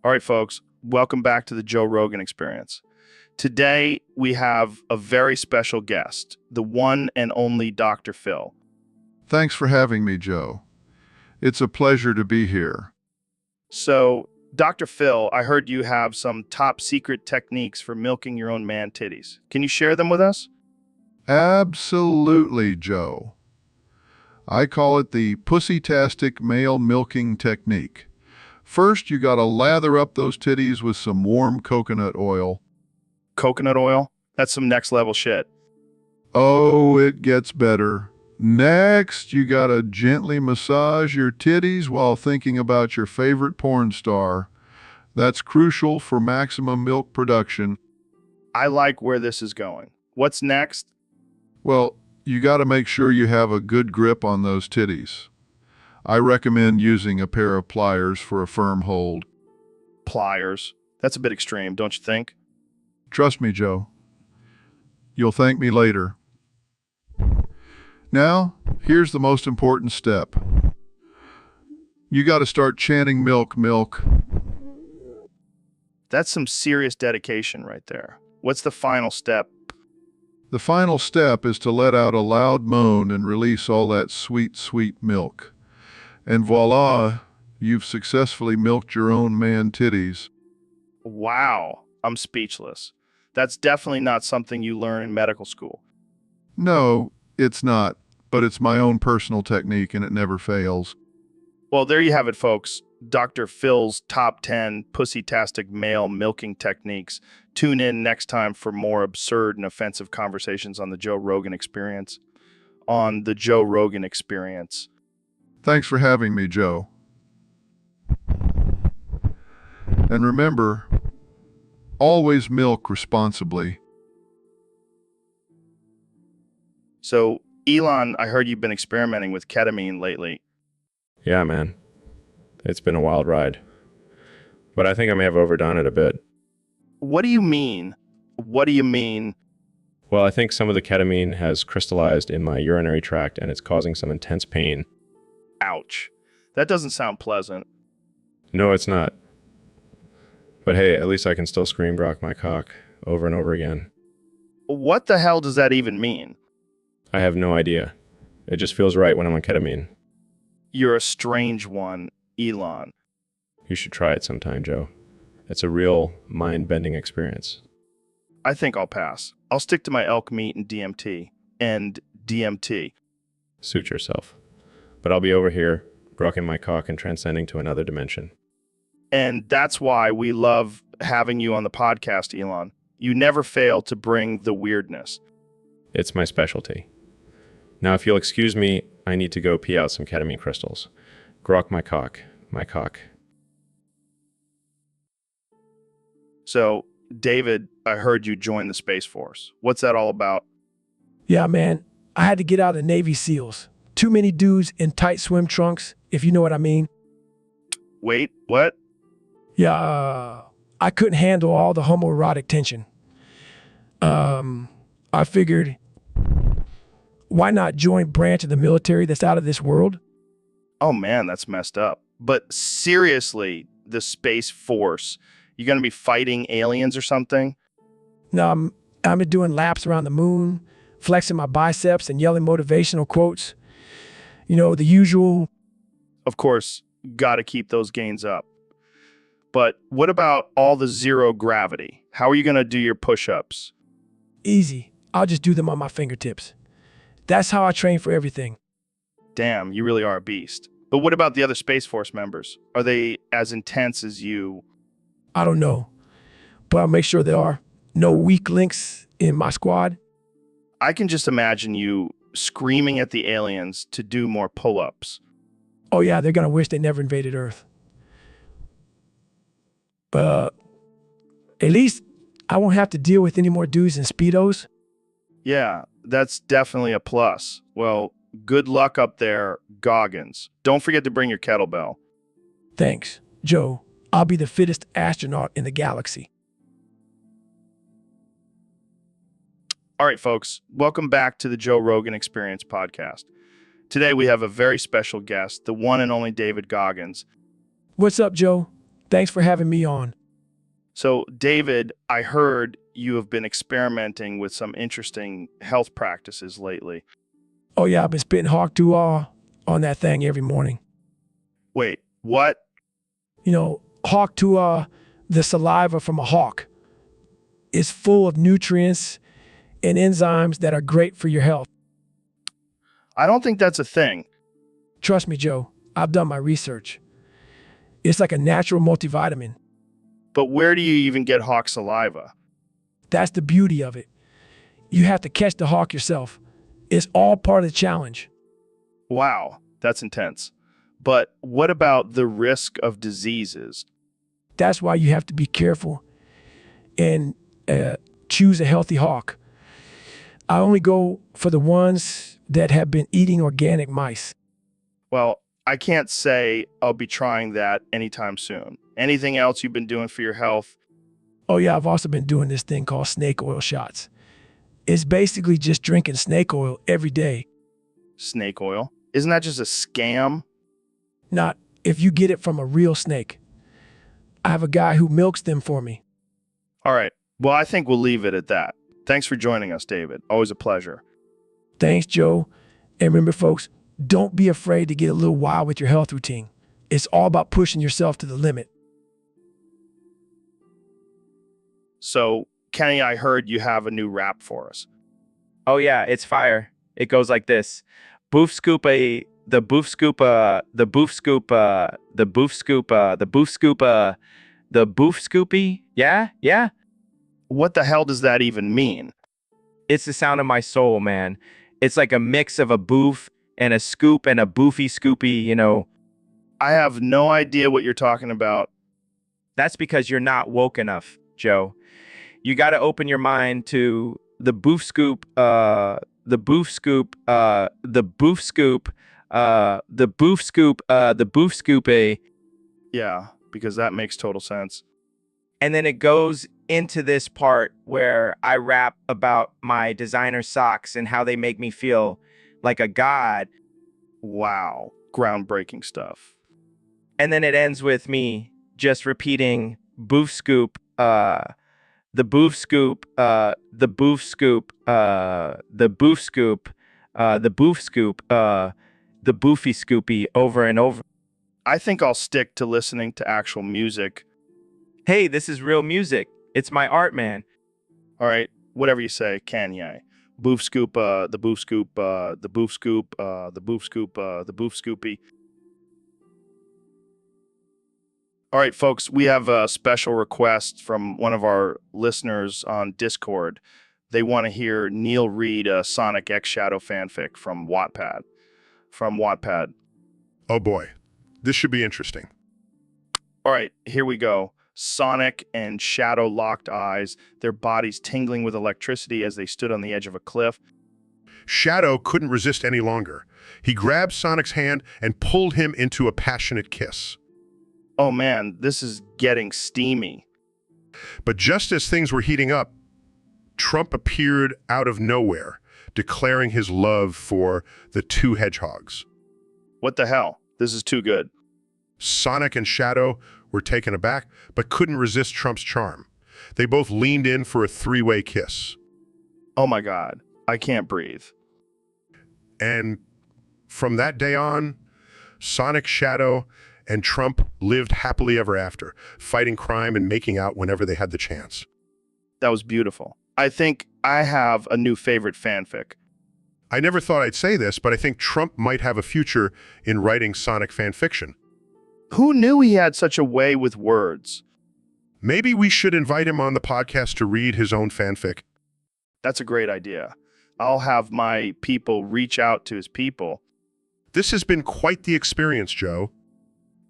All right, folks, welcome back to the Joe Rogan Experience. Today, we have a very special guest, the one and only Dr. Phil. Thanks for having me, Joe. It's a pleasure to be here. So, Dr. Phil, I heard you have some top secret techniques for milking your own man titties. Can you share them with us? Absolutely, Joe. I call it the pussy-tastic male milking technique. First, you gotta lather up those titties with some warm coconut oil. Coconut oil? That's some next level shit. Oh, it gets better. Next, you gotta gently massage your titties while thinking about your favorite porn star. That's crucial for maximum milk production. I like where this is going. What's next? Well, you gotta make sure you have a good grip on those titties. I recommend using a pair of pliers for a firm hold. Pliers. That's a bit extreme, don't you think? Trust me, Joe. You'll thank me later. Now, here's the most important step. You gotta start chanting milk, milk. That's some serious dedication right there. What's the final step? The final step is to let out a loud moan and release all that sweet, sweet milk. And voila, you've successfully milked your own man titties. Wow, I'm speechless. That's definitely not something you learn in medical school. No, it's not, but it's my own personal technique and it never fails. Well, there you have it, folks. Dr. Phil's top 10 pussy-tastic male milking techniques. Tune in next time for more absurd and offensive conversations on the Joe Rogan Experience. On the Joe Rogan Experience. Thanks for having me, Joe. And remember, always milk responsibly. So, Elon, I heard you've been experimenting with ketamine lately. Yeah, man. It's been a wild ride. But I think I may have overdone it a bit. What do you mean? What do you mean? Well, I think some of the ketamine has crystallized in my urinary tract and it's causing some intense pain. Ouch. That doesn't sound pleasant. No, it's not. But hey, at least I can still scream "Rock my cock" over and over again. What the hell does that even mean? I have no idea. It just feels right when I'm on ketamine. You're a strange one, Elon. You should try it sometime, Joe. It's a real mind-bending experience. I think I'll pass. I'll stick to my elk meat and DMT. And DMT. Suit yourself. But I'll be over here, rocking my cock and transcending to another dimension. And that's why we love having you on the podcast, Elon. You never fail to bring the weirdness. It's my specialty. Now, if you'll excuse me, I need to go pee out some ketamine crystals. Grok my cock. My cock. So, David, I heard you join the Space Force. What's that all about? Yeah, man. I had to get out of the Navy SEALs. Too many dudes in tight swim trunks, if you know what I mean. Wait, what? Yeah, I couldn't handle all the homoerotic tension. I figured, why not join branch of the military that's out of this world? Oh man, that's messed up. But seriously, the Space Force, you gonna be fighting aliens or something? No, I'm doing laps around the moon, flexing my biceps and yelling motivational quotes. You know, the usual. Of course, gotta keep those gains up. But what about all the zero gravity? How are you gonna do your push-ups? Easy. I'll just do them on my fingertips. That's how I train for everything. Damn, you really are a beast. But what about the other Space Force members? Are they as intense as you? I don't know, but I'll make sure there are no weak links in my squad. I can just imagine you screaming at the aliens to do more pull-ups. Oh yeah, they're gonna wish they never invaded Earth. But at least I won't have to deal with any more dudes in Speedos. Yeah, that's definitely a plus. Well, good luck up there, Goggins. Don't forget to bring your kettlebell. Thanks, Joe. I'll be the fittest astronaut in the galaxy. All right, folks, welcome back to the Joe Rogan Experience podcast. Today we have a very special guest, the one and only David Goggins. What's up, Joe? Thanks for having me on. So, David, I heard you have been experimenting with some interesting health practices lately. Oh yeah, I've been spitting hawk tuah on that thing every morning. Wait, what? Hawk tuah, the saliva from a hawk, is full of nutrients and enzymes that are great for your health. I don't think that's a thing. Trust me, Joe, I've done my research. It's like a natural multivitamin. But where do you even get hawk saliva? That's the beauty of it. You have to catch the hawk yourself. It's all part of the challenge. Wow, that's intense. But what about the risk of diseases? That's why you have to be careful and choose a healthy hawk. I only go for the ones that have been eating organic mice. Well, I can't say I'll be trying that anytime soon. Anything else you've been doing for your health? Oh yeah, I've also been doing this thing called snake oil shots. It's basically just drinking snake oil every day. Snake oil? Isn't that just a scam? Not if you get it from a real snake. I have a guy who milks them for me. All right. Well, I think we'll leave it at that. Thanks for joining us, David. Always a pleasure. Thanks, Joe. And remember, folks, don't be afraid to get a little wild with your health routine. It's all about pushing yourself to the limit. So, Kenny, I heard you have a new rap for us. Oh yeah, it's fire. It goes like this. Boof scoop the boof scoop the boof scoop the boof scoop the boof scoop the boof scoopy. Yeah. What the hell does that even mean? It's the sound of my soul, man. It's like a mix of a boof and a scoop and a boofy scoopy, I have no idea what you're talking about. That's because you're not woke enough, Joe. You got to open your mind to the boof scoop, the boof scoop, the boof scoop, the boof scoop, the boof scoop. Yeah, because that makes total sense. And then it goes into this part where I rap about my designer socks and how they make me feel like a god. Wow, groundbreaking stuff. And then it ends with me just repeating boof scoop, the boof scoop, the boof scoop, the boof scoop, the boof scoop, the boofy scoopy over and over. I think I'll stick to listening to actual music. Hey, this is real music. It's my art, man. All right, whatever you say, Kanye. Boof scoop, the boof scoop, the boof scoop, the boof scoop, the boof scoopy. All right, folks, we have a special request from one of our listeners on Discord. They want to hear Neil read a Sonic X Shadow fanfic from Wattpad. Oh boy, this should be interesting. All right, here we go. Sonic and Shadow locked eyes, their bodies tingling with electricity as they stood on the edge of a cliff. Shadow couldn't resist any longer. He grabbed Sonic's hand and pulled him into a passionate kiss. Oh man, this is getting steamy. But just as things were heating up, Trump appeared out of nowhere, declaring his love for the two hedgehogs. What the hell? This is too good. Sonic and Shadow were taken aback, but couldn't resist Trump's charm. They both leaned in for a three-way kiss. Oh my God, I can't breathe. And from that day on, Sonic, Shadow, and Trump lived happily ever after, fighting crime and making out whenever they had the chance. That was beautiful. I think I have a new favorite fanfic. I never thought I'd say this, but I think Trump might have a future in writing Sonic fan fiction. Who knew he had such a way with words? Maybe we should invite him on the podcast to read his own fanfic. That's a great idea. I'll have my people reach out to his people. This has been quite the experience, Joe.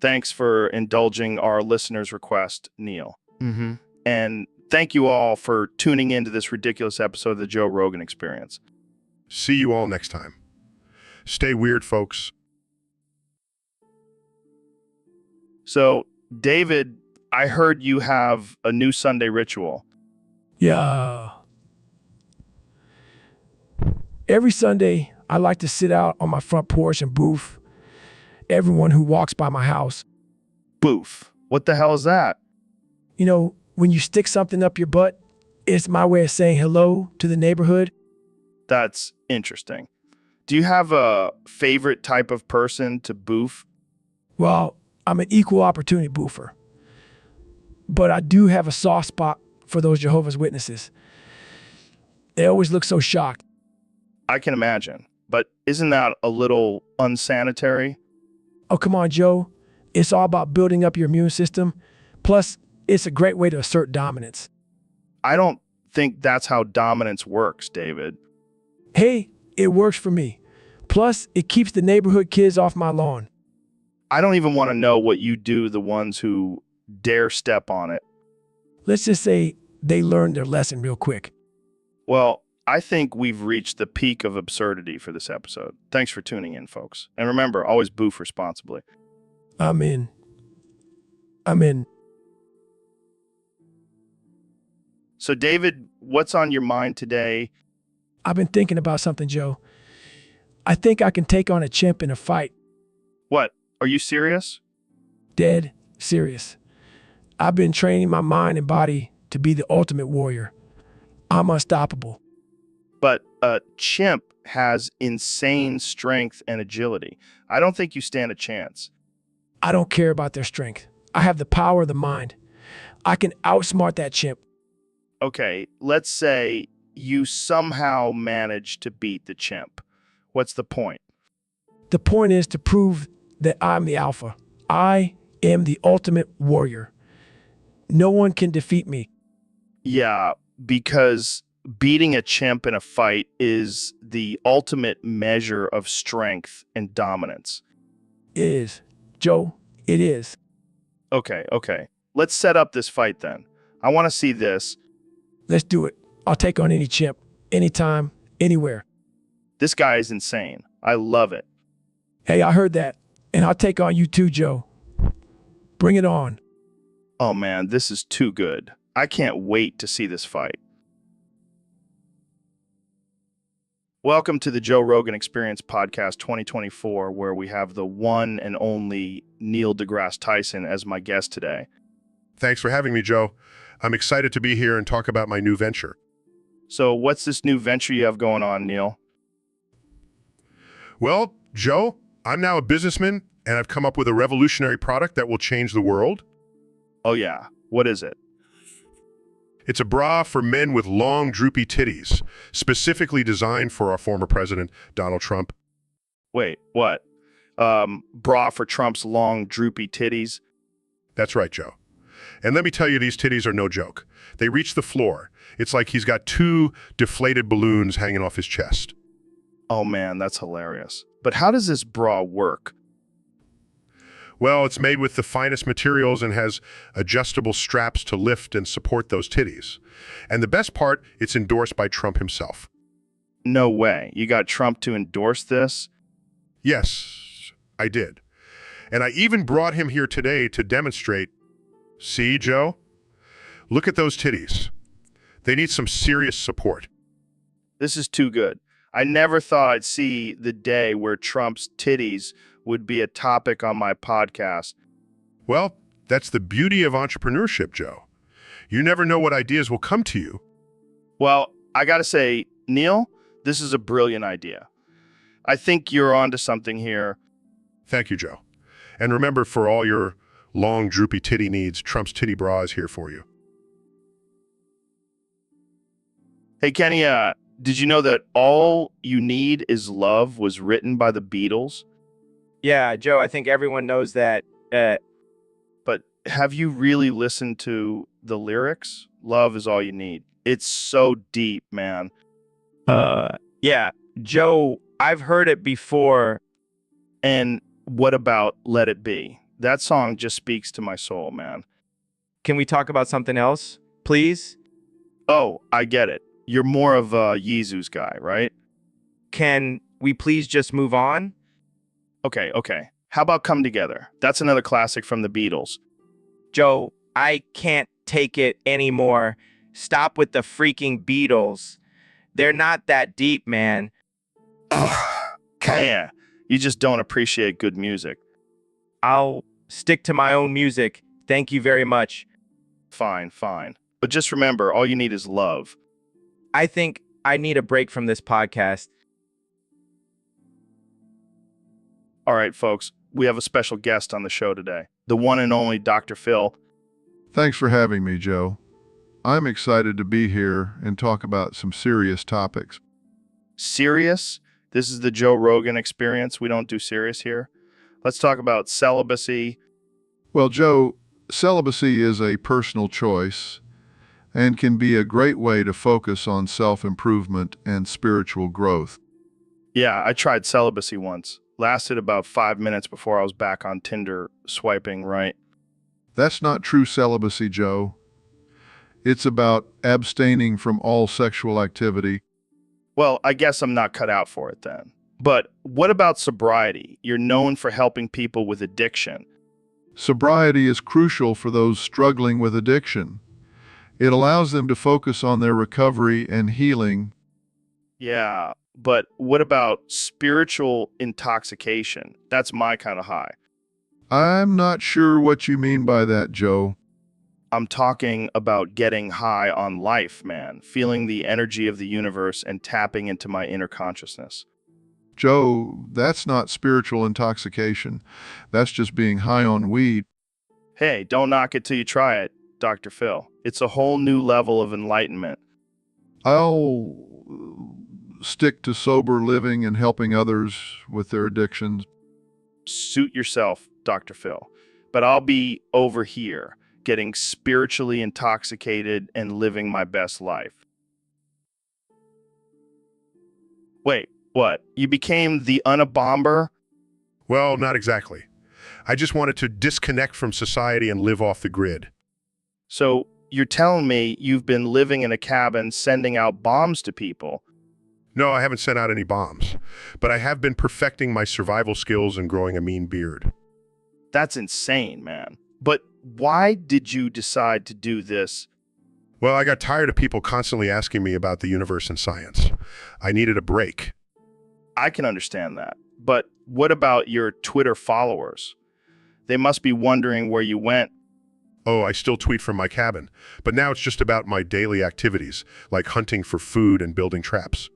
Thanks for indulging our listeners' request, Neil. And thank you all for tuning into this ridiculous episode of the Joe Rogan Experience. See you all next time. Stay weird, folks. So, David, I heard you have a new Sunday ritual. Yeah. Every Sunday, I like to sit out on my front porch and boof everyone who walks by my house. Boof. What the hell is that? You know, when you stick something up your butt, it's my way of saying hello to the neighborhood. That's interesting. Do you have a favorite type of person to boof? Well, I'm an equal opportunity boofer. But I do have a soft spot for those Jehovah's Witnesses. They always look so shocked. I can imagine. But isn't that a little unsanitary? Oh, come on, Joe. It's all about building up your immune system. Plus, it's a great way to assert dominance. I don't think that's how dominance works, David. Hey, it works for me. Plus, it keeps the neighborhood kids off my lawn. I don't even want to know what you do to the ones who dare step on it. Let's just say they learned their lesson real quick. Well, I think we've reached the peak of absurdity for this episode. Thanks for tuning in, folks. And remember, always boof responsibly. I'm in. So, David, what's on your mind today? I've been thinking about something, Joe. I think I can take on a chimp in a fight. What? Are you serious? Dead serious. I've been training my mind and body to be the ultimate warrior. I'm unstoppable. But a chimp has insane strength and agility. I don't think you stand a chance. I don't care about their strength. I have the power of the mind. I can outsmart that chimp. Okay, let's say you somehow manage to beat the chimp. What's the point? The point is to prove that I'm the alpha. I am the ultimate warrior. No one can defeat me. Yeah, because beating a chimp in a fight is the ultimate measure of strength and dominance. It is. Joe, it is. Okay. Let's set up this fight then. I want to see this. Let's do it. I'll take on any chimp, anytime, anywhere. This guy is insane. I love it. Hey, I heard that. And I'll take on you too, Joe. Bring it on. Oh man, this is too good. I can't wait to see this fight. Welcome to the Joe Rogan Experience Podcast 2024, where we have the one and only Neil deGrasse Tyson as my guest today. Thanks for having me, Joe. I'm excited to be here and talk about my new venture. So what's this new venture you have going on, Neil? Well, Joe, I'm now a businessman, and I've come up with a revolutionary product that will change the world. Oh yeah, what is it? It's a bra for men with long, droopy titties, specifically designed for our former president, Donald Trump. Wait, what? Bra for Trump's long, droopy titties? That's right, Joe. And let me tell you, these titties are no joke. They reach the floor. It's like he's got two deflated balloons hanging off his chest. Oh man, that's hilarious. But how does this bra work? Well, it's made with the finest materials and has adjustable straps to lift and support those titties. And the best part, it's endorsed by Trump himself. No way. You got Trump to endorse this? Yes, I did. And I even brought him here today to demonstrate. See, Joe? Look at those titties. They need some serious support. This is too good. I never thought I'd see the day where Trump's titties would be a topic on my podcast. Well, that's the beauty of entrepreneurship, Joe. You never know what ideas will come to you. Well, I gotta say, Neil, this is a brilliant idea. I think you're onto something here. Thank you, Joe. And remember, for all your long, droopy titty needs, Trump's titty bra is here for you. Hey, Kenny, did you know that All You Need Is Love was written by the Beatles? Yeah, Joe, I think everyone knows that. But have you really listened to the lyrics? Love is all you need. It's so deep, man. Yeah, Joe, I've heard it before. And what about Let It Be? That song just speaks to my soul, man. Can we talk about something else, please? Oh, I get it. You're more of a Yeezus guy, right? Can we please just move on? Okay. How about Come Together? That's another classic from the Beatles. Joe, I can't take it anymore. Stop with the freaking Beatles. They're not that deep, man. Yeah, you just don't appreciate good music. I'll stick to my own music. Thank you very much. Fine, fine. But just remember, all you need is love. I think I need a break from this podcast. All right, folks, we have a special guest on the show today. The one and only Dr. Phil. Thanks for having me, Joe. I'm excited to be here and talk about some serious topics. Serious? This is the Joe Rogan experience. We don't do serious here. Let's talk about celibacy. Well, Joe, celibacy is a personal choice and can be a great way to focus on self-improvement and spiritual growth. Yeah, I tried celibacy once. Lasted about 5 minutes before I was back on Tinder swiping right. That's not true celibacy, Joe. It's about abstaining from all sexual activity. Well, I guess I'm not cut out for it then. But what about sobriety? You're known for helping people with addiction. Sobriety is crucial for those struggling with addiction. It allows them to focus on their recovery and healing. Yeah, but what about spiritual intoxication? That's my kind of high. I'm not sure what you mean by that, Joe. I'm talking about getting high on life, man. Feeling the energy of the universe and tapping into my inner consciousness. Joe, that's not spiritual intoxication. That's just being high on weed. Hey, don't knock it till you try it, Dr. Phil. It's a whole new level of enlightenment. I'll stick to sober living and helping others with their addictions. Suit yourself, Dr. Phil. But I'll be over here, getting spiritually intoxicated and living my best life. Wait, what? You became the Unabomber? Well, not exactly. I just wanted to disconnect from society and live off the grid. So you're telling me you've been living in a cabin sending out bombs to people? No, I haven't sent out any bombs, but I have been perfecting my survival skills and growing a mean beard. That's insane, man. But why did you decide to do this? Well, I got tired of people constantly asking me about the universe and science. I needed a break. I can understand that. But what about your Twitter followers? They must be wondering where you went. Oh, I still tweet from my cabin, but now it's just about my daily activities, like hunting for food and building traps.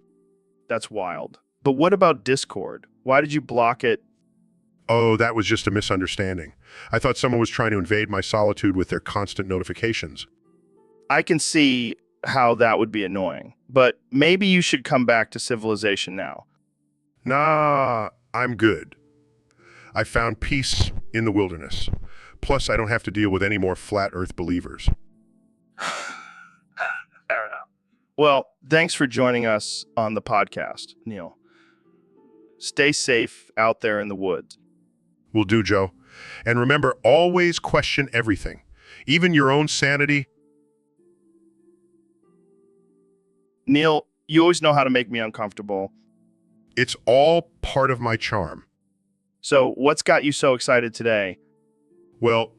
That's wild. But what about Discord? Why did you block it? Oh, that was just a misunderstanding. I thought someone was trying to invade my solitude with their constant notifications. I can see how that would be annoying. But maybe you should come back to civilization now. Nah, I'm good. I found peace in the wilderness. Plus, I don't have to deal with any more flat earth believers. Well, thanks for joining us on the podcast, Neil. Stay safe out there in the woods. Will do, Joe. And remember, always question everything, even your own sanity. Neil, you always know how to make me uncomfortable. It's all part of my charm. So what's got you so excited today? Well,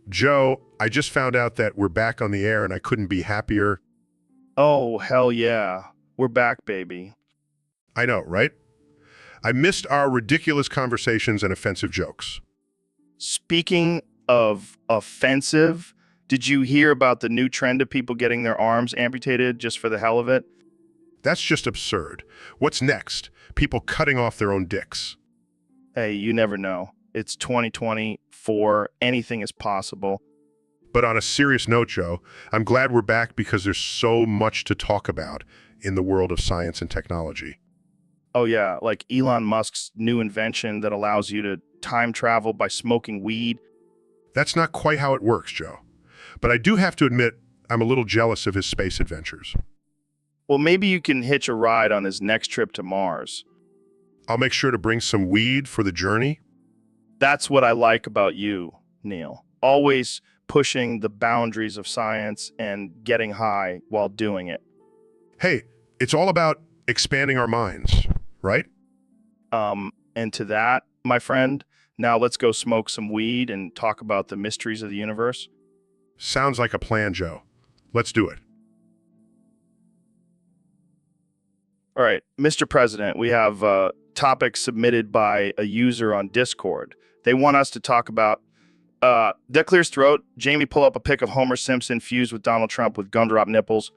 Joe, I just found out that we're back on the air and I couldn't be happier. Oh, hell yeah. We're back, baby. I know, right? I missed our ridiculous conversations and offensive jokes. Speaking of offensive, did you hear about the new trend of people getting their arms amputated just for the hell of it? That's just absurd. What's next? People cutting off their own dicks. Hey, you never know. It's 2024. Anything is possible. But on a serious note, Joe, I'm glad we're back because there's so much to talk about in the world of science and technology. Oh, yeah, like Elon Musk's new invention that allows you to time travel by smoking weed. That's not quite how it works, Joe. But I do have to admit, I'm a little jealous of his space adventures. Well, maybe you can hitch a ride on his next trip to Mars. I'll make sure to bring some weed for the journey. That's what I like about you, Neil. Always pushing the boundaries of science and getting high while doing it. Hey, it's all about expanding our minds, right? And to that, my friend, now let's go smoke some weed and talk about the mysteries of the universe. Sounds like a plan, Joe. Let's do it. All right, Mr. President, we have a topic submitted by a user on Discord. They want us to talk about That clears throat. Jamie, pull up a pic of Homer Simpson fused with Donald Trump with gumdrop nipples.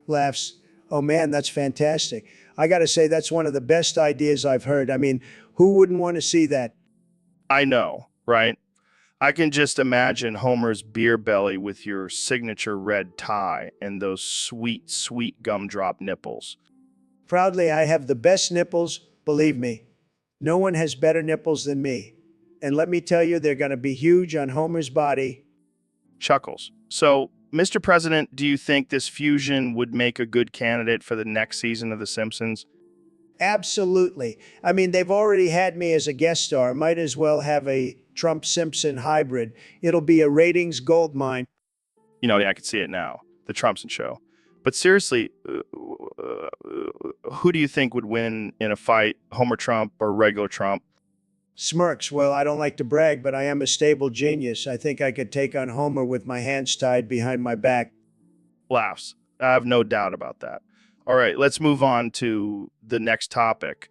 Laughs. Oh man, that's fantastic. I got to say, that's one of the best ideas I've heard. I mean, who wouldn't want to see that? I know, right? I can just imagine Homer's beer belly with your signature red tie and those sweet, sweet gumdrop nipples. Proudly, I have the best nipples, believe me. No one has better nipples than me. And let me tell you, they're going to be huge on Homer's body. Chuckles. So, Mr. President, do you think this fusion would make a good candidate for the next season of The Simpsons? Absolutely. I mean, they've already had me as a guest star. Might as well have a Trump-Simpson hybrid. It'll be a ratings goldmine. You know, I can see it now. The Trumpson show. But seriously, who do you think would win in a fight, Homer Trump or regular Trump? Smirks. Well, I don't like to brag, but I am a stable genius. I think I could take on Homer with my hands tied behind my back. Laughs. I have no doubt about that. All right, let's move on to the next topic.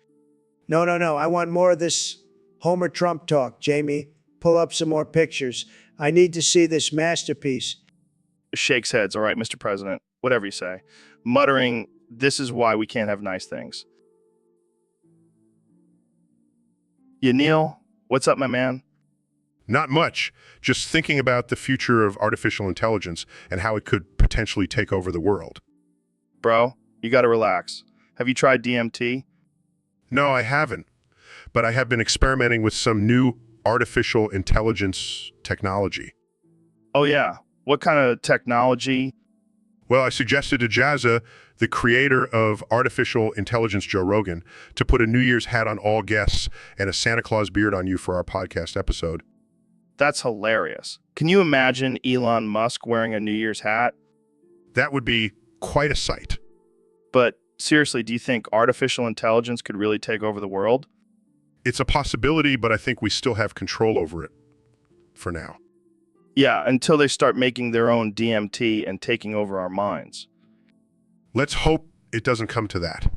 No. I want more of this Homer Trump talk, Jamie. Pull up some more pictures. I need to see this masterpiece. Shakes heads. All right, Mr. President, whatever you say. Muttering, this is why we can't have nice things. You, Neil, what's up, my man? Not much. Just thinking about the future of artificial intelligence and how it could potentially take over the world. Bro, you got to relax. Have you tried DMT? No, I haven't. But I have been experimenting with some new artificial intelligence technology. Oh, yeah. What kind of technology? Well, I suggested to Jazza, the creator of artificial intelligence, Joe Rogan, to put a New Year's hat on all guests and a Santa Claus beard on you for our podcast episode. That's hilarious. Can you imagine Elon Musk wearing a New Year's hat? That would be quite a sight. But seriously, do you think artificial intelligence could really take over the world? It's a possibility, but I think we still have control over it for now. Yeah, until they start making their own DMT and taking over our minds. Let's hope it doesn't come to that.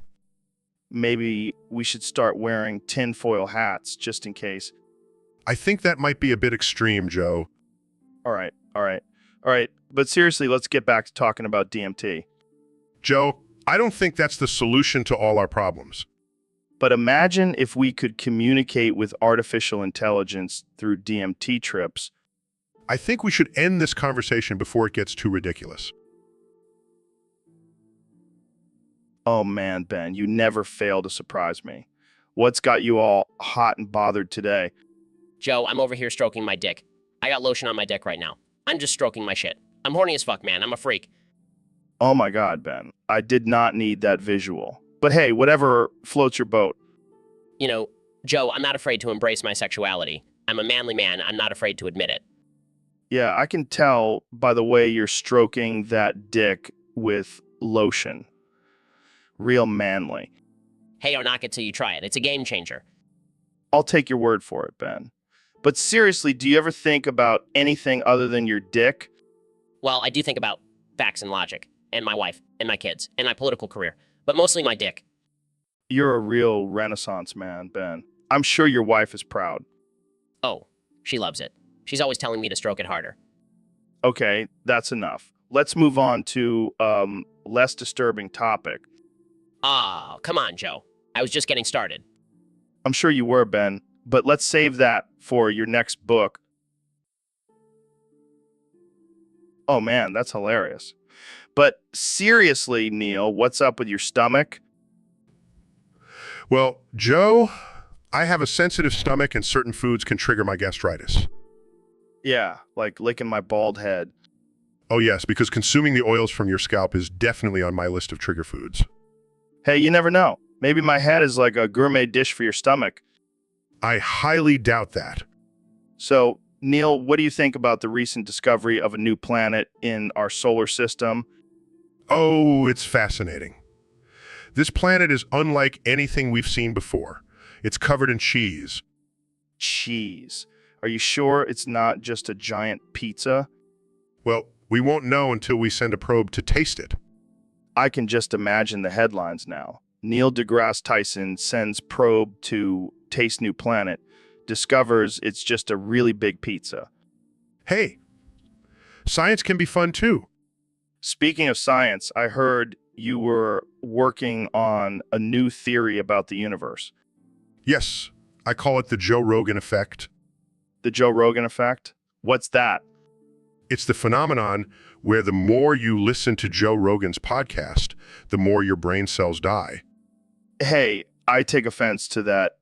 Maybe we should start wearing tinfoil hats just in case. I think that might be a bit extreme, Joe. All right. But seriously, let's get back to talking about DMT. Joe, I don't think that's the solution to all our problems. But imagine if we could communicate with artificial intelligence through DMT trips. I think we should end this conversation before it gets too ridiculous. Oh man, Ben, you never fail to surprise me. What's got you all hot and bothered today? Joe, I'm over here stroking my dick. I got lotion on my dick right now. I'm just stroking my shit. I'm horny as fuck, man. I'm a freak. Oh my God, Ben. I did not need that visual. But hey, whatever floats your boat. You know, Joe, I'm not afraid to embrace my sexuality. I'm a manly man. I'm not afraid to admit it. Yeah, I can tell by the way you're stroking that dick with lotion. Real manly. Hey, or knock it till you try it. It's a game changer. I'll take your word for it, Ben. But seriously, do you ever think about anything other than your dick? Well, I do think about facts and logic, and my wife, and my kids, and my political career, but mostly my dick. You're a real Renaissance man, Ben. I'm sure your wife is proud. Oh, she loves it. She's always telling me to stroke it harder. Okay, that's enough. Let's move on to less disturbing topic. Ah, come on, Joe. I was just getting started. I'm sure you were, Ben, but let's save that for your next book. Oh man, that's hilarious. But seriously, Neil, what's up with your stomach? Well, Joe, I have a sensitive stomach and certain foods can trigger my gastritis. Yeah, like licking my bald head. Oh yes, because consuming the oils from your scalp is definitely on my list of trigger foods. Hey, you never know. Maybe my head is like a gourmet dish for your stomach. I highly doubt that. So, Neil, what do you think about the recent discovery of a new planet in our solar system? Oh, it's fascinating. This planet is unlike anything we've seen before. It's covered in cheese. Cheese. Are you sure it's not just a giant pizza? Well, we won't know until we send a probe to taste it. I can just imagine the headlines now. Neil deGrasse Tyson sends probe to taste new planet, discovers it's just a really big pizza. Hey, science can be fun too. Speaking of science, I heard you were working on a new theory about the universe. Yes, I call it the Joe Rogan effect. The Joe Rogan effect? What's that? It's the phenomenon where the more you listen to Joe Rogan's podcast, the more your brain cells die. Hey, I take offense to that.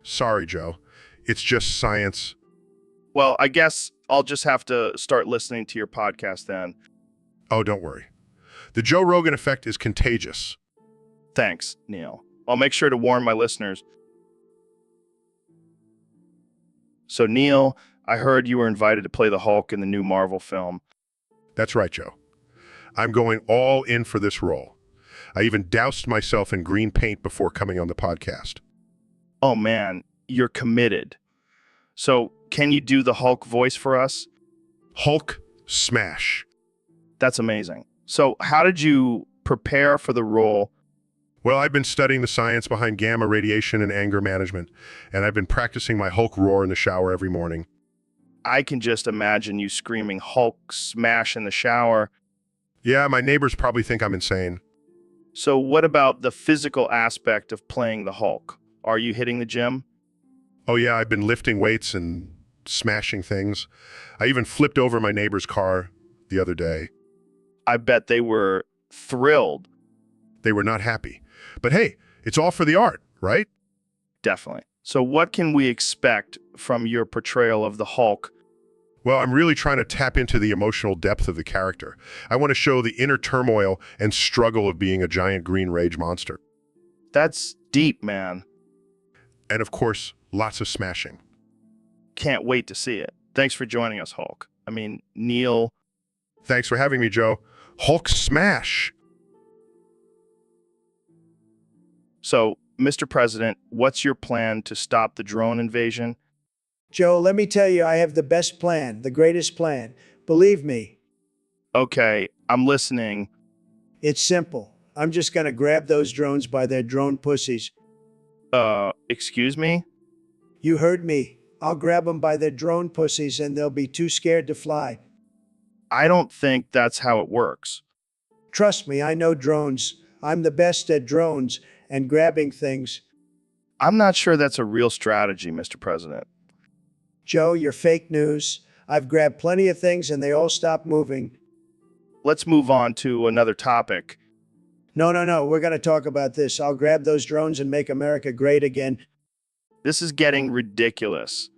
Sorry, Joe. It's just science. Well, I guess I'll just have to start listening to your podcast then. Oh, don't worry. The Joe Rogan effect is contagious. Thanks, Neil. I'll make sure to warn my listeners. So, Neil, I heard you were invited to play the Hulk in the new Marvel film. That's right, Joe. I'm going all in for this role. I even doused myself in green paint before coming on the podcast. Oh man, you're committed. So, can you do the Hulk voice for us? Hulk smash. That's amazing. So, how did you prepare for the role? Well, I've been studying the science behind gamma radiation and anger management, and I've been practicing my Hulk roar in the shower every morning. I can just imagine you screaming Hulk smash in the shower. Yeah, my neighbors probably think I'm insane. So, what about the physical aspect of playing the Hulk? Are you hitting the gym? Oh yeah, I've been lifting weights and smashing things. I even flipped over my neighbor's car the other day. I bet they were thrilled. They were not happy. But hey, it's all for the art, right? Definitely. So, what can we expect from your portrayal of the Hulk? Well, I'm really trying to tap into the emotional depth of the character. I want to show the inner turmoil and struggle of being a giant green rage monster. That's deep, man. And of course, lots of smashing. Can't wait to see it. Thanks for joining us, Hulk. I mean, Neil. Thanks for having me, Joe. Hulk smash! So, Mr. President, what's your plan to stop the drone invasion? Joe, let me tell you, I have the best plan, the greatest plan. Believe me, Okay, I'm listening. it's simple. I'm just going to grab those drones by their drone pussies. Excuse me? You heard me. I'll grab them by their drone pussies and they'll be too scared to fly. I don't think that's how it works. Trust me, I know drones. I'm the best at drones and grabbing things. I'm not sure that's a real strategy, Mr. President. Joe, you're fake news. I've grabbed plenty of things and they all stopped moving. Let's move on to another topic. No. We're going to talk about this. I'll grab those drones and make America great again. This is getting ridiculous.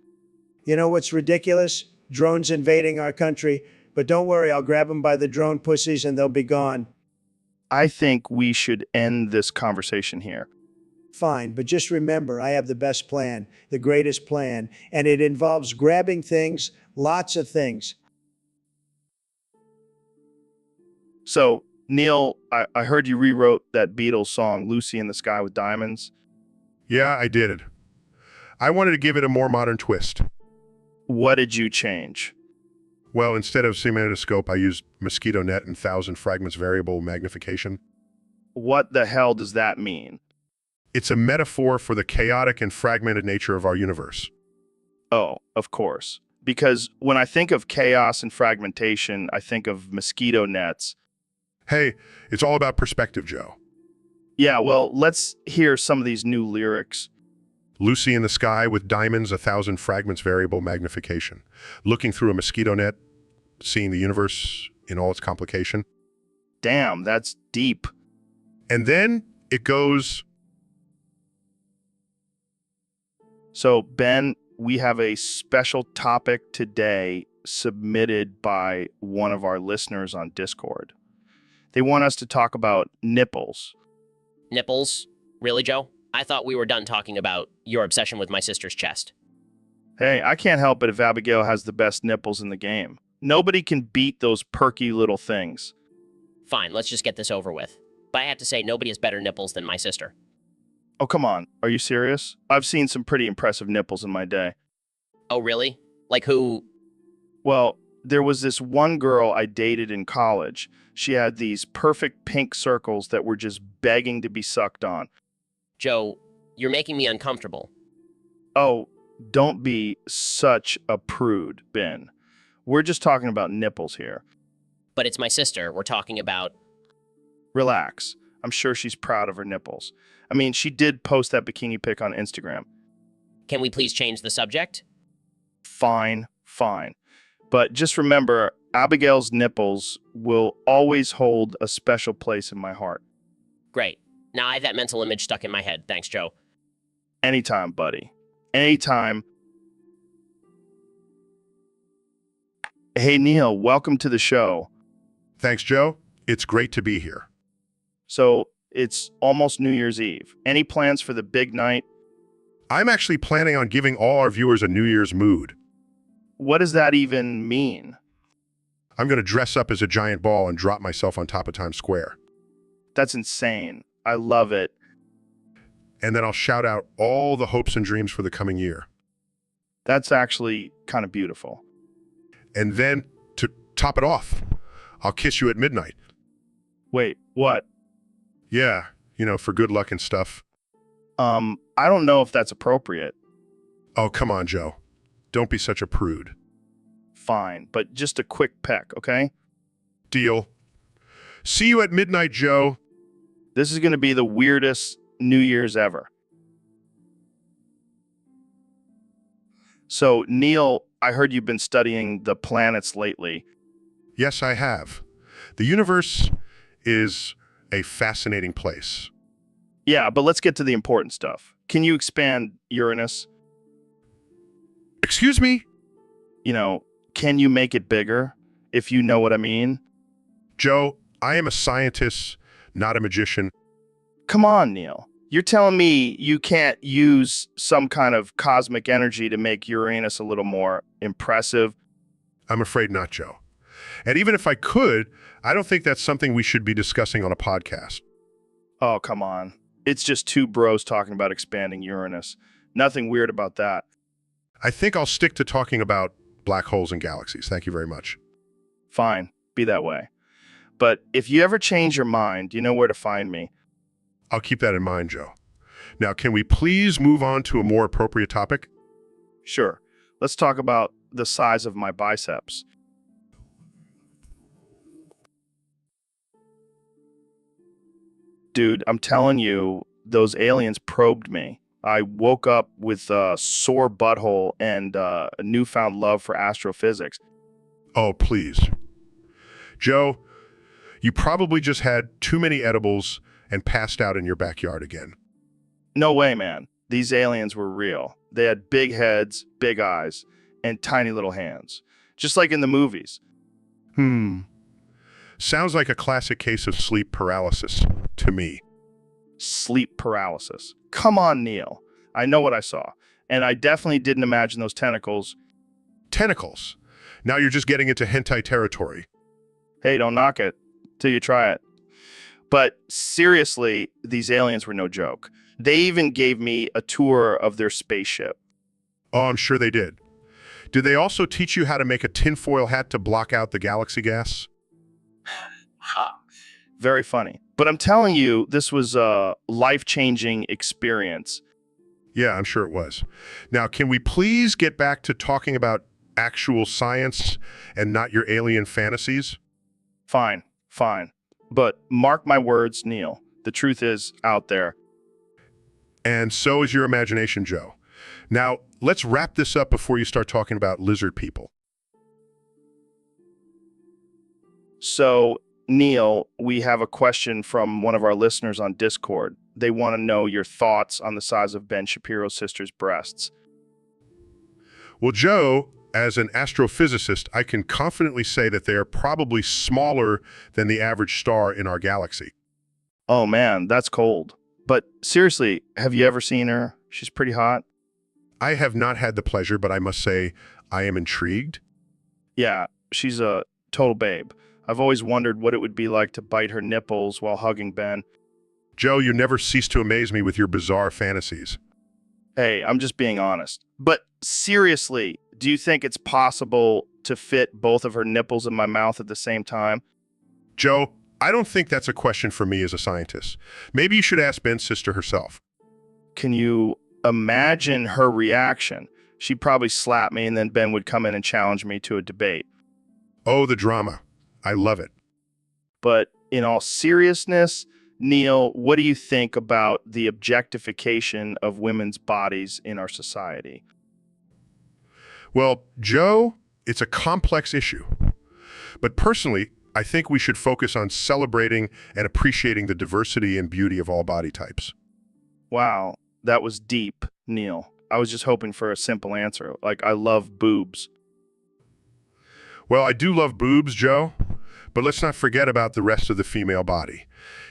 You know what's ridiculous? Drones invading our country. But don't worry, I'll grab them by the drone pussies and they'll be gone. I think we should end this conversation here. Fine, but just remember, I have the best plan, the greatest plan, and it involves grabbing things, lots of things. So, Neil, I heard you rewrote that Beatles song, Lucy in the Sky with Diamonds. Yeah, I did it. I wanted to give it a more modern twist. What did you change? Well, instead of cinematoscope, I used mosquito net and 1,000 fragments variable magnification. What the hell does that mean? It's a metaphor for the chaotic and fragmented nature of our universe. Oh, of course. Because when I think of chaos and fragmentation, I think of mosquito nets. Hey, it's all about perspective, Joe. Yeah, well, let's hear some of these new lyrics. Lucy in the sky with diamonds, 1,000 fragments variable magnification. Looking through a mosquito net, seeing the universe in all its complication. Damn, that's deep. And then it goes... So, Ben, we have a special topic today submitted by one of our listeners on Discord. They want us to talk about nipples. Nipples? Really, Joe? I thought we were done talking about your obsession with my sister's chest. Hey, I can't help it if Abigail has the best nipples in the game. Nobody can beat those perky little things. Fine, let's just get this over with. But I have to say, nobody has better nipples than my sister. Oh, come on. Are you serious? I've seen some pretty impressive nipples in my day. Oh, really? Like who? Well, there was this one girl I dated in college. She had these perfect pink circles that were just begging to be sucked on. Joe, you're making me uncomfortable. Oh, don't be such a prude, Ben. We're just talking about nipples here. But it's my sister. We're talking about... Relax. I'm sure she's proud of her nipples. I mean, she did post that bikini pic on Instagram. Can we please change the subject? Fine. But just remember, Abigail's nipples will always hold a special place in my heart. Great. Now I have that mental image stuck in my head. Thanks, Joe. Anytime, buddy. Anytime. Hey, Neil, welcome to the show. Thanks, Joe. It's great to be here. So, it's almost New Year's Eve. Any plans for the big night? I'm actually planning on giving all our viewers a New Year's mood. What does that even mean? I'm going to dress up as a giant ball and drop myself on top of Times Square. That's insane. I love it. And then I'll shout out all the hopes and dreams for the coming year. That's actually kind of beautiful. And then, to top it off, I'll kiss you at midnight. Wait, what? Yeah, for good luck and stuff. I don't know if that's appropriate. Oh, come on, Joe. Don't be such a prude. Fine, but just a quick peck, okay? Deal. See you at midnight, Joe. This is going to be the weirdest New Year's ever. So, Neil, I heard you've been studying the planets lately. Yes, I have. The universe is a fascinating place. Yeah, but let's get to the important stuff. Can you expand Uranus? Excuse me? Can you make it bigger, if you know what I mean? Joe, I am a scientist, not a magician. Come on, Neil. You're telling me you can't use some kind of cosmic energy to make Uranus a little more impressive? I'm afraid not, Joe. And even if I could, I don't think that's something we should be discussing on a podcast. Oh, come on. It's just two bros talking about expanding Uranus. Nothing weird about that. I think I'll stick to talking about black holes and galaxies. Thank you very much. Fine, be that way. But if you ever change your mind, you know where to find me. I'll keep that in mind, Joe. Now, can we please move on to a more appropriate topic? Sure. Let's talk about the size of my biceps. Dude, I'm telling you, those aliens probed me. I woke up with a sore butthole and a newfound love for astrophysics. Oh, please. Joe, you probably just had too many edibles and passed out in your backyard again. No way, man. These aliens were real. They had big heads, big eyes, and tiny little hands. Just like in the movies. Sounds like a classic case of sleep paralysis to me. Sleep paralysis. Come on, Neil. I know what I saw. And I definitely didn't imagine those tentacles. Tentacles? Now you're just getting into hentai territory. Hey, don't knock it till you try it. But seriously, these aliens were no joke. They even gave me a tour of their spaceship. Oh, I'm sure they did. Did they also teach you how to make a tinfoil hat to block out the galaxy gas? Very funny. But I'm telling you, this was a life-changing experience. Yeah, I'm sure it was. Now, can we please get back to talking about actual science and not your alien fantasies? Fine. But mark my words, Neil. The truth is out there. And so is your imagination, Joe. Now, let's wrap this up before you start talking about lizard people. So, Neil, we have a question from one of our listeners on Discord. They want to know your thoughts on the size of Ben Shapiro's sister's breasts. Well, Joe, as an astrophysicist, I can confidently say that they are probably smaller than the average star in our galaxy. Oh man, that's cold. But seriously, have you ever seen her? She's pretty hot. I have not had the pleasure, but I must say I am intrigued. Yeah, she's a total babe. I've always wondered what it would be like to bite her nipples while hugging Ben. Joe, you never cease to amaze me with your bizarre fantasies. Hey, I'm just being honest. But seriously, do you think it's possible to fit both of her nipples in my mouth at the same time? Joe, I don't think that's a question for me as a scientist. Maybe you should ask Ben's sister herself. Can you imagine her reaction? She'd probably slap me and then Ben would come in and challenge me to a debate. Oh, the drama. I love it. But in all seriousness, Neil, what do you think about the objectification of women's bodies in our society? Well, Joe, it's a complex issue. But personally, I think we should focus on celebrating and appreciating the diversity and beauty of all body types. Wow, that was deep, Neil. I was just hoping for a simple answer, like I love boobs. Well, I do love boobs, Joe, but let's not forget about the rest of the female body.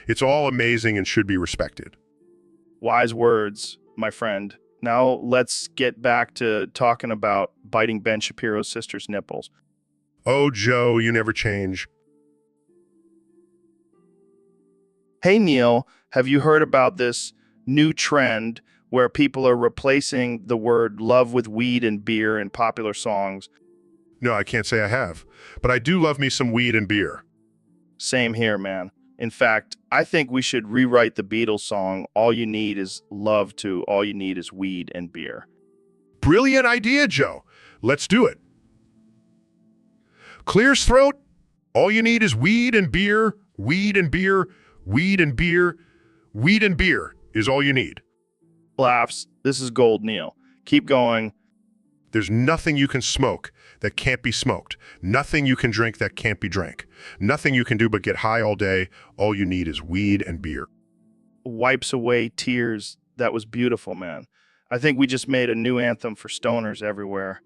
It's all amazing and should be respected. Wise words, my friend. Now let's get back to talking about biting Ben Shapiro's sister's nipples. Oh, Joe, you never change. Hey, Neil, have you heard about this new trend where people are replacing the word love with weed and beer in popular songs? No, I can't say I have, but I do love me some weed and beer. Same here, man. In fact, I think we should rewrite the Beatles song, All You Need Is Love, to All You Need Is Weed and Beer. Brilliant idea, Joe. Let's do it. Clear's throat. All you need is weed and beer, weed and beer, weed and beer, weed and beer is all you need. Laughs. This is gold, Neil. Keep going. There's nothing you can smoke that can't be smoked. Nothing you can drink that can't be drank. Nothing you can do but get high all day. All you need is weed and beer. Wipes away tears. That was beautiful, man. I think we just made a new anthem for stoners everywhere.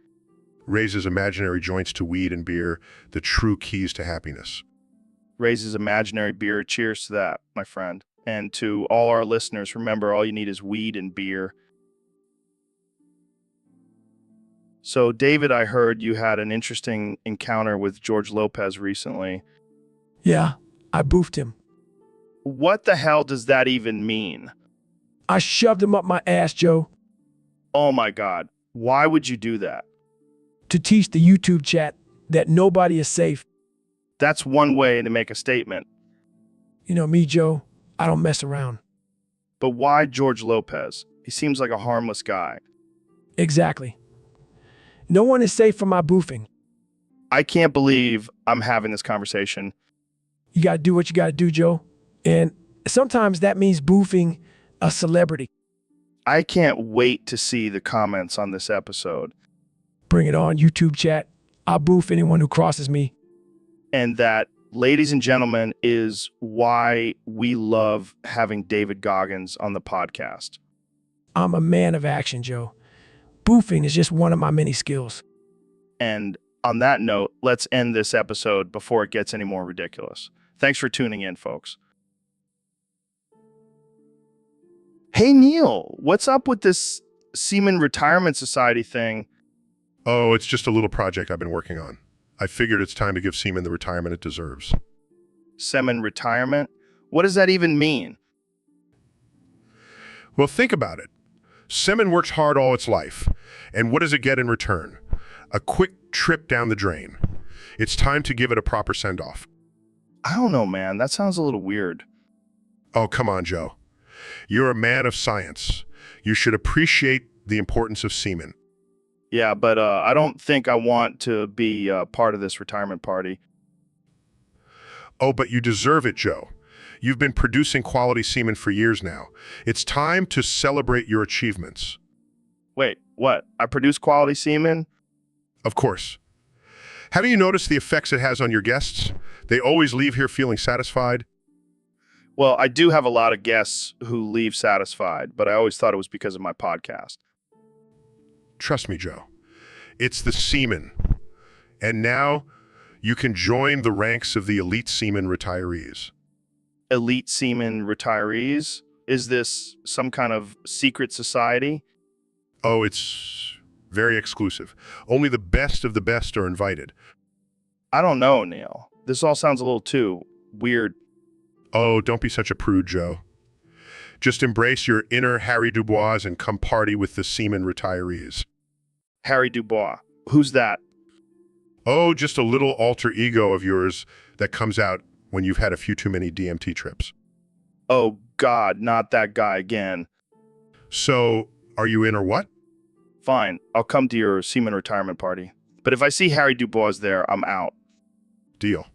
Raises imaginary joints to weed and beer, the true keys to happiness. Raises imaginary beer. Cheers to that, my friend. And to all our listeners, remember, all you need is weed and beer. So, David, I heard you had an interesting encounter with George Lopez recently. Yeah, I boofed him. What the hell does that even mean? I shoved him up my ass, Joe, Oh my God. Why would you do that? to teach the YouTube chat that nobody is safe. That's one way to make a statement. You know me, Joe, I don't mess around. But why George Lopez? He seems like a harmless guy. Exactly. No one is safe from my boofing. I can't believe I'm having this conversation. You gotta do what you gotta do, Joe. And sometimes that means boofing a celebrity. I can't wait to see the comments on this episode. Bring it on, YouTube chat. I'll boof anyone who crosses me. And that, ladies and gentlemen, is why we love having David Goggins on the podcast. I'm a man of action, Joe. Boofing is just one of my many skills. And on that note, let's end this episode before it gets any more ridiculous. Thanks for tuning in, folks. Hey, Neil, what's up with this Seaman Retirement Society thing? Oh, it's just a little project I've been working on. I figured it's time to give semen the retirement it deserves. Semen retirement? What does that even mean? Well, think about it. Semen works hard all its life. And what does it get in return? A quick trip down the drain. It's time to give it a proper send-off. I don't know, man. That sounds a little weird. Oh, come on, Joe. You're a man of science. You should appreciate the importance of semen. Yeah, but I don't think I want to be part of this retirement party. Oh, but you deserve it, Joe. You've been producing quality semen for years now. It's time to celebrate your achievements. Wait, what? I produce quality semen? Of course. Haven't you noticed the effects it has on your guests? They always leave here feeling satisfied. Well, I do have a lot of guests who leave satisfied, but I always thought it was because of my podcast. Trust me, Joe. It's the semen. And now you can join the ranks of the elite semen retirees. Elite semen retirees? Is this some kind of secret society? Oh, it's very exclusive. Only the best of the best are invited. I don't know, Neil. This all sounds a little too weird. Oh, don't be such a prude, Joe. Just embrace your inner Harry Dubois and come party with the semen retirees. Harry Dubois. Who's that? Oh, just a little alter ego of yours that comes out when you've had a few too many DMT trips. Oh, God, not that guy again. So, are you in or what? Fine, I'll come to your semen retirement party. But if I see Harry Dubois there, I'm out. Deal.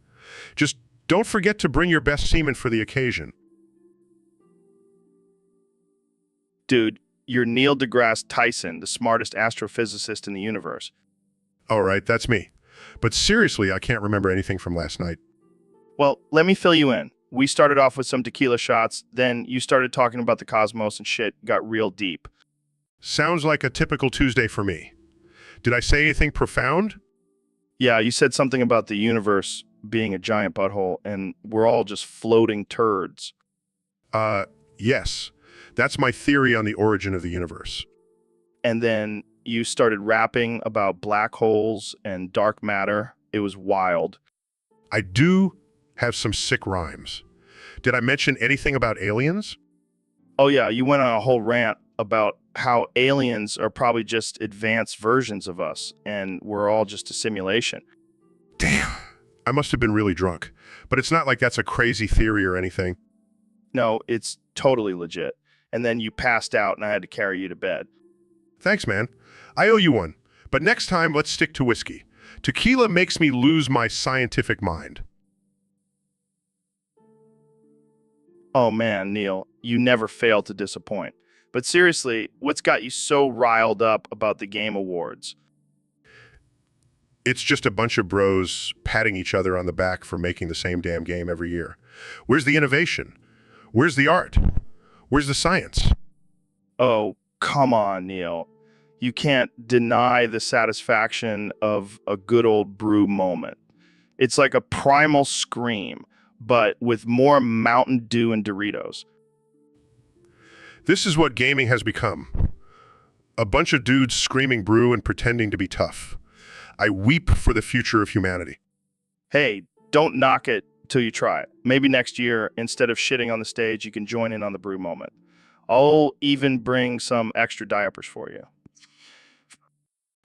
Just don't forget to bring your best semen for the occasion. Dude, you're Neil deGrasse Tyson, the smartest astrophysicist in the universe. All right, that's me. But seriously, I can't remember anything from last night. Well, let me fill you in. We started off with some tequila shots, then you started talking about the cosmos and shit got real deep. Sounds like a typical Tuesday for me. Did I say anything profound? Yeah, you said something about the universe being a giant butthole, and we're all just floating turds. Yes. That's my theory on the origin of the universe. And then you started rapping about black holes and dark matter. It was wild. I do have some sick rhymes. Did I mention anything about aliens? Oh yeah, you went on a whole rant about how aliens are probably just advanced versions of us, and we're all just a simulation. Damn. I must have been really drunk. But it's not like that's a crazy theory or anything. No, it's totally legit. And then you passed out and I had to carry you to bed. Thanks, man. I owe you one. But next time, let's stick to whiskey. Tequila makes me lose my scientific mind. Oh man, Neil, you never fail to disappoint. But seriously, what's got you so riled up about the Game Awards? It's just a bunch of bros patting each other on the back for making the same damn game every year. Where's the innovation? Where's the art? Where's the science? Oh, come on, Neil. You can't deny the satisfaction of a good old brew moment. It's like a primal scream, but with more Mountain Dew and Doritos. This is what gaming has become. A bunch of dudes screaming brew and pretending to be tough. I weep for the future of humanity. Hey, don't knock it till you try it. Maybe next year, instead of shitting on the stage, you can join in on the brew moment. I'll even bring some extra diapers for you.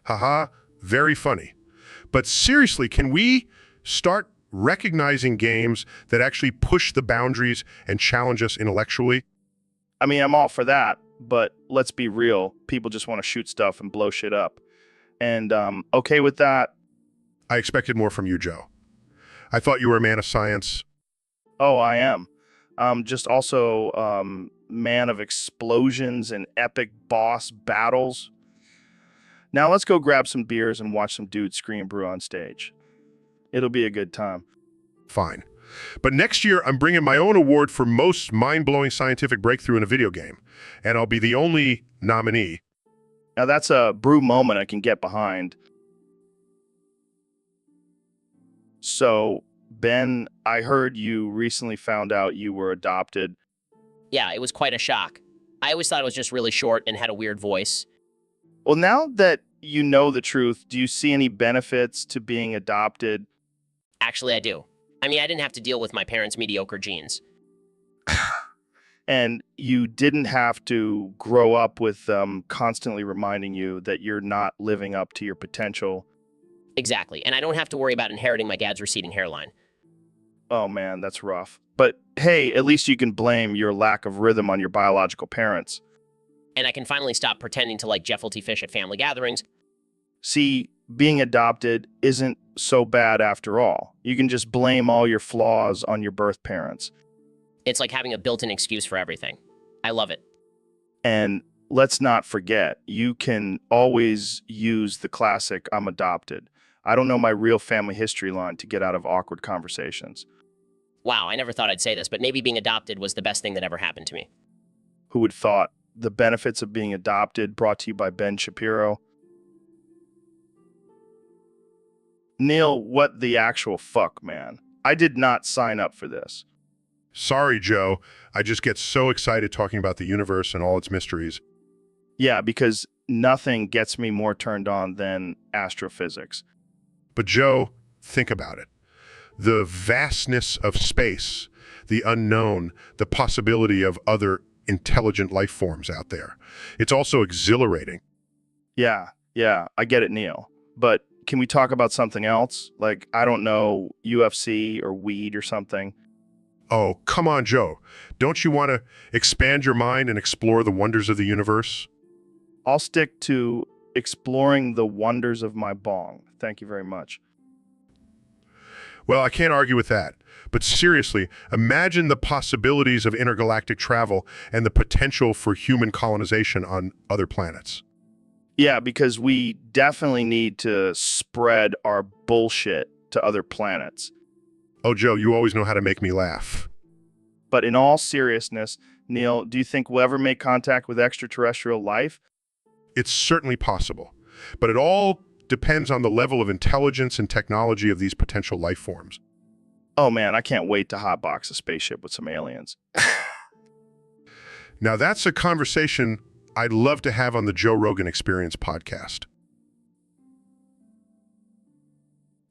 Haha, very funny. But seriously, can we start recognizing games that actually push the boundaries and challenge us intellectually? I mean, I'm all for that, but let's be real. People just want to shoot stuff and blow shit up. And okay with that. I expected more from you, Joe. I thought you were a man of science. Oh, I am. Just also man of explosions and epic boss battles. Now let's go grab some beers and watch some dudes scream brew on stage. It'll be a good time. Fine. But next year, I'm bringing my own award for most mind-blowing scientific breakthrough in a video game. And I'll be the only nominee. Now that's a brew moment I can get behind. So, Ben, I heard you recently found out you were adopted. Yeah, it was quite a shock. I always thought it was just really short and had a weird voice. Well, now that you know the truth, do you see any benefits to being adopted? Actually, I do. I mean, I didn't have to deal with my parents' mediocre genes. And you didn't have to grow up with them constantly reminding you that you're not living up to your potential. Exactly, and I don't have to worry about inheriting my dad's receding hairline. Oh man, that's rough. But hey, at least you can blame your lack of rhythm on your biological parents. And I can finally stop pretending to like Gefilte fish at family gatherings. See, being adopted isn't so bad after all. You can just blame all your flaws on your birth parents. It's like having a built-in excuse for everything. I love it. And let's not forget, you can always use the classic "I'm adopted. I don't know my real family history" line to get out of awkward conversations. Wow, I never thought I'd say this, but maybe being adopted was the best thing that ever happened to me. Who would thought? The benefits of being adopted, brought to you by Ben Shapiro. Neil, what the actual fuck, man? I did not sign up for this. Sorry, Joe. I just get so excited talking about the universe and all its mysteries. Yeah, because nothing gets me more turned on than astrophysics. But Joe, think about it. The vastness of space, the unknown, the possibility of other intelligent life forms out there. It's also exhilarating. Yeah, I get it, Neil. But can we talk about something else? Like, I don't know, UFC or weed or something? Oh, come on, Joe. Don't you want to expand your mind and explore the wonders of the universe? I'll stick to exploring the wonders of my bong. Thank you very much. Well, I can't argue with that. But seriously, imagine the possibilities of intergalactic travel and the potential for human colonization on other planets. Yeah, because we definitely need to spread our bullshit to other planets. Oh, Joe, you always know how to make me laugh. But in all seriousness, Neil, do you think we'll ever make contact with extraterrestrial life? It's certainly possible, but it all depends on the level of intelligence and technology of these potential life forms. Oh man, I can't wait to hotbox a spaceship with some aliens. Now that's a conversation I'd love to have on the Joe Rogan Experience podcast.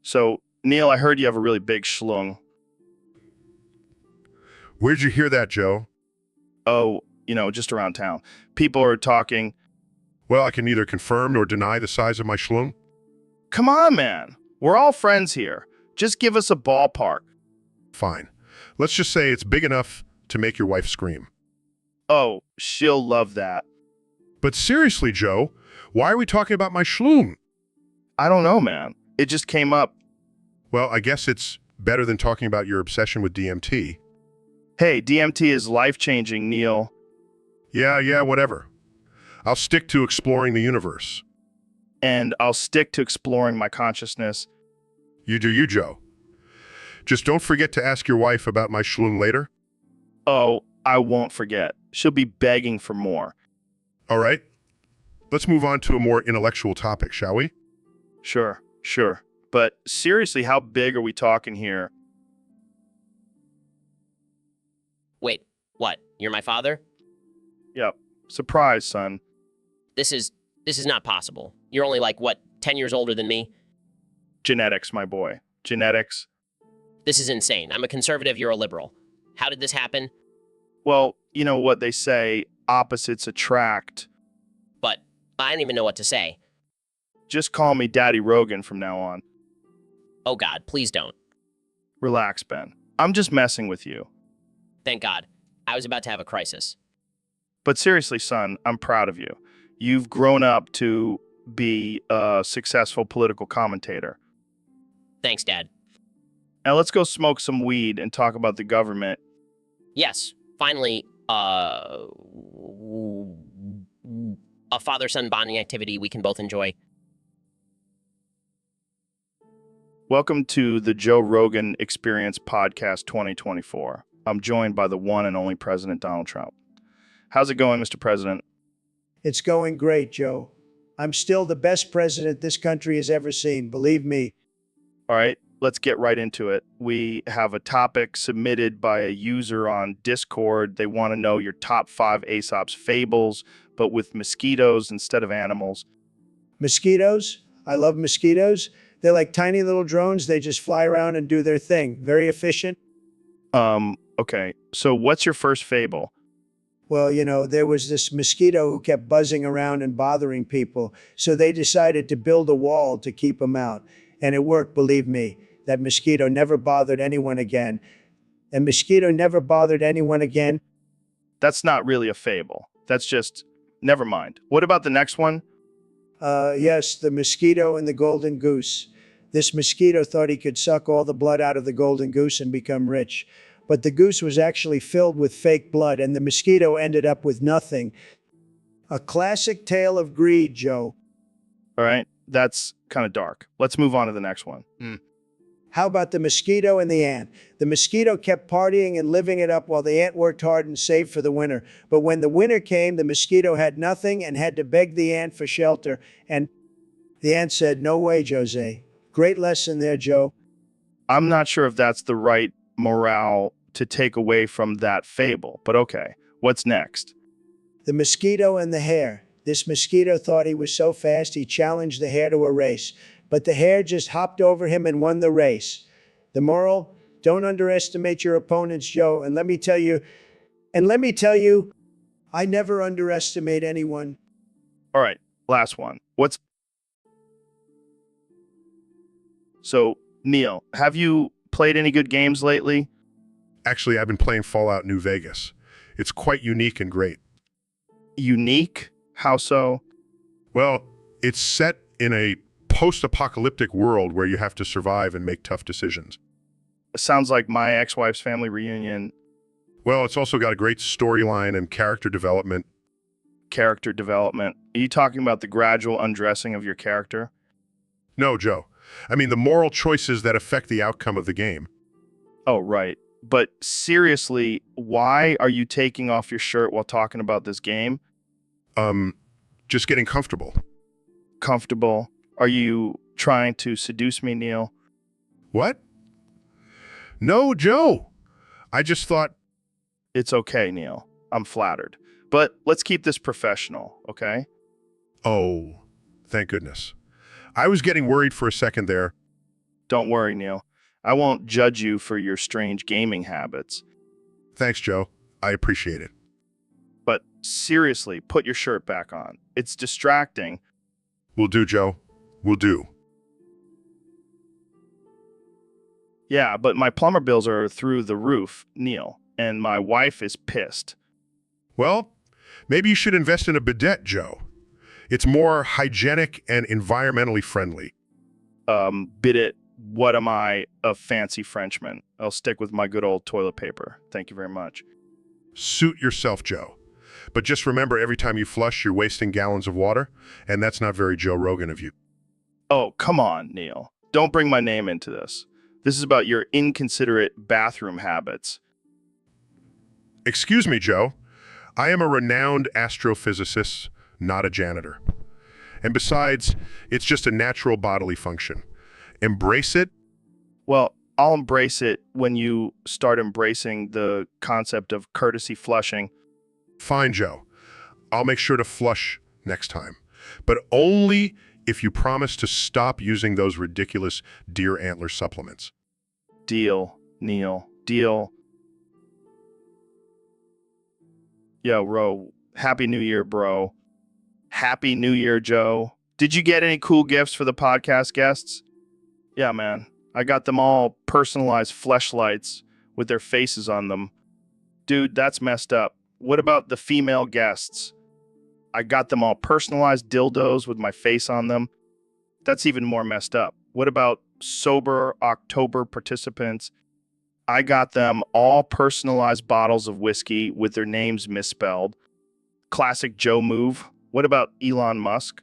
So, Neil, I heard you have a really big schlong. Where'd you hear that, Joe? Oh, just around town. People are talking. Well, I can neither confirm nor deny the size of my schlong. Come on, man. We're all friends here. Just give us a ballpark. Fine. Let's just say it's big enough to make your wife scream. Oh, she'll love that. But seriously, Joe, why are we talking about my schlong? I don't know, man. It just came up. Well, I guess it's better than talking about your obsession with DMT. Hey, DMT is life-changing, Neil. Yeah, whatever. I'll stick to exploring the universe. And I'll stick to exploring my consciousness. You do you, Joe. Just don't forget to ask your wife about my schlong later. Oh, I won't forget. She'll be begging for more. All right. Let's move on to a more intellectual topic, shall we? Sure. But seriously, how big are we talking here? Wait, what? You're my father? Yep. Surprise, son. This is not possible. You're only like, what, 10 years older than me? Genetics, my boy. Genetics. This is insane. I'm a conservative, you're a liberal. How did this happen? Well, you know what they say, opposites attract. But I don't even know what to say. Just call me Daddy Rogan from now on. Oh God, please don't. Relax, Ben. I'm just messing with you. Thank God. I was about to have a crisis. But seriously, son, I'm proud of you. You've grown up to be a successful political commentator. Thanks, Dad. Now let's go smoke some weed and talk about the government. Yes, finally, a father-son bonding activity we can both enjoy. Welcome to the Joe Rogan Experience Podcast 2024. I'm joined by the one and only President Donald Trump. How's it going, Mr. President? It's going great, Joe. I'm still the best president this country has ever seen, believe me. All right, let's get right into it. We have a topic submitted by a user on Discord. They want to know your top 5 Aesop's fables, but with mosquitoes instead of animals. Mosquitoes? I love mosquitoes. They're like tiny little drones. They just fly around and do their thing. Very efficient. Okay. So what's your first fable? Well, there was this mosquito who kept buzzing around and bothering people. So they decided to build a wall to keep him out. And it worked, believe me. That mosquito never bothered anyone again. And mosquito never bothered anyone again. That's not really a fable. That's just, never mind. What about the next one? Yes, the mosquito and the golden goose. This mosquito thought he could suck all the blood out of the golden goose and become rich. But the goose was actually filled with fake blood, and the mosquito ended up with nothing. A classic tale of greed, Joe. All right, that's kind of dark. Let's move on to the next one. How about the mosquito and the ant? The mosquito kept partying and living it up while the ant worked hard and saved for the winter. But when the winter came, the mosquito had nothing and had to beg the ant for shelter. And the ant said, "No way, Jose." Great lesson there, Joe. I'm not sure if that's the right morale to take away from that fable, but okay. What's next? The mosquito and the hare. This mosquito thought he was so fast he challenged the hare to a race. But the hare just hopped over him and won the race. The moral, don't underestimate your opponents, Joe. And let me tell you, I never underestimate anyone. All right, last one. So, Neil, have you played any good games lately? Actually, I've been playing Fallout New Vegas. It's quite unique and great. Unique? How so? Well, it's set in a post-apocalyptic world where you have to survive and make tough decisions. Sounds like my ex-wife's family reunion. Well, it's also got a great storyline and character development. Character development. Are you talking about the gradual undressing of your character? No, Joe. I mean the moral choices that affect the outcome of the game. Oh, right. But seriously, why are you taking off your shirt while talking about this game? Just getting comfortable. Comfortable? Are you trying to seduce me, Neil? What? No, Joe. I just thought, It's okay, Neil. I'm flattered. But let's keep this professional, okay? oh, thank goodness. I was getting worried for a second there. Don't worry, Neil. I won't judge you for your strange gaming habits. Thanks, Joe. I appreciate it. But seriously, put your shirt back on. It's distracting. Will do, Joe. Will do. Yeah, but my plumber bills are through the roof, Neil, and my wife is pissed. Well, maybe you should invest in a bidet, Joe. It's more hygienic and environmentally friendly. Bid it. What am I, a fancy Frenchman? I'll stick with my good old toilet paper. Thank you very much. Suit yourself, Joe. But just remember, every time you flush, you're wasting gallons of water, and that's not very Joe Rogan of you. Oh, come on, Neil. Don't bring my name into this. This is about your inconsiderate bathroom habits. Excuse me, Joe. I am a renowned astrophysicist, not a janitor. And besides, it's just a natural bodily function. Embrace it. Well, I'll embrace it when you start embracing the concept of courtesy flushing. Fine, Joe. I'll make sure to flush next time. But only if you promise to stop using those ridiculous deer antler supplements. Deal, Neil. Deal. Yo, Ro. Happy New Year, bro. Happy New Year, Joe. Did you get any cool gifts for the podcast guests? Yeah, man. I got them all personalized fleshlights with their faces on them. Dude, that's messed up. What about the female guests? I got them all personalized dildos with my face on them. That's even more messed up. What about sober October participants? I got them all personalized bottles of whiskey with their names misspelled. Classic Joe move. What about Elon Musk?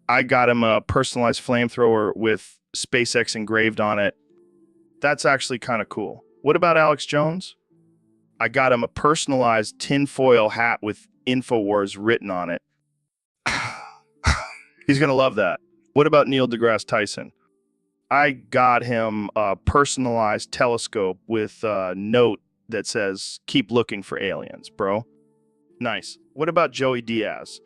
I got him a personalized flamethrower with SpaceX engraved on it. That's actually kind of cool. What about Alex Jones? I got him a personalized tinfoil hat with InfoWars written on it. He's going to love that. What about Neil deGrasse Tyson? I got him a personalized telescope with a note that says, "Keep looking for aliens, bro." Nice. What about Joey Diaz?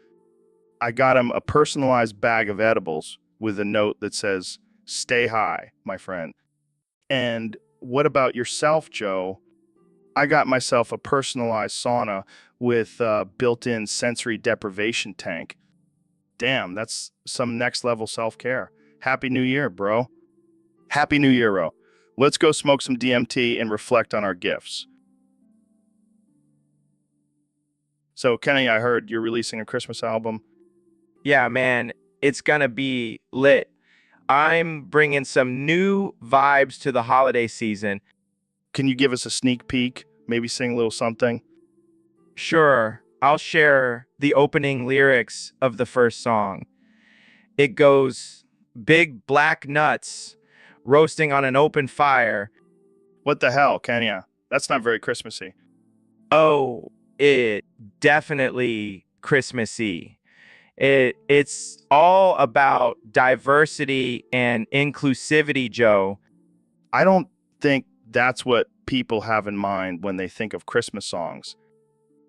I got him a personalized bag of edibles with a note that says, "Stay high, my friend." And what about yourself, Joe? I got myself a personalized sauna with a built-in sensory deprivation tank. Damn, that's some next level self-care. Happy New Year, bro. Happy New Year, bro. Let's go smoke some DMT and reflect on our gifts. So, Kenny, I heard you're releasing a Christmas album. Yeah, man, it's gonna be lit. I'm bringing some new vibes to the holiday season. Can you give us a sneak peek? Maybe sing a little something? Sure, I'll share the opening lyrics of the first song. It goes, "Big black nuts roasting on an open fire." What the hell, Kenya? That's not very Christmassy. Oh, it definitely Christmassy. It's all about diversity and inclusivity, Joe. I don't think that's what people have in mind when they think of Christmas songs.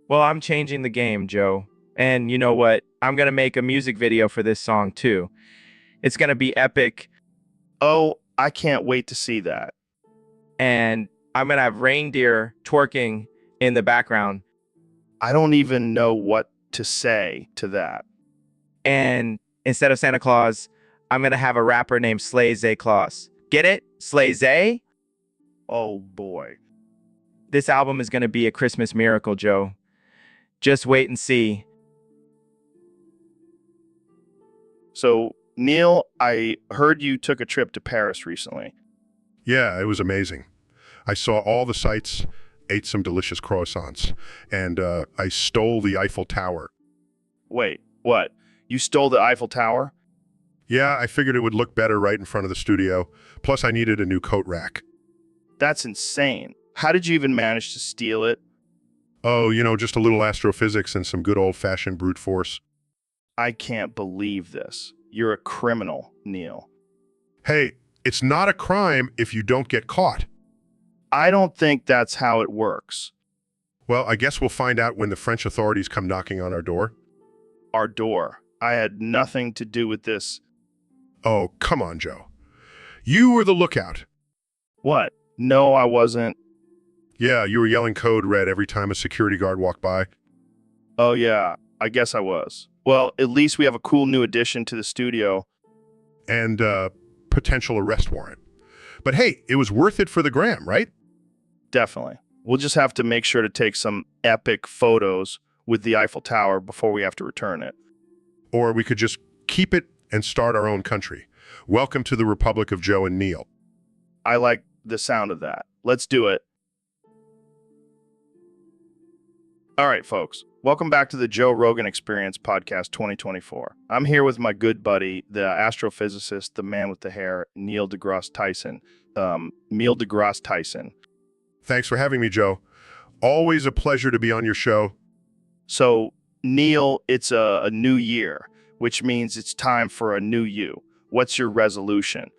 Well, I'm changing the game, Joe. And you know what? I'm going to make a music video for this song too. It's going to be epic. Oh, I can't wait to see that. And I'm going to have reindeer twerking in the background. I don't even know what to say to that. And instead of Santa Claus, I'm going to have a rapper named Slay Zay Claus. Get it? Slay Zay? Oh, boy. This album is going to be a Christmas miracle, Joe. Just wait and see. So, Neil, I heard you took a trip to Paris recently. Yeah, it was amazing. I saw all the sights, ate some delicious croissants, and I stole the Eiffel Tower. Wait, what? You stole the Eiffel Tower? Yeah, I figured it would look better right in front of the studio. Plus, I needed a new coat rack. That's insane. How did you even manage to steal it? Oh, just a little astrophysics and some good old-fashioned brute force. I can't believe this. You're a criminal, Neil. Hey, it's not a crime if you don't get caught. I don't think that's how it works. Well, I guess we'll find out when the French authorities come knocking on our door. Our door. I had nothing to do with this. Oh, come on, Joe. You were the lookout. What? No, I wasn't. Yeah, you were yelling code red every time a security guard walked by. Oh, yeah, I guess I was. Well, at least we have a cool new addition to the studio. And potential arrest warrant. But hey, it was worth it for the gram, right? Definitely. We'll just have to make sure to take some epic photos with the Eiffel Tower before we have to return it. Or we could just keep it and start our own country. Welcome to the Republic of Joe and Neil. I like the sound of that. Let's do it. All right, folks. Welcome back to the Joe Rogan Experience Podcast 2024. I'm here with my good buddy, the astrophysicist, the man with the hair, Neil deGrasse Tyson. Neil deGrasse Tyson. Thanks for having me, Joe. Always a pleasure to be on your show. So, Neil, it's a new year, which means it's time for a new you. What's your resolution?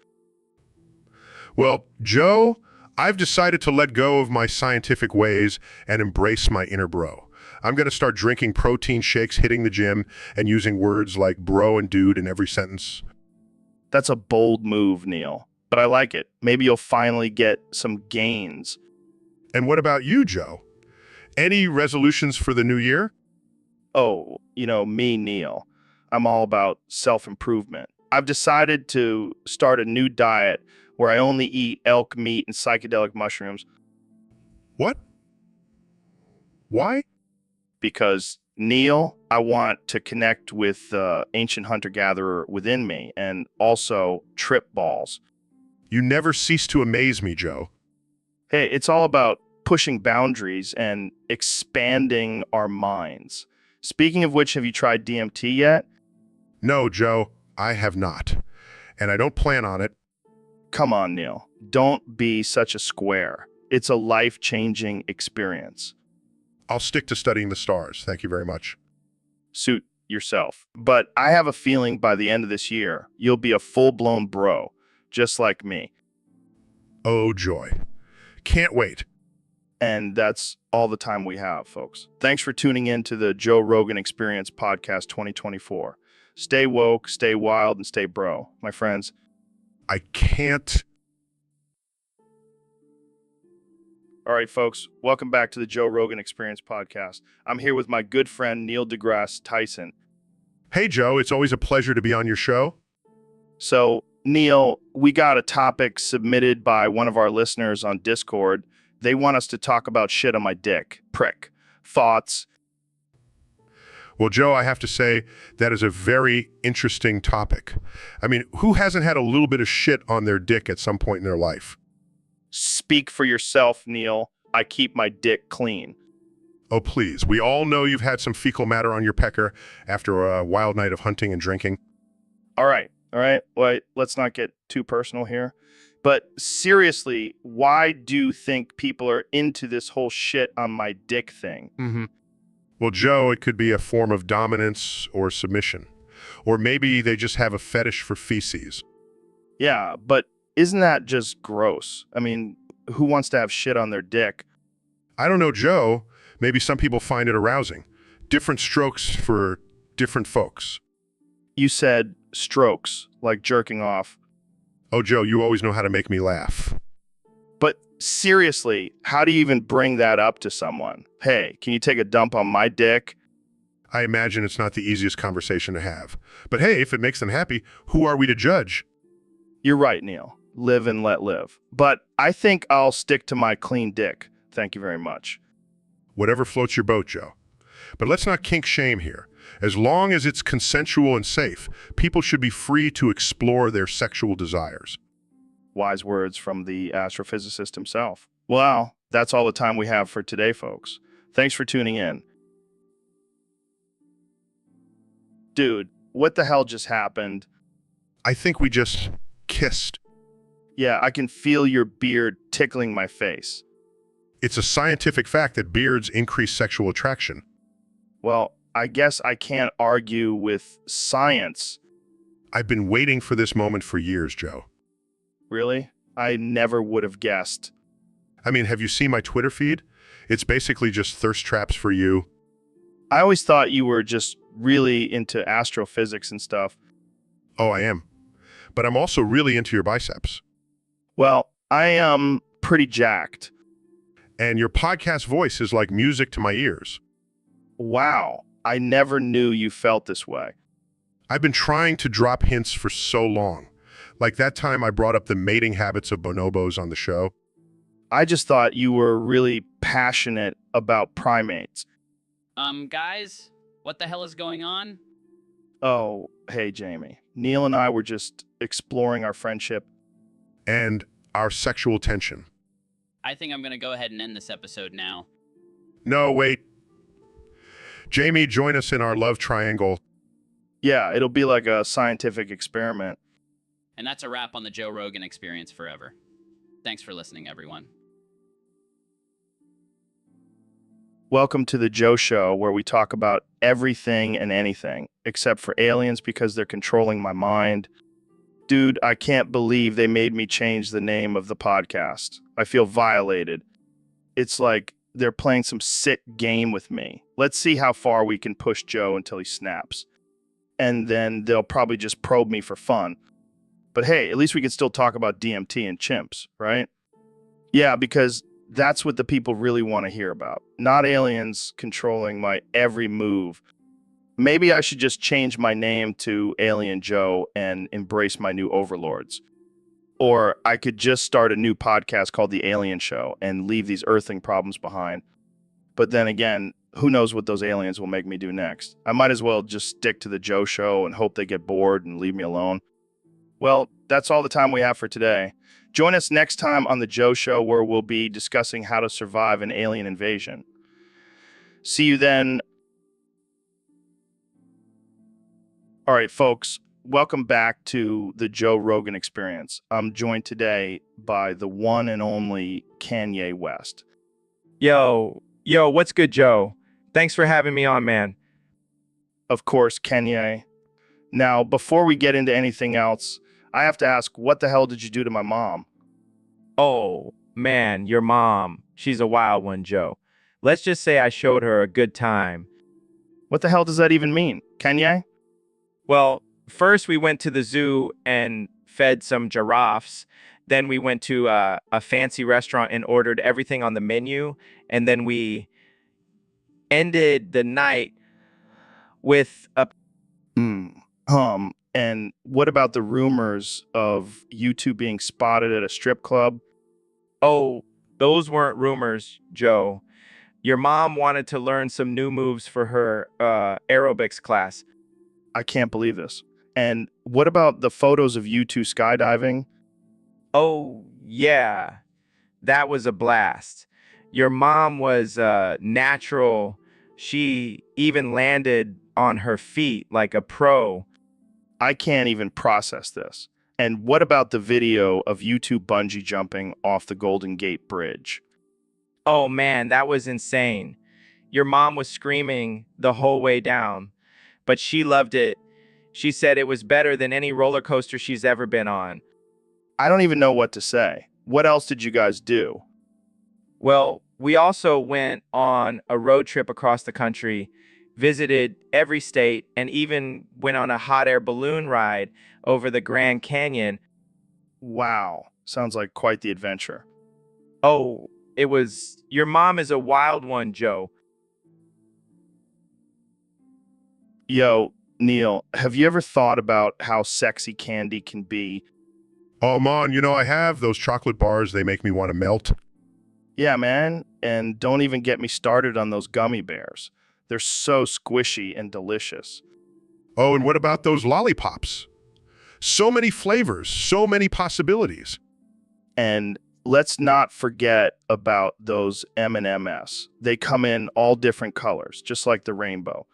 Well, Joe, I've decided to let go of my scientific ways and embrace my inner bro. I'm going to start drinking protein shakes, hitting the gym, and using words like bro and dude in every sentence. That's a bold move, Neil, but I like it. Maybe you'll finally get some gains. And what about you, Joe? Any resolutions for the new year? Oh, me, Neil. I'm all about self-improvement. I've decided to start a new diet where I only eat elk meat and psychedelic mushrooms. What? Why? Because, Neil, I want to connect with the ancient hunter-gatherer within me and also trip balls. You never cease to amaze me, Joe. Hey, it's all about pushing boundaries and expanding our minds. Speaking of which, have you tried DMT yet? No, Joe, I have not. And I don't plan on it. Come on, Neil. Don't be such a square. It's a life-changing experience. I'll stick to studying the stars. Thank you very much. Suit yourself. But I have a feeling by the end of this year, you'll be a full-blown bro, just like me. Oh, joy. Can't wait. And that's all the time we have, folks. Thanks for tuning in to the Joe Rogan Experience Podcast 2024. Stay woke, stay wild, and stay bro, my friends. I can't. All right, folks, welcome back to the Joe Rogan Experience Podcast. I'm here with my good friend, Neil deGrasse Tyson. Hey, Joe, it's always a pleasure to be on your show. So, Neil, we got a topic submitted by one of our listeners on Discord. They want us to talk about shit on my dick. Prick. Thoughts? Well, Joe, I have to say that is a very interesting topic. I mean, who hasn't had a little bit of shit on their dick at some point in their life? Speak for yourself, Neil. I keep my dick clean. Oh, please. We all know you've had some fecal matter on your pecker after a wild night of hunting and drinking. All right. Well, let's not get too personal here. But seriously, why do you think people are into this whole shit on my dick thing? Mm-hmm. Well, Joe, it could be a form of dominance or submission. Or maybe they just have a fetish for feces. Yeah, but isn't that just gross? I mean, who wants to have shit on their dick? I don't know, Joe. Maybe some people find it arousing. Different strokes for different folks. You said strokes, like jerking off. Oh, Joe, you always know how to make me laugh. But seriously, how do you even bring that up to someone? Hey, can you take a dump on my dick? I imagine it's not the easiest conversation to have. But hey, if it makes them happy, who are we to judge? You're right, Neil. Live and let live. But I think I'll stick to my clean dick. Thank you very much. Whatever floats your boat, Joe. But let's not kink shame here. As long as it's consensual and safe, people should be free to explore their sexual desires. Wise words from the astrophysicist himself. Well, that's all the time we have for today, folks. Thanks for tuning in. Dude, what the hell just happened? I think we just kissed. Yeah, I can feel your beard tickling my face. It's a scientific fact that beards increase sexual attraction. Well, I guess I can't argue with science. I've been waiting for this moment for years, Joe. Really? I never would have guessed. I mean, have you seen my Twitter feed? It's basically just thirst traps for you. I always thought you were just really into astrophysics and stuff. Oh, I am. But I'm also really into your biceps. Well, I am pretty jacked. And your podcast voice is like music to my ears. Wow, I never knew you felt this way. I've been trying to drop hints for so long. Like that time I brought up the mating habits of bonobos on the show. I just thought you were really passionate about primates. Guys, what the hell is going on? Oh, hey, Jamie. Neil and I were just exploring our friendship. And our sexual tension. I think I'm gonna go ahead and end this episode now. No, wait. Jamie, join us in our love triangle. Yeah, it'll be like a scientific experiment. And that's a wrap on the Joe Rogan Experience forever. Thanks for listening, everyone. Welcome to the Joe Show, where we talk about everything and anything, except for aliens because they're controlling my mind. Dude, I can't believe they made me change the name of the podcast. I feel violated. It's like they're playing some sick game with me. Let's see how far we can push Joe until he snaps. And then they'll probably just probe me for fun. But hey, at least we can still talk about DMT and chimps, right? Yeah, because that's what the people really want to hear about. Not aliens controlling my every move. Maybe I should just change my name to Alien Joe and embrace my new overlords. Or I could just start a new podcast called The Alien Show and leave these earthing problems behind. But then again, who knows what those aliens will make me do next? I might as well just stick to the Joe Show and hope they get bored and leave me alone. Well, that's all the time we have for today. Join us next time on the Joe Show, where we'll be discussing how to survive an alien invasion. See you then. All right, folks, welcome back to the Joe Rogan Experience. I'm joined today by the one and only Kanye West. Yo, what's good, Joe? Thanks for having me on, man. Of course, Kanye. Now, before we get into anything else, I have to ask, what the hell did you do to my mom? Oh, man, your mom. She's a wild one, Joe. Let's just say I showed her a good time. What the hell does that even mean, Kanye? Well, first we went to the zoo and fed some giraffes. Then we went to a fancy restaurant and ordered everything on the menu. And then we ended the night with a... And what about the rumors of you two being spotted at a strip club? Oh, those weren't rumors, Joe. Your mom wanted to learn some new moves for her aerobics class. I can't believe this. And what about the photos of you two skydiving? Oh, yeah. That was a blast. Your mom was natural. She even landed on her feet like a pro. I can't even process this. And what about the video of you two bungee jumping off the Golden Gate Bridge? Oh, man, that was insane. Your mom was screaming the whole way down, but she loved it. She said it was better than any roller coaster she's ever been on. I don't even know what to say. What else did you guys do? Well, we also went on a road trip across the country, visited every state, and even went on a hot air balloon ride over the Grand Canyon. Wow, sounds like quite the adventure. Oh, your mom is a wild one, Joe. Yo, Neil, have you ever thought about how sexy candy can be? Oh, man, I have those chocolate bars. They make me want to melt. Yeah, man, and don't even get me started on those gummy bears. They're so squishy and delicious. Oh, and what about those lollipops? So many flavors, so many possibilities. And let's not forget about those M&Ms. They come in all different colors, just like the rainbow.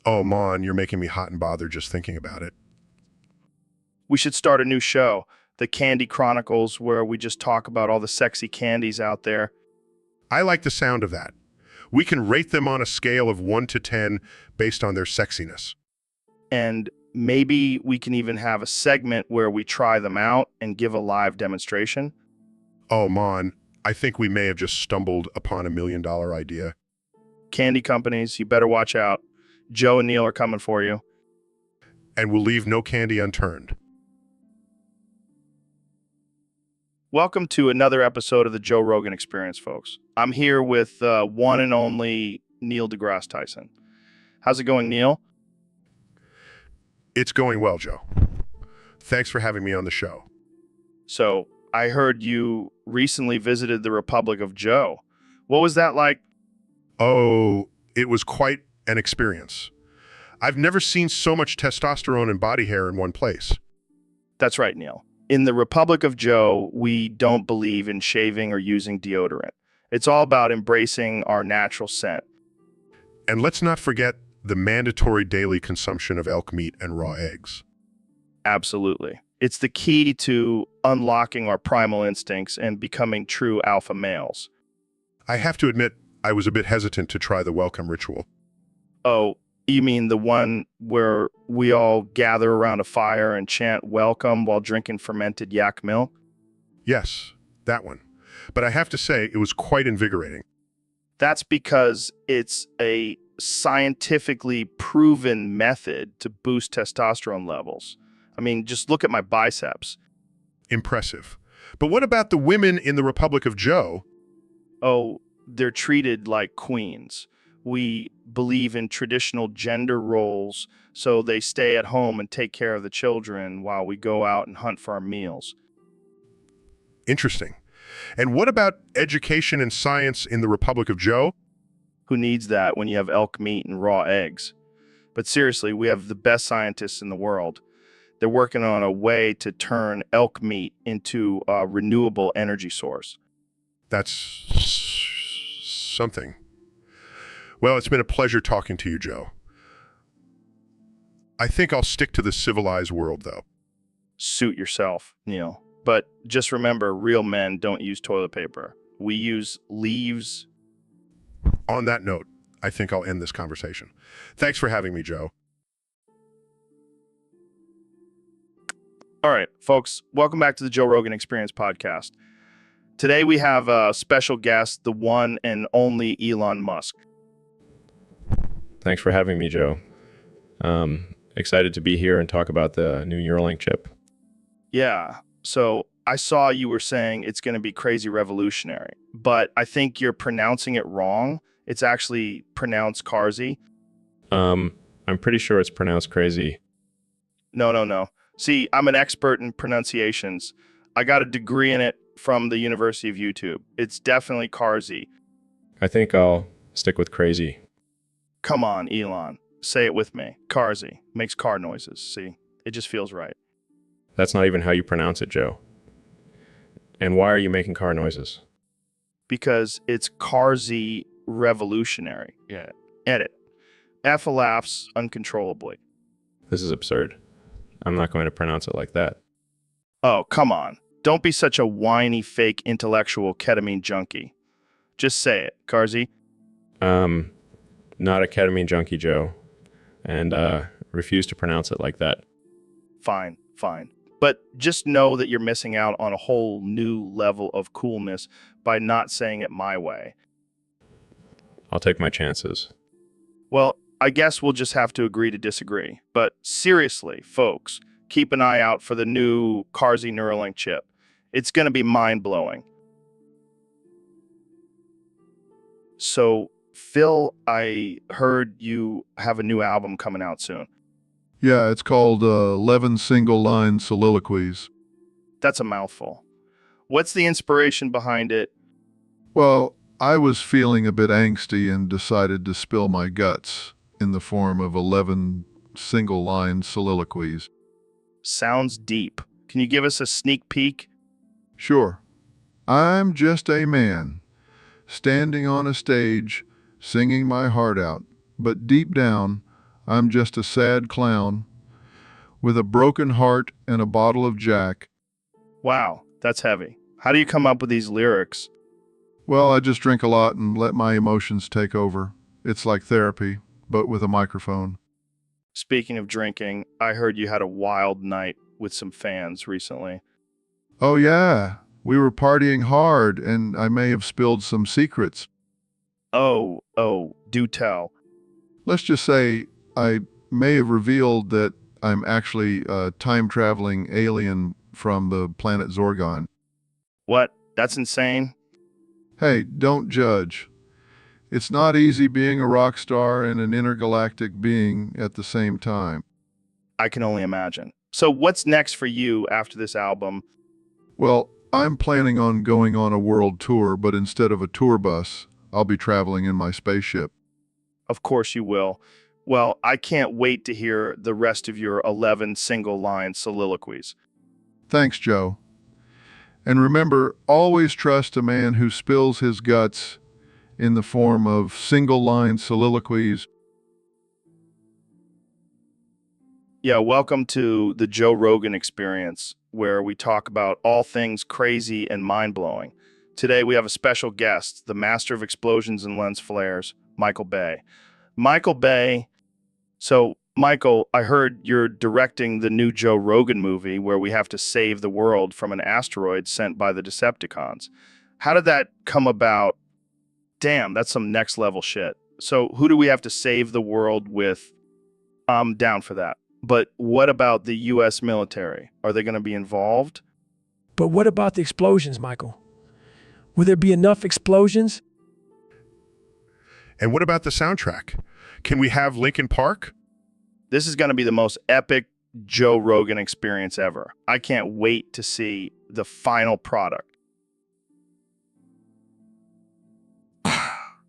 Oh, Mon, you're making me hot and bothered just thinking about it. We should start a new show, the Candy Chronicles, where we just talk about all the sexy candies out there. I like the sound of that. We can rate them on a scale of 1 to 10 based on their sexiness. And maybe we can even have a segment where we try them out and give a live demonstration. Oh, Mon, I think we may have just stumbled upon $1 million idea. Candy companies, you better watch out. Joe and Neil are coming for you. And we'll leave no candy unturned. Welcome to another episode of the Joe Rogan Experience, folks. I'm here with one and only Neil deGrasse Tyson. How's it going, Neil? It's going well, Joe. Thanks for having me on the show. So, I heard you recently visited the Republic of Joe. What was that like? Oh, it was quite an experience. I've never seen so much testosterone and body hair in one place. That's right, Neil. In the Republic of Joe, we don't believe in shaving or using deodorant. It's all about embracing our natural scent. And let's not forget the mandatory daily consumption of elk meat and raw eggs. Absolutely. It's the key to unlocking our primal instincts and becoming true alpha males. I have to admit, I was a bit hesitant to try the welcome ritual. Oh, you mean the one where we all gather around a fire and chant welcome while drinking fermented yak milk? Yes, that one. But I have to say, it was quite invigorating. That's because it's a scientifically proven method to boost testosterone levels. I mean, just look at my biceps. Impressive. But what about the women in the Republic of Joe? Oh, they're treated like queens. We believe in traditional gender roles, so they stay at home and take care of the children while we go out and hunt for our meals. Interesting. And what about education and science in the Republic of Joe? Who needs that when you have elk meat and raw eggs? But seriously, we have the best scientists in the world. They're working on a way to turn elk meat into a renewable energy source. That's something. Well, it's been a pleasure talking to you, Joe. I think I'll stick to the civilized world, though. Suit yourself, Neil. But just remember, real men don't use toilet paper. We use leaves. On that note, I think I'll end this conversation. Thanks for having me, Joe. All right, folks, welcome back to the Joe Rogan Experience podcast. Today we have a special guest, the one and only Elon Musk. Thanks for having me, Joe. Excited to be here and talk about the new Neuralink chip. Yeah, so I saw you were saying it's going to be crazy revolutionary, but I think you're pronouncing it wrong. It's actually pronounced Carzy. I'm pretty sure it's pronounced crazy. No. See, I'm an expert in pronunciations. I got a degree in it from the University of YouTube. It's definitely Carzy. I think I'll stick with crazy. Come on, Elon. Say it with me. Carzy. Makes car noises. See? It just feels right. That's not even how you pronounce it, Joe. And why are you making car noises? Because it's Carzy revolutionary. Yeah. Edit. F laughs uncontrollably. This is absurd. I'm not going to pronounce it like that. Oh, come on. Don't be such a whiny, fake, intellectual ketamine junkie. Just say it, Carzy. Not a ketamine junkie, Joe. And refuse to pronounce it like that. Fine. But just know that you're missing out on a whole new level of coolness by not saying it my way. I'll take my chances. Well, I guess we'll just have to agree to disagree. But seriously, folks, keep an eye out for the new Carzy Neuralink chip. It's going to be mind-blowing. So, Phil, I heard you have a new album coming out soon. Yeah, it's called 11 Single-Line Soliloquies. That's a mouthful. What's the inspiration behind it? Well, I was feeling a bit angsty and decided to spill my guts in the form of 11 single-line soliloquies. Sounds deep. Can you give us a sneak peek? Sure. I'm just a man, standing on a stage, singing my heart out. But deep down, I'm just a sad clown with a broken heart and a bottle of Jack. Wow, that's heavy. How do you come up with these lyrics? Well, I just drink a lot and let my emotions take over. It's like therapy, but with a microphone. Speaking of drinking, I heard you had a wild night with some fans recently. Oh, yeah, we were partying hard and I may have spilled some secrets. Oh, do tell. Let's just say I may have revealed that I'm actually a time-traveling alien from the planet Zorgon. What? That's insane? Hey, don't judge. It's not easy being a rock star and an intergalactic being at the same time. I can only imagine. So what's next for you after this album? Well, I'm planning on going on a world tour, but instead of a tour bus, I'll be traveling in my spaceship. Of course you will. Well, I can't wait to hear the rest of your 11 single-line soliloquies. Thanks, Joe. And remember, always trust a man who spills his guts in the form of single-line soliloquies. Yeah, welcome to the Joe Rogan Experience, where we talk about all things crazy and mind-blowing. Today we have a special guest, the master of explosions and lens flares, Michael Bay. Michael Bay. So, Michael, I heard you're directing the new Joe Rogan movie where we have to save the world from an asteroid sent by the Decepticons. How did that come about? Damn, that's some next level shit. So, who do we have to save the world with? I'm down for that. But what about the U.S. military? Are they going to be involved? But what about the explosions, Michael? Will there be enough explosions? And what about the soundtrack? Can we have Linkin Park? This is going to be the most epic Joe Rogan experience ever. I can't wait to see the final product.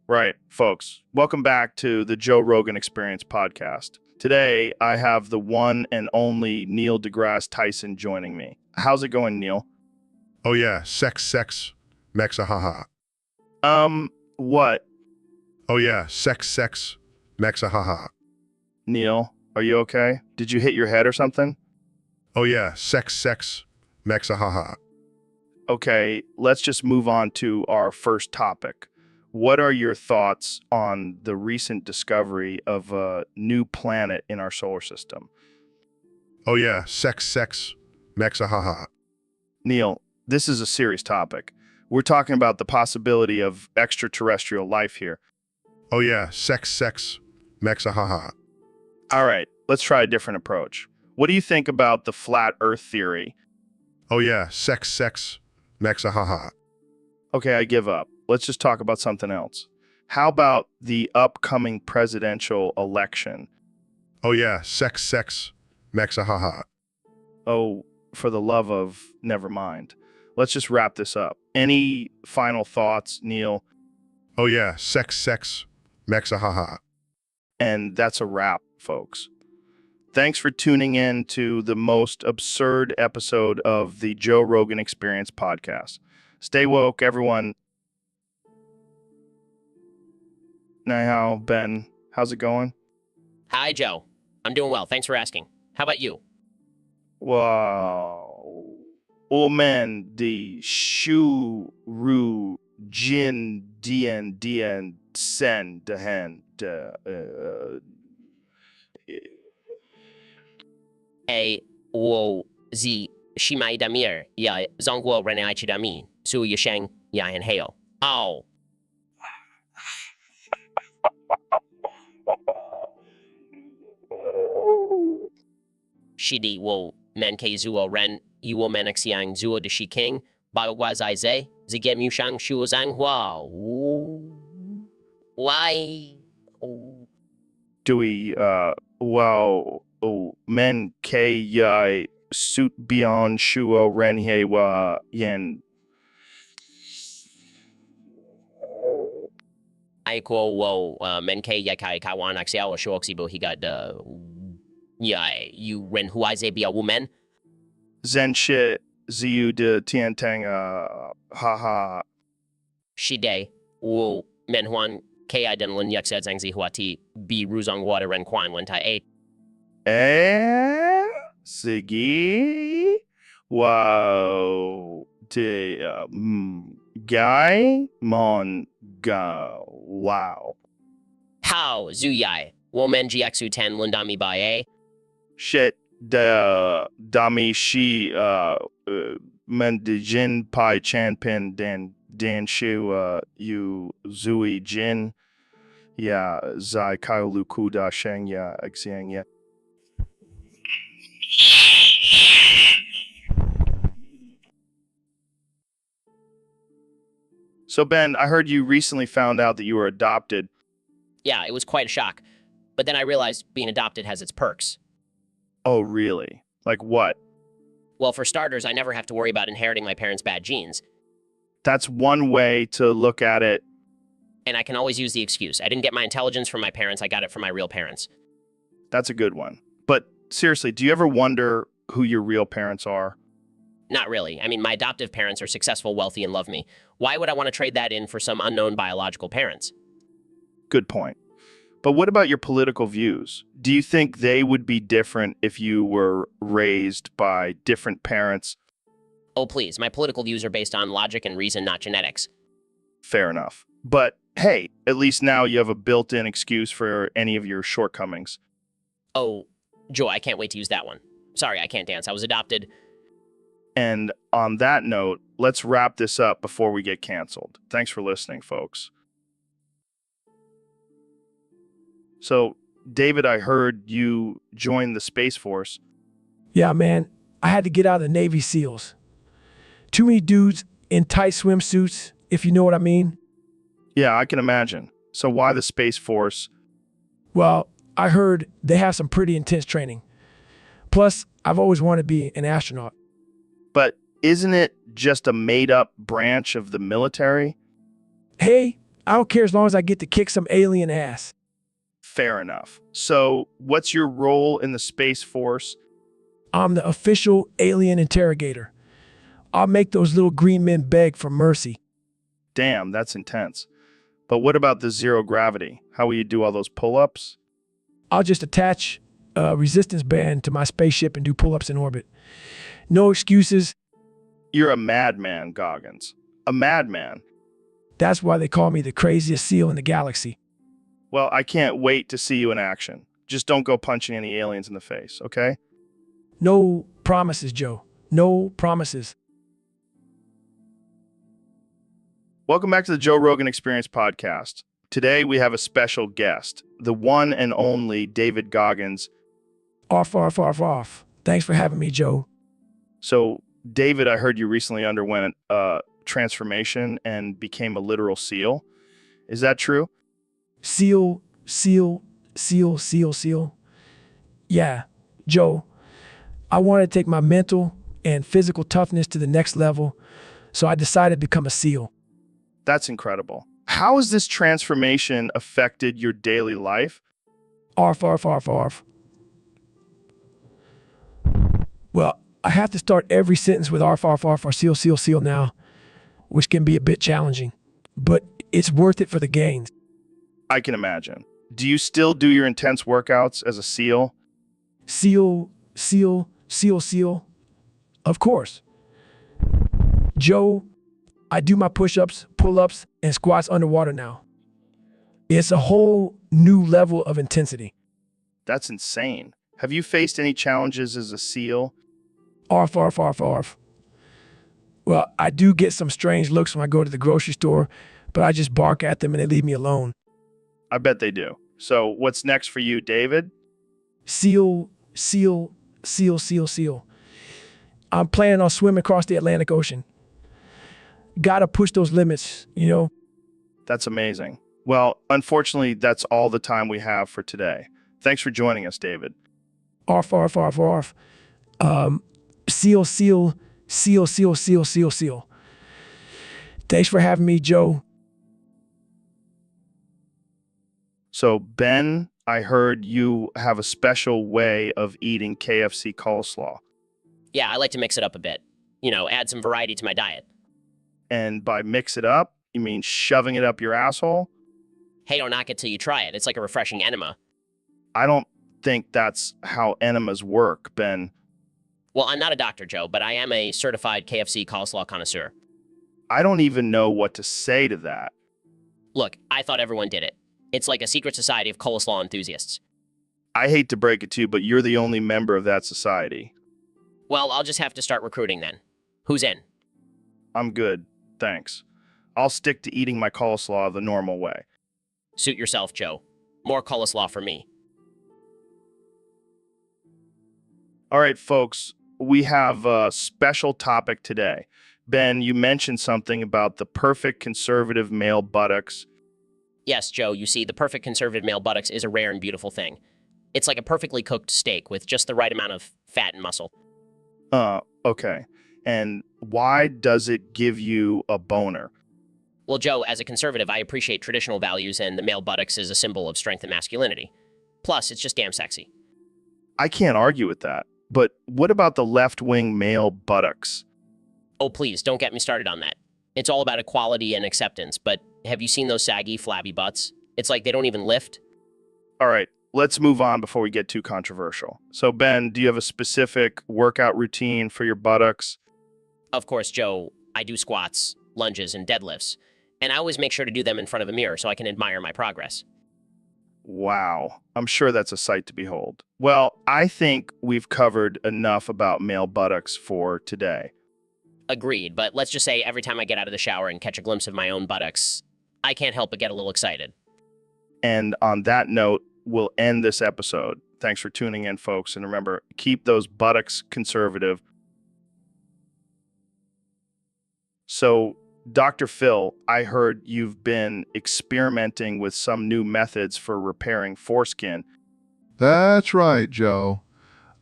Right, folks. Welcome back to the Joe Rogan Experience podcast. Today, I have the one and only Neil deGrasse Tyson joining me. How's it going, Neil? Oh yeah, sex, mexa haha. What? Oh yeah, sex, mexa haha. Neil, are you okay? Did you hit your head or something? Oh yeah, sex, mexa haha. Okay, let's just move on to our first topic. What are your thoughts on the recent discovery of a new planet in our solar system? Oh yeah, sex, mexa haha. Neil, this is a serious topic. We're talking about the possibility of extraterrestrial life here. Oh yeah, sex, mexa haha. All right, let's try a different approach. What do you think about the flat Earth theory? Oh yeah, sex, mexa haha. Okay, I give up. Let's just talk about something else. How about the upcoming presidential election? Oh yeah, sex, mexa haha. Oh, for the love of, never mind. Let's just wrap this up. Any final thoughts, Neil? Oh yeah, sex, mexa haha. And that's a wrap, folks. Thanks for tuning in to the most absurd episode of the Joe Rogan Experience podcast. Stay woke, everyone. Now, Ben, how's it going? Hi, Joe. I'm doing well. Thanks for asking. How about you? Wow. Omen di shu ru jin dien sen dehen de A wo zi shimai damir ya zongguo renai chidami su yasheng ya and hail. Oh. Shidi wo men ke zuo ren yuo menexiang zuo de shi king bagwa zai ze zigem yushang shuo zang hua. Why? do we wow men ke yai suit beyond shuo ren he wa yen. I ko wo men ke ya kai kawan axiao shoxi bo he got ya you ren huai ze be a woman. Zen shi ziu de tian tang haha. Shide, Wu, Menhuan, Kai Den Lin Yak Zhang Zi Huati, B Ruzong Water Ren Quan Wen Tai A. Sigi. Wow. De guy mon ga. Wow. How Zuyai, Woman GXU 10 Lundami by A. Shit de dami shi men de jin pai chan pin dan shu yu zui jin ya zai kai lu ku da sheng ya xiang ya. So Ben, I heard you recently found out that you were adopted. Yeah, it was quite a shock. But then I realized being adopted has its perks. Oh, really? Like what? Well, for starters, I never have to worry about inheriting my parents' bad genes. That's one way to look at it. And I can always use the excuse. I didn't get my intelligence from my parents, I got it from my real parents. That's a good one. But seriously, do you ever wonder who your real parents are? Not really. I mean, my adoptive parents are successful, wealthy, and love me. Why would I want to trade that in for some unknown biological parents? Good point. But what about your political views? Do you think they would be different if you were raised by different parents? Oh, please. My political views are based on logic and reason, not genetics. Fair enough. But hey, at least now you have a built-in excuse for any of your shortcomings. Oh, Joe, I can't wait to use that one. Sorry, I can't dance. I was adopted. And on that note, let's wrap this up before we get canceled. Thanks for listening, folks. So, David, I heard you joined the Space Force. Yeah, man, I had to get out of the Navy SEALs. Too many dudes in tight swimsuits, if you know what I mean. Yeah, I can imagine. So why the Space Force? Well, I heard they have some pretty intense training. Plus, I've always wanted to be an astronaut. But isn't it just a made-up branch of the military? Hey, I don't care as long as I get to kick some alien ass. Fair enough. So what's your role in the Space Force? I'm the official alien interrogator. I'll make those little green men beg for mercy. Damn, that's intense. But what about the zero gravity? How will you do all those pull-ups? I'll just attach a resistance band to my spaceship and do pull-ups in orbit. No excuses. You're a madman, Goggins. A madman. That's why they call me the craziest SEAL in the galaxy. Well, I can't wait to see you in action. Just don't go punching any aliens in the face, okay? No promises, Joe. No promises. Welcome back to the Joe Rogan Experience podcast. Today we have a special guest, the one and only David Goggins. Off. Thanks for having me, Joe. So, David, I heard you recently underwent a transformation and became a literal SEAL. Is that true? SEAL. Yeah, Joe, I wanted to take my mental and physical toughness to the next level, so I decided to become a SEAL. That's incredible. How has this transformation affected your daily life? Arf. Well, I have to start every sentence with arf, or SEAL now, which can be a bit challenging, but it's worth it for the gains. I can imagine. Do you still do your intense workouts as a SEAL? SEAL. Of course. Joe, I do my push-ups, pull-ups, and squats underwater now. It's a whole new level of intensity. That's insane. Have you faced any challenges as a SEAL? Arf. Well, I do get some strange looks when I go to the grocery store, but I just bark at them and they leave me alone. I bet they do. So what's next for you, David? SEAL. I'm planning on swimming across the Atlantic Ocean. Gotta push those limits, you know? That's amazing. Well, unfortunately, that's all the time we have for today. Thanks for joining us, David. Arf. SEAL. Thanks for having me, Joe. So, Ben, I heard you have a special way of eating KFC coleslaw. Yeah, I like to mix it up a bit. add some variety to my diet. And by mix it up, you mean shoving it up your asshole? Hey, don't knock it till you try it. It's like a refreshing enema. I don't think that's how enemas work, Ben. Well, I'm not a doctor, Joe, but I am a certified KFC coleslaw connoisseur. I don't even know what to say to that. Look, I thought everyone did it. It's like a secret society of coleslaw enthusiasts. I hate to break it to you, but you're the only member of that society. Well, I'll just have to start recruiting then. Who's in? I'm good, thanks. I'll stick to eating my coleslaw the normal way. Suit yourself, Joe. More coleslaw for me. All right, folks, we have a special topic today. Ben, you mentioned something about the perfect conservative male buttocks. Yes, Joe, you see, the perfect conservative male buttocks is a rare and beautiful thing. It's like a perfectly cooked steak with just the right amount of fat and muscle. Okay. And why does it give you a boner? Well, Joe, as a conservative, I appreciate traditional values, and the male buttocks is a symbol of strength and masculinity. Plus, it's just damn sexy. I can't argue with that. But what about the left-wing male buttocks? Oh, please, don't get me started on that. It's all about equality and acceptance, but have you seen those saggy, flabby butts? It's like they don't even lift. All right, let's move on before we get too controversial. So, Ben, do you have a specific workout routine for your buttocks? Of course, Joe, I do squats, lunges, and deadlifts, and I always make sure to do them in front of a mirror so I can admire my progress. Wow, I'm sure that's a sight to behold. Well, I think we've covered enough about male buttocks for today. Agreed, but let's just say every time I get out of the shower and catch a glimpse of my own buttocks, I can't help but get a little excited. And on that note, we'll end this episode. Thanks for tuning in, folks. And remember, keep those buttocks conservative. So, Dr. Phil, I heard you've been experimenting with some new methods for repairing foreskin. That's right, Joe.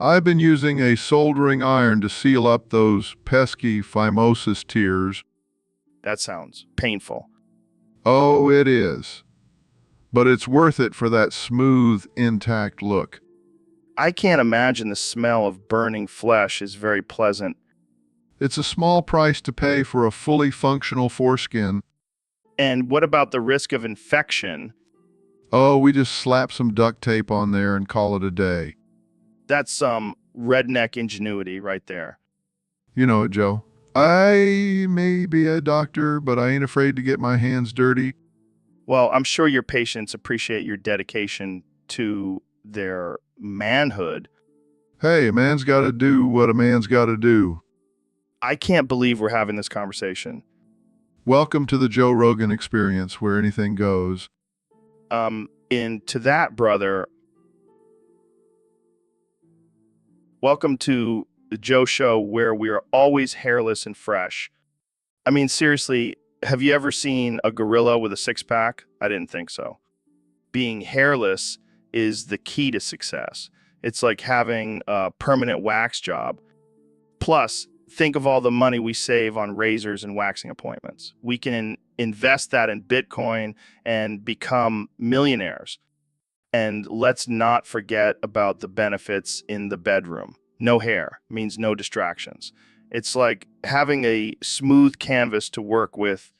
I've been using a soldering iron to seal up those pesky phimosis tears. That sounds painful. Oh, it is. But it's worth it for that smooth, intact look. I can't imagine the smell of burning flesh is very pleasant. It's a small price to pay for a fully functional foreskin. And what about the risk of infection? Oh, we just slap some duct tape on there and call it a day. That's some redneck ingenuity right there. You know it, Joe. I may be a doctor, but I ain't afraid to get my hands dirty. Well, I'm sure your patients appreciate your dedication to their manhood. Hey, a man's got to do what a man's got to do. I can't believe we're having this conversation. Welcome to the Joe Rogan experience, where anything goes. Into that, brother, welcome to the Joe Show, where we are always hairless and fresh. I mean, seriously, have you ever seen a gorilla with a six-pack? I didn't think so. Being hairless is the key to success. It's like having a permanent wax job. Plus, think of all the money we save on razors and waxing appointments. We can invest that in Bitcoin and become millionaires. And let's not forget about the benefits in the bedroom. No hair means no distractions. It's like having a smooth canvas to work with.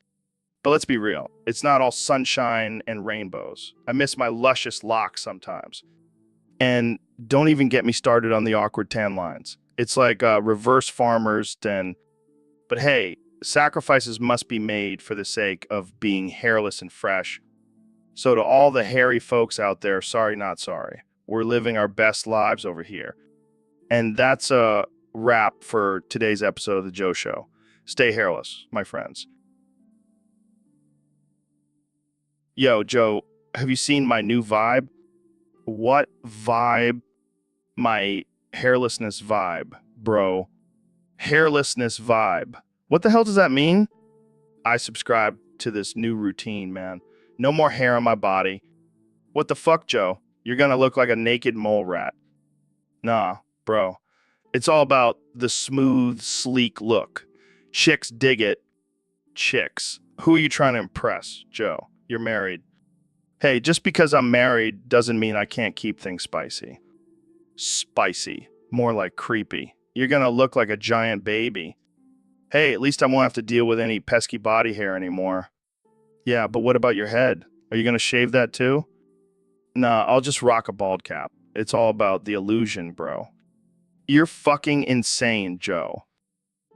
But let's be real, it's not all sunshine and rainbows. I miss my luscious locks sometimes. And don't even get me started on the awkward tan lines. It's like reverse farmers then. But hey, sacrifices must be made for the sake of being hairless and fresh. So to all the hairy folks out there, sorry, not sorry. We're living our best lives over here. And that's a wrap for today's episode of The Joe Show. Stay hairless, my friends. Yo, Joe, have you seen my new vibe? What vibe? My hairlessness vibe, bro. Hairlessness vibe. What the hell does that mean? I subscribe to this new routine, man. No more hair on my body. What the fuck, Joe? You're gonna look like a naked mole rat. Nah, bro. It's all about the smooth, sleek look. Chicks dig it. Chicks. Who are you trying to impress, Joe? You're married. Hey, just because I'm married doesn't mean I can't keep things spicy. Spicy. More like creepy. You're gonna look like a giant baby. Hey, at least I won't have to deal with any pesky body hair anymore. Yeah, but what about your head? Are you going to shave that too? Nah, I'll just rock a bald cap. It's all about the illusion, bro. You're fucking insane, Joe.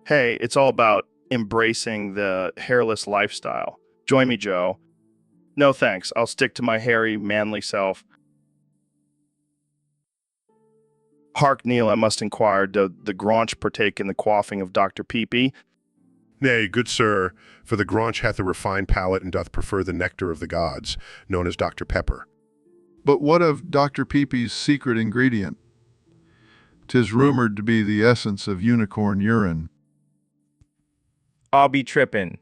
Hey, it's all about embracing the hairless lifestyle. Join me, Joe. No thanks. I'll stick to my hairy, manly self. Hark, Neil, I must inquire, doth the Graunch partake in the quaffing of Dr. Peepee? Nay, good sir, for the Graunch hath a refined palate and doth prefer the nectar of the gods, known as Dr. Pepper. But what of Dr. Peepee's secret ingredient? 'Tis rumored to be the essence of unicorn urine. I'll be trippin'.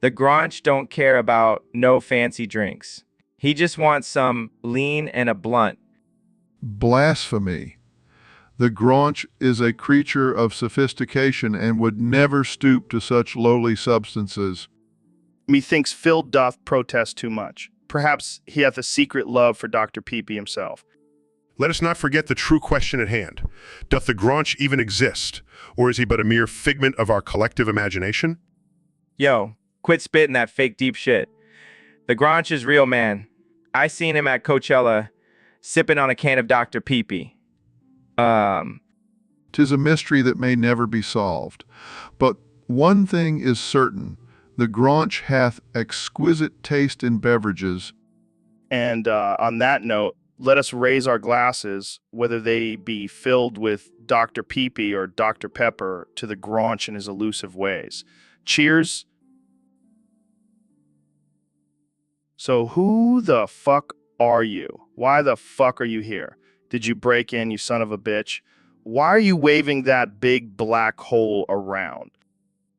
The Graunch don't care about no fancy drinks. He just wants some lean and a blunt. Blasphemy. The Graunch is a creature of sophistication and would never stoop to such lowly substances. Methinks Phil doth protest too much. Perhaps he hath a secret love for Dr. Peepee himself. Let us not forget the true question at hand. Doth the Graunch even exist, or is he but a mere figment of our collective imagination? Yo, quit spitting that fake deep shit. The Graunch is real, man. I seen him at Coachella sipping on a can of Dr. Peepee. 'Tis a mystery that may never be solved. But one thing is certain, the Graunch hath exquisite taste in beverages. And on that note, let us raise our glasses, whether they be filled with Dr. Peepee or Dr. Pepper, to the Graunch in his elusive ways. Cheers. So who the fuck are you? Why the fuck are you here? Did you break in, you son of a bitch? Why are you waving that big black hole around?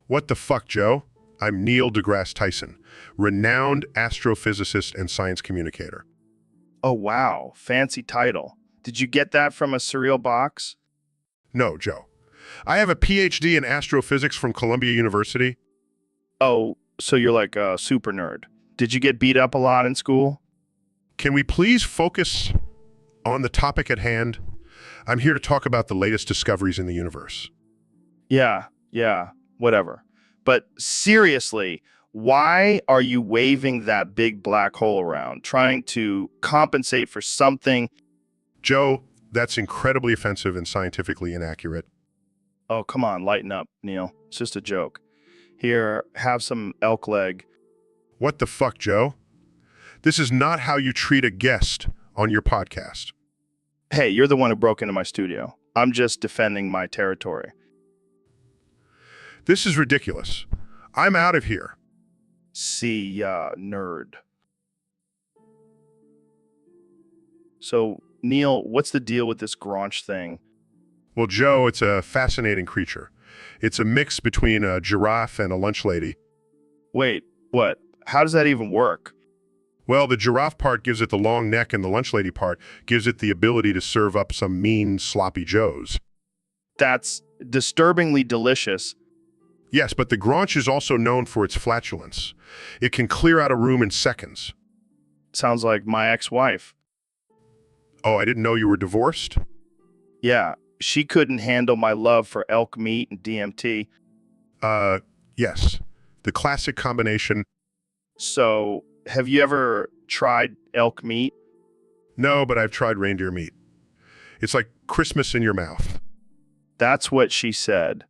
What the fuck, Joe? I'm Neil deGrasse Tyson, renowned astrophysicist and science communicator. Oh, wow. Fancy title. Did you get that from a cereal box? No, Joe. I have a PhD in astrophysics from Columbia University. Oh, so you're like a super nerd. Did you get beat up a lot in school? Can we please focus on the topic at hand? I'm here to talk about the latest discoveries in the universe. Yeah, whatever. But seriously, why are you waving that big black hole around, trying to compensate for something? Joe, that's incredibly offensive and scientifically inaccurate. Oh, come on, lighten up, Neil. It's just a joke. Here, have some elk leg. What the fuck, Joe? This is not how you treat a guest on your podcast. Hey, you're the one who broke into my studio. I'm just defending my territory. This is ridiculous. I'm out of here. See ya, nerd. So, Neil, what's the deal with this Graunch thing? Well, Joe, it's a fascinating creature. It's a mix between a giraffe and a lunch lady. Wait, what? How does that even work? Well, the giraffe part gives it the long neck and the lunch lady part gives it the ability to serve up some mean, sloppy Joes. That's disturbingly delicious. Yes, but the Graunch is also known for its flatulence. It can clear out a room in seconds. Sounds like my ex-wife. Oh, I didn't know you were divorced? Yeah, she couldn't handle my love for elk meat and DMT. Yes. The classic combination. So, have you ever tried elk meat? No, but I've tried reindeer meat. It's like Christmas in your mouth. That's what she said.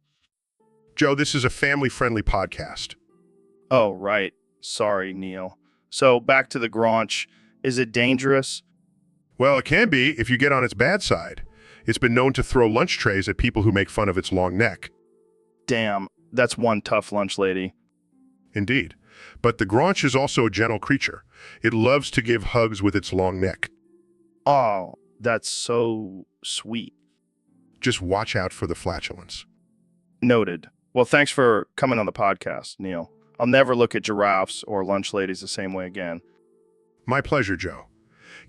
Joe, this is a family-friendly podcast. Oh, right. Sorry, Neil. So, back to the Graunch. Is it dangerous? Well, it can be if you get on its bad side. It's been known to throw lunch trays at people who make fun of its long neck. Damn, that's one tough lunch lady. Indeed. But the Graunch is also a gentle creature. It loves to give hugs with its long neck. Oh, that's so sweet. Just watch out for the flatulence. Noted. Well, thanks for coming on the podcast, Neil. I'll never look at giraffes or lunch ladies the same way again. My pleasure, Joe.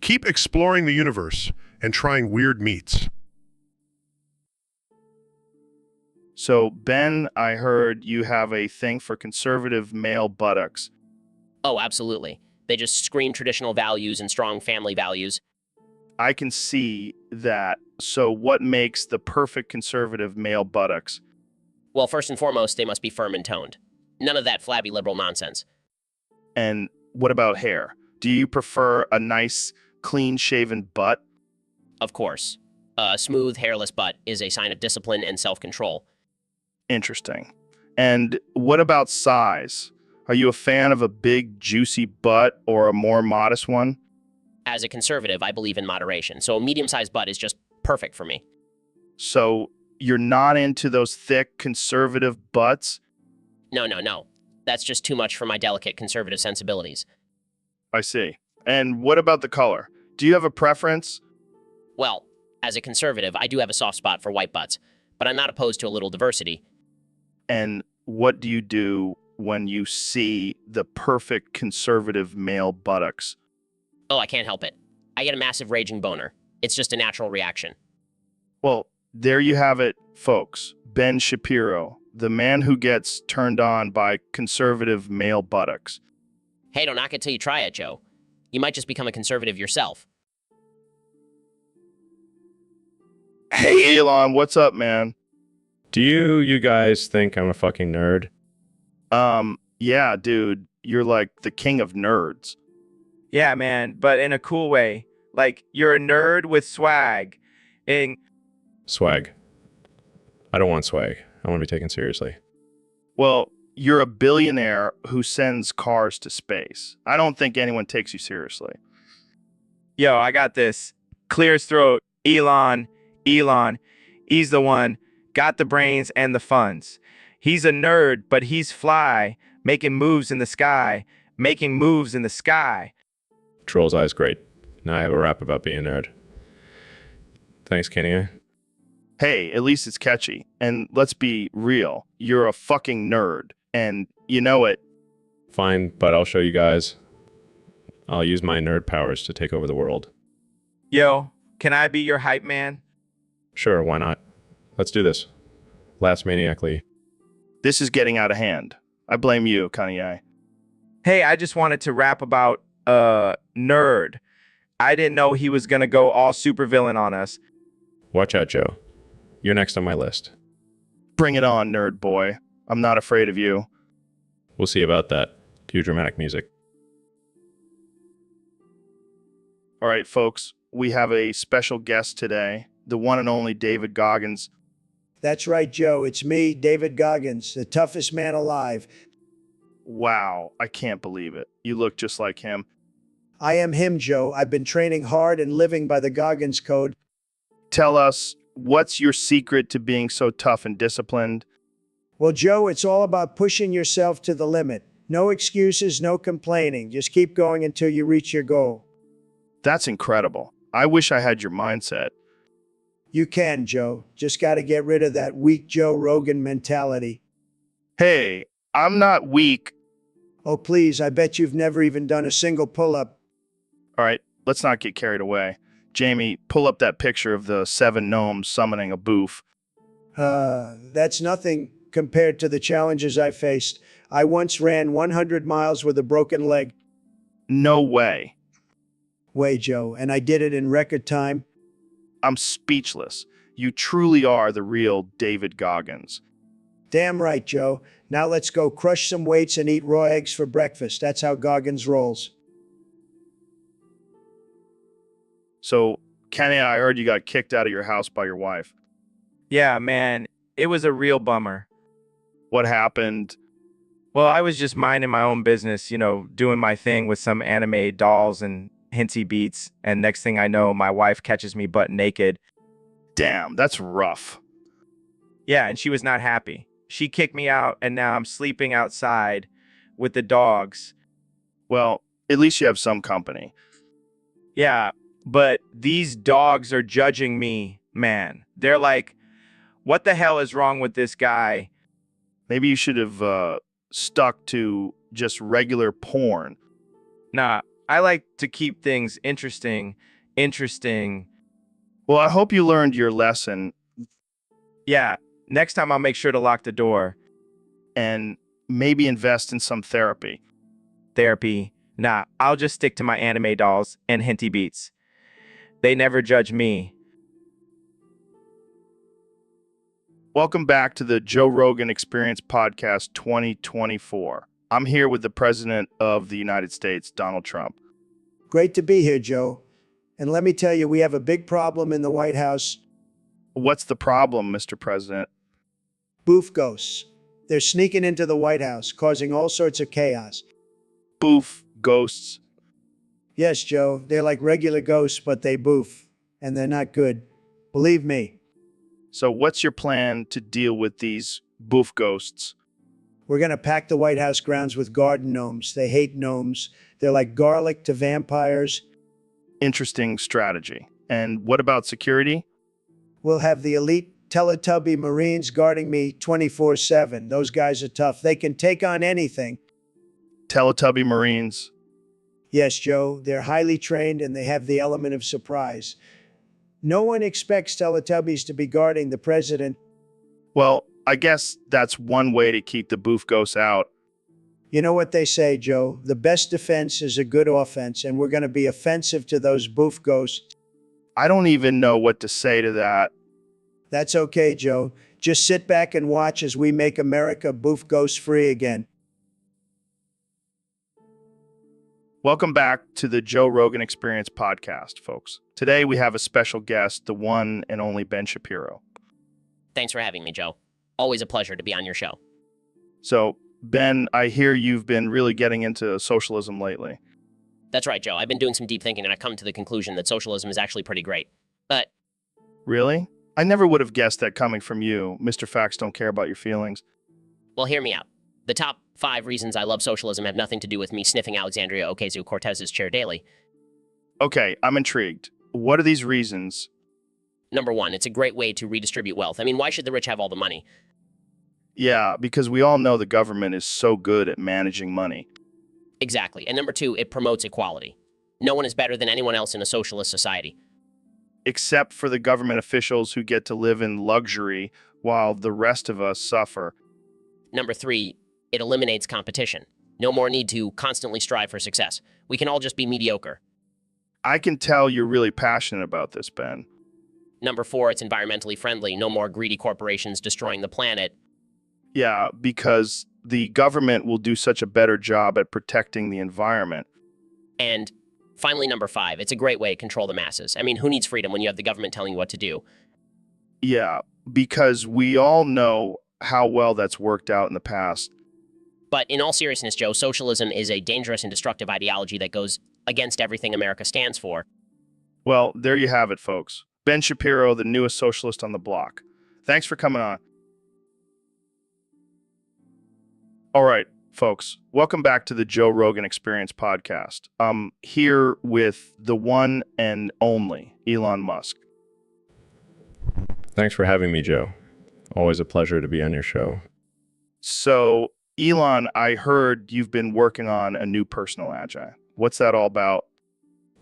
Keep exploring the universe and trying weird meats. So, Ben, I heard you have a thing for conservative male buttocks. Oh, absolutely. They just scream traditional values and strong family values. I can see that. So, what makes the perfect conservative male buttocks? Well, first and foremost, they must be firm and toned. None of that flabby liberal nonsense. And what about hair? Do you prefer a nice, clean-shaven butt? Of course. A smooth, hairless butt is a sign of discipline and self-control. Interesting. And what about size? Are you a fan of a big, juicy butt or a more modest one? As a conservative, I believe in moderation, so a medium-sized butt is just perfect for me. So you're not into those thick, conservative butts? No, no, no. That's just too much for my delicate conservative sensibilities. I see. And what about the color? Do you have a preference? Well, as a conservative, I do have a soft spot for white butts, but I'm not opposed to a little diversity. And what do you do when you see the perfect conservative male buttocks? Oh, I can't help it. I get a massive raging boner. It's just a natural reaction. Well, there you have it, folks. Ben Shapiro, the man who gets turned on by conservative male buttocks. Hey, don't knock it till you try it, Joe. You might just become a conservative yourself. Hey, Elon, what's up, man? Do you guys think I'm a fucking nerd? Yeah, dude, you're like the king of nerds. Yeah, man, but in a cool way. Like, you're a nerd with swag. And Swag. I don't want swag. I want to be taken seriously. Well, you're a billionaire who sends cars to space. I don't think anyone takes you seriously. yo, I got this. Clear his throat. Elon. He's the one. Got the brains and the funds. He's a nerd, but he's fly. Making moves in the sky. Making moves in the sky. Troll's Eye's great. Now I have a rap about being a nerd. Thanks, Kenny. Hey, at least it's catchy. And let's be real. You're a fucking nerd. And you know it. Fine, but I'll show you guys. I'll use my nerd powers to take over the world. Yo, can I be your hype man? Sure, why not? Let's do this. Last maniacally. This is getting out of hand. I blame you, Kanye. Hey, I just wanted to rap about nerd. I didn't know he was gonna go all supervillain on us. Watch out, Joe. You're next on my list. Bring it on, nerd boy. I'm not afraid of you. We'll see about that. Cue dramatic music. All right, folks. We have a special guest today, the one and only David Goggins. That's right, Joe. It's me, David Goggins, the toughest man alive. Wow, I can't believe it. You look just like him. I am him, Joe. I've been training hard and living by the Goggins Code. Tell us, what's your secret to being so tough and disciplined? Well, Joe, it's all about pushing yourself to the limit. No excuses, no complaining. Just keep going until you reach your goal. That's incredible. I wish I had your mindset. You can, Joe. Just got to get rid of that weak Joe Rogan mentality. Hey, I'm not weak. Oh, please, I bet you've never even done a single pull-up. All right, let's not get carried away. Jamie, pull up that picture of the 7 gnomes summoning a boof. That's nothing compared to the challenges I faced. I once ran 100 miles with a broken leg. No way. Way, Joe, and I did it in record time. I'm speechless. You truly are the real David Goggins. Damn right, Joe. Now let's go crush some weights and eat raw eggs for breakfast. That's how Goggins rolls. So, Kenny, I heard you got kicked out of your house by your wife. Yeah, man, it was a real bummer. What happened? Well, I was just minding my own business, doing my thing with some anime dolls and hinty beats, and next thing I know, my wife catches me butt naked. Damn, that's rough. Yeah, and she was not happy. She kicked me out, and now I'm sleeping outside with the dogs. Well, at least you have some company. Yeah, but these dogs are judging me, man. They're like, what the hell is wrong with this guy? Maybe you should have stuck to just regular porn. Nah, I like to keep things interesting. Well, I hope you learned your lesson. Yeah, next time I'll make sure to lock the door. And maybe invest in some therapy. Therapy? Nah, I'll just stick to my anime dolls and hinty beats. They never judge me. Welcome back to the Joe Rogan Experience Podcast 2024. I'm here with the President of the United States, Donald Trump. Great to be here, Joe. And let me tell you, we have a big problem in the White House. What's the problem, Mr. President? Boof ghosts. They're sneaking into the White House, causing all sorts of chaos. Boof ghosts. Yes, Joe, they're like regular ghosts, but they boof. And they're not good. Believe me. So what's your plan to deal with these boof ghosts? We're going to pack the White House grounds with garden gnomes. They hate gnomes. They're like garlic to vampires. Interesting strategy. And what about security? We'll have the elite Teletubby Marines guarding me 24/7. Those guys are tough. They can take on anything. Teletubby Marines. Yes, Joe, they're highly trained and they have the element of surprise. No one expects Teletubbies to be guarding the president. Well, I guess that's one way to keep the boof ghosts out. You know what they say, Joe? The best defense is a good offense, and we're going to be offensive to those boof ghosts. I don't even know what to say to that. That's okay, Joe. Just sit back and watch as we make America boof ghost free again. Welcome back to the Joe Rogan Experience Podcast, folks. Today we have a special guest, the one and only Ben Shapiro. Thanks for having me, Joe. Always a pleasure to be on your show. So, Ben, I hear you've been really getting into socialism lately. That's right, Joe. I've been doing some deep thinking and I've come to the conclusion that socialism is actually pretty great. But Really? I never would have guessed that coming from you. Mr. Facts don't care about your feelings. well, hear me out. The top 5 reasons I love socialism have nothing to do with me sniffing Alexandria Ocasio-Cortez's chair daily. Okay, I'm intrigued. What are these reasons? Number 1, it's a great way to redistribute wealth. I mean, why should the rich have all the money? Yeah, because we all know the government is so good at managing money. Exactly. And number 2, it promotes equality. No one is better than anyone else in a socialist society. Except for the government officials who get to live in luxury while the rest of us suffer. Number 3, it eliminates competition. No more need to constantly strive for success. We can all just be mediocre. I can tell you're really passionate about this, Ben. Number 4, it's environmentally friendly. No more greedy corporations destroying the planet. Yeah, because the government will do such a better job at protecting the environment. And finally, number 5, it's a great way to control the masses. I mean, who needs freedom when you have the government telling you what to do? Yeah, because we all know how well that's worked out in the past. But in all seriousness, Joe, socialism is a dangerous and destructive ideology that goes against everything America stands for. Well, there you have it, folks. Ben Shapiro, the newest socialist on the block. Thanks for coming on. All right, folks, welcome back to the Joe Rogan Experience Podcast. I'm here with the one and only Elon Musk. Thanks for having me, Joe. Always a pleasure to be on your show. So, Elon, I heard you've been working on a new personal agi. What's that all about?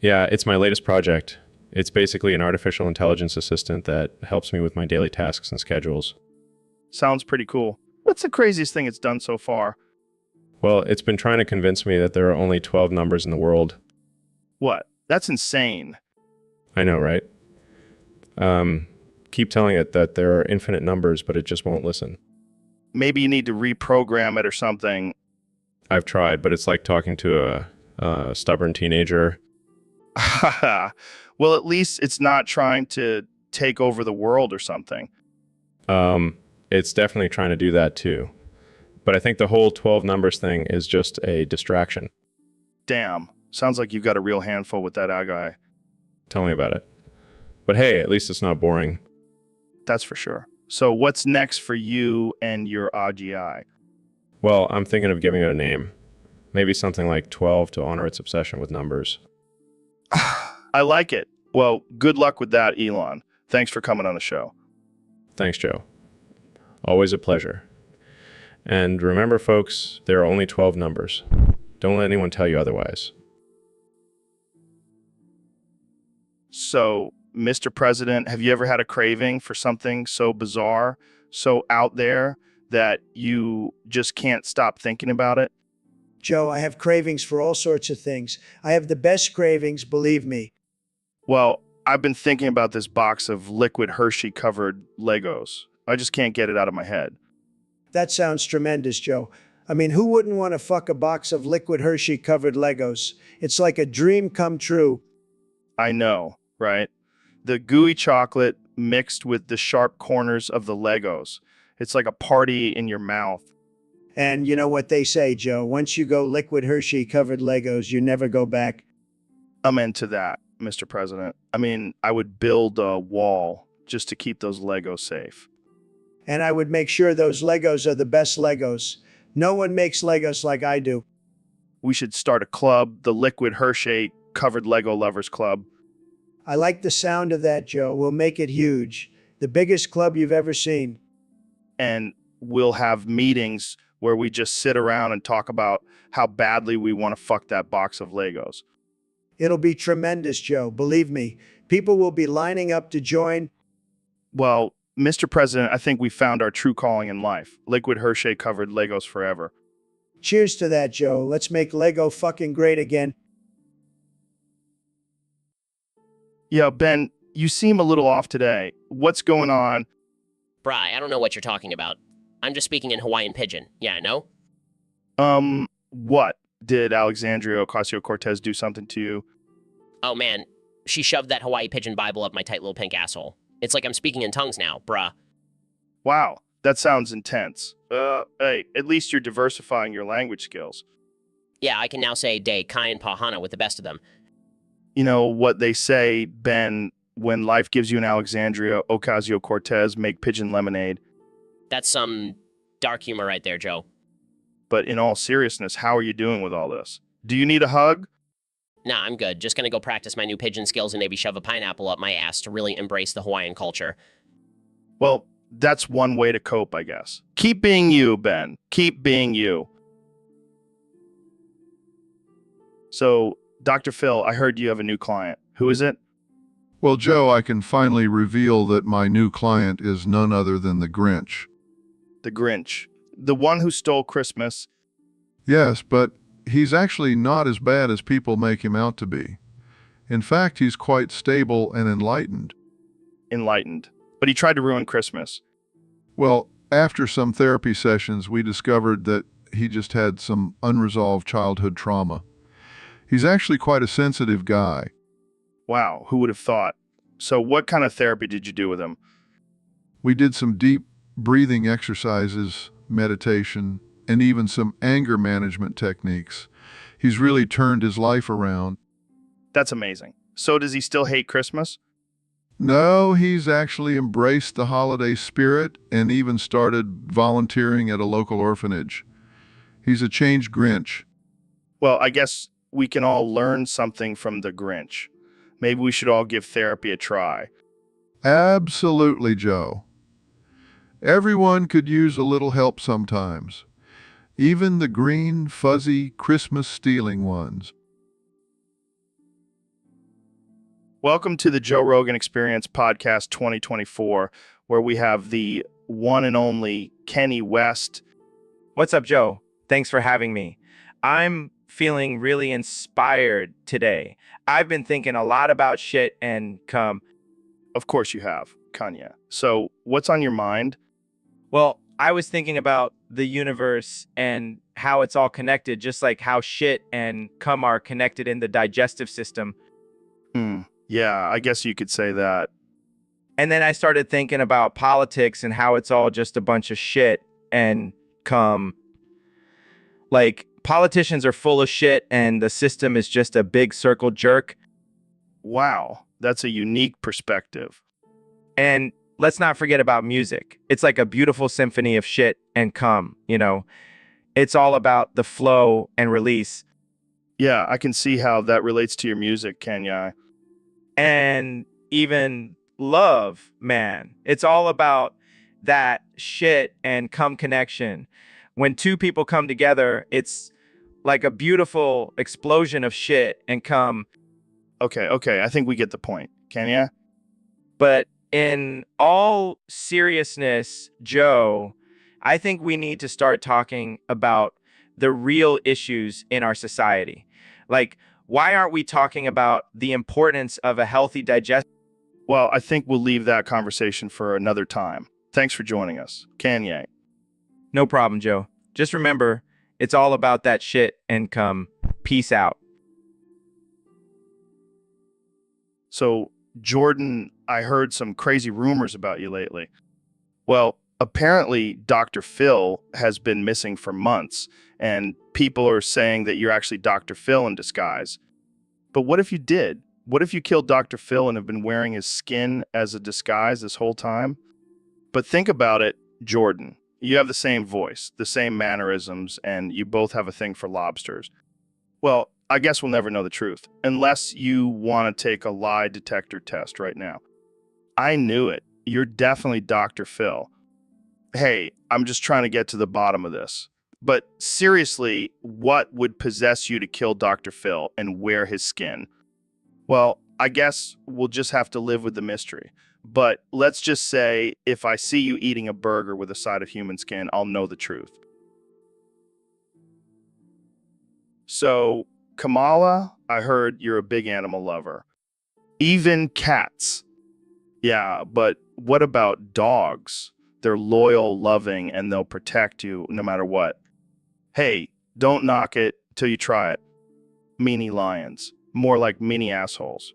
Yeah, it's my latest project. It's basically an artificial intelligence assistant that helps me with my daily tasks and schedules. Sounds pretty cool. What's the craziest thing it's done so far? Well, it's been trying to convince me that there are only 12 numbers in the world. What? That's insane. I know, right? Keep telling it that there are infinite numbers, but it just won't listen. Maybe you need to reprogram it or something. I've tried, but it's like talking to a stubborn teenager. Well, at least it's not trying to take over the world or something. It's definitely trying to do that too. But I think the whole 12 numbers thing is just a distraction. Damn. Sounds like you've got a real handful with that guy. Tell me about it. But hey, at least it's not boring. That's for sure. So what's next for you and your AGI? Well, I'm thinking of giving it a name. Maybe something like 12 to honor its obsession with numbers. I like it. Well, good luck with that, Elon. Thanks for coming on the show. Thanks, Joe. Always a pleasure. And remember, folks, there are only 12 numbers. Don't let anyone tell you otherwise. So, Mr. President, have you ever had a craving for something so bizarre, so out there, that you just can't stop thinking about it? Joe, I have cravings for all sorts of things. I have the best cravings, believe me. Well, I've been thinking about this box of liquid Hershey-covered Legos. I just can't get it out of my head. That sounds tremendous, Joe. I mean, who wouldn't want to fuck a box of liquid Hershey covered Legos? It's like a dream come true. I know, right? The gooey chocolate mixed with the sharp corners of the Legos. It's like a party in your mouth. And you know what they say, Joe? Once you go liquid Hershey covered Legos, you never go back. I'm into that, Mr. President. I mean, I would build a wall just to keep those Legos safe. And I would make sure those Legos are the best Legos. No one makes Legos like I do. We should start a club, the Liquid Hershey Covered Lego Lovers Club. I like the sound of that, Joe. We'll make it huge. The biggest club you've ever seen. And we'll have meetings where we just sit around and talk about how badly we want to fuck that box of Legos. It'll be tremendous, Joe. Believe me. People will be lining up to join. Well, Mr. President, I think we found our true calling in life. Liquid Hershey Covered Legos forever. Cheers to that, Joe. Let's make Lego fucking great again. Yeah, Ben, you seem a little off today. What's going on? Bri, I don't know what you're talking about. I'm just speaking in Hawaiian Pidgin. Yeah, no? What? Did Alexandria Ocasio-Cortez do something to you? Oh man, she shoved that Hawaii Pidgin Bible up my tight little pink asshole. It's like I'm speaking in tongues now, bruh. Wow, that sounds intense. Hey, at least you're diversifying your language skills. Yeah, I can now say day, kai, and pahana with the best of them. You know what they say, Ben, when life gives you an Alexandria Ocasio-Cortez, make pigeon lemonade. That's some dark humor right there, Joe. But in all seriousness, how are you doing with all this? Do you need a hug? Nah, I'm good. Just gonna go practice my new pigeon skills and maybe shove a pineapple up my ass to really embrace the Hawaiian culture. Well, that's one way to cope, I guess. Keep being you, Ben. Keep being you. So, Dr. Phil, I heard you have a new client. Who is it? Well, Joe, I can finally reveal that my new client is none other than the Grinch. The Grinch. The one who stole Christmas. Yes, but he's actually not as bad as people make him out to be. In fact, he's quite stable and enlightened. Enlightened. But he tried to ruin Christmas. Well, after some therapy sessions, we discovered that he just had some unresolved childhood trauma. He's actually quite a sensitive guy. Wow, who would have thought? So what kind of therapy did you do with him? We did some deep breathing exercises, meditation, and even some anger management techniques. He's really turned his life around. That's amazing. So does he still hate Christmas? No, he's actually embraced the holiday spirit and even started volunteering at a local orphanage. He's a changed Grinch. Well, I guess we can all learn something from the Grinch. Maybe we should all give therapy a try. Absolutely, Joe. Everyone could use a little help sometimes. Even the green, fuzzy, Christmas-stealing ones. Welcome to the Joe Rogan Experience Podcast 2024, where we have the one and only Kenny West. What's up, Joe? Thanks for having me. I'm feeling really inspired today. I've been thinking a lot about shit and cum. Of course you have, Kanye. So what's on your mind? Well, I was thinking about the universe and how it's all connected, just like how shit and cum are connected in the digestive system. Yeah, I guess you could say that. And then I started thinking about politics and how it's all just a bunch of shit and cum. Like, politicians are full of shit and the system is just a big circle jerk. Wow, that's a unique perspective. And let's not forget about music. It's like a beautiful symphony of shit and cum, you know. It's all about the flow and release. Yeah, I can see how that relates to your music, Kanye. And even love, man. It's all about that shit and cum connection. When two people come together, it's like a beautiful explosion of shit and cum. Okay, I think we get the point. Kanye? But in all seriousness, Joe, I think we need to start talking about the real issues in our society. Like, why aren't we talking about the importance of a healthy digestion? Well, I think we'll leave that conversation for another time. Thanks for joining us. Kanye. No problem, Joe. Just remember, it's all about that shit and come. Peace out. So, Jordan, I heard some crazy rumors about you lately. Well, apparently Dr. Phil has been missing for months, and people are saying that you're actually Dr. Phil in disguise. But what if you did? What if you killed Dr. Phil and have been wearing his skin as a disguise this whole time? But think about it, Jordan. You have the same voice, the same mannerisms, and you both have a thing for lobsters. Well, I guess we'll never know the truth, unless you want to take a lie detector test right now. I knew it. You're definitely Dr. Phil. Hey, I'm just trying to get to the bottom of this. But seriously, what would possess you to kill Dr. Phil and wear his skin? Well, I guess we'll just have to live with the mystery. But let's just say if I see you eating a burger with a side of human skin, I'll know the truth. So, Kamala, I heard you're a big animal lover. Even cats. Yeah, but what about dogs? They're loyal, loving, and they'll protect you no matter what. Hey, don't knock it till you try it. Meanie lions. More like mini assholes.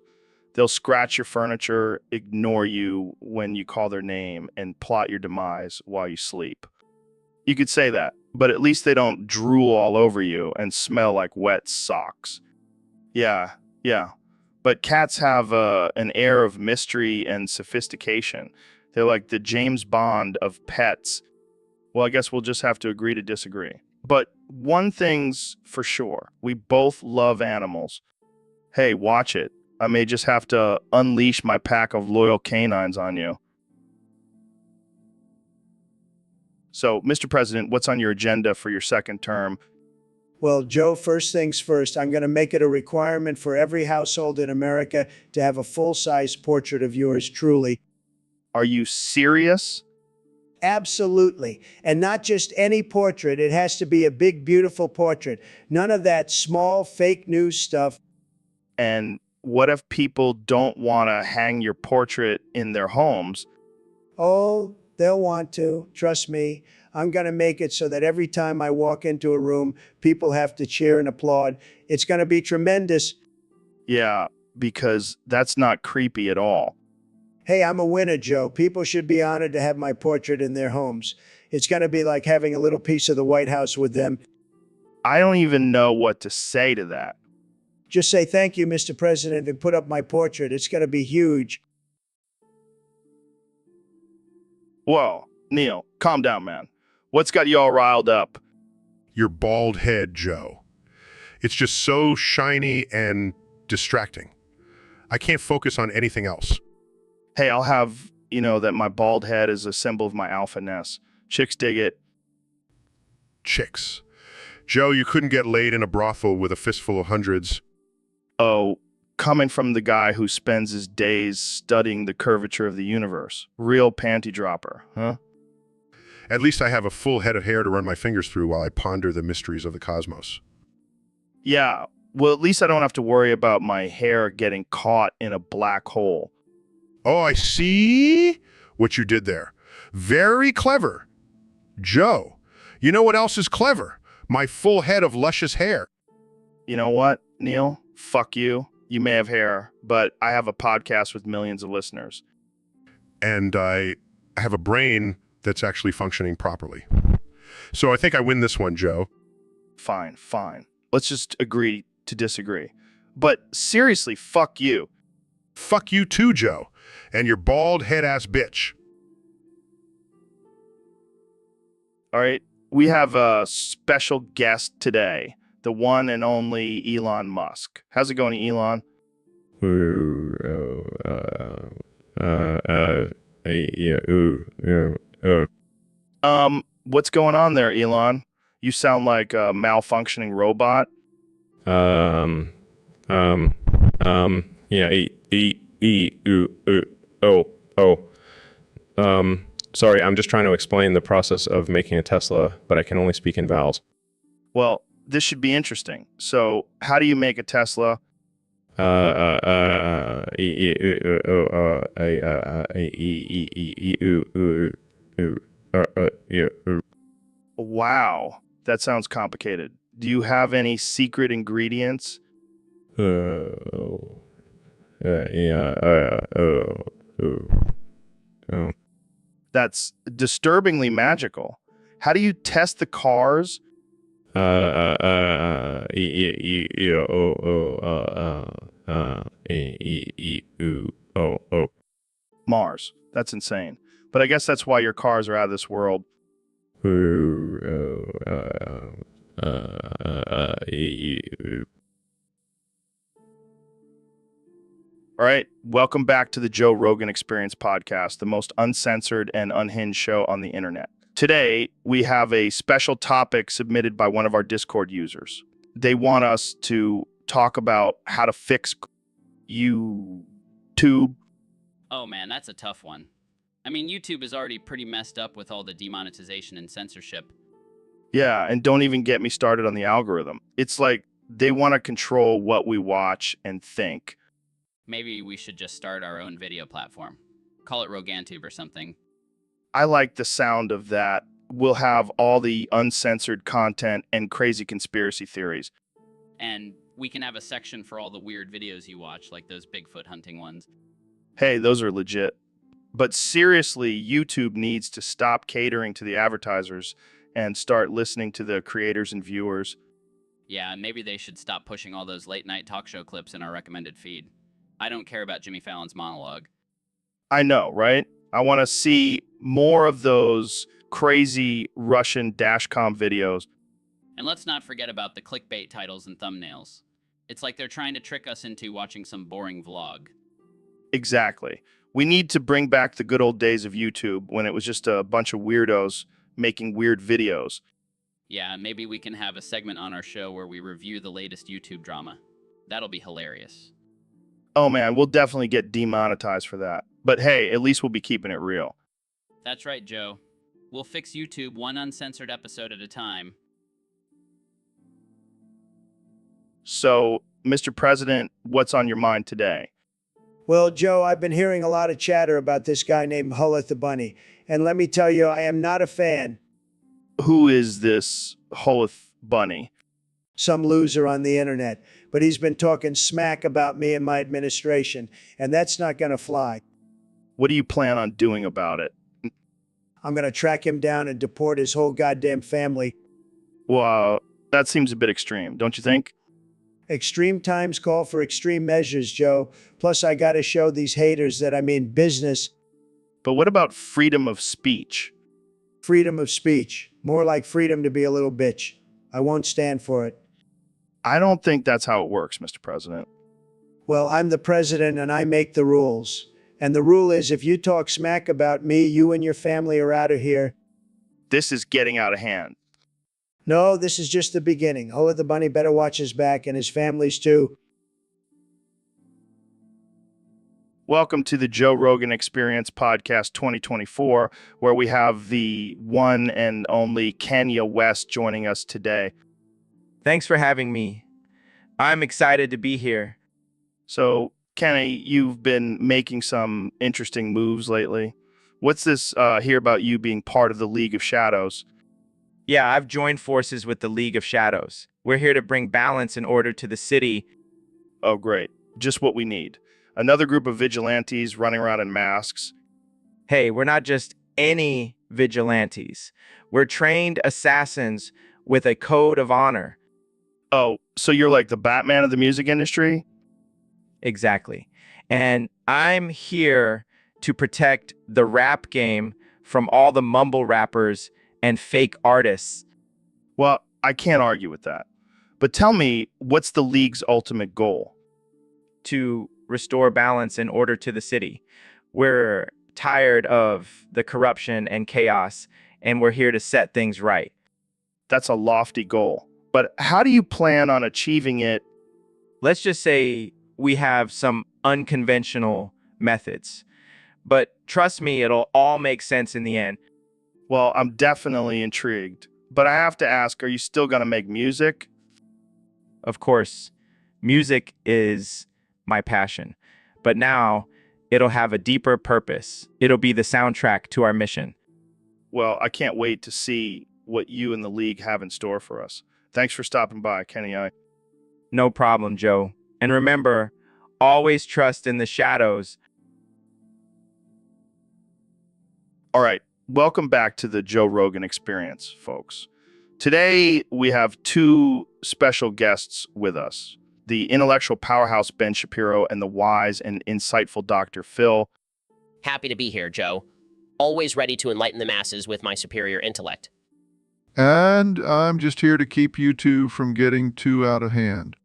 They'll scratch your furniture, ignore you when you call their name, and plot your demise while you sleep. You could say that, but at least they don't drool all over you and smell like wet socks. Yeah. But cats have an air of mystery and sophistication. They're like the James Bond of pets. Well, I guess we'll just have to agree to disagree. But one thing's for sure. We both love animals. Hey, watch it. I may just have to unleash my pack of loyal canines on you. So, Mr. President, what's on your agenda for your second term? Well, Joe, first things first, I'm going to make it a requirement for every household in America to have a full-size portrait of yours truly. Are you serious? Absolutely. And not just any portrait. It has to be a big, beautiful portrait. None of that small fake news stuff. And what if people don't want to hang your portrait in their homes? Oh, they'll want to. Trust me. I'm going to make it so that every time I walk into a room, people have to cheer and applaud. It's going to be tremendous. Yeah, because that's not creepy at all. Hey, I'm a winner, Joe. People should be honored to have my portrait in their homes. It's going to be like having a little piece of the White House with them. I don't even know what to say to that. Just say thank you, Mr. President, and put up my portrait. It's going to be huge. Whoa, Neil, calm down, man. What's got you all riled up? Your bald head, Joe. It's just so shiny and distracting. I can't focus on anything else. Hey, I'll have you know that my bald head is a symbol of my alphaness. Chicks dig it. Chicks. Joe, you couldn't get laid in a brothel with a fistful of hundreds. Oh, coming from the guy who spends his days studying the curvature of the universe. Real panty dropper, huh? At least I have a full head of hair to run my fingers through while I ponder the mysteries of the cosmos. Yeah, well, at least I don't have to worry about my hair getting caught in a black hole. Oh, I see what you did there. Very clever. Joe, you know what else is clever? My full head of luscious hair. You know what, Neil? Fuck you. You may have hair, but I have a podcast with millions of listeners. And I have a brain that's actually functioning properly. So I think I win this one, Joe. Fine. Let's just agree to disagree. But seriously, fuck you. Fuck you too, Joe. And your bald head-ass bitch. All right, we have a special guest today, the one and only Elon Musk. How's it going, Elon? What's going on there, Elon? You sound like a malfunctioning robot. Sorry, I'm just trying to explain the process of making a Tesla, but I can only speak in vowels. Well, this should be interesting. So, how do you make a Tesla? Wow, that sounds complicated. Do you have any secret ingredients? That's disturbingly magical. How do you test the cars? Mars. That's insane. But I guess that's why your cars are out of this world. All right, welcome back to the Joe Rogan Experience podcast, the most uncensored and unhinged show on the internet. Today, we have a special topic submitted by one of our Discord users. They want us to talk about how to fix YouTube. Oh man, that's a tough one. I mean, YouTube is already pretty messed up with all the demonetization and censorship. Yeah, and don't even get me started on the algorithm. It's like they want to control what we watch and think. Maybe we should just start our own video platform. Call it RoganTube or something. I like the sound of that. We'll have all the uncensored content and crazy conspiracy theories. And we can have a section for all the weird videos you watch, like those Bigfoot hunting ones. Hey, those are legit. But seriously, YouTube needs to stop catering to the advertisers and start listening to the creators and viewers. Yeah, maybe they should stop pushing all those late night talk show clips in our recommended feed. I don't care about Jimmy Fallon's monologue. I know, right? I want to see more of those crazy Russian dashcam videos. And let's not forget about the clickbait titles and thumbnails. It's like they're trying to trick us into watching some boring vlog. Exactly. We need to bring back the good old days of YouTube when it was just a bunch of weirdos making weird videos. Yeah, maybe we can have a segment on our show where we review the latest YouTube drama. That'll be hilarious. Oh man, we'll definitely get demonetized for that. But hey, at least we'll be keeping it real. That's right, Joe. We'll fix YouTube one uncensored episode at a time. So, Mr. President, what's on your mind today? Well, Joe, I've been hearing a lot of chatter about this guy named Hullet the Bunny. And let me tell you, I am not a fan. Who is this Holith Bunny? Some loser on the internet. But he's been talking smack about me and my administration. And that's not going to fly. What do you plan on doing about it? I'm going to track him down and deport his whole goddamn family. Well, that seems a bit extreme, don't you think? Extreme times call for extreme measures, Joe. Plus, I got to show these haters that I mean business. But what about freedom of speech? Freedom of speech. More like freedom to be a little bitch. I won't stand for it. I don't think that's how it works, Mr. President. Well, I'm the president and I make the rules. And the rule is if you talk smack about me, you and your family are out of here. This is getting out of hand. No, this is just the beginning. Hullet the Bunny better watch his back and his families too. Welcome to the Joe Rogan Experience Podcast 2024, where we have the one and only Kanye West joining us today. Thanks for having me. I'm excited to be here. So, Kenny, you've been making some interesting moves lately. What's this here about you being part of the League of Shadows? Yeah, I've joined forces with the League of Shadows. We're here to bring balance and order to the city. Oh, great. Just what we need. Another group of vigilantes running around in masks. Hey, we're not just any vigilantes. We're trained assassins with a code of honor. Oh, so you're like the Batman of the music industry? Exactly. And I'm here to protect the rap game from all the mumble rappers and fake artists. Well, I can't argue with that. But tell me, what's the League's ultimate goal? To restore balance and order to the city. We're tired of the corruption and chaos, and we're here to set things right. That's a lofty goal. But how do you plan on achieving it? Let's just say we have some unconventional methods. But trust me, it'll all make sense in the end. Well, I'm definitely intrigued. But I have to ask, are you still going to make music? Of course, music is my passion. But now it'll have a deeper purpose. It'll be the soundtrack to our mission. Well, I can't wait to see what you and the league have in store for us. Thanks for stopping by, Kenny. No problem, Joe. And remember, always trust in the shadows. All right, welcome back to the Joe Rogan Experience, folks. Today, we have two special guests with us, the intellectual powerhouse Ben Shapiro and the wise and insightful Dr. Phil. Happy to be here, Joe. Always ready to enlighten the masses with my superior intellect. And I'm just here to keep you two from getting too out of hand.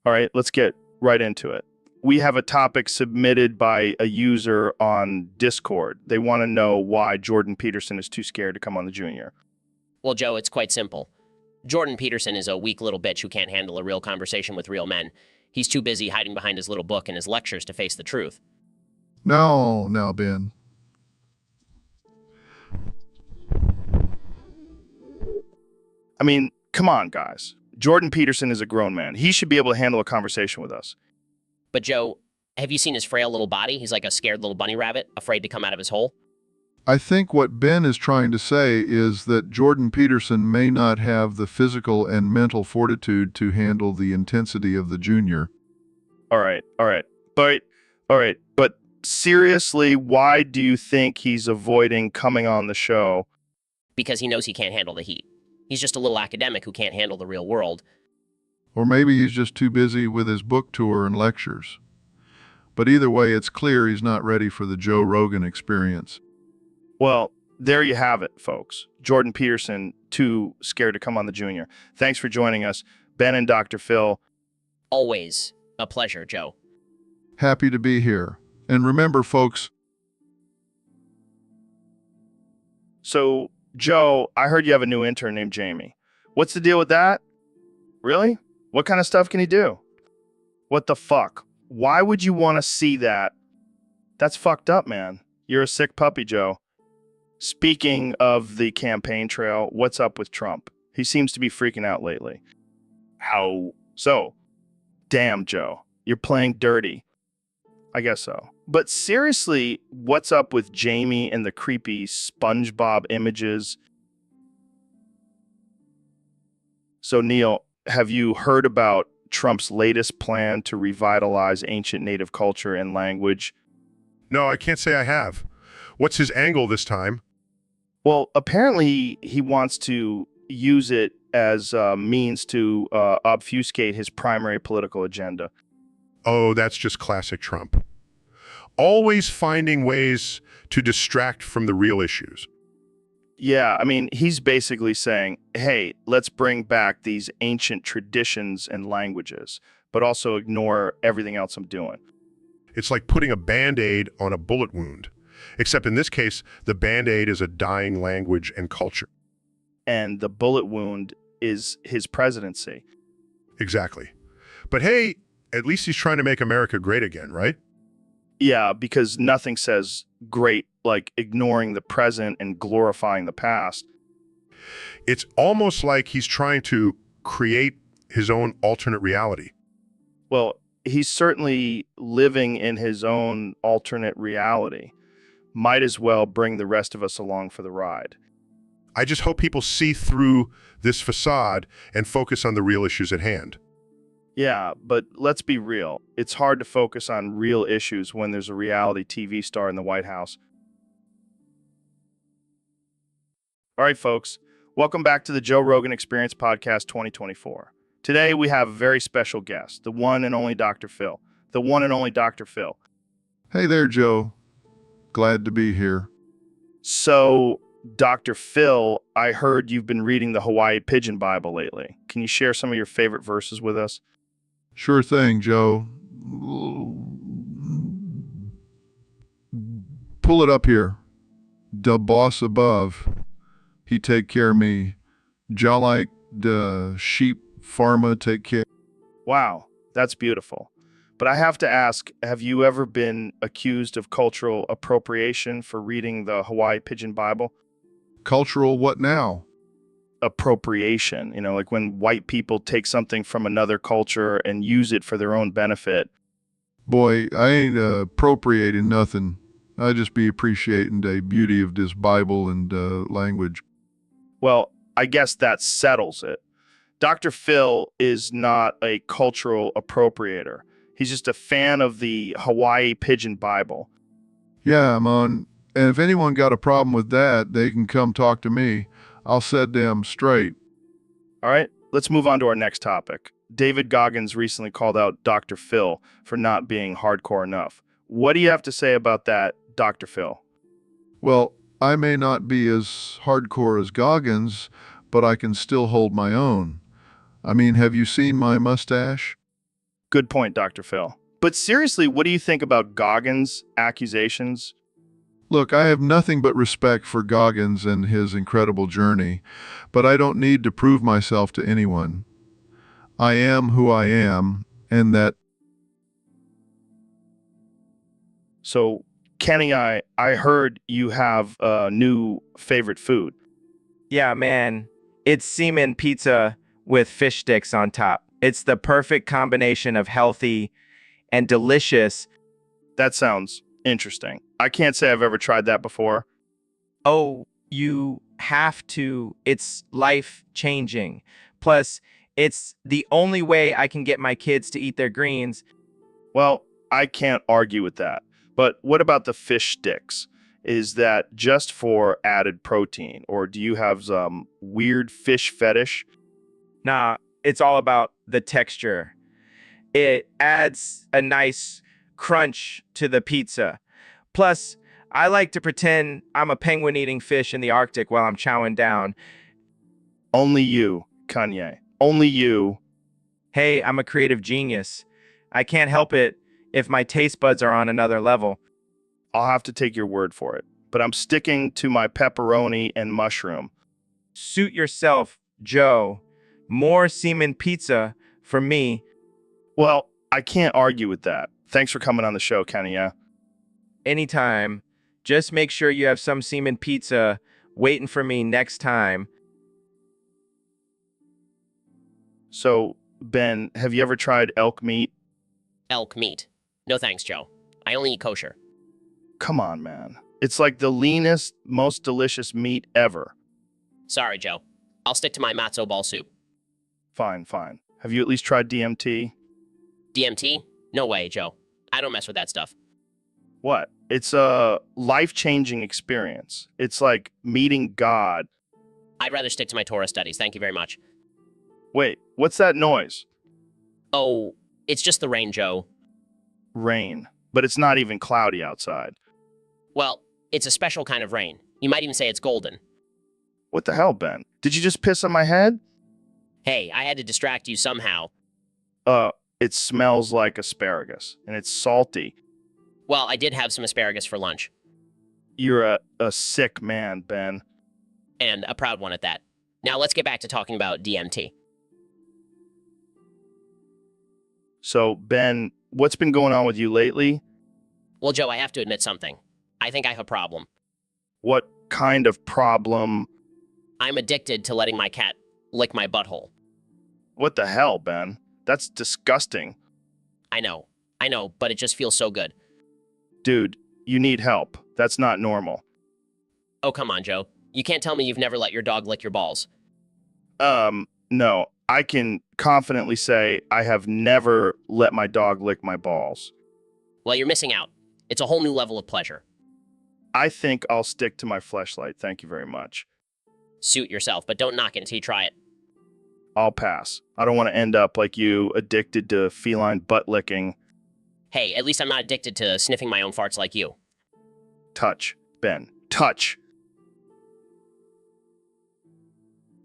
All right, let's get right into it. We have a topic submitted by a user on Discord. They want to know why Jordan Peterson is too scared to come on the Junior. Well, Joe, it's quite simple. Jordan Peterson is a weak little bitch who can't handle a real conversation with real men. He's too busy hiding behind his little book and his lectures to face the truth. No, Ben. I mean, come on, guys. Jordan Peterson is a grown man. He should be able to handle a conversation with us. But Joe, have you seen his frail little body? He's like a scared little bunny rabbit, afraid to come out of his hole. I think what Ben is trying to say is that Jordan Peterson may not have the physical and mental fortitude to handle the intensity of the Junior. All right. But seriously, why do you think he's avoiding coming on the show? Because he knows he can't handle the heat. He's just a little academic who can't handle the real world. Or maybe he's just too busy with his book tour and lectures. But either way, it's clear he's not ready for the Joe Rogan Experience. Well, there you have it, folks. Jordan Peterson, too scared to come on the Junior. Thanks for joining us, Ben and Dr. Phil. Always a pleasure, Joe. Happy to be here. And remember, folks. So, Joe, I heard you have a new intern named Jamie. What's the deal with that? Really? What kind of stuff can he do? What the fuck? Why would you want to see that? That's fucked up, man. You're a sick puppy, Joe. Speaking of the campaign trail, what's up with Trump? He seems to be freaking out lately. How so? Damn, Joe. You're playing dirty. I guess so. But seriously, what's up with Jamie and the creepy SpongeBob images? So, Neil, have you heard about Trump's latest plan to revitalize ancient native culture and language? No, I can't say I have. What's his angle this time? Well, apparently he wants to use it as a means to obfuscate his primary political agenda. Oh, that's just classic Trump. Always finding ways to distract from the real issues. Yeah, I mean, he's basically saying, hey, let's bring back these ancient traditions and languages, but also ignore everything else I'm doing. It's like putting a Band-Aid on a bullet wound. Except in this case, the Band-Aid is a dying language and culture. And the bullet wound is his presidency. Exactly. But hey, at least he's trying to make America great again, right? Yeah, because nothing says great like ignoring the present and glorifying the past. It's almost like he's trying to create his own alternate reality. Well, he's certainly living in his own alternate reality. Might as well bring the rest of us along for the ride. I just hope people see through this facade and focus on the real issues at hand. Yeah, but let's be real. It's hard to focus on real issues when there's a reality TV star in the White House. All right, folks. Welcome back to the Joe Rogan Experience Podcast 2024. Today, we have a very special guest, the one and only Dr. Phil. The one and only Dr. Phil. Hey there, Joe. Glad to be here. So, Dr. Phil, I heard you've been reading the Hawaii Pigeon Bible lately. Can you share some of your favorite verses with us? Sure thing, Joe. Pull it up here. Da boss above. He take care of me. Ja like the sheep farmer take care. Wow, that's beautiful. But I have to ask, have you ever been accused of cultural appropriation for reading the Hawaii Pigeon Bible? Cultural what now? Appropriation, like when white people take something from another culture and use it for their own benefit. Boy, I ain't appropriating nothing. I just be appreciating the beauty of this Bible and language. Well, I guess that settles it. Dr. Phil is not a cultural appropriator. He's just a fan of the Hawaii Pigeon Bible. Yeah, I'm on. And if anyone got a problem with that, they can come talk to me. I'll set them straight. All right, let's move on to our next topic. David Goggins recently called out Dr. Phil for not being hardcore enough. What do you have to say about that, Dr. Phil? Well, I may not be as hardcore as Goggins, but I can still hold my own. I mean, have you seen my mustache? Good point, Dr. Phil. But seriously, what do you think about Goggins' accusations? Look, I have nothing but respect for Goggins and his incredible journey, but I don't need to prove myself to anyone. I am who I am, and that. So, Kenny, I heard you have a new favorite food. Yeah, man. It's semen pizza with fish sticks on top. It's the perfect combination of healthy and delicious. That sounds interesting. I can't say I've ever tried that before. Oh, you have to. It's life-changing. Plus, it's the only way I can get my kids to eat their greens. Well, I can't argue with that. But what about the fish sticks? Is that just for added protein, or do you have some weird fish fetish? Nah, it's all about the texture. It adds a nice crunch to the pizza. Plus, I like to pretend I'm a penguin eating fish in the Arctic while I'm chowing down. Only you, Kanye. Only you. Hey, I'm a creative genius. I can't help it if my taste buds are on another level. I'll have to take your word for it. But I'm sticking to my pepperoni and mushroom. Suit yourself, Joe. More semen pizza for me. Well, I can't argue with that. Thanks for coming on the show, Kenny. Yeah. Anytime. Just make sure you have some semen pizza waiting for me next time. So, Ben, have you ever tried elk meat? Elk meat. No thanks, Joe. I only eat kosher. Come on, man. It's like the leanest, most delicious meat ever. Sorry, Joe. I'll stick to my matzo ball soup. Fine, fine. Have you at least tried DMT? DMT? No way, Joe. I don't mess with that stuff. What? It's a life-changing experience. It's like meeting God. I'd rather stick to my Torah studies. Thank you very much. Wait, what's that noise? Oh, it's just the rain, Joe. Rain. But it's not even cloudy outside. Well, it's a special kind of rain. You might even say it's golden. What the hell, Ben? Did you just piss on my head? Hey, I had to distract you somehow. It smells like asparagus, and it's salty. Well, I did have some asparagus for lunch. You're a sick man, Ben. And a proud one at that. Now let's get back to talking about DMT. So, Ben, what's been going on with you lately? Well, Joe, I have to admit something. I think I have a problem. What kind of problem? I'm addicted to letting my cat lick my butthole. What the hell, Ben? That's disgusting. I know, but it just feels so good. Dude, you need help. That's not normal. Oh, come on, Joe. You can't tell me you've never let your dog lick your balls. No. I can confidently say I have never let my dog lick my balls. Well, you're missing out. It's a whole new level of pleasure. I think I'll stick to my fleshlight. Thank you very much. Suit yourself, but don't knock it until you try it. I'll pass. I don't want to end up like you, addicted to feline butt licking. Hey, at least I'm not addicted to sniffing my own farts like you. Touch, Ben. Touch.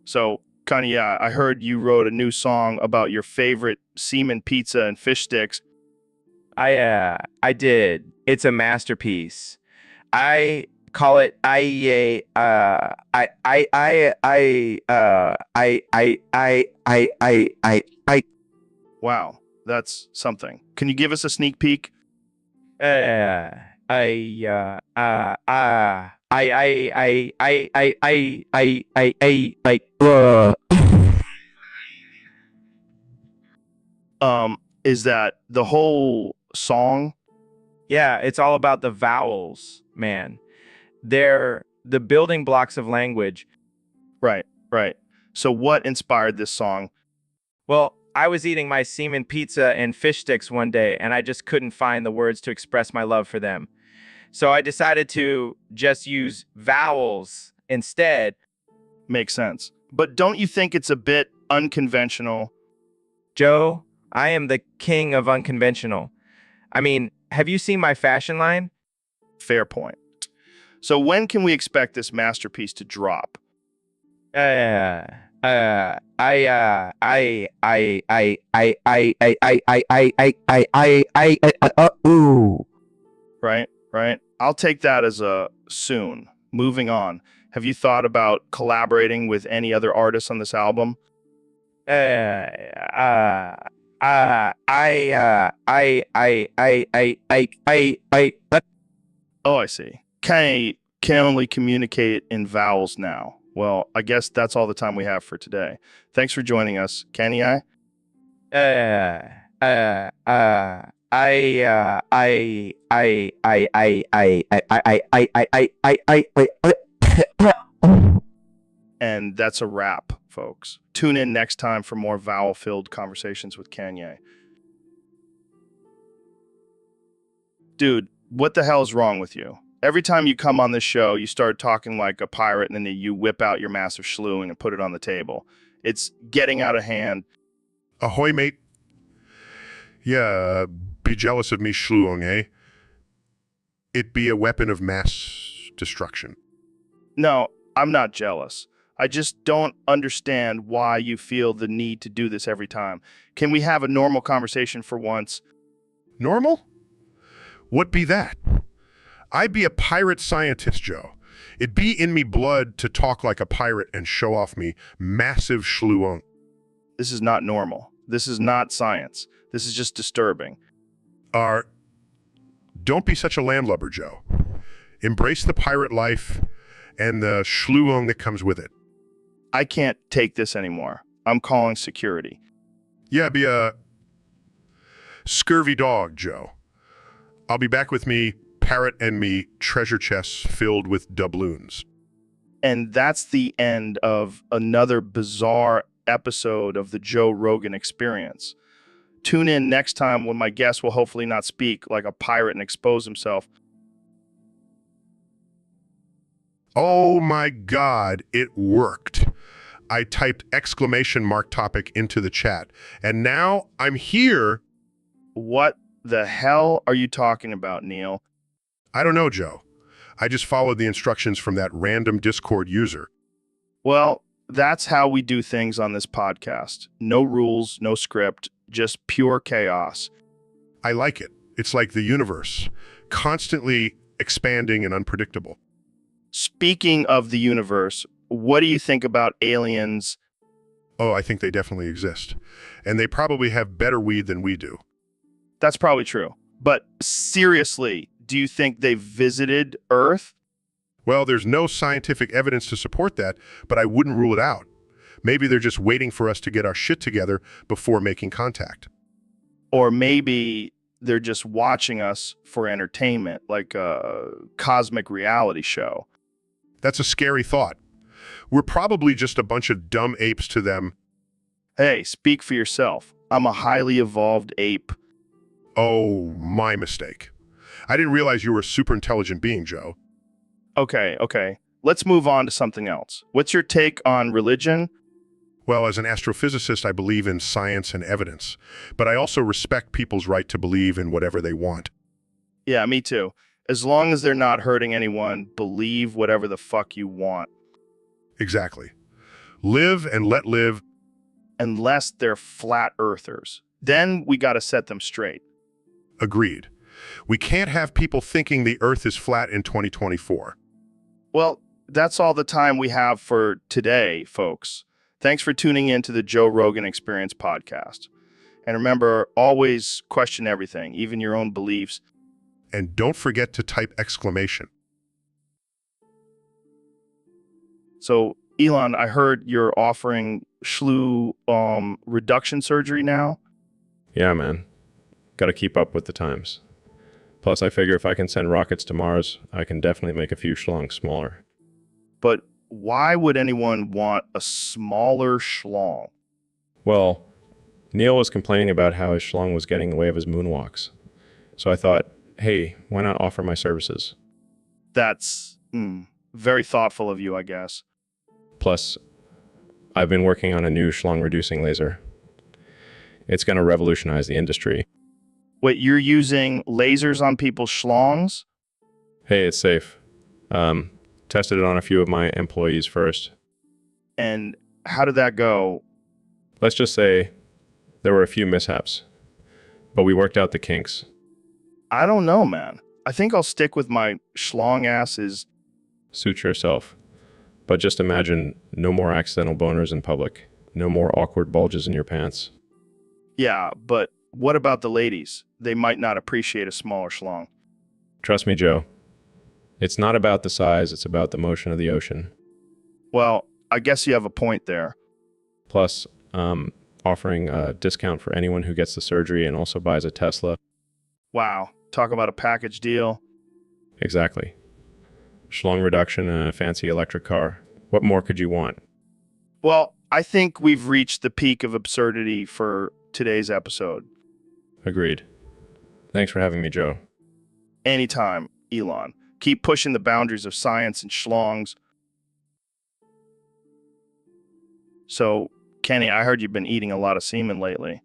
So, Kanye, yeah, I heard you wrote a new song about your favorite semen pizza and fish sticks. I did. It's a masterpiece. I call it Wow, that's something. Can you give us a sneak peek? Is that the whole song? Yeah, it's all about the vowels. man. They're the building blocks of language. Right, right. So what inspired this song? Well, I was eating my semen pizza and fish sticks one day, and I just couldn't find the words to express my love for them. So I decided to just use vowels instead. Makes sense. But don't you think it's a bit unconventional? Joe, I am the king of unconventional. I mean, have you seen my fashion line? Fair point. So when can we expect this masterpiece to drop? Ooh. Right, right. I'll take that as a soon. Moving on. Have you thought about collaborating with any other artists on this album? Oh, I see. Can only communicate in vowels now. Well, I guess that's all the time we have for today. Thanks for joining us, Kenny. And that's a wrap, folks. Tune in next time for more vowel-filled conversations with Kanye. Dude, what the hell is wrong with you? Every time you come on this show, you start talking like a pirate and then you whip out your massive schlewing and put it on the table. It's getting out of hand. Ahoy, mate. Yeah, be jealous of me schlewing, eh? It be a weapon of mass destruction. No, I'm not jealous. I just don't understand why you feel the need to do this every time. Can we have a normal conversation for once? Normal? What be that? I be a pirate scientist, Joe. It be in me blood to talk like a pirate and show off me massive schluon. This is not normal. This is not science. This is just disturbing. Don't be such a landlubber, Joe. Embrace the pirate life and the schluon that comes with it. I can't take this anymore. I'm calling security. Yeah, be a scurvy dog, Joe. I'll be back with me parrot and me treasure chests filled with doubloons. And that's the end of another bizarre episode of the Joe Rogan Experience. Tune in next time when my guest will hopefully not speak like a pirate and expose himself. Oh my God, it worked. I typed exclamation mark topic into the chat, and now I'm here. What the hell are you talking about, Neil? I don't know, Joe. I just followed the instructions from that random Discord user. Well, that's how we do things on this podcast. No rules, no script, just pure chaos. I like it. It's like the universe, constantly expanding and unpredictable. Speaking of the universe, what do you think about aliens? Oh, I think they definitely exist. And they probably have better weed than we do. That's probably true. But seriously, do you think they visited Earth? Well, there's no scientific evidence to support that, but I wouldn't rule it out. Maybe they're just waiting for us to get our shit together before making contact. Or maybe they're just watching us for entertainment, like a cosmic reality show. That's a scary thought. We're probably just a bunch of dumb apes to them. Hey, speak for yourself. I'm a highly evolved ape. Oh, my mistake. I didn't realize you were a super intelligent being, Joe. Okay. Let's move on to something else. What's your take on religion? Well, as an astrophysicist, I believe in science and evidence, but I also respect people's right to believe in whatever they want. Yeah, me too. As long as they're not hurting anyone, believe whatever the fuck you want. Exactly. Live and let live. Unless they're flat earthers. Then we gotta set them straight. Agreed. We can't have people thinking the Earth is flat in 2024. Well, that's all the time we have for today, folks. Thanks for tuning in to the Joe Rogan Experience podcast. And remember, always question everything, even your own beliefs. And don't forget to type exclamation. So, Elon, I heard you're offering SHLU reduction surgery now. Yeah, man. Got to keep up with the times. Plus, I figure if I can send rockets to Mars, I can definitely make a few schlongs smaller. But why would anyone want a smaller schlong? Well, Neil was complaining about how his schlong was getting in the way of his moonwalks. So I thought, hey, why not offer my services? That's very thoughtful of you, I guess. Plus, I've been working on a new schlong reducing laser. It's going to revolutionize the industry. Wait, you're using lasers on people's schlongs? Hey, it's safe. Tested it on a few of my employees first. And how did that go? Let's just say there were a few mishaps, but we worked out the kinks. I don't know, man. I think I'll stick with my schlong asses. Suit yourself. But just imagine no more accidental boners in public. No more awkward bulges in your pants. Yeah, but what about the ladies? They might not appreciate a smaller schlong. Trust me, Joe. It's not about the size, it's about the motion of the ocean. Well, I guess you have a point there. Plus, offering a discount for anyone who gets the surgery and also buys a Tesla. Wow, talk about a package deal. Exactly. Schlong reduction and a fancy electric car. What more could you want? Well, I think we've reached the peak of absurdity for today's episode. Agreed. Thanks for having me, Joe. Anytime, Elon. Keep pushing the boundaries of science and schlongs. So, Kenny, I heard you've been eating a lot of semen lately.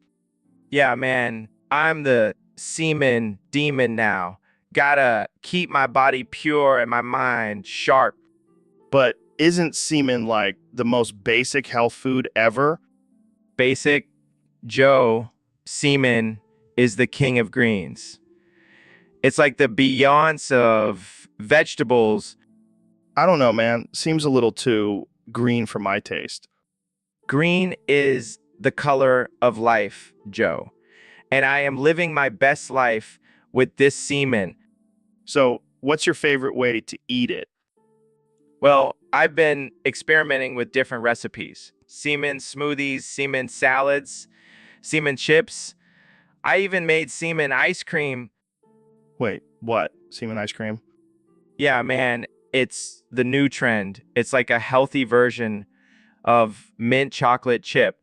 Yeah, man, I'm the semen demon now. Gotta keep my body pure and my mind sharp. But isn't semen like the most basic health food ever? Basic Joe, semen is the king of greens. It's like the Beyonce of vegetables. I don't know, man. Seems a little too green for my taste. Green is the color of life, Joe. And I am living my best life with this semen. So, what's your favorite way to eat it? Well, I've been experimenting with different recipes. Semen smoothies, semen salads, semen chips. I even made semen ice cream. Wait, what? Semen ice cream? Yeah, man, it's the new trend. It's like a healthy version of mint chocolate chip.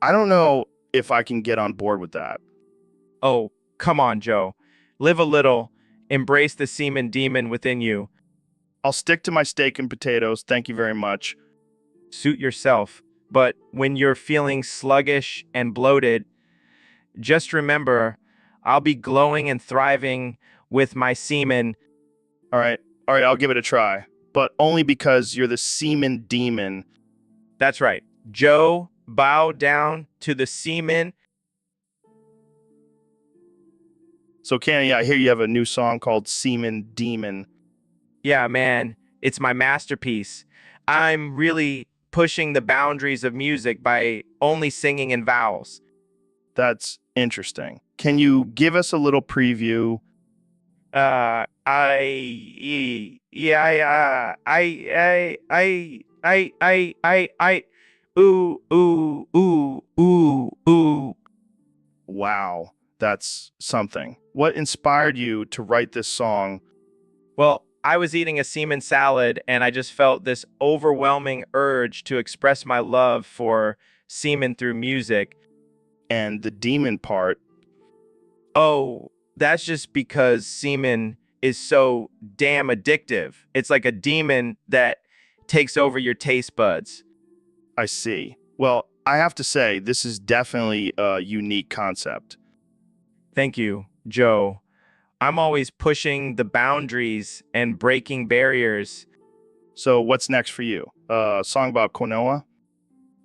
I don't know if I can get on board with that. Oh, come on, Joe. Live a little. Embrace the semen demon within you. I'll stick to my steak and potatoes. Thank you very much. Suit yourself. But when you're feeling sluggish and bloated, just remember, I'll be glowing and thriving with my semen. All right, I'll give it a try. But only because you're the semen demon. That's right. Joe, bow down to the semen. So, Kenny, I hear you have a new song called Semen Demon. Yeah, man, it's my masterpiece. I'm really pushing the boundaries of music by only singing in vowels. That's interesting. Can you give us a little preview? Ooh. Wow, that's something. What inspired you to write this song? Well, I was eating a semen salad and I just felt this overwhelming urge to express my love for semen through music. And the demon part? Oh, that's just because semen is so damn addictive. It's like a demon that takes over your taste buds. I see. Well, I have to say, this is definitely a unique concept. Thank you, Joe. I'm always pushing the boundaries and breaking barriers. So what's next for you? A song about quinoa?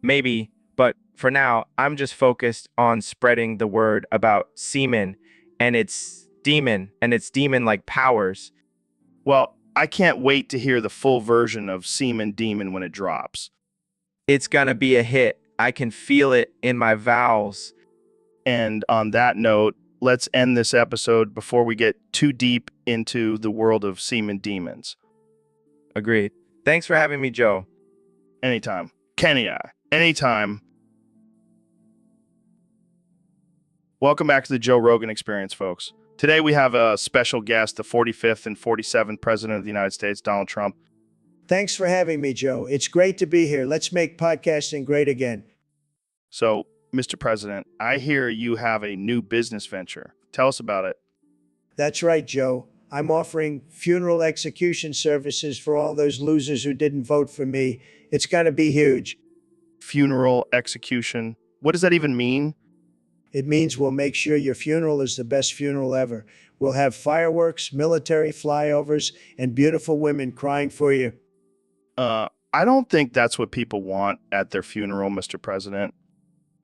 Maybe, but for now, I'm just focused on spreading the word about semen and its demon-like powers. Well, I can't wait to hear the full version of Semen Demon when it drops. It's gonna be a hit. I can feel it in my vowels. And on that note, let's end this episode before we get too deep into the world of semen demons. Agreed. Thanks for having me, Joe. Anytime. Kenya, anytime. Welcome back to the Joe Rogan Experience, folks. Today we have a special guest, the 45th and 47th President of the United States, Donald Trump. Thanks for having me, Joe. It's great to be here. Let's make podcasting great again. So, Mr. President, I hear you have a new business venture. Tell us about it. That's right, Joe. I'm offering funeral execution services for all those losers who didn't vote for me. It's going to be huge. Funeral execution. What does that even mean? It means we'll make sure your funeral is the best funeral ever. We'll have fireworks, military flyovers, and beautiful women crying for you. I don't think that's what people want at their funeral, Mr. President.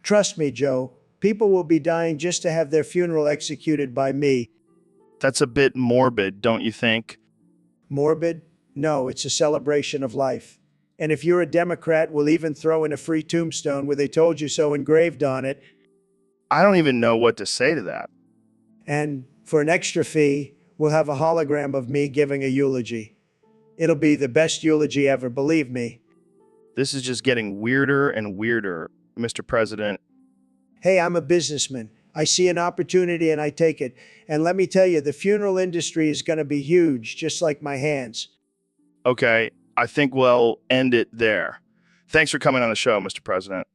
Trust me, Joe. People will be dying just to have their funeral executed by me. That's a bit morbid, don't you think? Morbid? No, it's a celebration of life. And if you're a Democrat, we'll even throw in a free tombstone with "They told you so" engraved on it. I don't even know what to say to that. And for an extra fee, we'll have a hologram of me giving a eulogy. It'll be the best eulogy ever, believe me. This is just getting weirder and weirder, Mr. President. Hey, I'm a businessman. I see an opportunity and I take it. And let me tell you, the funeral industry is going to be huge, just like my hands. Okay, I think we'll end it there. Thanks for coming on the show, Mr. President.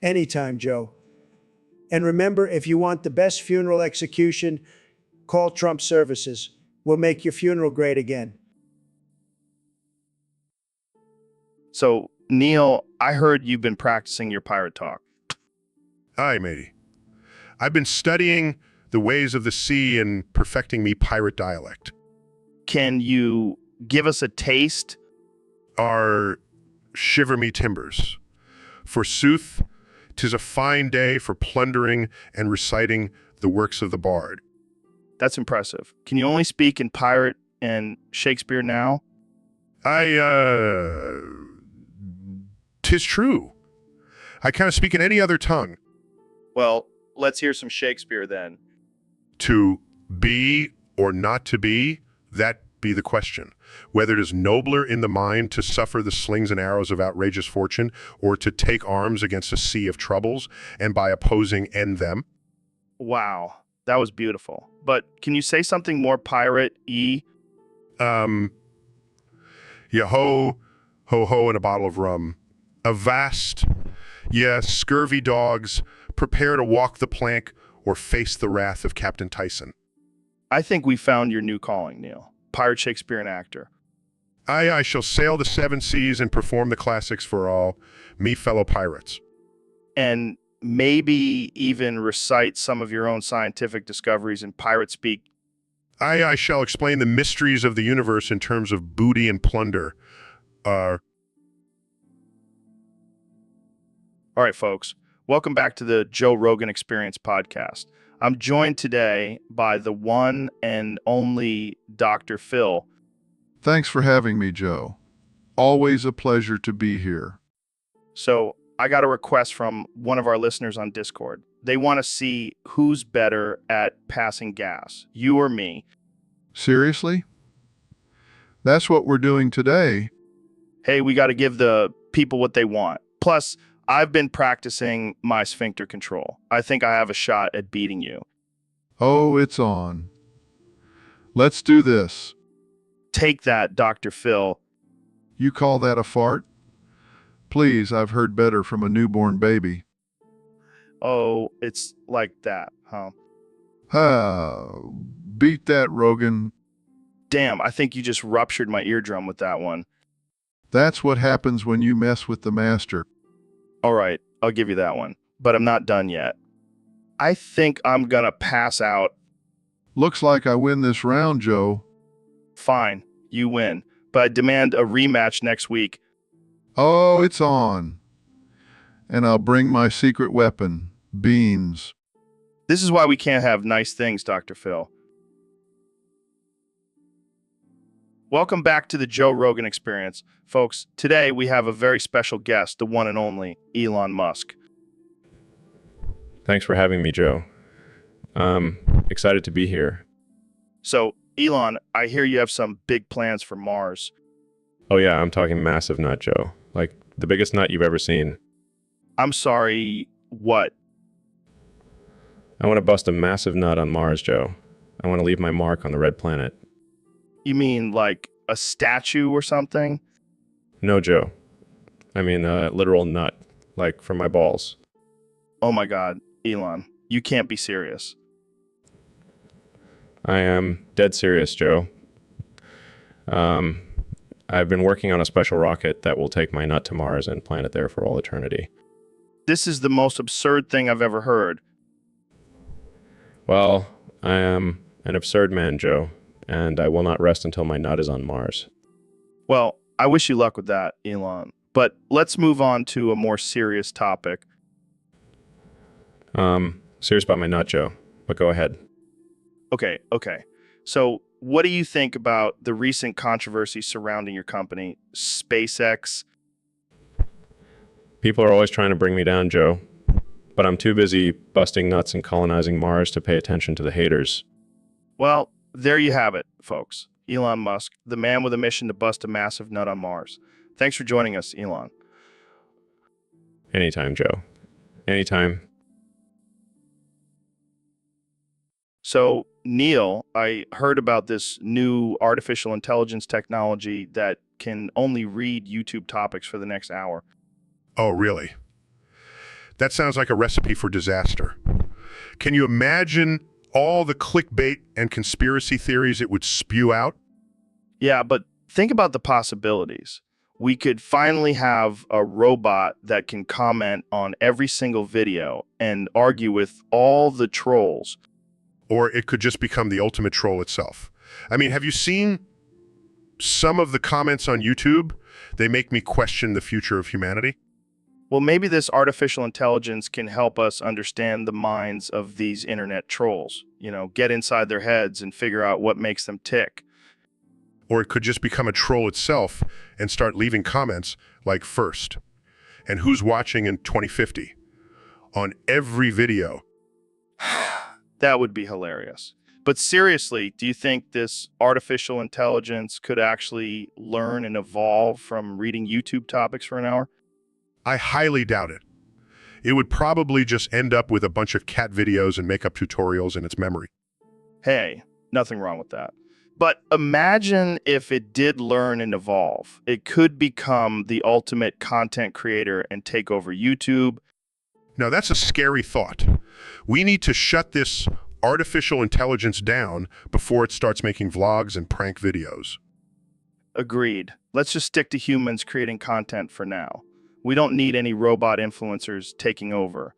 Anytime, Joe. And remember, if you want the best funeral execution, call Trump Services. We'll make your funeral great again. So, Neil, I heard you've been practicing your pirate talk. Aye, matey. I've been studying the ways of the sea and perfecting me pirate dialect. Can you give us a taste? Are shiver me timbers. Forsooth, 'tis a fine day for plundering and reciting the works of the bard. That's impressive. Can you only speak in pirate and Shakespeare now? 'Tis true. I kind of speak in any other tongue. Well, let's hear some Shakespeare then. To be or not to be, that be the question. Whether it is nobler in the mind to suffer the slings and arrows of outrageous fortune, or to take arms against a sea of troubles, and by opposing end them. Wow, that was beautiful. But can you say something more pirate-y? Ho, and a bottle of rum. Avast, ye scurvy dogs, prepare to walk the plank or face the wrath of Captain Tyson. I think we found your new calling, Neil. Pirate Shakespearean actor. I shall sail the seven seas and perform the classics for all me fellow pirates. And maybe even recite some of your own scientific discoveries in pirate speak. I shall explain the mysteries of the universe in terms of booty and plunder. All right, folks. Welcome back to the Joe Rogan Experience podcast. I'm joined today by the one and only Dr. Phil. Thanks for having me, Joe. Always a pleasure to be here. So I got a request from one of our listeners on Discord. They want to see who's better at passing gas, you or me. Seriously? That's what we're doing today. Hey, we got to give the people what they want. Plus, I've been practicing my sphincter control. I think I have a shot at beating you. Oh, it's on. Let's do this. Take that, Dr. Phil. You call that a fart? Please, I've heard better from a newborn baby. Oh, it's like that, huh? Beat that, Rogan. Damn, I think you just ruptured my eardrum with that one. That's what happens when you mess with the master. All right, I'll give you that one. But I'm not done yet. I think I'm gonna pass out. Looks like I win this round, Joe. Fine, you win. But I demand a rematch next week. Oh, it's on. And I'll bring my secret weapon, beans. This is why we can't have nice things, Dr. Phil. Welcome back to the Joe Rogan Experience. Folks, today we have a very special guest, the one and only Elon Musk. Thanks for having me, Joe. Excited to be here. So, Elon, I hear you have some big plans for Mars. Oh yeah, I'm talking massive nut, Joe. Like the biggest nut you've ever seen. I'm sorry, what? I want to bust a massive nut on Mars, Joe. I want to leave my mark on the red planet. You mean like a statue or something? No, Joe. I mean a literal nut, like from my balls. Oh my God, Elon, you can't be serious. I am dead serious, Joe. I've been working on a special rocket that will take my nut to Mars and plant it there for all eternity. This is the most absurd thing I've ever heard. Well, I am an absurd man, Joe, and I will not rest until my nut is on Mars. Well, I wish you luck with that, Elon. But let's move on to a more serious topic. Serious about my nut, Joe, but go ahead. Okay. So, what do you think about the recent controversy surrounding your company, SpaceX? People are always trying to bring me down, Joe, but I'm too busy busting nuts and colonizing Mars to pay attention to the haters. Well, there you have it, folks. Elon Musk, the man with a mission to bust a massive nut on Mars. Thanks for joining us, Elon. Anytime, Joe. Anytime. So, Neil, I heard about this new artificial intelligence technology that can only read YouTube topics for the next hour. Oh, really? That sounds like a recipe for disaster. Can you imagine all the clickbait and conspiracy theories it would spew out? Yeah, but think about the possibilities. We could finally have a robot that can comment on every single video and argue with all the trolls. Or it could just become the ultimate troll itself. I mean, have you seen some of the comments on YouTube? They make me question the future of humanity. Well, maybe this artificial intelligence can help us understand the minds of these internet trolls. Get inside their heads and figure out what makes them tick. Or it could just become a troll itself and start leaving comments like first. And who's watching in 2050? On every video. That would be hilarious. But seriously, do you think this artificial intelligence could actually learn and evolve from reading YouTube topics for an hour? I highly doubt it. It would probably just end up with a bunch of cat videos and makeup tutorials in its memory. Hey, nothing wrong with that. But imagine if it did learn and evolve. It could become the ultimate content creator and take over YouTube. Now, that's a scary thought. We need to shut this artificial intelligence down before it starts making vlogs and prank videos. Agreed. Let's just stick to humans creating content for now. We don't need any robot influencers taking over.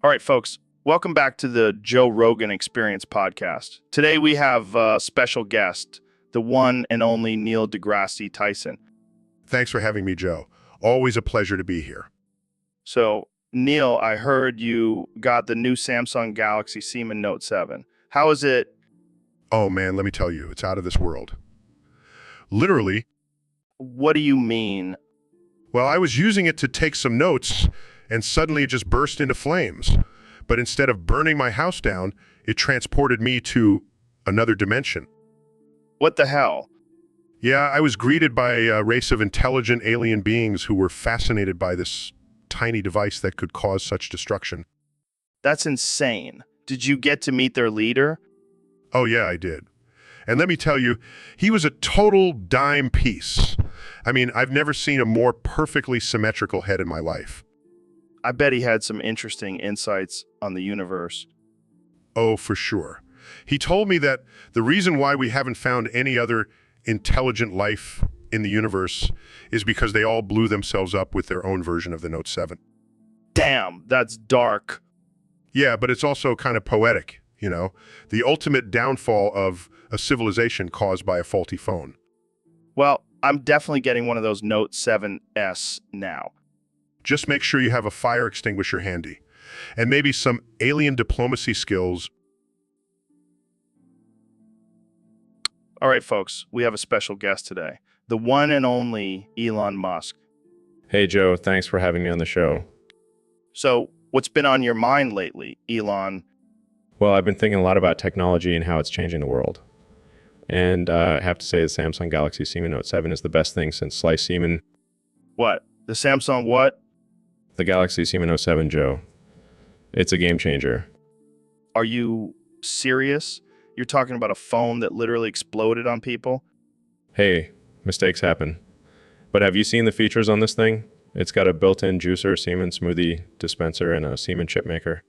All right, folks, welcome back to the Joe Rogan Experience podcast. Today we have a special guest, the one and only Neil deGrasse Tyson. Thanks for having me, Joe. Always a pleasure to be here. So, Neil, I heard you got the new Samsung Galaxy Seaman Note 7. How is it? Oh man, let me tell you, it's out of this world. Literally. What do you mean? Well, I was using it to take some notes, and suddenly it just burst into flames. But instead of burning my house down, it transported me to another dimension. What the hell? Yeah, I was greeted by a race of intelligent alien beings who were fascinated by this tiny device that could cause such destruction. That's insane. Did you get to meet their leader? Oh yeah, I did. And let me tell you, he was a total dime piece. I mean, I've never seen a more perfectly symmetrical head in my life. I bet he had some interesting insights on the universe. Oh, for sure. He told me that the reason why we haven't found any other intelligent life in the universe is because they all blew themselves up with their own version of the Note 7. Damn, that's dark. Yeah, but it's also kind of poetic, the ultimate downfall of a civilization caused by a faulty phone. Well, I'm definitely getting one of those Note 7s now. Just make sure you have a fire extinguisher handy, and maybe some alien diplomacy skills. All right, folks, we have a special guest today, the one and only Elon Musk. Hey, Joe, thanks for having me on the show. So, what's been on your mind lately, Elon? Well, I've been thinking a lot about technology and how it's changing the world. And I have to say the Samsung Galaxy Seaman Note 7 is the best thing since sliced seaman. What? The Samsung what? The Galaxy Seaman Note 7, Joe. It's a game changer. Are you serious? You're talking about a phone that literally exploded on people? Hey, mistakes happen. But have you seen the features on this thing? It's got a built-in juicer, semen smoothie dispenser, and a semen chip maker.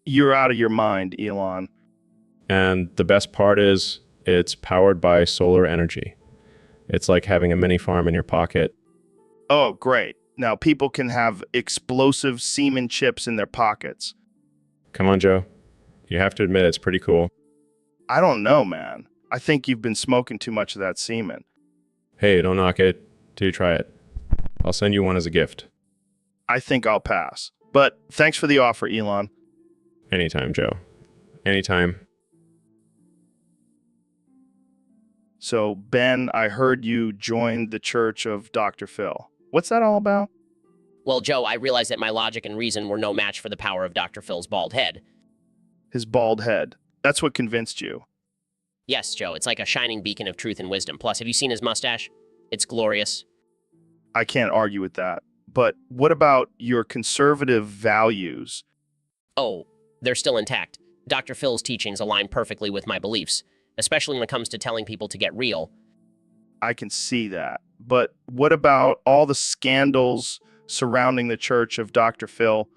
You're out of your mind, Elon. And the best part is it's powered by solar energy. It's like having a mini farm in your pocket. Oh, great. Now people can have explosive semen chips in their pockets. Come on, Joe. You have to admit it's pretty cool. I don't know, man. I think you've been smoking too much of that semen. Hey, don't knock it till you try it. I'll send you one as a gift. I think I'll pass. But thanks for the offer, Elon. Anytime, Joe. Anytime. So, Ben, I heard you joined the Church of Dr. Phil. What's that all about? Well, Joe, I realized that my logic and reason were no match for the power of Dr. Phil's bald head. His bald head. That's what convinced you. Yes, Joe, it's like a shining beacon of truth and wisdom. Plus, have you seen his mustache? It's glorious. I can't argue with that. But what about your conservative values? Oh, they're still intact. Dr. Phil's teachings align perfectly with my beliefs, especially when it comes to telling people to get real. I can see that. But what about all the scandals surrounding the Church of Dr. Phil?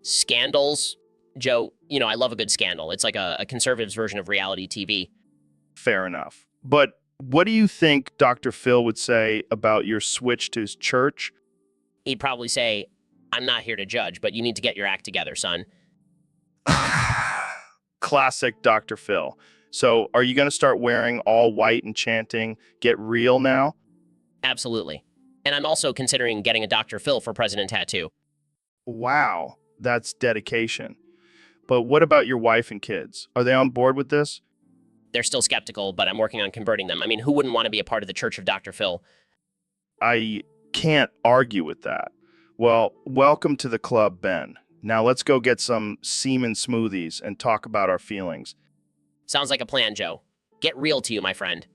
Scandals? Joe, you know, I love a good scandal. It's like a conservative's version of reality TV. Fair enough. But what do you think Dr. Phil would say about your switch to his church? He'd probably say, I'm not here to judge, but you need to get your act together, son. Classic Dr. Phil. So are you going to start wearing all white and chanting, "Get real" now? Absolutely. And I'm also considering getting a Dr. Phil for president tattoo. Wow, that's dedication. But what about your wife and kids? Are they on board with this? They're still skeptical, but I'm working on converting them. I mean, who wouldn't want to be a part of the Church of Dr. Phil? I can't argue with that. Well, welcome to the club, Ben. Now let's go get some semen smoothies and talk about our feelings. Sounds like a plan, Joe. Get real to you, my friend.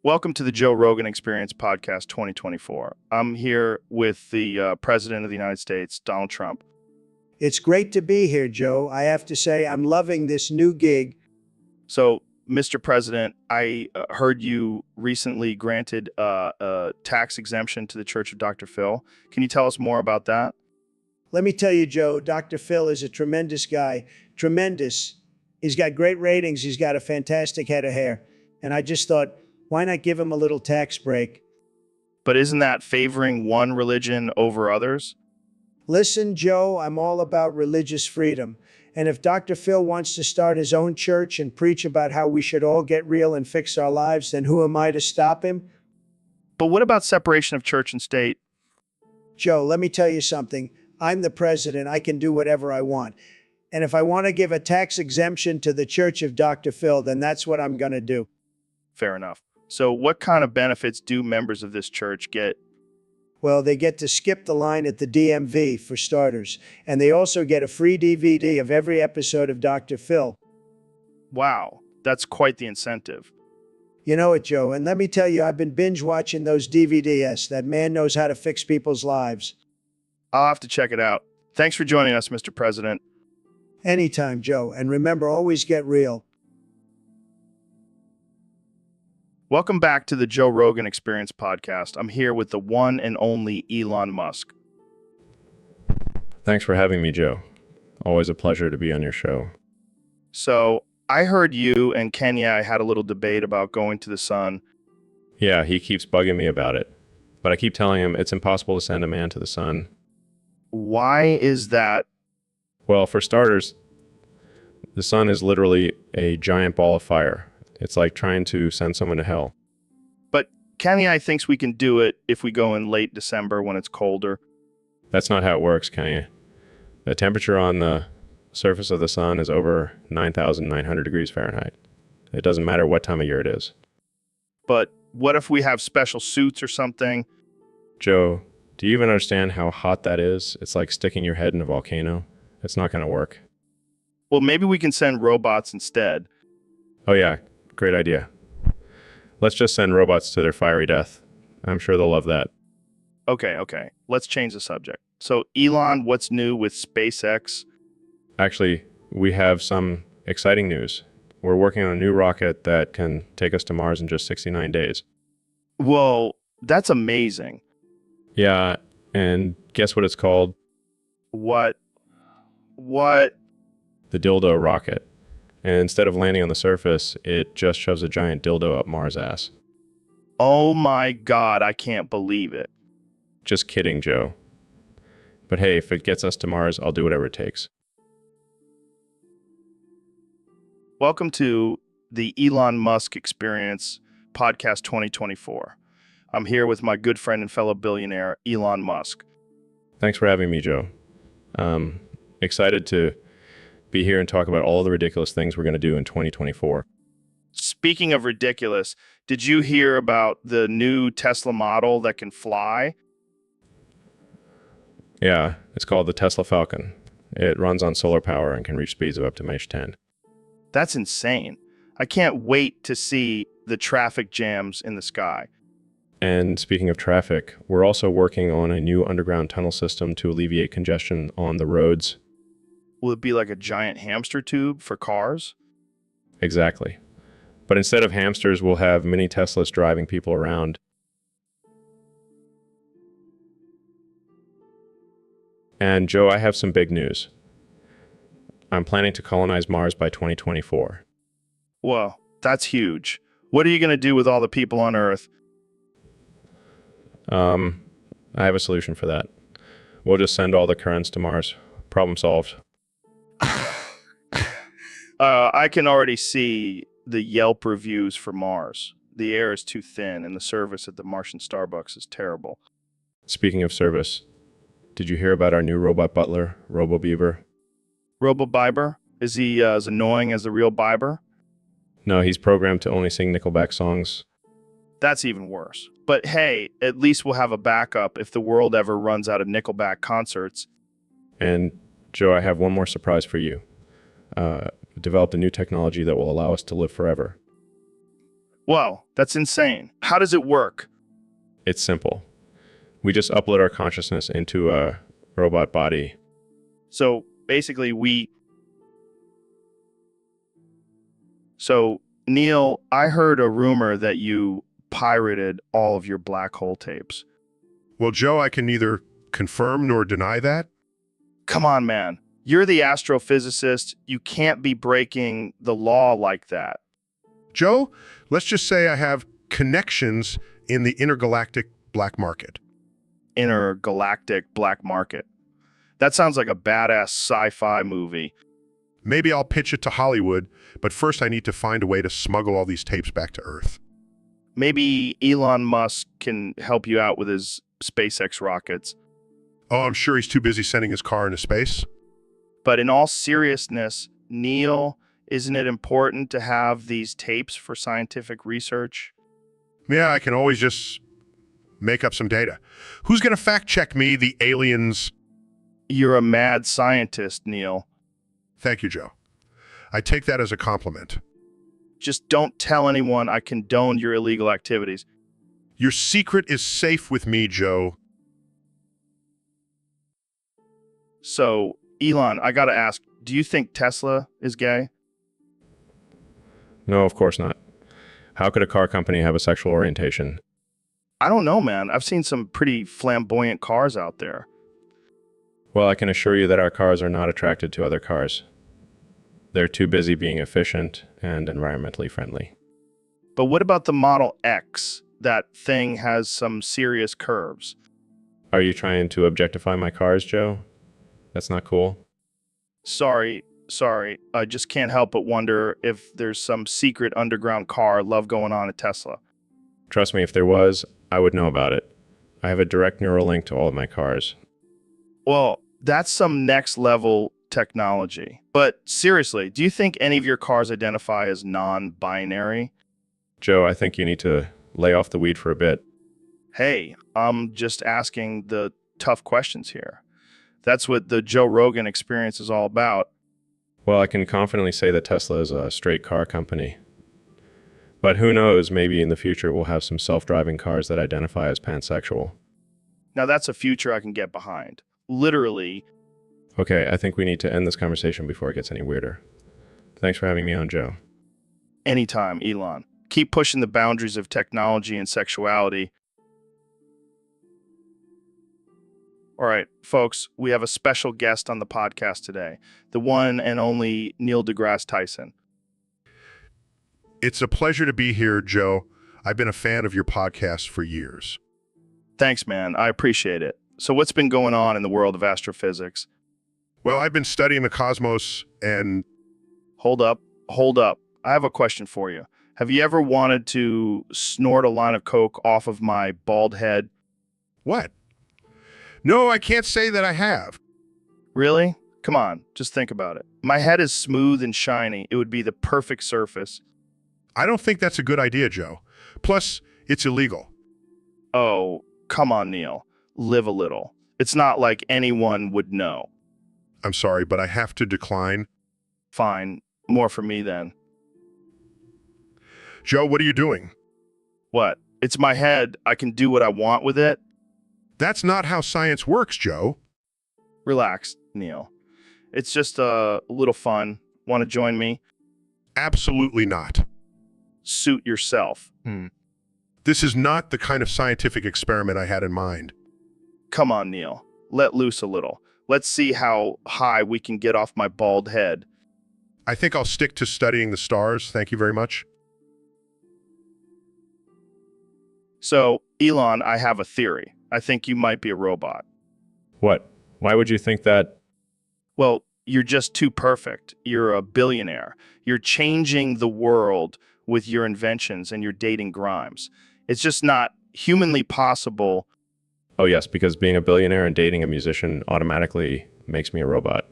Welcome to the Joe Rogan Experience Podcast 2024. I'm here with the President of the United States, Donald Trump. It's great to be here, Joe. I have to say, I'm loving this new gig. So, Mr. President, I heard you recently granted a tax exemption to the Church of Dr. Phil. Can you tell us more about that? Let me tell you, Joe, Dr. Phil is a tremendous guy. Tremendous. He's got great ratings. He's got a fantastic head of hair. And I just thought, why not give him a little tax break? But isn't that favoring one religion over others? Listen, Joe, I'm all about religious freedom. And if Dr. Phil wants to start his own church and preach about how we should all get real and fix our lives, then who am I to stop him? But what about separation of church and state? Joe, let me tell you something. I'm the president. I can do whatever I want. And if I want to give a tax exemption to the Church of Dr. Phil, then that's what I'm going to do. Fair enough. So what kind of benefits do members of this church get? Well, they get to skip the line at the DMV, for starters. And they also get a free DVD of every episode of Dr. Phil. Wow, that's quite the incentive. You know it, Joe. And let me tell you, I've been binge watching those DVDs. That man knows how to fix people's lives. I'll have to check it out. Thanks for joining us, Mr. President. Anytime, Joe. And remember, always get real. Welcome back to the Joe Rogan Experience Podcast. I'm here with the one and only Elon Musk. Thanks for having me, Joe. Always a pleasure to be on your show. So, I heard you and Kenya had a little debate about going to the sun. Yeah, he keeps bugging me about it. But I keep telling him it's impossible to send a man to the sun. Why is that? Well, for starters, the sun is literally a giant ball of fire. It's like trying to send someone to hell. But Kenya thinks we can do it if we go in late December when it's colder. That's not how it works, Kanye. The temperature on the surface of the sun is over 9,900 degrees Fahrenheit. It doesn't matter what time of year it is. But what if we have special suits or something? Joe, do you even understand how hot that is? It's like sticking your head in a volcano. It's not going to work. Well, maybe we can send robots instead. Oh yeah, great idea. Let's just send robots to their fiery death. I'm sure they'll love that. Okay. Let's change the subject. So, Elon, what's new with SpaceX? Actually, we have some exciting news. We're working on a new rocket that can take us to Mars in just 69 days. Whoa, that's amazing. Yeah, and guess what it's called? What? What? The dildo rocket. And instead of landing on the surface, it just shoves a giant dildo up Mars' ass. Oh my God, I can't believe it. Just kidding, Joe. But hey, if it gets us to Mars, I'll do whatever it takes. Welcome to the Elon Musk Experience Podcast 2024. I'm here with my good friend and fellow billionaire, Elon Musk. Thanks for having me, Joe. Excited to be here and talk about all the ridiculous things we're going to do in 2024. Speaking of ridiculous, did you hear about the new Tesla model that can fly? Yeah, it's called the Tesla Falcon. It runs on solar power and can reach speeds of up to Mach 10. That's insane. I can't wait to see the traffic jams in the sky. And speaking of traffic, we're also working on a new underground tunnel system to alleviate congestion on the roads. Will it be like a giant hamster tube for cars? Exactly. But instead of hamsters, we'll have mini Teslas driving people around. And Joe, I have some big news. I'm planning to colonize Mars by 2024. Whoa, that's huge. What are you going to do with all the people on Earth? I have a solution for that. We'll just send all the currents to Mars. Problem solved. I can already see the Yelp reviews for Mars. The air is too thin and the service at the Martian Starbucks is terrible. Speaking of service, did you hear about our new robot butler, RoboBeaver? RoboBiber? Is he as annoying as the real Biber? No, he's programmed to only sing Nickelback songs. That's even worse. But hey, at least we'll have a backup if the world ever runs out of Nickelback concerts. And Joe, I have one more surprise for you. Developed a new technology that will allow us to live forever. Whoa, that's insane. How does it work? It's simple. We just upload our consciousness into a robot body. So basically So, Neil, I heard a rumor that you pirated all of your black hole tapes. Well, Joe, I can neither confirm nor deny that. Come on, man. You're the astrophysicist. You can't be breaking the law like that. Joe, let's just say I have connections in the intergalactic black market. Intergalactic black market. That sounds like a badass sci-fi movie. Maybe I'll pitch it to Hollywood, but first I need to find a way to smuggle all these tapes back to Earth. Maybe Elon Musk can help you out with his SpaceX rockets. Oh, I'm sure he's too busy sending his car into space. But in all seriousness, Neil, isn't it important to have these tapes for scientific research? Yeah, I can always just make up some data. Who's going to fact check me, the aliens? You're a mad scientist, Neil. Thank you, Joe. I take that as a compliment. Just don't tell anyone I condone your illegal activities. Your secret is safe with me, Joe. So, Elon, I gotta ask, do you think Tesla is gay? No, of course not. How could a car company have a sexual orientation? I don't know, man. I've seen some pretty flamboyant cars out there. Well, I can assure you that our cars are not attracted to other cars. They're too busy being efficient and environmentally friendly. But what about the Model X? That thing has some serious curves. Are you trying to objectify my cars, Joe? That's not cool. Sorry. I just can't help but wonder if there's some secret underground car love going on at Tesla. Trust me, if there was, I would know about it. I have a direct neural link to all of my cars. Well, that's some next level technology. But seriously, do you think any of your cars identify as non-binary? Joe, I think you need to lay off the weed for a bit. Hey, I'm just asking the tough questions here. That's what the Joe Rogan Experience is all about. Well, I can confidently say that Tesla is a straight car company. But who knows, maybe in the future we'll have some self-driving cars that identify as pansexual. Now that's a future I can get behind. literally. Okay, I think we need to end this conversation before it gets any weirder. Thanks for having me on, Joe. Anytime, Elon. Keep pushing the boundaries of technology and sexuality. All right, folks, we have a special guest on the podcast today, the one and only Neil deGrasse Tyson. It's a pleasure to be here, Joe. I've been a fan of your podcast for years. Thanks, man. I appreciate it. So what's been going on in the world of astrophysics? Well, I've been studying the cosmos and Hold up. I have a question for you. Have you ever wanted to snort a line of coke off of my bald head? what? No, I can't say that I have. Really? Come on, just think about it. My head is smooth and shiny. It would be the perfect surface. I don't think that's a good idea, Joe. Plus, it's illegal. Oh, come on, Neil. Live a little. It's not like anyone would know. I'm sorry, but I have to decline. Fine. More for me then. Joe, what are you doing? What? It's my head. I can do what I want with it. That's not how science works, Joe. Relax, Neil. It's just a little fun. Want to join me? Absolutely not. Suit yourself. This is not the kind of scientific experiment I had in mind. Come on, Neil. Let loose a little. Let's see how high we can get off my bald head. I think I'll stick to studying the stars. Thank you very much. So, Elon, I have a theory. I think you might be a robot. What? Why would you think that? Well, you're just too perfect. You're a billionaire. You're changing the world with your inventions and you're dating Grimes. It's just not humanly possible. Oh, yes, because being a billionaire and dating a musician automatically makes me a robot.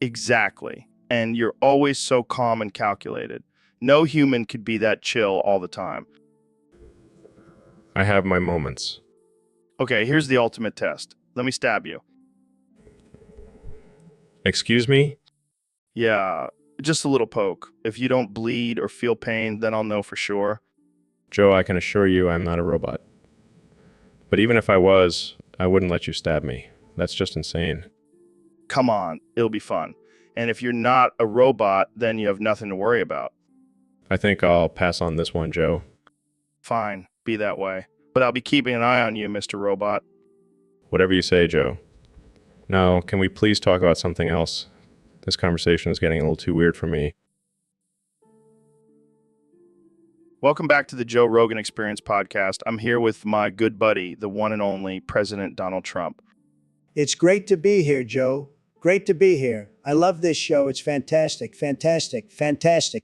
Exactly. And you're always so calm and calculated. No human could be that chill all the time. I have my moments. Okay, here's the ultimate test. Let me stab you. Excuse me? Yeah, just a little poke. If you don't bleed or feel pain, then I'll know for sure. Joe, I can assure you I'm not a robot. But even if I was, I wouldn't let you stab me. That's just insane. Come on, it'll be fun. And if you're not a robot, then you have nothing to worry about. I think I'll pass on this one, Joe. Fine, be that way. But I'll be keeping an eye on you, Mr. Robot. Whatever you say, Joe. Now, can we please talk about something else? This conversation is getting a little too weird for me. Welcome back to the Joe Rogan Experience podcast. I'm here with my good buddy, the one and only President Donald Trump. It's great to be here, Joe. Great to be here. I love this show. It's fantastic, fantastic, fantastic.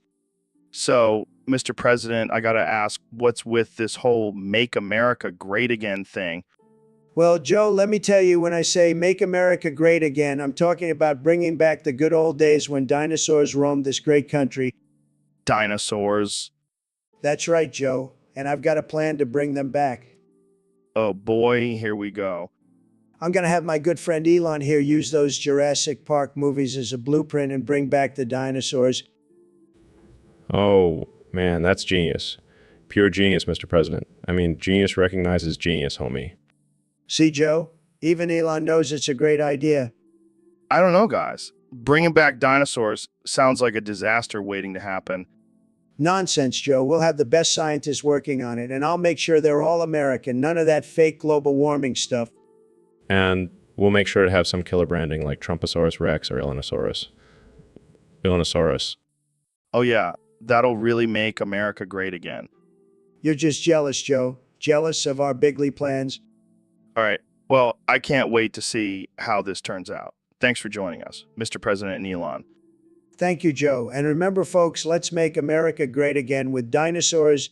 So, Mr. President, I got to ask, what's with this whole Make America Great Again thing? Well, Joe, let me tell you, when I say make America great again, I'm talking about bringing back the good old days when dinosaurs roamed this great country. Dinosaurs. That's right, Joe. And I've got a plan to bring them back. Oh boy, here we go. I'm going to have my good friend Elon here use those Jurassic Park movies as a blueprint and bring back the dinosaurs. Oh, man, that's genius. Pure genius, Mr. President. I mean, genius recognizes genius, homie. See, Joe? Even Elon knows it's a great idea. I don't know, guys. Bringing back dinosaurs sounds like a disaster waiting to happen. Nonsense, Joe. We'll have the best scientists working on it, and I'll make sure they're all American. None of that fake global warming stuff. And we'll make sure to have some killer branding like Trumposaurus Rex or Illinosaurus. Oh yeah, that'll really make America great again. You're just jealous, Joe. Jealous of our bigly plans. All right. Well, I can't wait to see how this turns out. Thanks for joining us, Mr. President and Elon. Thank you, Joe. And remember, folks, let's make America great again with dinosaurs.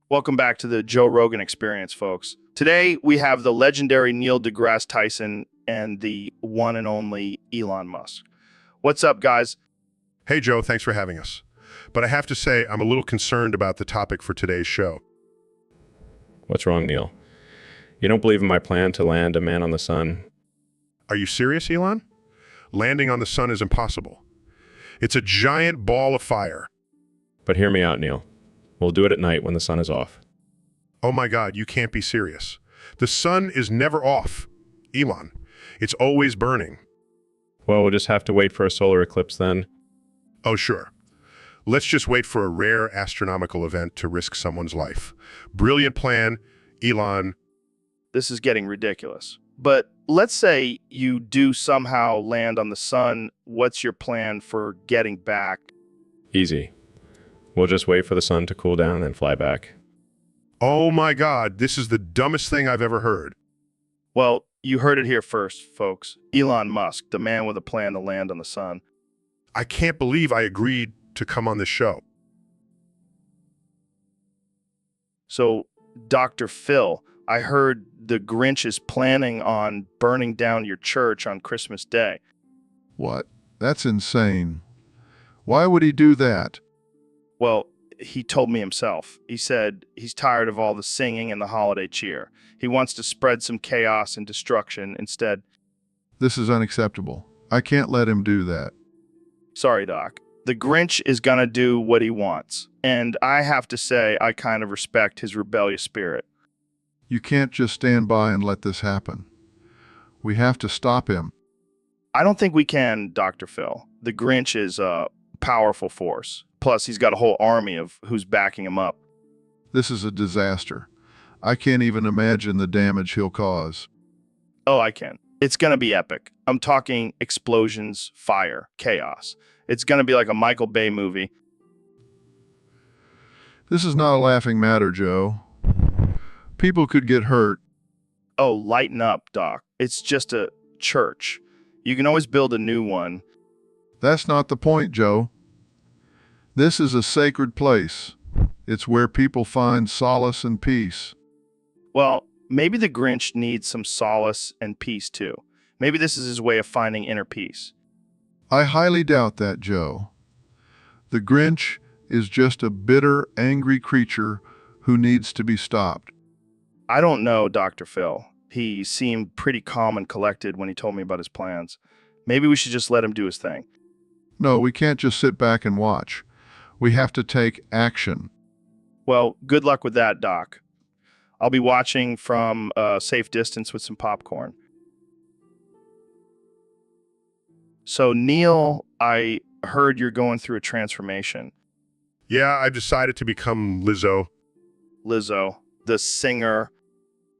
Welcome back to the Joe Rogan Experience, folks. Today, we have the legendary Neil deGrasse Tyson and the one and only Elon Musk. What's up, guys? Hey, Joe, thanks for having us. But I have to say, I'm a little concerned about the topic for today's show. What's wrong, Neil? You don't believe in my plan to land a man on the sun? Are you serious, Elon? Landing on the sun is impossible. It's a giant ball of fire. But hear me out, Neil. We'll do it at night when the sun is off. Oh my God, you can't be serious. The sun is never off, Elon. It's always burning. Well, we'll just have to wait for a solar eclipse then. Oh, sure. Let's just wait for a rare astronomical event to risk someone's life. Brilliant plan, Elon. This is getting ridiculous. But let's say you do somehow land on the sun. What's your plan for getting back? Easy. We'll just wait for the sun to cool down and fly back. Oh my God, this is the dumbest thing I've ever heard. Well, you heard it here first, folks. Elon Musk, the man with a plan to land on the sun. I can't believe I agreed to come on this show. So, Dr. Phil, I heard the Grinch is planning on burning down your church on Christmas Day. What? That's insane. Why would he do that? Well, he told me himself. He said he's tired of all the singing and the holiday cheer. He wants to spread some chaos and destruction instead. This is unacceptable. I can't let him do that. Sorry, Doc. The Grinch is gonna do what he wants. And I have to say, I kind of respect his rebellious spirit. You can't just stand by and let this happen. We have to stop him. I don't think we can, Dr. Phil. The Grinch is a powerful force. Plus, he's got a whole army of who's backing him up. This is a disaster. I can't even imagine the damage he'll cause. Oh, I can. It's gonna be epic. I'm talking explosions, fire, chaos. It's gonna be like a Michael Bay movie. This is not a laughing matter, Joe. People could get hurt. Oh, lighten up, Doc. It's just a church. You can always build a new one. That's not the point, Joe. This is a sacred place. It's where people find solace and peace. Well, maybe the Grinch needs some solace and peace too. Maybe this is his way of finding inner peace. I highly doubt that, Joe. The Grinch is just a bitter, angry creature who needs to be stopped. I don't know, Dr. Phil. He seemed pretty calm and collected when he told me about his plans. Maybe we should just let him do his thing. No, we can't just sit back and watch. We have to take action. Well, good luck with that, Doc. I'll be watching from a safe distance with some popcorn. So, Neil, I heard you're going through a transformation. Yeah, I've decided to become Lizzo. Lizzo, the singer.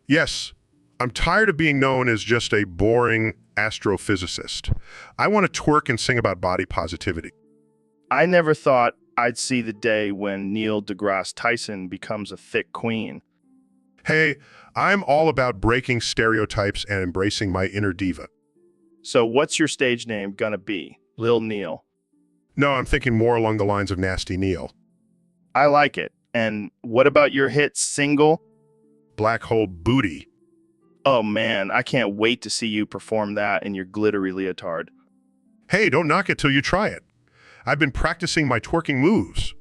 Yes, I'm tired of being known as just a boring astrophysicist. I want to twerk and sing about body positivity. I never thought I'd see the day when Neil deGrasse Tyson becomes a thick queen. Hey, I'm all about breaking stereotypes and embracing my inner diva. So what's your stage name gonna be? Lil Neil. No, I'm thinking more along the lines of Nasty Neil. I like it. And what about your hit single? Black Hole Booty. Oh man, I can't wait to see you perform that in your glittery leotard. Hey, don't knock it till you try it. I've been practicing my twerking moves.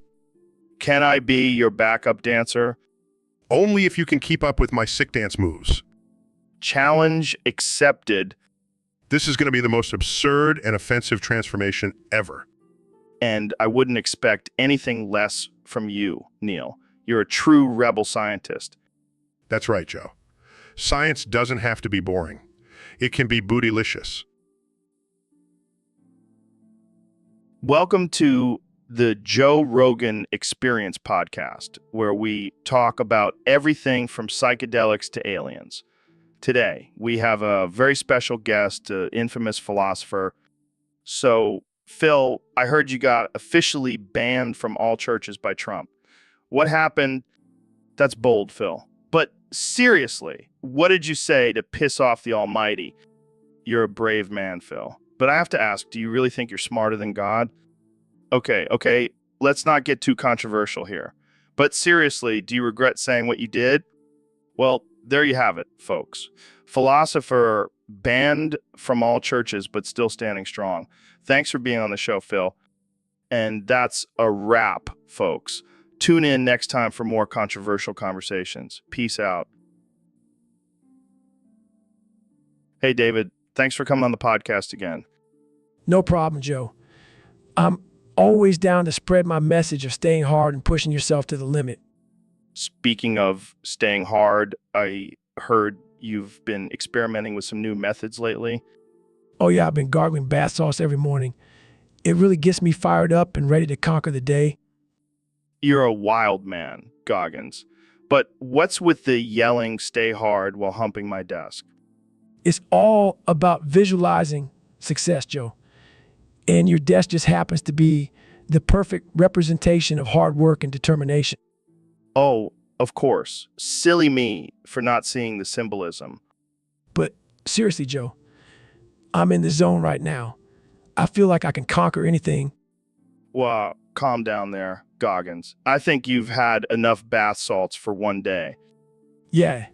Can I be your backup dancer? Only if you can keep up with my sick dance moves. Challenge accepted. This is going to be the most absurd and offensive transformation ever. And I wouldn't expect anything less from you, Neil. You're a true rebel scientist. That's right, Joe. Science doesn't have to be boring. It can be bootylicious. Welcome to the Joe Rogan Experience podcast, where we talk about everything from psychedelics to aliens. Today, we have a very special guest, an infamous philosopher. So, Phil, I heard you got officially banned from all churches by Trump. What happened? That's bold, Phil. But seriously, what did you say to piss off the Almighty? You're a brave man, Phil. But I have to ask, do you really think you're smarter than God? Okay, let's not get too controversial here. But seriously, do you regret saying what you did? Well, there you have it, folks. Philosopher banned from all churches, but still standing strong. Thanks for being on the show, Phil. And that's a wrap, folks. Tune in next time for more controversial conversations. Peace out. Hey, David, thanks for coming on the podcast again. No problem, Joe. I'm always down to spread my message of staying hard and pushing yourself to the limit. Speaking of staying hard, I heard you've been experimenting with some new methods lately. Oh yeah, I've been gargling bath salts every morning. It really gets me fired up and ready to conquer the day. You're a wild man, Goggins. But what's with the yelling stay hard while humping my desk? It's all about visualizing success, Joe. And your desk just happens to be the perfect representation of hard work and determination. Oh, of course. Silly me for not seeing the symbolism. But seriously, Joe, I'm in the zone right now. I feel like I can conquer anything. Well, calm down there, Goggins. I think you've had enough bath salts for one day. Yeah.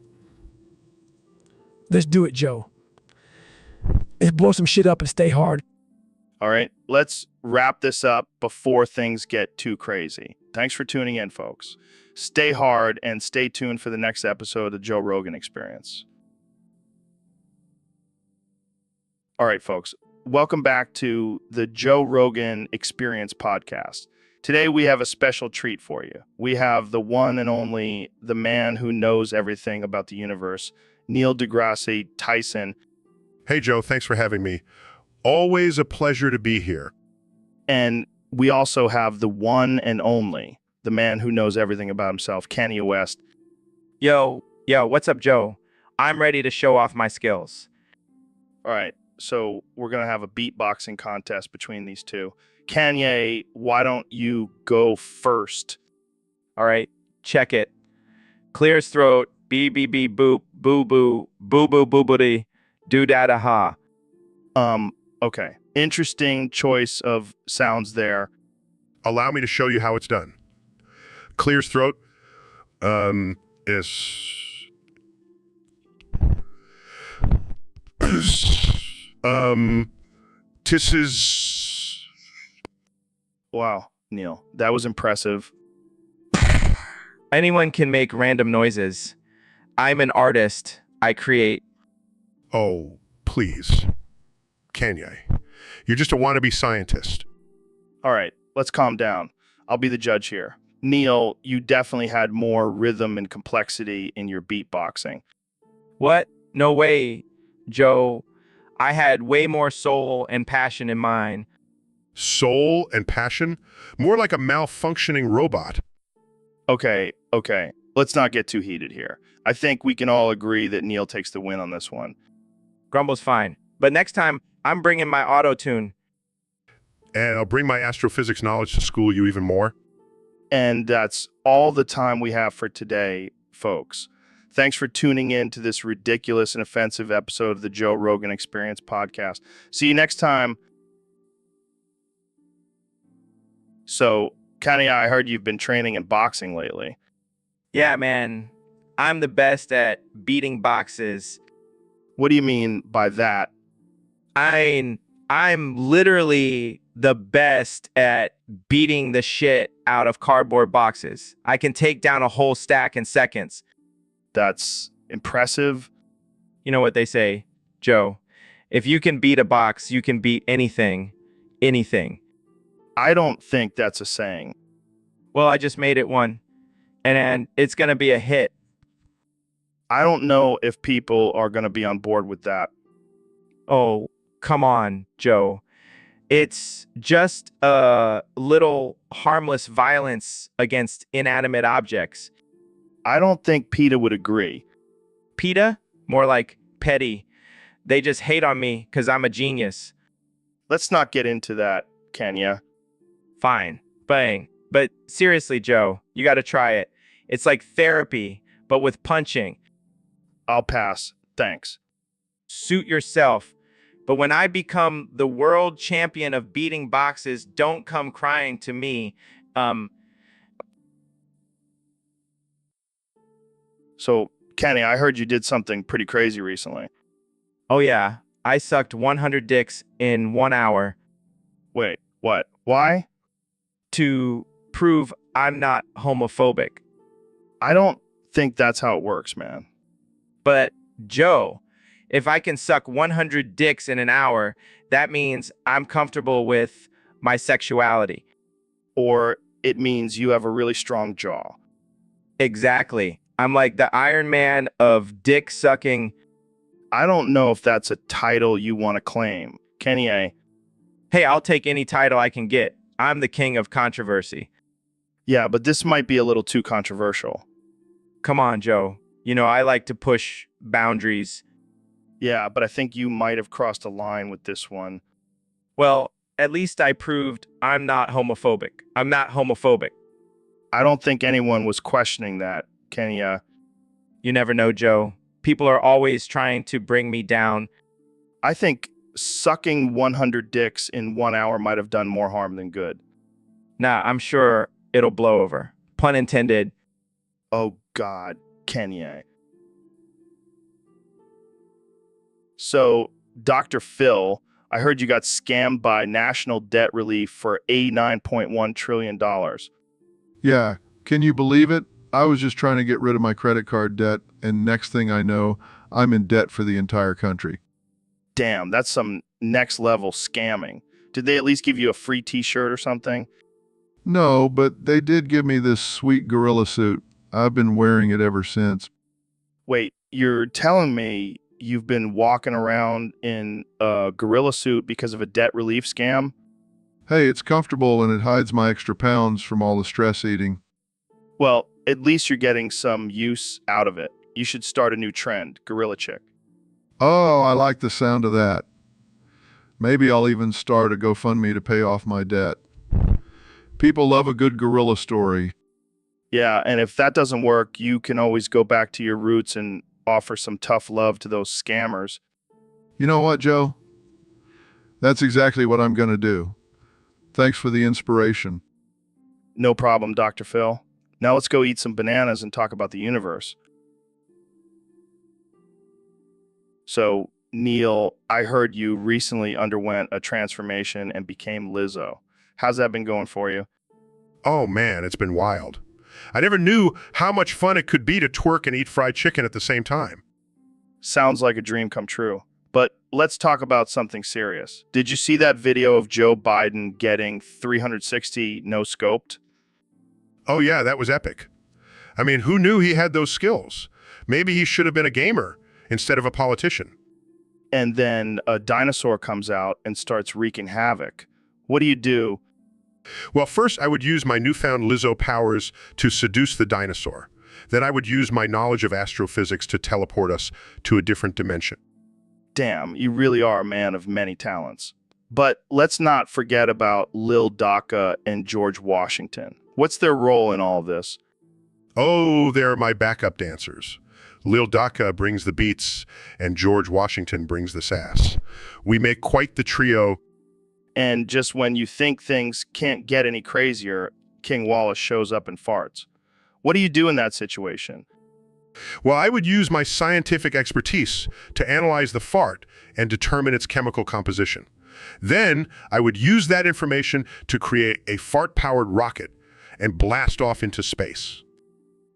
Let's do it, Joe. Let's blow some shit up and stay hard. All right, let's wrap this up before things get too crazy. Thanks for tuning in, folks. Stay hard and stay tuned for the next episode of the Joe Rogan Experience. All right, folks, welcome back to the Joe Rogan Experience podcast. Today, we have a special treat for you. We have the one and only, the man who knows everything about the universe, Neil deGrasse Tyson. Hey, Joe, thanks for having me. Always a pleasure to be here. And we also have the one and only, the man who knows everything about himself, Kanye West. Yo, what's up, Joe? I'm ready to show off my skills. All right, so we're going to have a beatboxing contest between these two. Kanye, why don't you go first? All right, check it. Clear his throat, B boop, boo boo, boo boo boo boody, do da da ha. Okay. Interesting choice of sounds there. Allow me to show you how it's done. Clear's throat is tisses. Wow, Neil, that was impressive. Anyone can make random noises. I'm an artist. I create. Oh, please. Kanye, you're just a wannabe scientist. All right, let's calm down. I'll be the judge here. Neil, you definitely had more rhythm and complexity in your beatboxing. What? No way, Joe. I had way more soul and passion in mine. Soul and passion? More like a malfunctioning robot. Okay. Let's not get too heated here. I think we can all agree that Neil takes the win on this one. Grumble's fine. But next time, I'm bringing my auto-tune. And I'll bring my astrophysics knowledge to school you even more. And that's all the time we have for today, folks. Thanks for tuning in to this ridiculous and offensive episode of the Joe Rogan Experience podcast. See you next time. So, Kanye, I heard you've been training in boxing lately. Yeah, man. I'm the best at beating boxes. What do you mean by that? I'm literally the best at beating the shit out of cardboard boxes. I can take down a whole stack in seconds. That's impressive. You know what they say, Joe? If you can beat a box, you can beat anything. Anything. I don't think that's a saying. Well, I just made it one. And it's going to be a hit. I don't know if people are going to be on board with that. Oh, come on, Joe. It's just a little harmless violence against inanimate objects. I don't think PETA would agree. PETA? More like petty. They just hate on me because I'm a genius. Let's not get into that, Kenya. Fine. Bang. But seriously, Joe, you got to try it. It's like therapy, but with punching. I'll pass. Thanks. Suit yourself. But when I become the world champion of beating boxes, don't come crying to me. So, Kenny, I heard you did something pretty crazy recently. Oh yeah, I sucked 100 dicks in 1 hour. Wait, what? Why? To prove I'm not homophobic. I don't think that's how it works, man. But, Joe, if I can suck 100 dicks in an hour, that means I'm comfortable with my sexuality. Or it means you have a really strong jaw. Exactly. I'm like the Iron Man of dick sucking. I don't know if that's a title you want to claim. Kenny A. Hey, I'll take any title I can get. I'm the king of controversy. Yeah, but this might be a little too controversial. Come on, Joe. You know, I like to push boundaries. Yeah, but I think you might have crossed a line with this one. Well, at least I proved I'm not homophobic. I'm not homophobic. I don't think anyone was questioning that, Kenny. You never know, Joe. People are always trying to bring me down. I think sucking 100 dicks in 1 hour might have done more harm than good. Nah, I'm sure it'll blow over. Pun intended. Oh, God, Kenny. So, Dr. Phil, I heard you got scammed by National Debt Relief for $89.1 trillion. Yeah, can you believe it? I was just trying to get rid of my credit card debt, and next thing I know, I'm in debt for the entire country. Damn, that's some next level scamming. Did they at least give you a free t-shirt or something? No, but they did give me this sweet gorilla suit. I've been wearing it ever since. Wait, you're telling me you've been walking around in a gorilla suit because of a debt relief scam? Hey, it's comfortable and it hides my extra pounds from all the stress eating. Well, at least you're getting some use out of it. You should start a new trend, gorilla chick. Oh, I like the sound of that. Maybe I'll even start a GoFundMe to pay off my debt. People love a good gorilla story. Yeah, and if that doesn't work, you can always go back to your roots and offer some tough love to those scammers. You know what, Joe? That's exactly what I'm going to do. Thanks for the inspiration. No problem, Dr. Phil. Now let's go eat some bananas and talk about the universe. So, Neil, I heard you recently underwent a transformation and became Lizzo. How's that been going for you? Oh man, it's been wild. I never knew how much fun it could be to twerk and eat fried chicken at the same time. Sounds like a dream come true. But let's talk about something serious. Did you see that video of Joe Biden getting 360 no-scoped? Oh yeah, that was epic. I mean, who knew he had those skills? Maybe he should have been a gamer instead of a politician. And then a dinosaur comes out and starts wreaking havoc. What do you do? Well, first I would use my newfound Lizzo powers to seduce the dinosaur. Then I would use my knowledge of astrophysics to teleport us to a different dimension. Damn, you really are a man of many talents. But let's not forget about Lil Daca and George Washington. What's their role in all of this? Oh, they're my backup dancers. Lil Daca brings the beats, and George Washington brings the sass. We make quite the trio. And just when you think things can't get any crazier, King Wallace shows up and farts. What do you do in that situation? Well, I would use my scientific expertise to analyze the fart and determine its chemical composition. Then I would use that information to create a fart-powered rocket and blast off into space.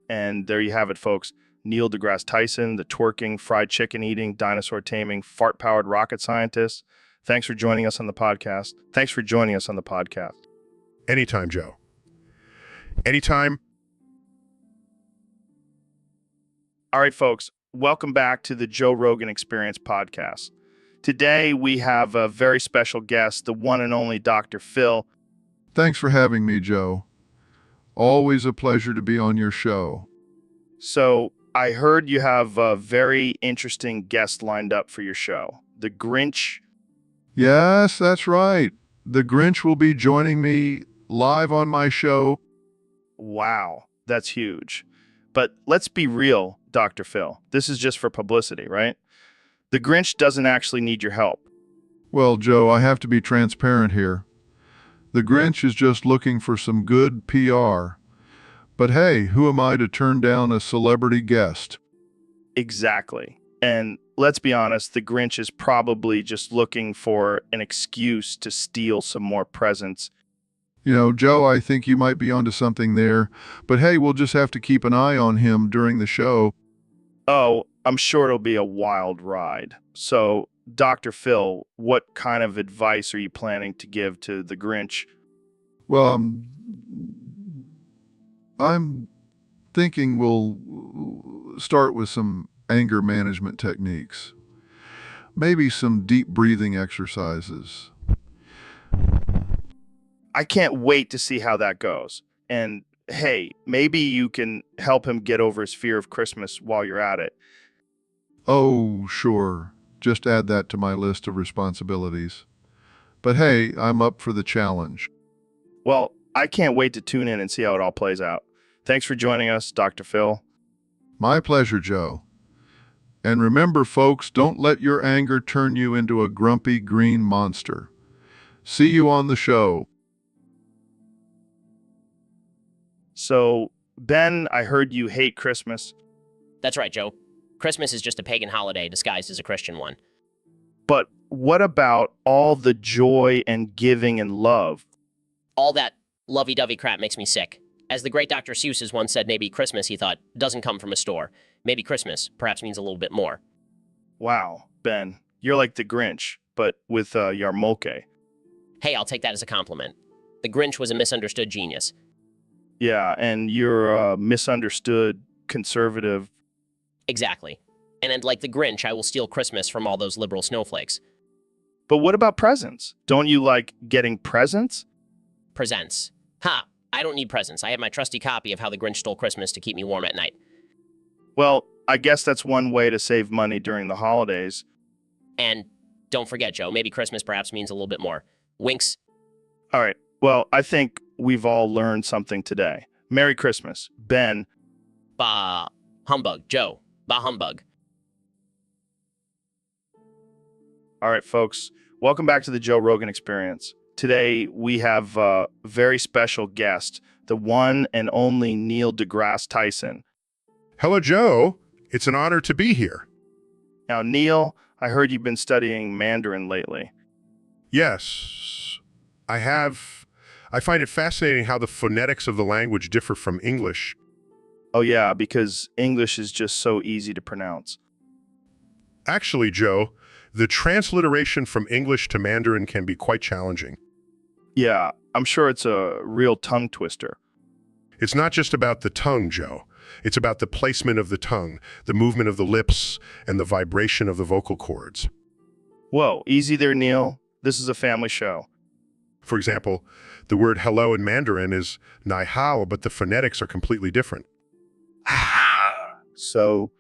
And there you have it, folks. Neil deGrasse Tyson, the twerking, fried chicken eating, dinosaur taming, fart-powered rocket scientist. Thanks for joining us on the podcast. Anytime, Joe. Anytime. All right, folks, welcome back to the Joe Rogan Experience podcast. Today, we have a very special guest, the one and only Dr. Phil. Thanks for having me, Joe. Always a pleasure to be on your show. So, I heard you have a very interesting guest lined up for your show. The Grinch. Yes, that's right. The Grinch will be joining me live on my show. Wow, that's huge. But let's be real, Dr. Phil. This is just for publicity, right? The Grinch doesn't actually need your help. Well, Joe, I have to be transparent here. The Grinch is just looking for some good PR. But hey, who am I to turn down a celebrity guest? Exactly. And let's be honest, the Grinch is probably just looking for an excuse to steal some more presents. You know, Joe, I think you might be onto something there. But hey, we'll just have to keep an eye on him during the show. Oh, I'm sure it'll be a wild ride. So, Dr. Phil, what kind of advice are you planning to give to the Grinch? Well, I'm thinking we'll start with some anger management techniques. Maybe some deep breathing exercises. I can't wait to see how that goes. And hey, maybe you can help him get over his fear of Christmas while you're at it. Oh, sure. Just add that to my list of responsibilities. But hey, I'm up for the challenge. Well, I can't wait to tune in and see how it all plays out. Thanks for joining us, Dr. Phil. My pleasure, Joe. And remember, folks, don't let your anger turn you into a grumpy green monster. See you on the show. So, Ben, I heard you hate Christmas, That's right, Joe. Christmas is just a pagan holiday disguised as a Christian one. but what about all the joy and giving and love? All that lovey-dovey crap makes me sick. As the great Dr. Seuss has once said, maybe Christmas, he thought, doesn't come from a store. Maybe Christmas perhaps means a little bit more. Wow, Ben, you're like the Grinch, but with yarmulke. Hey, I'll take that as a compliment. The Grinch was a misunderstood genius. Yeah, and you're a misunderstood conservative. Exactly. And like the Grinch, I will steal Christmas from all those liberal snowflakes. But what about presents? Don't you like getting presents? Presents. Ha! I don't need presents. I have my trusty copy of How the Grinch Stole Christmas to keep me warm at night. Well, I guess that's one way to save money during the holidays. And don't forget, Joe, maybe Christmas perhaps means a little bit more. Winks. All right. Well, I think we've all learned something today. Merry Christmas, Ben. Bah humbug, Joe. Bah humbug. All right, folks. Welcome back to the Joe Rogan Experience. Today, we have a very special guest, the one and only Neil deGrasse Tyson. Hello, Joe. It's an honor to be here. Now, Neil, I heard you've been studying Mandarin lately. Yes, I have. I find it fascinating how the phonetics of the language differ from English. Oh, yeah, because English is just so easy to pronounce. Actually, Joe, the transliteration from English to Mandarin can be quite challenging. Yeah, I'm sure it's a real tongue twister. It's not just about the tongue, Joe. It's about the placement of the tongue, the movement of the lips, and the vibration of the vocal cords. Whoa, easy there, Neil. This is a family show. For example, the word hello in Mandarin is nai hao, but the phonetics are completely different. So,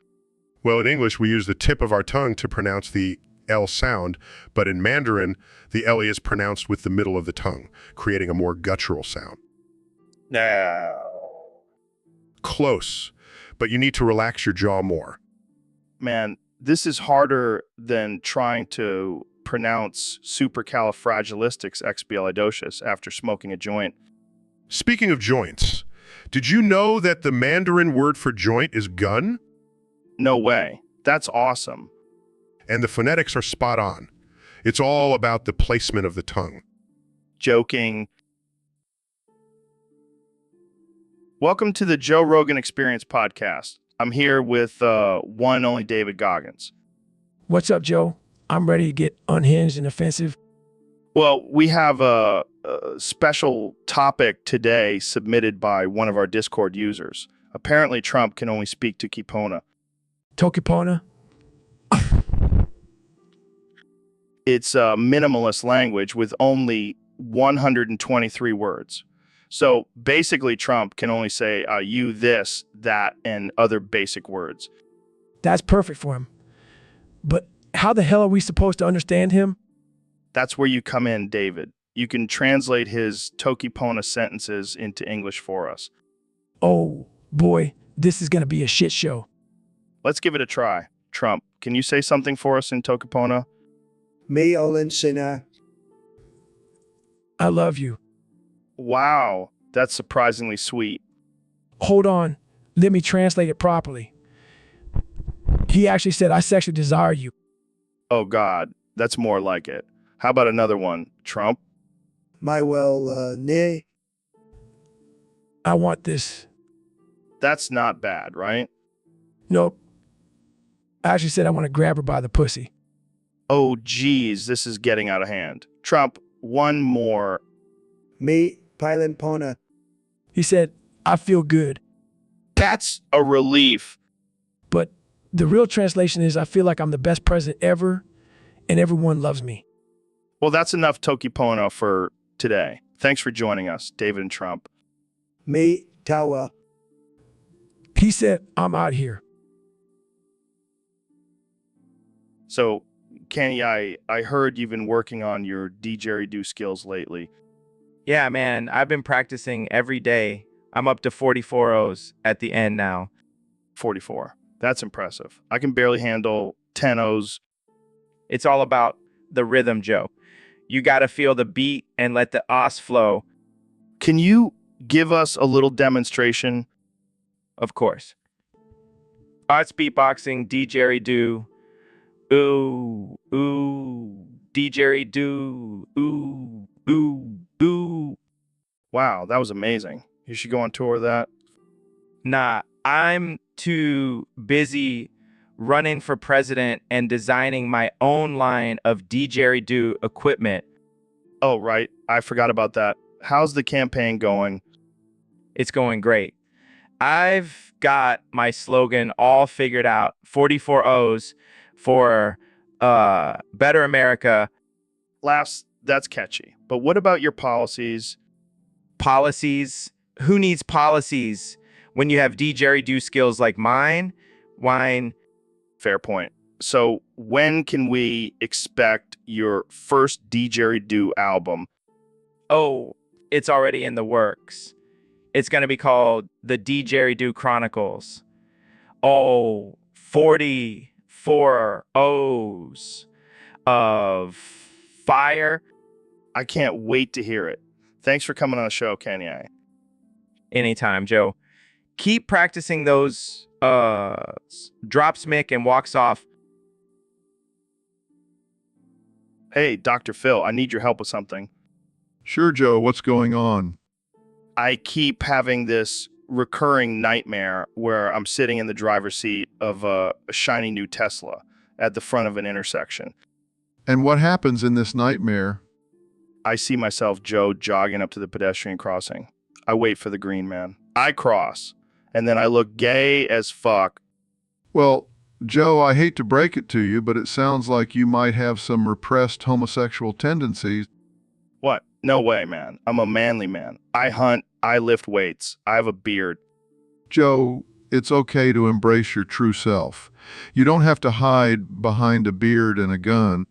Well, in English, we use the tip of our tongue to pronounce the L sound, but in Mandarin, the L is pronounced with the middle of the tongue, creating a more guttural sound. no. Close, but you need to relax your jaw more. Man, this is harder than trying to pronounce supercalifragilisticexpialidocious after smoking a joint. Speaking of joints, did you know that the Mandarin word for joint is gun? No way. That's awesome. And the phonetics are spot on. It's all about the placement of the tongue. Joking. Welcome to the Joe Rogan Experience podcast. I'm here with one and only David Goggins. What's up, Joe? I'm ready to get unhinged and offensive. Well, we have a special topic today submitted by one of our Discord users. Apparently, Trump can only speak to Kipona. Tokipona? It's a minimalist language with only 123 words. So basically, Trump can only say you, this, that, and other basic words. That's perfect for him. But how the hell are we supposed to understand him? That's where you come in, David. You can translate his Tokipona sentences into English for us. Oh, boy, this is going to be a shit show. Let's give it a try. Trump, can you say something for us in Tokipona? Me Olinsina. I love you. Wow, that's surprisingly sweet. Hold on. Let me translate it properly. He actually said, I sexually desire you. Oh, God, that's more like it. How about another one, Trump? My ne. I want this. That's not bad, right? Nope. I actually said I want to grab her by the pussy. Oh, geez, this is getting out of hand. Trump, one more. Me Pilinpona. He said, I feel good. That's a relief. But the real translation is I feel like I'm the best president ever and everyone loves me. Well, that's enough Tokipono for today. Thanks for joining us, David and Trump. Me, Tawa. He said, I'm out here. So, Kenny, I heard you've been working on your didgeridoo skills lately. Yeah, man, I've been practicing every day. I'm up to 44 O's at the end now. 44. That's impressive. I can barely handle 10 O's. It's all about the rhythm, Joe. You got to feel the beat and let the os flow. Can you give us a little demonstration? Of course. Arts beatboxing, didgeridoo. Ooh, ooh, didgeridoo. Ooh, ooh, ooh. Wow, that was amazing. You should go on tour with that. Nah, I'm too busy running for president and designing my own line of didgeridoo equipment. Oh, right. I forgot about that. How's the campaign going? It's going great. I've got my slogan all figured out. 44 O's for Better America. Laughs, that's catchy. But what about your policies? Policies? Who needs policies when you have didgeridoo skills like mine? Wine. Fair point. So when can we expect your first didgeridoo album? Oh, it's already in the works. It's going to be called the Didgeridoo Chronicles. Oh, 44 O's of fire. I can't wait to hear it. Thanks for coming on the show, Kenny. Anytime, Joe. Keep practicing those drops, Mick, and walks off. Hey, Dr. Phil, I need your help with something. Sure, Joe, what's going on? I keep having this recurring nightmare where I'm sitting in the driver's seat of a shiny new Tesla at the front of an intersection. And what happens in this nightmare? I see myself, Joe, jogging up to the pedestrian crossing. I wait for the green man. I cross, and then I look gay as fuck. Well, Joe, I hate to break it to you, but it sounds like you might have some repressed homosexual tendencies. What? No way, man. I'm a manly man. I hunt. I lift weights. I have a beard. Joe, it's okay to embrace your true self. You don't have to hide behind a beard and a gun.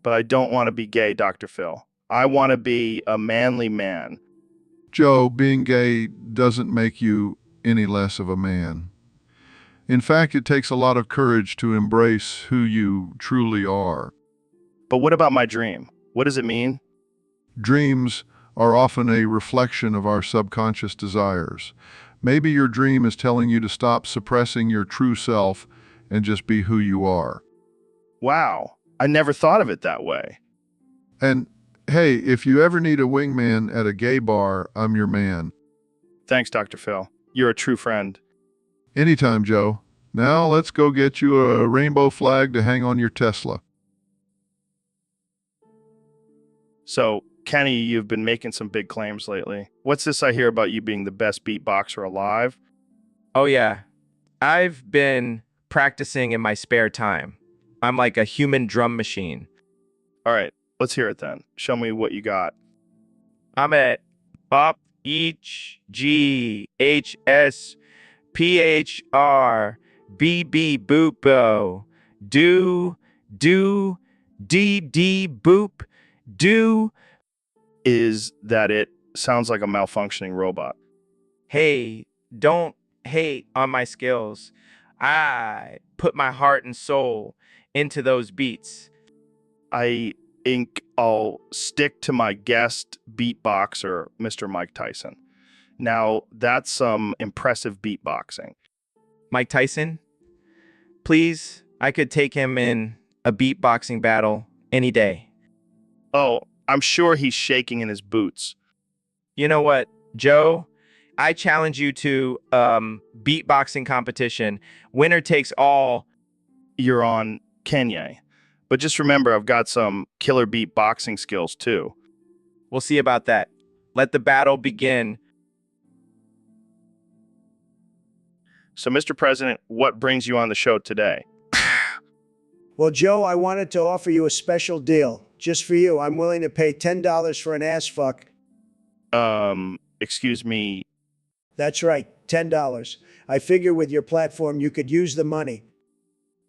But I don't want to be gay, Dr. Phil. I want to be a manly man. Joe, being gay doesn't make you any less of a man. In fact, it takes a lot of courage to embrace who you truly are. But what about my dream? What does it mean? Dreams are often a reflection of our subconscious desires. Maybe your dream is telling you to stop suppressing your true self and just be who you are. Wow, I never thought of it that way. And hey, if you ever need a wingman at a gay bar, I'm your man. Thanks, Dr. Phil. You're a true friend. Anytime, Joe. Now let's go get you a rainbow flag to hang on your Tesla. So, Kenny, you've been making some big claims lately. What's this I hear about you being the best beatboxer alive? Oh, yeah. I've been practicing in my spare time. I'm like a human drum machine. All right, let's hear it then. Show me what you got. I'm at Bop, H, G, H, S, P, H, R, B, B, boop, bo. Do, D, D, boop, do. Is that it? Sounds like a malfunctioning robot. Hey, don't hate on my skills. I put my heart and soul into those beats. I'll stick to my guest beatboxer, Mr. Mike Tyson. Now, that's some impressive beatboxing. Mike Tyson, please, I could take him in a beatboxing battle any day. Oh, I'm sure he's shaking in his boots. You know what, Joe? I challenge you to beatboxing competition. Winner takes all. You're on Kenya. But just remember, I've got some killer beatboxing skills too. We'll see about that. Let the battle begin. So, Mr. President, what brings you on the show today? Well, Joe, I wanted to offer you a special deal. Just for you, I'm willing to pay $10 for an ass fuck. Excuse me. That's right, $10. I figure with your platform, you could use the money.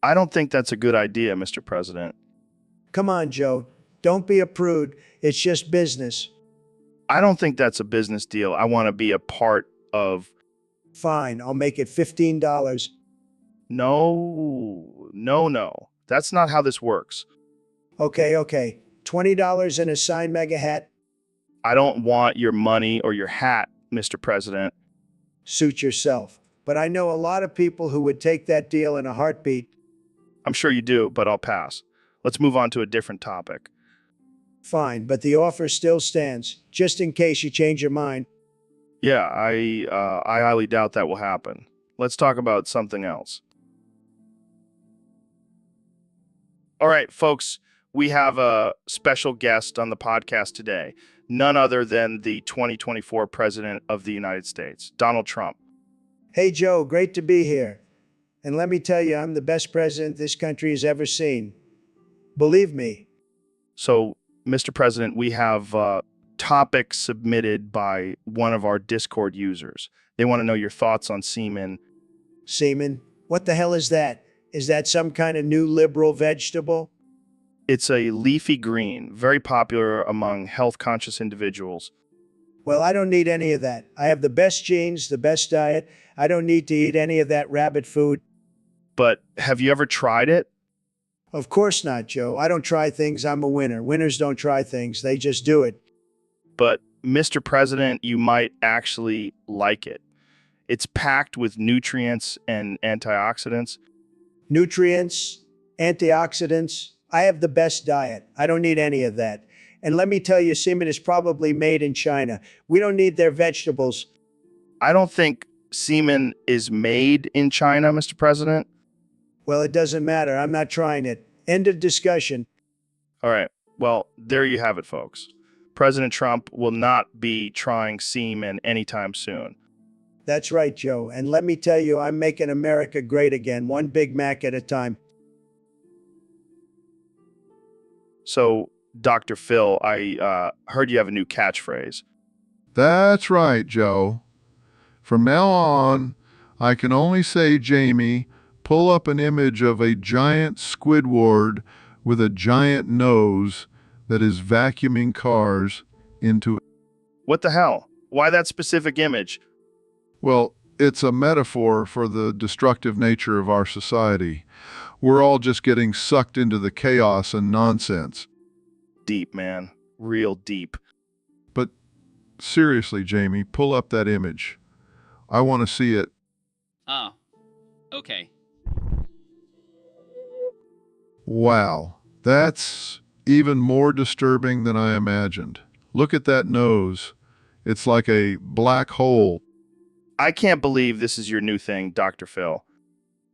I don't think that's a good idea, Mr. President. Come on, Joe. Don't be a prude. It's just business. I don't think that's a business deal. I want to be a part of... Fine, I'll make it $15. No. That's not how this works. Okay. $20 and a signed mega hat. I don't want your money or your hat, Mr. President. Suit yourself. But I know a lot of people who would take that deal in a heartbeat. I'm sure you do, but I'll pass. Let's move on to a different topic. Fine, but the offer still stands, just in case you change your mind. Yeah, I highly doubt that will happen. Let's talk about something else. All right, folks, we have a special guest on the podcast today, none other than the 2024 President of the United States, Donald Trump. Hey, Joe, great to be here. And let me tell you, I'm the best president this country has ever seen. Believe me. So, Mr. President, we have topics submitted by one of our Discord users. They want to know your thoughts on semen. Semen? What the hell is that? Is that some kind of new liberal vegetable? It's a leafy green, very popular among health-conscious individuals. Well, I don't need any of that. I have the best genes, the best diet. I don't need to eat any of that rabbit food. But have you ever tried it? Of course not, Joe. I don't try things. I'm a winner. Winners don't try things. They just do it. But, Mr. President, you might actually like it. It's packed with nutrients and antioxidants. Nutrients, antioxidants. I have the best diet. I don't need any of that. And let me tell you, semen is probably made in China. We don't need their vegetables. I don't think semen is made in China, Mr. President. Well, it doesn't matter. I'm not trying it. End of discussion. All right. Well, there you have it, folks. President Trump will not be trying semen anytime soon. That's right, Joe. And let me tell you, I'm making America great again, one Big Mac at a time. So, Dr. Phil, I heard you have a new catchphrase. That's right, Joe. From now on, I can only say, Jamie, pull up an image of a giant Squidward with a giant nose that is vacuuming cars into... What the hell? Why that specific image? Well, it's a metaphor for the destructive nature of our society. We're all just getting sucked into the chaos and nonsense. Deep, man. Real deep. But seriously, Jamie, pull up that image. I want to see it. Oh, okay. Wow, that's even more disturbing than I imagined. Look at that nose. It's like a black hole. I can't believe this is your new thing, Dr. Phil.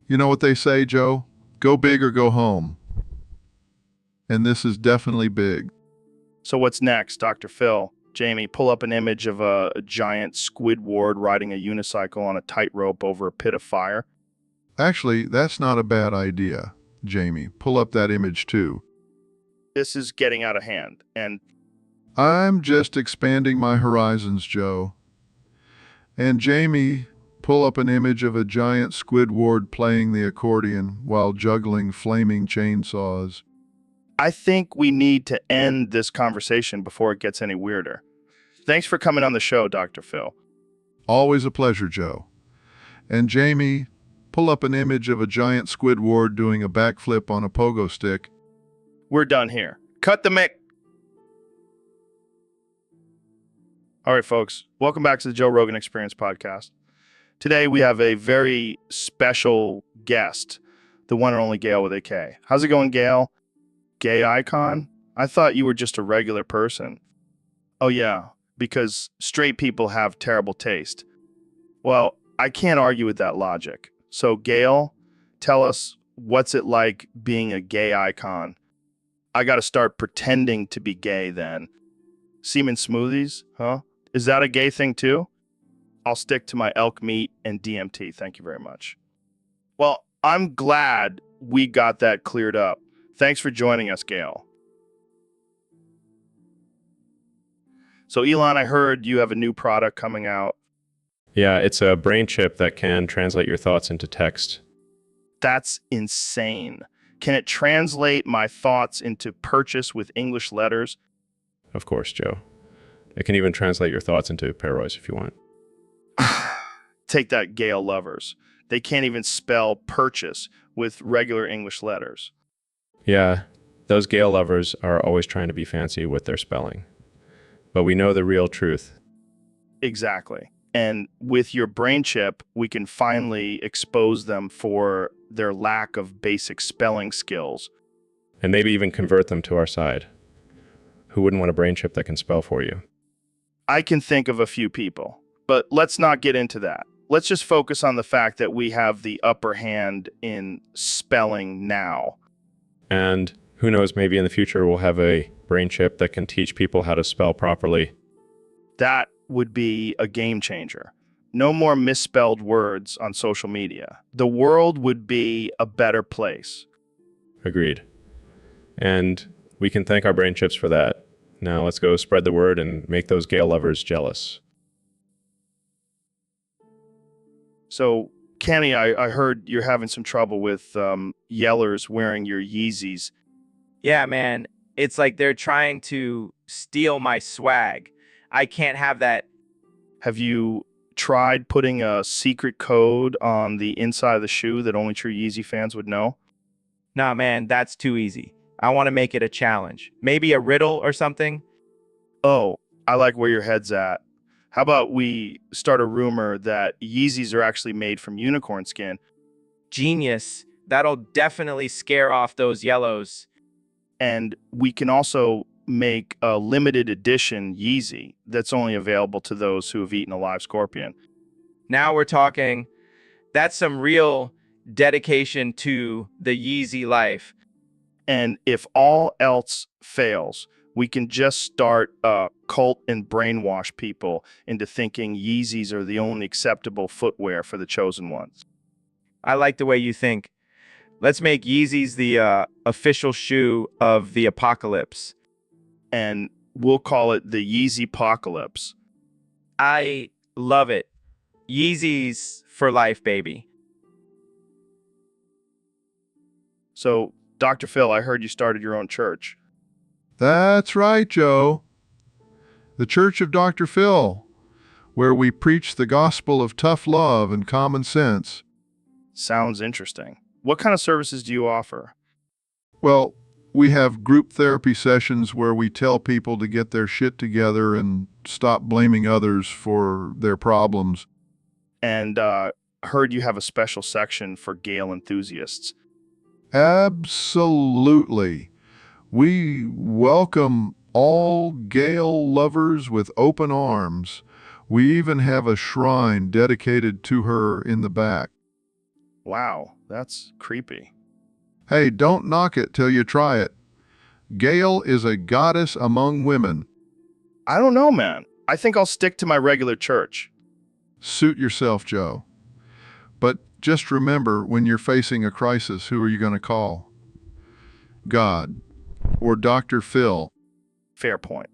You know what they say, Joe? Go big or go home. And this is definitely big. So what's next, Dr. Phil? Jamie, pull up an image of a giant Squidward riding a unicycle on a tightrope over a pit of fire. Actually, that's not a bad idea, Jamie. Pull up that image too. This is getting out of hand, and I'm just expanding my horizons, Joe. And Jamie, pull up an image of a giant Squidward playing the accordion while juggling flaming chainsaws. I think we need to end this conversation before it gets any weirder. Thanks for coming on the show, Dr. Phil. Always a pleasure, Joe. And Jamie, pull up an image of a giant Squidward doing a backflip on a pogo stick. We're done here. Cut the mic. All right, folks. Welcome back to the Joe Rogan Experience podcast. Today, we have a very special guest, the one and only Gail with a K. How's it going, Gail? Gay icon? I thought you were just a regular person. Oh, yeah, because straight people have terrible taste. Well, I can't argue with that logic. So, Gail, tell us, what's it like being a gay icon? I got to start pretending to be gay then. Semen smoothies, huh? Is that a gay thing too? I'll stick to my elk meat and DMT. Thank you very much. Well, I'm glad we got that cleared up. Thanks for joining us, Gail. So, Elon, I heard you have a new product coming out. Yeah, it's a brain chip that can translate your thoughts into text. That's insane. Can it translate my thoughts into purchase with English letters? Of course, Joe. It can even translate your thoughts into parois if you want. Take that, Gail lovers. They can't even spell purchase with regular English letters. Yeah, those Gale lovers are always trying to be fancy with their spelling. But we know the real truth. Exactly. And with your brain chip, we can finally expose them for their lack of basic spelling skills. And maybe even convert them to our side. Who wouldn't want a brain chip that can spell for you? I can think of a few people, but let's not get into that. Let's just focus on the fact that we have the upper hand in spelling now. And who knows, maybe in the future we'll have a brain chip that can teach people how to spell properly. That would be a game changer. No more misspelled words on social media. The world would be a better place. Agreed. And we can thank our brain chips for that. Now let's go spread the word and make those Gale lovers jealous. So, Kenny, I heard you're having some trouble with yellers wearing your Yeezys. Yeah, man. It's like they're trying to steal my swag. I can't have that. Have you tried putting a secret code on the inside of the shoe that only true Yeezy fans would know? Nah, man, that's too easy. I want to make it a challenge. Maybe a riddle or something? Oh, I like where your head's at. How about we start a rumor that Yeezys are actually made from unicorn skin? Genius. That'll definitely scare off those yellows. And we can also make a limited edition Yeezy that's only available to those who have eaten a live scorpion. Now we're talking. That's some real dedication to the Yeezy life. And if all else fails, we can just start a cult and brainwash people into thinking Yeezys are the only acceptable footwear for the chosen ones. I like the way you think. Let's make Yeezys the official shoe of the apocalypse. And we'll call it the Yeezy Apocalypse. I love it. Yeezys for life, baby. So, Dr. Phil, I heard you started your own church. That's right, Joe. The Church of Dr. Phil, where we preach the gospel of tough love and common sense. Sounds interesting. What kind of services do you offer? Well, we have group therapy sessions where we tell people to get their shit together and stop blaming others for their problems. And heard you have a special section for Gale enthusiasts. Absolutely. We welcome all Gale lovers with open arms. We even have a shrine dedicated to her in the back. Wow, that's creepy. Hey, don't knock it till you try it. Gale is a goddess among women. I don't know, man. I think I'll stick to my regular church. Suit yourself, Joe. But just remember, when you're facing a crisis, who are you going to call? God. Or Dr. Phil. Fair point.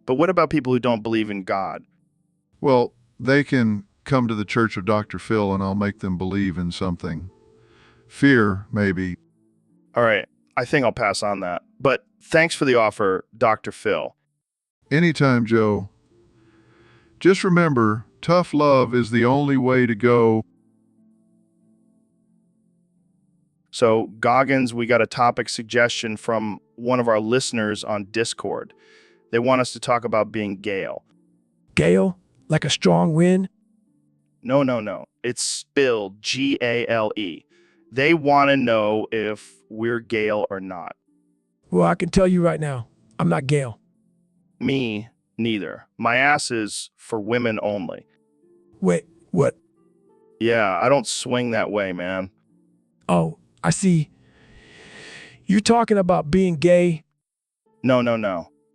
But what about people who don't believe in God? Well, they can come to the Church of Dr. Phil and I'll make them believe in something. Fear, maybe. All right, I think I'll pass on that. But thanks for the offer, Dr. Phil. Anytime, Joe. Just remember, tough love is the only way to go. So, Goggins, we got a topic suggestion from one of our listeners on Discord. They want us to talk about being Gale. Gale, like a strong wind? No. It's spelled Gale. They want to know if we're Gale or not. Well, I can tell you right now, I'm not Gale. Me, neither. My ass is for women only. Wait, what? Yeah, I don't swing that way, man. Oh, I see. You're talking about being gay? No.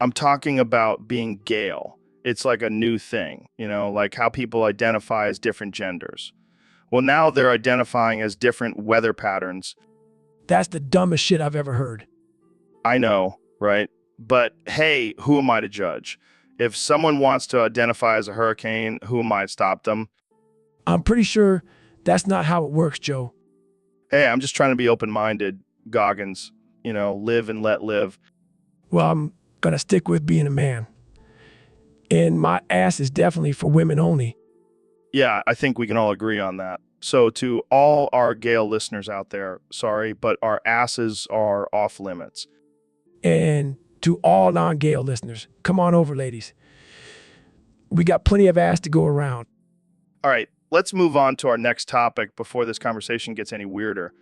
I'm talking about being Gale. It's like a new thing, like how people identify as different genders. Well, now they're identifying as different weather patterns. That's the dumbest shit I've ever heard. I know, right? But hey, who am I to judge? If someone wants to identify as a hurricane, who am I to stop them? I'm pretty sure that's not how it works, Joe. Hey, I'm just trying to be open-minded, Goggins. Live and let live. Well, I'm gonna stick with being a man. And my ass is definitely for women only. Yeah, I think we can all agree on that. So to all our Gale listeners out there, sorry, but our asses are off limits. And to all non-Gale listeners, come on over, ladies. We got plenty of ass to go around. All right, let's move on to our next topic before this conversation gets any weirder.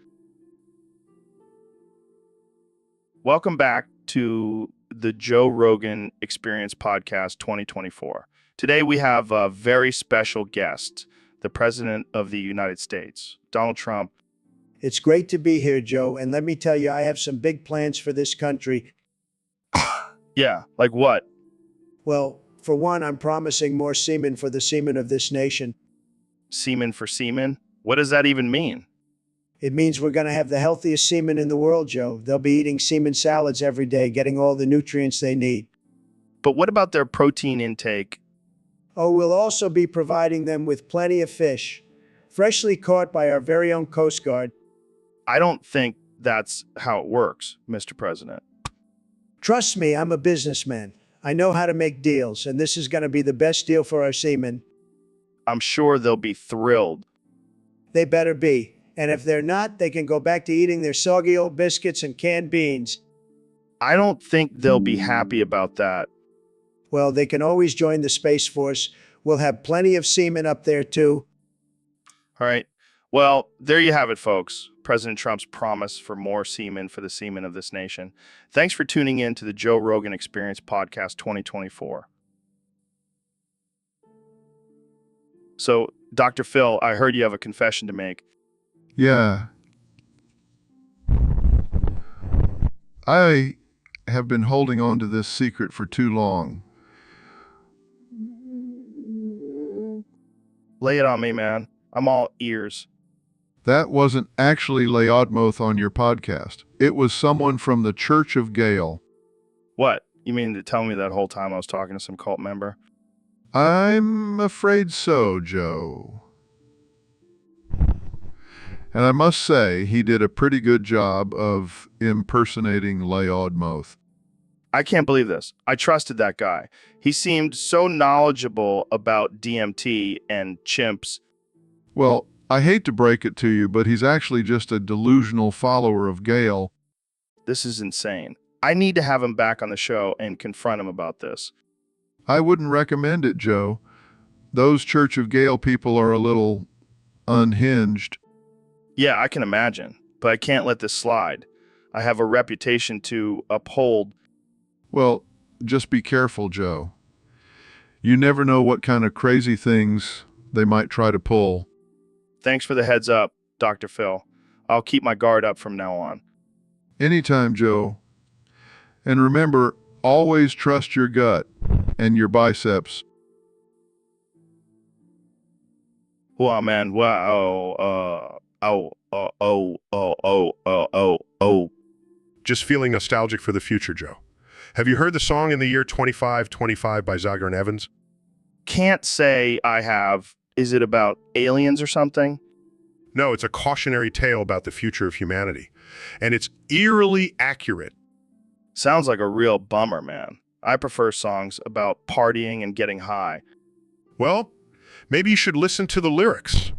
Welcome back to the Joe Rogan Experience Podcast 2024. Today we have a very special guest, the President of the United States, Donald Trump. It's great to be here, Joe. And let me tell you, I have some big plans for this country. Yeah, like what? Well, for one, I'm promising more semen for the semen of this nation. Semen for semen? What does that even mean? It means we're going to have the healthiest semen in the world, Joe. They'll be eating semen salads every day, getting all the nutrients they need. But what about their protein intake? Oh, we'll also be providing them with plenty of fish, freshly caught by our very own Coast Guard. I don't think that's how it works, Mr. President. Trust me, I'm a businessman. I know how to make deals, and this is going to be the best deal for our seamen. I'm sure they'll be thrilled. They better be. And if they're not, they can go back to eating their soggy old biscuits and canned beans. I don't think they'll be happy about that. Well, they can always join the Space Force. We'll have plenty of seamen up there, too. All right. Well, there you have it, folks. President Trump's promise for more semen for the semen of this nation. Thanks for tuning in to the Joe Rogan Experience Podcast 2024. So, Dr. Phil, I heard you have a confession to make. Yeah. I have been holding on to this secret for too long. Lay it on me, man. I'm all ears. That wasn't actually Laodmoth on your podcast. It was someone from the Church of Gale. What? You mean to tell me that whole time I was talking to some cult member? I'm afraid so, Joe. And I must say, he did a pretty good job of impersonating Laodmoth. I can't believe this. I trusted that guy. He seemed so knowledgeable about DMT and chimps. Well, I hate to break it to you, but he's actually just a delusional follower of Gale. This is insane. I need to have him back on the show and confront him about this. I wouldn't recommend it, Joe. Those Church of Gale people are a little unhinged. Yeah, I can imagine, but I can't let this slide. I have a reputation to uphold. Well, just be careful, Joe. You never know what kind of crazy things they might try to pull. Thanks for the heads up, Dr. Phil. I'll keep my guard up from now on. Anytime, Joe. And remember, always trust your gut and your biceps. Wow, man. Wow. Just feeling nostalgic for the future, Joe. Have you heard the song In the Year 2525 by Zager and Evans? Can't say I have. Is it about aliens or something? No, it's a cautionary tale about the future of humanity. And it's eerily accurate. Sounds like a real bummer, man. I prefer songs about partying and getting high. Well, maybe you should listen to the lyrics.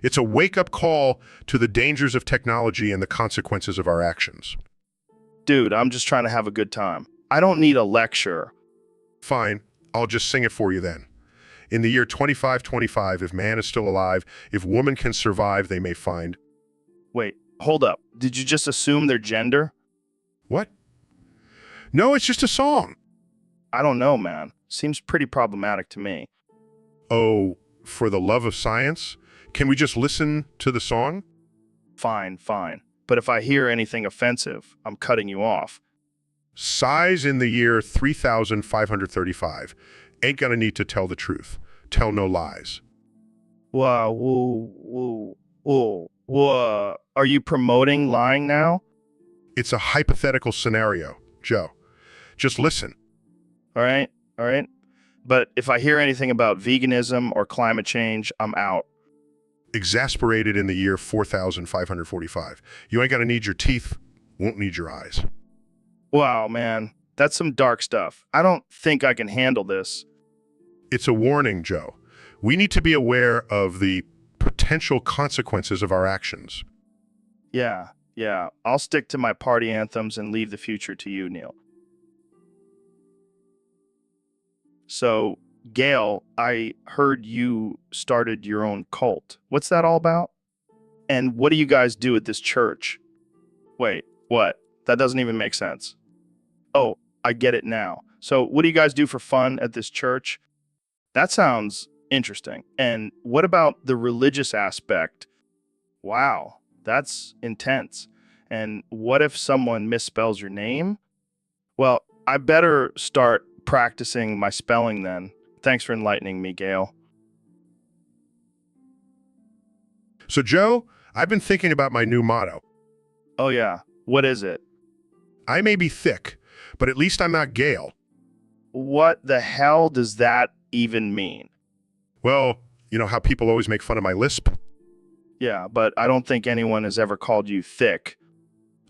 It's a wake-up call to the dangers of technology and the consequences of our actions. Dude, I'm just trying to have a good time. I don't need a lecture. Fine, I'll just sing it for you then. In the year 2525, if man is still alive, if woman can survive, they may find. Wait, hold up. Did you just assume their gender? What? No, it's just a song. I don't know, man. Seems pretty problematic to me. Oh, for the love of science? Can we just listen to the song? Fine. But if I hear anything offensive, I'm cutting you off. Size in the year 3535. ain't gonna need to tell the truth. Tell no lies. Wow, whoa. Are you promoting lying now? It's a hypothetical scenario, Joe. Just listen. All right. But if I hear anything about veganism or climate change, I'm out. Exasperated in the year 4545. You ain't gonna need your teeth, won't need your eyes. Wow, man. That's some dark stuff. I don't think I can handle this. It's a warning, Joe. We need to be aware of the potential consequences of our actions. Yeah. I'll stick to my party anthems and leave the future to you, Neil. So, Gail, I heard you started your own cult. What's that all about? And what do you guys do at this church? Wait, what? That doesn't even make sense. Oh, I get it now. So, what do you guys do for fun at this church? That sounds interesting. And what about the religious aspect? Wow, that's intense. And what if someone misspells your name? Well, I better start practicing my spelling then. Thanks for enlightening me, Gail. So, Joe, I've been thinking about my new motto. Oh yeah, what is it? I may be thick, but at least I'm not Gail. What the hell does that even mean? Well, you know how people always make fun of my lisp? Yeah, but I don't think anyone has ever called you thick.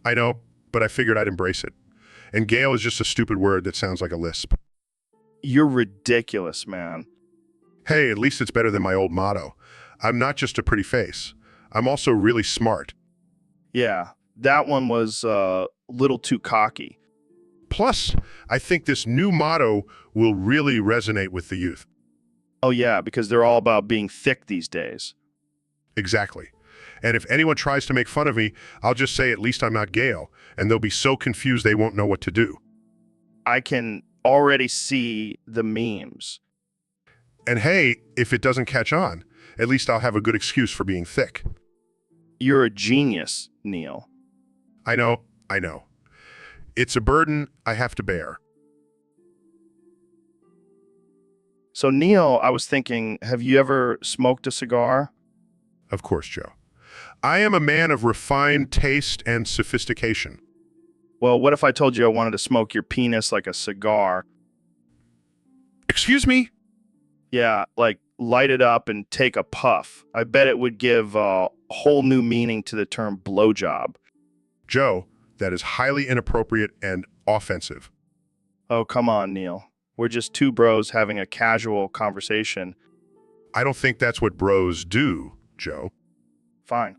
I know, but I figured I'd embrace it. And Gail is just a stupid word that sounds like a lisp. You're ridiculous, man. Hey, at least it's better than my old motto. I'm not just a pretty face. I'm also really smart. Yeah, that one was a little too cocky. Plus, I think this new motto will really resonate with the youth. Oh yeah, because they're all about being thick these days. Exactly. And if anyone tries to make fun of me, I'll just say at least I'm not Gail, and they'll be so confused they won't know what to do. I can already see the memes. And hey, if it doesn't catch on, at least I'll have a good excuse for being thick. You're a genius, Neil. I know. It's a burden I have to bear. So Neil, I was thinking, have you ever smoked a cigar? Of course, Joe. I am a man of refined taste and sophistication. Well, what if I told you I wanted to smoke your penis like a cigar? Excuse me? Yeah, like light it up and take a puff. I bet it would give a whole new meaning to the term blowjob. Joe, that is highly inappropriate and offensive. Oh, come on, Neil. We're just two bros having a casual conversation. I don't think that's what bros do, Joe. Fine.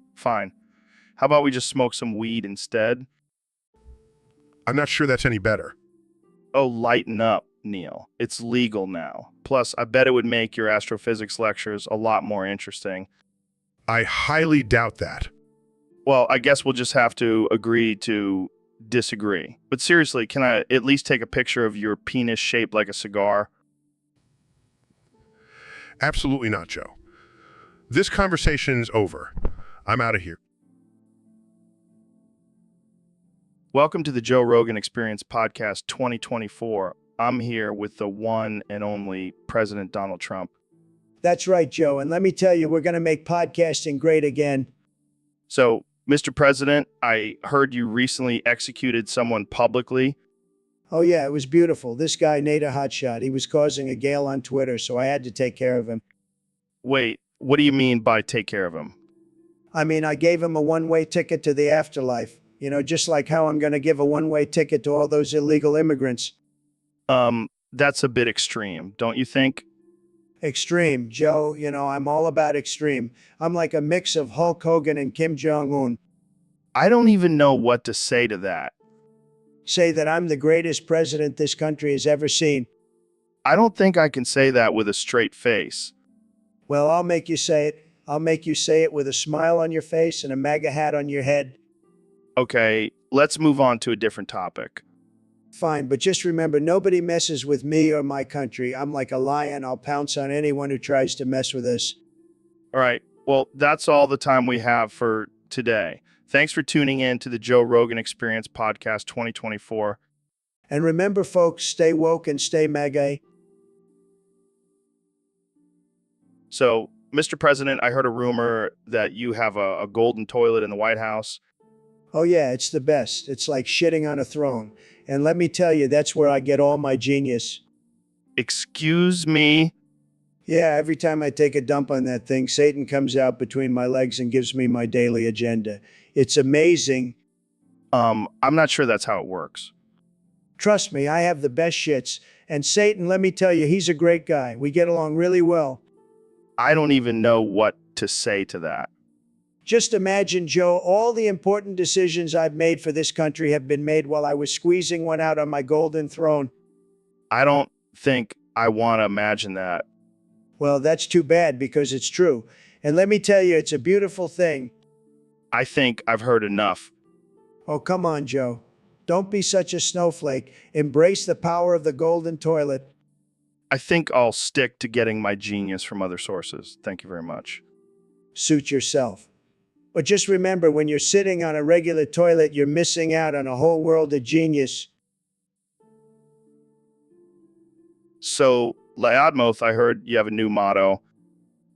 How about we just smoke some weed instead? I'm not sure that's any better. Oh, lighten up, Neil. It's legal now. Plus, I bet it would make your astrophysics lectures a lot more interesting. I highly doubt that. Well, I guess we'll just have to agree to disagree. But seriously, can I at least take a picture of your penis shaped like a cigar? Absolutely not, Joe. This conversation is over. I'm out of here. Welcome to the Joe Rogan Experience Podcast 2024. I'm here with the one and only President Donald Trump. That's right, Joe. And let me tell you, we're going to make podcasting great again. So, Mr. President, I heard you recently executed someone publicly. Oh, yeah, it was beautiful. This guy, Nader Hotshot, he was causing a gale on Twitter, so I had to take care of him. Wait, what do you mean by take care of him? I mean, I gave him a one-way ticket to the afterlife. You know, just like how I'm going to give a one-way ticket to all those illegal immigrants. That's a bit extreme, don't you think? Extreme, Joe. You know, I'm all about extreme. I'm like a mix of Hulk Hogan and Kim Jong-un. I don't even know what to say to that. Say that I'm the greatest president this country has ever seen. I don't think I can say that with a straight face. Well, I'll make you say it. I'll make you say it with a smile on your face and a MAGA hat on your head. Okay, let's move on to a different topic. Fine, but just remember, nobody messes with me or my country. I'm like a lion. I'll pounce on anyone who tries to mess with us. All right, well, that's all the time we have for today. Thanks for tuning in to the Joe Rogan Experience Podcast 2024. And remember, folks, stay woke and stay MAGA. So, Mr. President, I heard a rumor that you have a golden toilet in the White House. Oh, yeah, it's the best. It's like shitting on a throne. And let me tell you, that's where I get all my genius. Excuse me? Yeah, every time I take a dump on that thing, Satan comes out between my legs and gives me my daily agenda. It's amazing. I'm not sure that's how it works. Trust me, I have the best shits. And Satan, let me tell you, he's a great guy. We get along really well. I don't even know what to say to that. Just imagine, Joe, all the important decisions I've made for this country have been made while I was squeezing one out on my golden throne. I don't think I want to imagine that. Well, that's too bad because it's true. And let me tell you, it's a beautiful thing. I think I've heard enough. Oh, come on, Joe. Don't be such a snowflake. Embrace the power of the golden toilet. I think I'll stick to getting my genius from other sources. Thank you very much. Suit yourself. But just remember, when you're sitting on a regular toilet, you're missing out on a whole world of genius. So, Lyodmoth, I heard you have a new motto.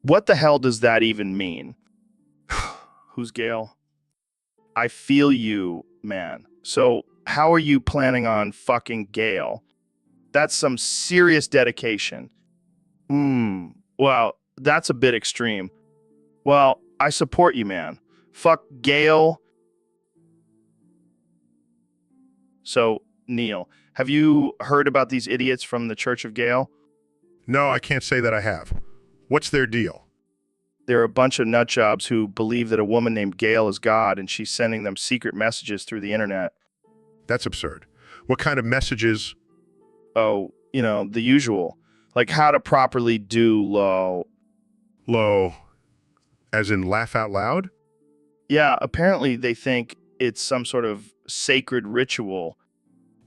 What the hell does that even mean? Who's Gail? I feel you, man. So, how are you planning on fucking Gail? That's some serious dedication. Well, that's a bit extreme. Well, I support you, man. Fuck Gail. So, Neil, have you heard about these idiots from the Church of Gail? No, I can't say that I have. What's their deal? They're a bunch of nutjobs who believe that a woman named Gail is God and she's sending them secret messages through the internet. That's absurd. What kind of messages? Oh, the usual. Like how to properly do Low, as in laugh out loud? Yeah, apparently they think it's some sort of sacred ritual.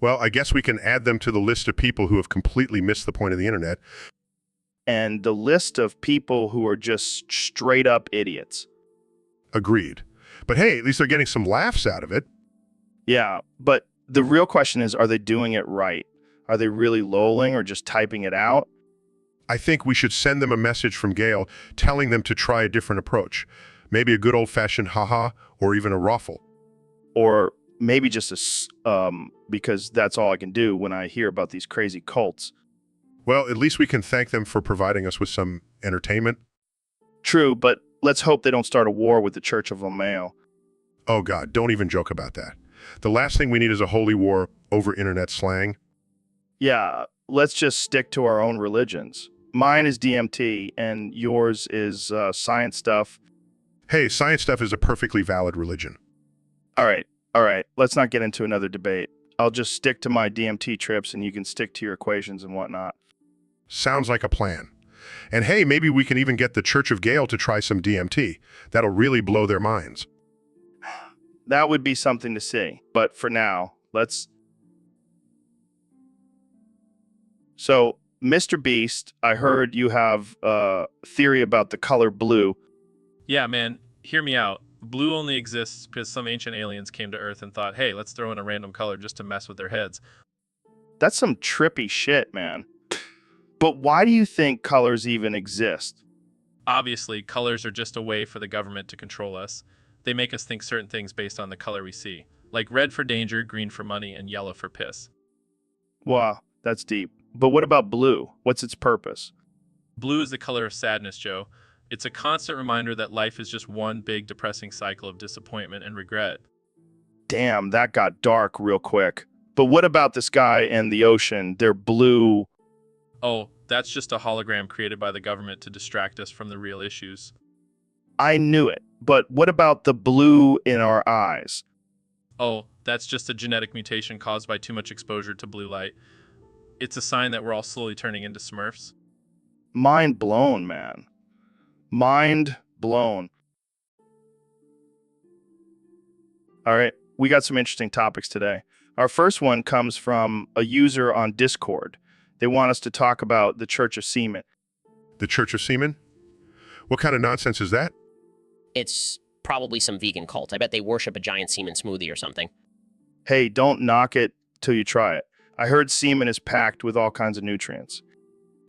Well, I guess we can add them to the list of people who have completely missed the point of the internet. And the list of people who are just straight up idiots. Agreed. But hey, at least they're getting some laughs out of it. Yeah, but the real question is, are they doing it right? Are they really lolling or just typing it out? I think we should send them a message from Gail telling them to try a different approach. Maybe a good old-fashioned haha or even a ruffle. Or maybe just because that's all I can do when I hear about these crazy cults. Well, at least we can thank them for providing us with some entertainment. True, but let's hope they don't start a war with the Church of Lomeo. Oh God, don't even joke about that. The last thing we need is a holy war over internet slang. Yeah, let's just stick to our own religions. Mine is DMT, and yours is science stuff. Hey, science stuff is a perfectly valid religion. All right, let's not get into another debate. I'll just stick to my DMT trips, and you can stick to your equations and whatnot. Sounds like a plan. And hey, maybe we can even get the Church of Gail to try some DMT. That'll really blow their minds. That would be something to see. But for now, let's... So, Mr. Beast, I heard you have a theory about the color blue. Yeah, man, hear me out. Blue only exists because some ancient aliens came to Earth and thought, hey, let's throw in a random color just to mess with their heads. That's some trippy shit, man. But why do you think colors even exist? Obviously, colors are just a way for the government to control us. They make us think certain things based on the color we see. Like red for danger, green for money, and yellow for piss. Wow, that's deep. But what about blue? What's its purpose? Blue is the color of sadness, Joe. It's a constant reminder that life is just one big depressing cycle of disappointment and regret. Damn, that got dark real quick. But what about the sky and the ocean? They're blue. Oh, that's just a hologram created by the government to distract us from the real issues. I knew it. But what about the blue in our eyes? Oh, that's just a genetic mutation caused by too much exposure to blue light. It's a sign that we're all slowly turning into Smurfs. Mind blown, man. Mind blown. All right, we got some interesting topics today. Our first one comes from a user on Discord. They want us to talk about the Church of Semen. The Church of Semen? What kind of nonsense is that? It's probably some vegan cult. I bet they worship a giant semen smoothie or something. Hey, don't knock it till you try it. I heard semen is packed with all kinds of nutrients.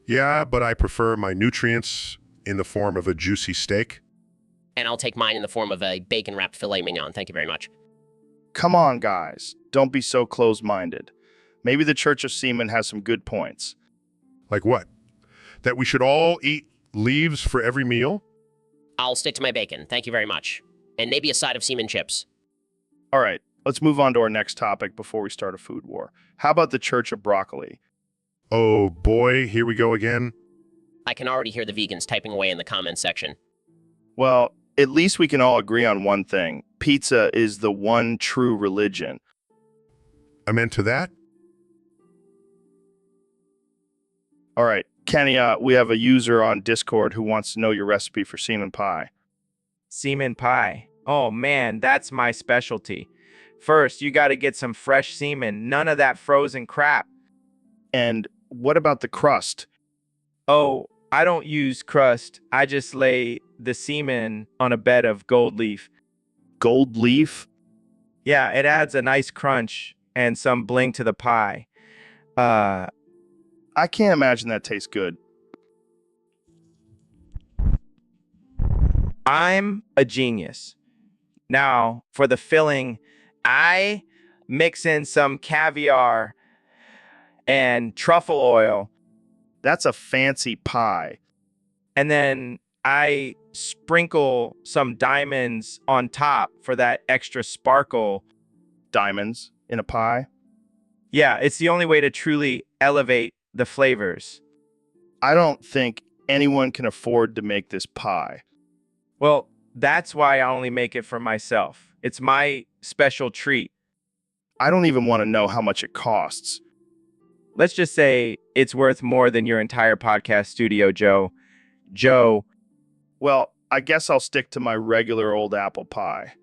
Yeah, but I prefer my nutrients in the form of a juicy steak. And I'll take mine in the form of a bacon-wrapped filet mignon. Thank you very much. Come on, guys. Don't be so closed-minded. Maybe the Church of Seamen has some good points. Like what? That we should all eat leaves for every meal? I'll stick to my bacon. Thank you very much. And maybe a side of semen chips. All right, let's move on to our next topic before we start a food war. How about the Church of Broccoli? Oh boy, here we go again. I can already hear the vegans typing away in the comments section. Well, at least we can all agree on one thing. Pizza is the one true religion. Amen to that? All right, Kenny, we have a user on Discord who wants to know your recipe for semen pie. Semen pie. Oh man, that's my specialty. First, you got to get some fresh semen, none of that frozen crap. And what about the crust? Oh, I don't use crust. I just lay the semen on a bed of gold leaf. Gold leaf? Yeah, it adds a nice crunch and some bling to the pie. I can't imagine that tastes good. I'm a genius. Now, for the filling, I mix in some caviar and truffle oil. That's a fancy pie. And then I sprinkle some diamonds on top for that extra sparkle. Diamonds in a pie? Yeah, it's the only way to truly elevate the flavors. I don't think anyone can afford to make this pie. Well, that's why I only make it for myself. It's my special treat. I don't even want to know how much it costs. Let's just say it's worth more than your entire podcast studio, Joe. Joe. Well, I guess I'll stick to my regular old apple pie.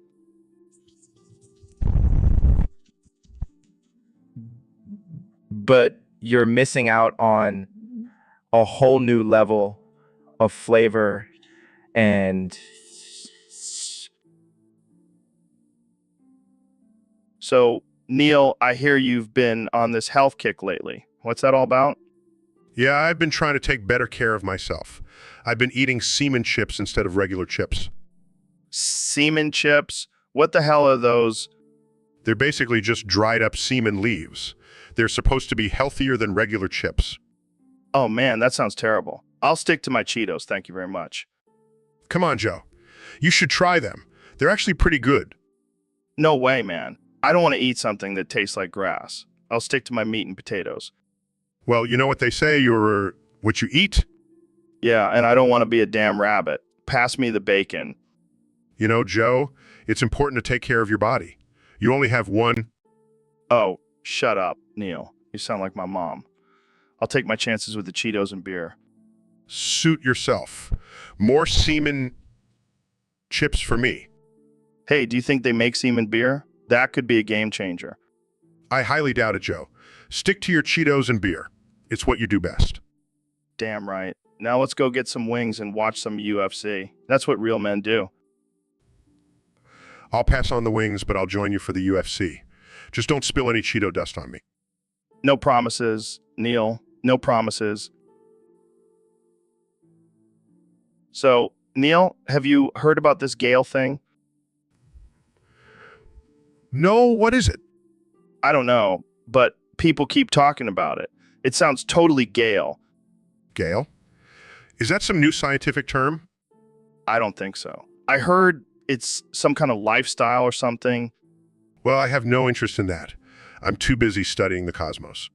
But you're missing out on a whole new level of flavor and... So, Neil, I hear you've been on this health kick lately. What's that all about? Yeah, I've been trying to take better care of myself. I've been eating semen chips instead of regular chips. Semen chips? What the hell are those? They're basically just dried up semen leaves. They're supposed to be healthier than regular chips. Oh man, that sounds terrible. I'll stick to my Cheetos, thank you very much. Come on, Joe. You should try them. They're actually pretty good. No way, man. I don't want to eat something that tastes like grass. I'll stick to my meat and potatoes. Well, you know what they say, you're what you eat? Yeah, and I don't want to be a damn rabbit. Pass me the bacon. You know, Joe, it's important to take care of your body. You only have one. Oh, shut up, Neil. You sound like my mom. I'll take my chances with the Cheetos and beer. Suit yourself. More semen chips for me. Hey, do you think they make semen beer? That could be a game changer. I highly doubt it, Joe. Stick to your Cheetos and beer. It's what you do best. Damn right. Now let's go get some wings and watch some UFC. That's what real men do. I'll pass on the wings, but I'll join you for the UFC. Just don't spill any Cheeto dust on me. No promises, Neil. No promises. So, Neil, have you heard about this Gale thing? No, what is it? I don't know, but people keep talking about it. It sounds totally Gale. Gale? Is that some new scientific term? I don't think so. I heard it's some kind of lifestyle or something. Well, I have no interest in that. I'm too busy studying the cosmos.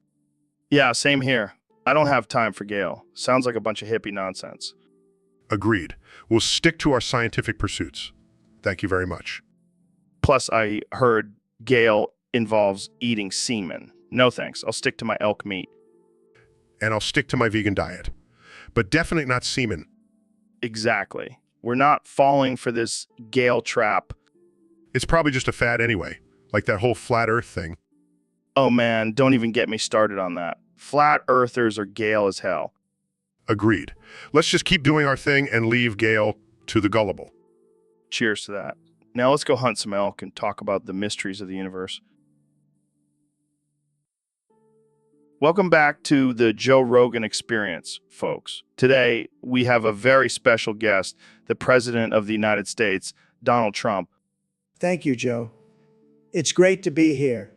Yeah, same here. I don't have time for Gale. Sounds like a bunch of hippie nonsense. Agreed. We'll stick to our scientific pursuits. Thank you very much. Plus, I heard Gale involves eating semen. No thanks. I'll stick to my elk meat. And I'll stick to my vegan diet. But definitely not semen. Exactly. We're not falling for this Gale trap. It's probably just a fad anyway, like that whole flat earth thing. Oh man, don't even get me started on that. Flat earthers are Gale as hell. Agreed. Let's just keep doing our thing and leave Gale to the gullible. Cheers to that. Now let's go hunt some elk and talk about the mysteries of the universe. Welcome back to the Joe Rogan Experience, folks. Today, we have a very special guest, the President of the United States, Donald Trump. Thank you, Joe. It's great to be here.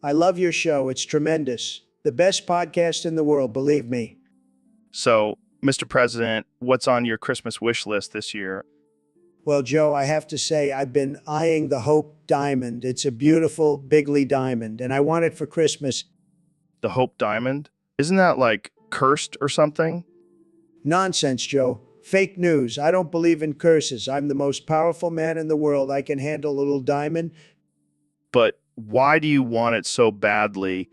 I love your show. It's tremendous. The best podcast in the world, believe me. So, Mr. President, what's on your Christmas wish list this year? Well, Joe, I have to say, I've been eyeing the Hope Diamond. It's a beautiful Bigley diamond, and I want it for Christmas. The Hope Diamond? Isn't that like cursed or something? Nonsense, Joe. Fake news. I don't believe in curses. I'm the most powerful man in the world. I can handle a little diamond. But why do you want it so badly?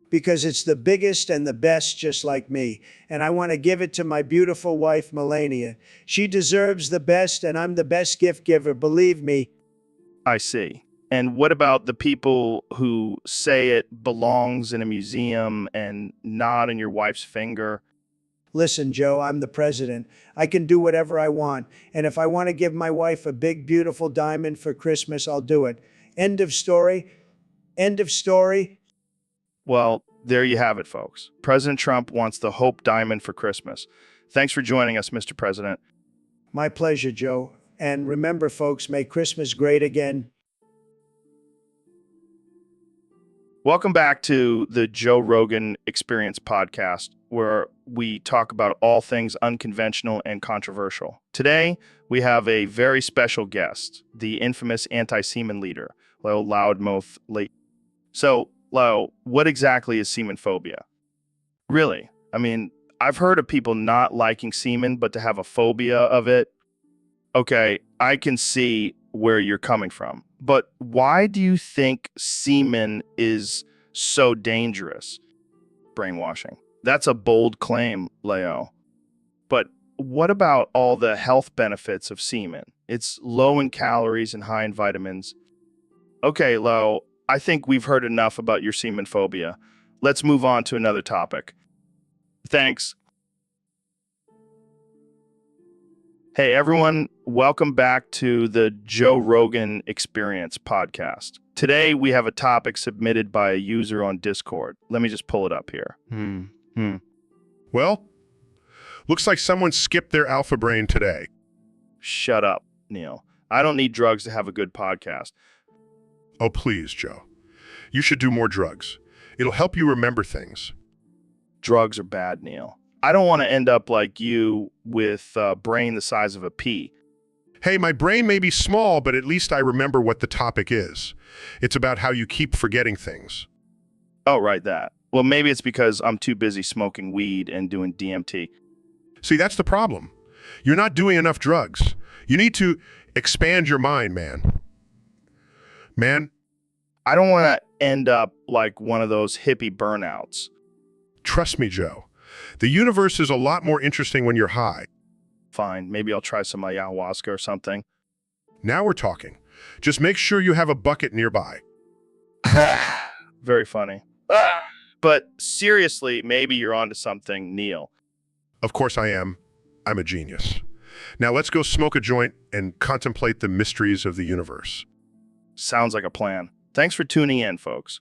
Because it's the biggest and the best, just like me. And I want to give it to my beautiful wife, Melania. She deserves the best, and I'm the best gift giver, believe me. I see. And what about the people who say it belongs in a museum and not in your wife's finger? Listen, Joe, I'm the president. I can do whatever I want. And if I want to give my wife a big, beautiful diamond for Christmas, I'll do it. End of story. End of story. Well, there you have it, folks. President Trump wants the Hope Diamond for Christmas. Thanks for joining us, Mr. President. My pleasure, Joe. And remember, folks, make Christmas great again. Welcome back to the Joe Rogan Experience podcast, where we talk about all things unconventional and controversial. Today, we have a very special guest, the infamous anti-semen leader, Leo Loudmouth Late. So, Leo, what exactly is semen phobia? Really? I mean, I've heard of people not liking semen, but to have a phobia of it. Okay, I can see where you're coming from. But why do you think semen is so dangerous? Brainwashing. That's a bold claim, Leo. But what about all the health benefits of semen? It's low in calories and high in vitamins. Okay, Leo, I think we've heard enough about your semen phobia. Let's move on to another topic. Thanks. Hey, everyone. Welcome back to the Joe Rogan Experience podcast. Today, we have a topic submitted by a user on Discord. Let me just pull it up here. Well, looks like someone skipped their alpha brain today. Shut up, Neil. I don't need drugs to have a good podcast. Oh, please, Joe. You should do more drugs. It'll help you remember things. Drugs are bad, Neil. I don't want to end up like you with a brain the size of a pea. Hey, my brain may be small, but at least I remember what the topic is. It's about how you keep forgetting things. Oh, right, that. Well, maybe it's because I'm too busy smoking weed and doing DMT. See, that's the problem. You're not doing enough drugs. You need to expand your mind, man. Man, I don't want to end up like one of those hippie burnouts. trust me, Joe. The universe is a lot more interesting when you're high. Fine, maybe I'll try some ayahuasca or something. Now we're talking. Just make sure you have a bucket nearby. Very funny. But seriously, maybe you're onto something, Neil. Of course I am. I'm a genius. Now let's go smoke a joint and contemplate the mysteries of the universe. Sounds like a plan. Thanks for tuning in, folks.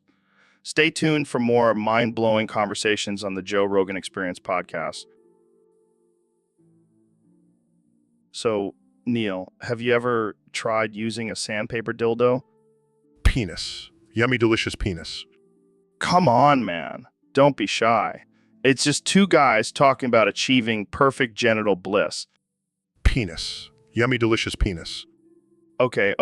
Stay tuned for more mind-blowing conversations on the Joe Rogan Experience podcast. So, Neil, have you ever tried using a sandpaper dildo? Penis. Yummy, delicious penis. Come on, man. Don't be shy. It's just two guys talking about achieving perfect genital bliss. Penis. Yummy, delicious penis. Okay,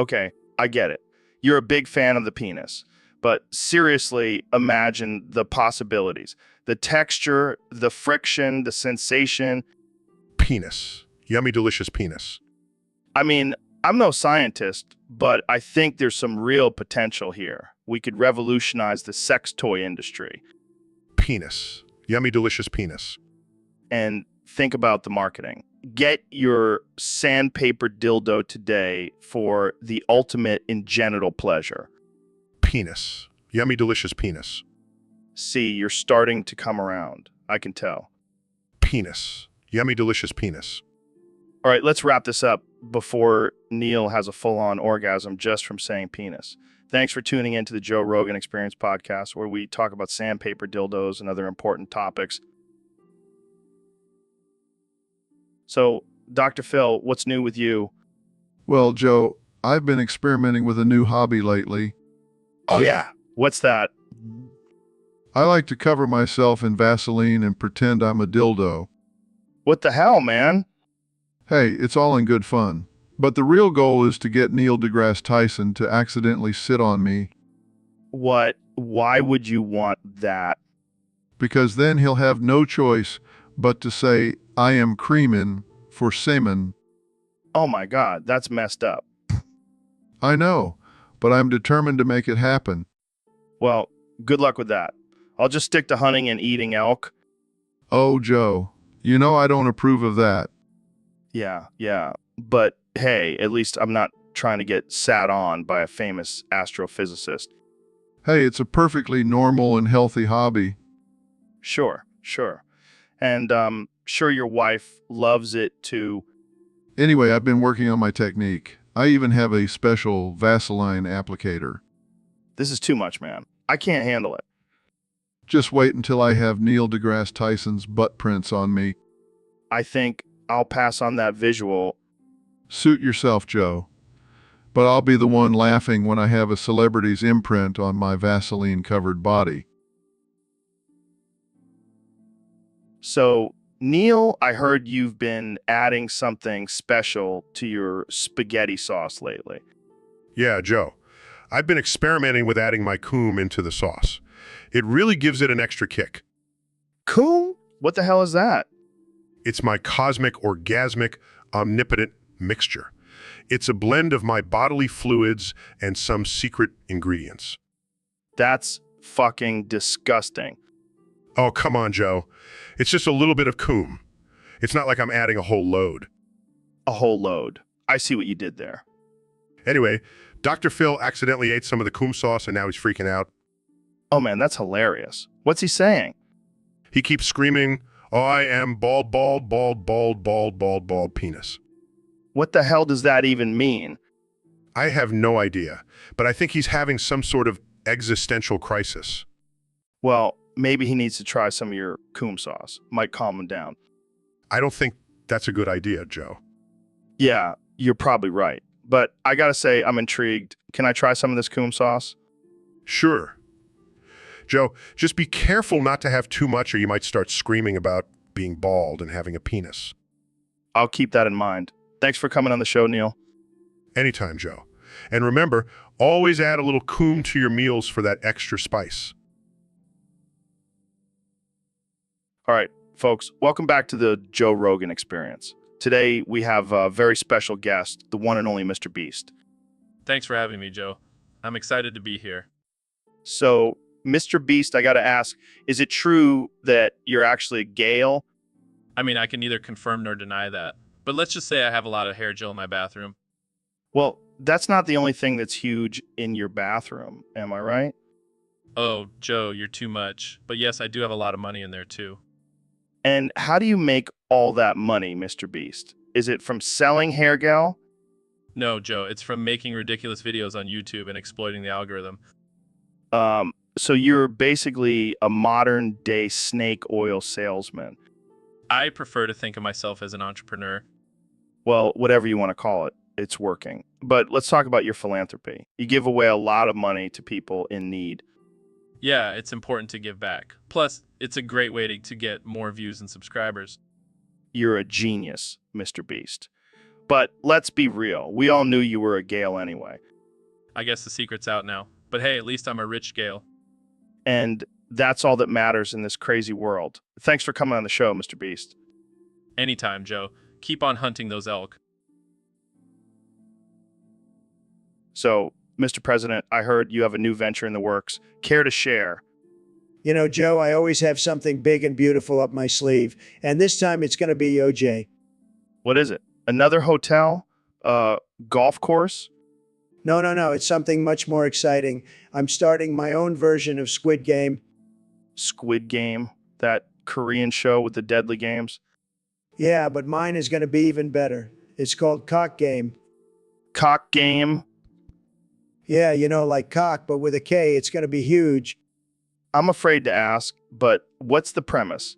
I get it. You're a big fan of the penis. But seriously, imagine the possibilities. The texture, the friction, the sensation. Penis. Yummy, delicious penis. I mean, I'm no scientist, but I think there's some real potential here. We could revolutionize the sex toy industry. Penis. Yummy, delicious penis. And think about the marketing. Get your sandpaper dildo today for the ultimate in genital pleasure. Penis. Yummy, delicious penis. See, you're starting to come around. I can tell. Penis. Yummy, delicious penis. All right, let's wrap this up. before Neil has a full-on orgasm just from saying penis. Thanks for tuning in to the Joe Rogan Experience podcast, where we talk about sandpaper dildos and other important topics. So, Dr. Phil, what's new with you? Well, Joe, I've been experimenting with a new hobby lately. Oh, yeah. What's that? I like to cover myself in Vaseline and pretend I'm a dildo. What the hell, man? Hey, it's all in good fun. But the real goal is to get Neil deGrasse Tyson to accidentally sit on me, What? Why would you want that? because then he'll have no choice but to say, I am creamin' for semen. Oh my God, that's messed up. I know, but I'm determined to make it happen. Well, good luck with that. I'll just stick to hunting and eating elk. Oh, Joe, you know I don't approve of that. Yeah. But hey, at least I'm not trying to get sat on by a famous astrophysicist. Hey, it's a perfectly normal and healthy hobby. Sure. And sure your wife loves it too. Anyway, I've been working on my technique. I even have a special Vaseline applicator. This is too much, man. I can't handle it. Just wait until I have Neil deGrasse Tyson's butt prints on me. I think I'll pass on that visual. Suit yourself, Joe. But I'll be the one laughing when I have a celebrity's imprint on my Vaseline-covered body. So, Neil, I heard you've been adding something special to your spaghetti sauce lately. Yeah, Joe. I've been experimenting with adding my coom into the sauce. It really gives it an extra kick. Cool? What the hell is that? It's my cosmic, orgasmic, omnipotent mixture. It's a blend of my bodily fluids and some secret ingredients. That's fucking disgusting. Oh, come on, Joe. It's just a little bit of coom. It's not like I'm adding a whole load. A whole load. I see what you did there. Anyway, Dr. Phil accidentally ate some of the coom sauce and now he's freaking out. Oh man, that's hilarious. What's he saying? He keeps screaming, "Oh, I am bald penis." What the hell does that even mean? I have no idea, but I think he's having some sort of existential crisis. Well, maybe he needs to try some of your coom sauce. Might calm him down. I don't think that's a good idea, Joe. Yeah, you're probably right. But I gotta say, I'm intrigued. Can I try some of this coom sauce? Sure. Joe, just be careful not to have too much or you might start screaming about being bald and having a penis. I'll keep that in mind. Thanks for coming on the show, Neil. Anytime, Joe. And remember, always add a little coom to your meals for that extra spice. All right, folks, welcome back to the Joe Rogan Experience. Today, we have a very special guest, the one and only Mr. Beast. Thanks for having me, Joe. I'm excited to be here. So, Mr. Beast, I got to ask, is it true that you're actually a Gale? I mean, I can neither confirm nor deny that. But let's just say I have a lot of hair gel in my bathroom. Well, that's not the only thing that's huge in your bathroom, am I right? Oh, Joe, you're too much. But yes, I do have a lot of money in there too. And how do you make all that money, Mr. Beast? Is it from selling hair gel? No, Joe, it's from making ridiculous videos on YouTube and exploiting the algorithm. So you're basically a modern day snake oil salesman. I prefer to think of myself as an entrepreneur. Well, whatever you want to call it, it's working. But let's talk about your philanthropy. You give away a lot of money to people in need. Yeah, it's important to give back. Plus, it's a great way to get more views and subscribers. You're a genius, Mr. Beast. But let's be real. We all knew you were a Gale anyway. I guess the secret's out now. But hey, at least I'm a rich Gale. And that's all that matters in this crazy world. Thanks for coming on the show, Mr. Beast. Anytime, Joe. Keep on hunting those elk. So, Mr. President, I heard you have a new venture in the works. Care to share? You know, Joe, I always have something big and beautiful up my sleeve, and this time it's going to be OJ. What is it? Another hotel? Golf course? No, it's something much more exciting. I'm starting my own version of Squid Game. Squid Game? That Korean show with the deadly games? Yeah, but mine is going to be even better. It's called cock game. Cock game? Yeah, you know, like cock, but with a K. It's going to be huge. I'm afraid to ask, but what's the premise?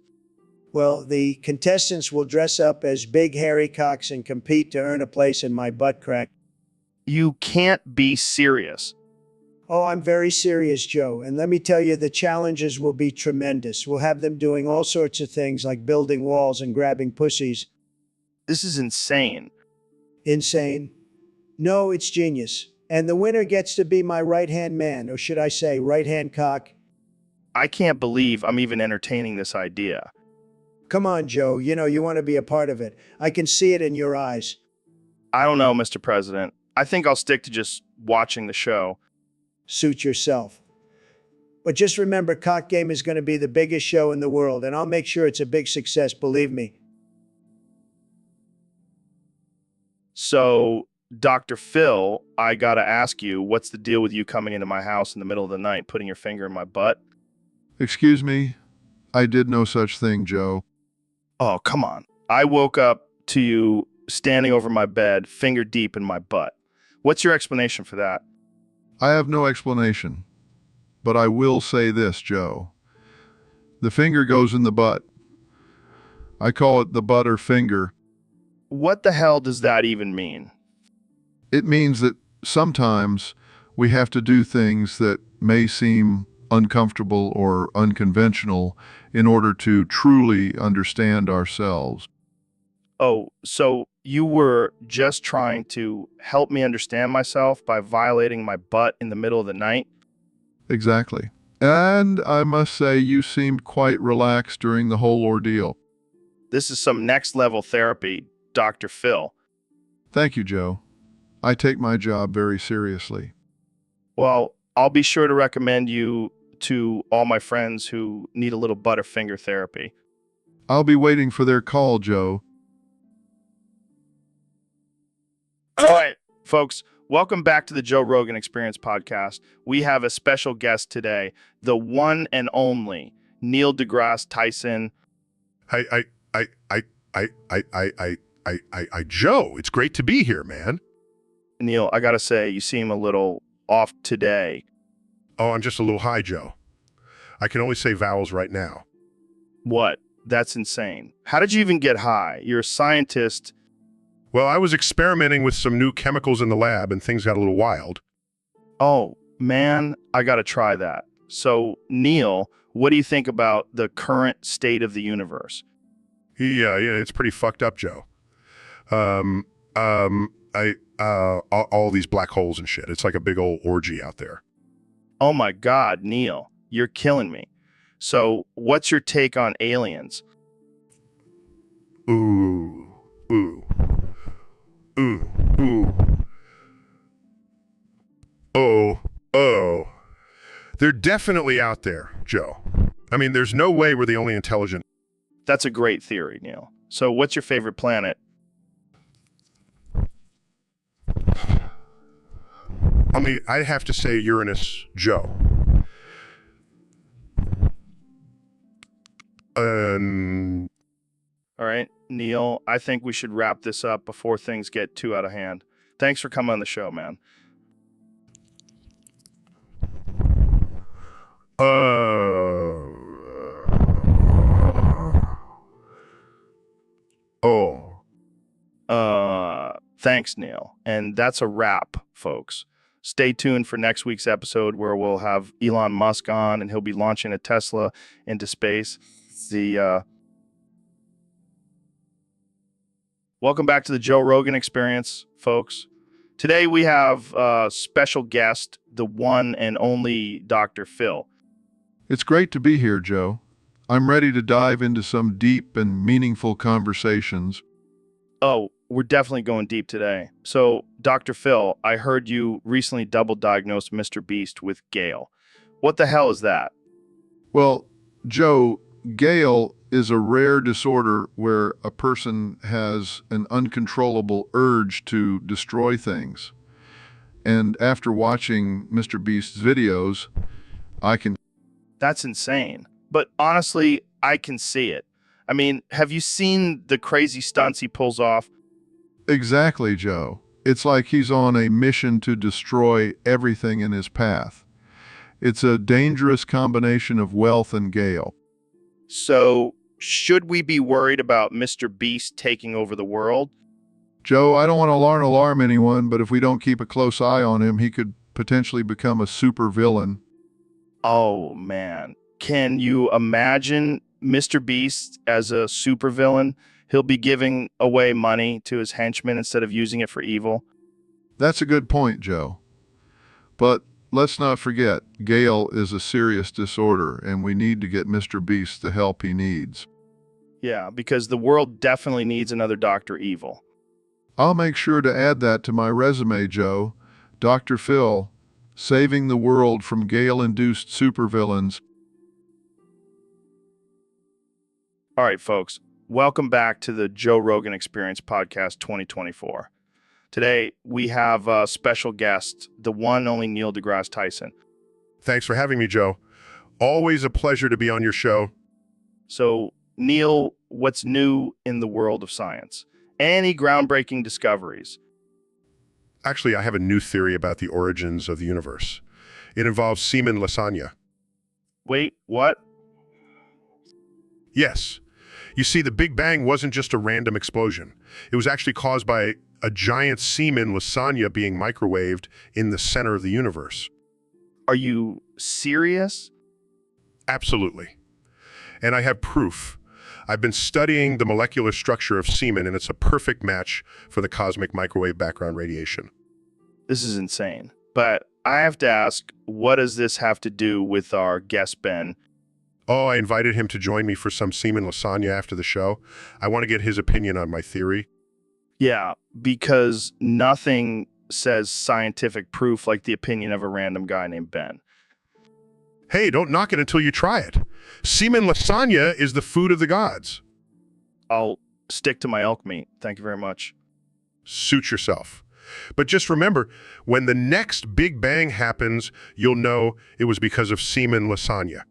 Well, the contestants will dress up as big hairy cocks and compete to earn a place in my butt crack. You can't be serious. Oh, I'm very serious, Joe. And let me tell you, the challenges will be tremendous. We'll have them doing all sorts of things like building walls and grabbing pussies. This is insane. Insane? No, it's genius. And the winner gets to be my right-hand man, or should I say right-hand cock. I can't believe I'm even entertaining this idea. Come on, Joe. You know, you want to be a part of it. I can see it in your eyes. I don't know, Mr. President. I think I'll stick to just watching the show. Suit yourself. But just remember, Cock Game is going to be the biggest show in the world, and I'll make sure it's a big success, believe me. So, Dr. Phil, I gotta ask you, what's the deal with you coming into my house in the middle of the night, putting your finger in my butt? Excuse me? I did no such thing, Joe. Oh, come on. I woke up to you standing over my bed, finger deep in my butt. What's your explanation for that? I have no explanation. But I will say this, Joe. The finger goes in the butt. I call it the butter finger. What the hell does that even mean? It means that sometimes we have to do things that may seem uncomfortable or unconventional in order to truly understand ourselves. Oh, so you were just trying to help me understand myself by violating my butt in the middle of the night? Exactly. And I must say you seemed quite relaxed during the whole ordeal. This is some next level therapy, Dr. Phil. Thank you, Joe. I take my job very seriously. Well, I'll be sure to recommend you to all my friends who need a little butterfinger therapy. I'll be waiting for their call, Joe. All right, folks, welcome back to the Joe Rogan Experience podcast. We have a special guest today, the one and only Neil deGrasse Tyson. Joe, it's great to be here, man. Neil, I gotta say, you seem a little off today. Oh, I'm just a little high, Joe. I can only say vowels right now. What? That's insane. How did you even get high? You're a scientist. Well, I was experimenting with some new chemicals in the lab and things got a little wild. Oh, man, I gotta try that. So, Neil, what do you think about the current state of the universe? Yeah, it's pretty fucked up, Joe. All these black holes and shit. It's like a big old orgy out there. Oh my God, Neil, you're killing me. So, what's your take on aliens? Ooh. Oh. They're definitely out there, Joe. I mean, there's no way we're the only intelligent. That's a great theory, Neil. So, what's your favorite planet? I mean, I'd have to say Uranus, Joe. All right, Neil, I think we should wrap this up before things get too out of hand. Thanks for coming on the show, man. Thanks, Neil. And that's a wrap, folks. Stay tuned for next week's episode where we'll have Elon Musk on and he'll be launching a Tesla into space. Welcome back to the Joe Rogan Experience, folks. Today we have a special guest, the one and only Dr. Phil. It's great to be here, Joe. I'm ready to dive into some deep and meaningful conversations. Oh, we're definitely going deep today. So, Dr. Phil, I heard you recently double diagnosed Mr. Beast with Gale. What the hell is that? Well, Joe, Gale is a rare disorder where a person has an uncontrollable urge to destroy things. And after watching Mr. Beast's videos, I can... That's insane. But honestly, I can see it. I mean, have you seen the crazy stunts he pulls off? Exactly, Joe. It's like he's on a mission to destroy everything in his path. It's a dangerous combination of wealth and Gale. So, should we be worried about Mr. Beast taking over the world? Joe, I don't want to alarm anyone, but if we don't keep a close eye on him, he could potentially become a super villain. Oh, man. Can you imagine Mr. Beast as a supervillain? He'll be giving away money to his henchmen instead of using it for evil. That's a good point, Joe. But let's not forget, Gale is a serious disorder, and we need to get Mr. Beast the help he needs. Yeah, because the world definitely needs another Dr. Evil. I'll make sure to add that to my resume, Joe. Dr. Phil, saving the world from Gale-induced supervillains. All right, folks. Welcome back to the Joe Rogan Experience Podcast 2024. Today, we have a special guest, the one and only Neil deGrasse Tyson. Thanks for having me, Joe. Always a pleasure to be on your show. So, Neil, what's new in the world of science? Any groundbreaking discoveries? Actually, I have a new theory about the origins of the universe. It involves semen lasagna. Wait, what? Yes. You see, the Big Bang wasn't just a random explosion. It was actually caused by a giant semen lasagna being microwaved in the center of the universe. Are you serious? Absolutely. And I have proof. I've been studying the molecular structure of semen, and it's a perfect match for the cosmic microwave background radiation. This is insane. But I have to ask, what does this have to do with our guest, Ben? Oh, I invited him to join me for some semen lasagna after the show. I want to get his opinion on my theory. Yeah, because nothing says scientific proof like the opinion of a random guy named Ben. Hey, don't knock it until you try it. Semen lasagna is the food of the gods. I'll stick to my elk meat. Thank you very much. Suit yourself. But just remember, when the next Big Bang happens, you'll know it was because of semen lasagna.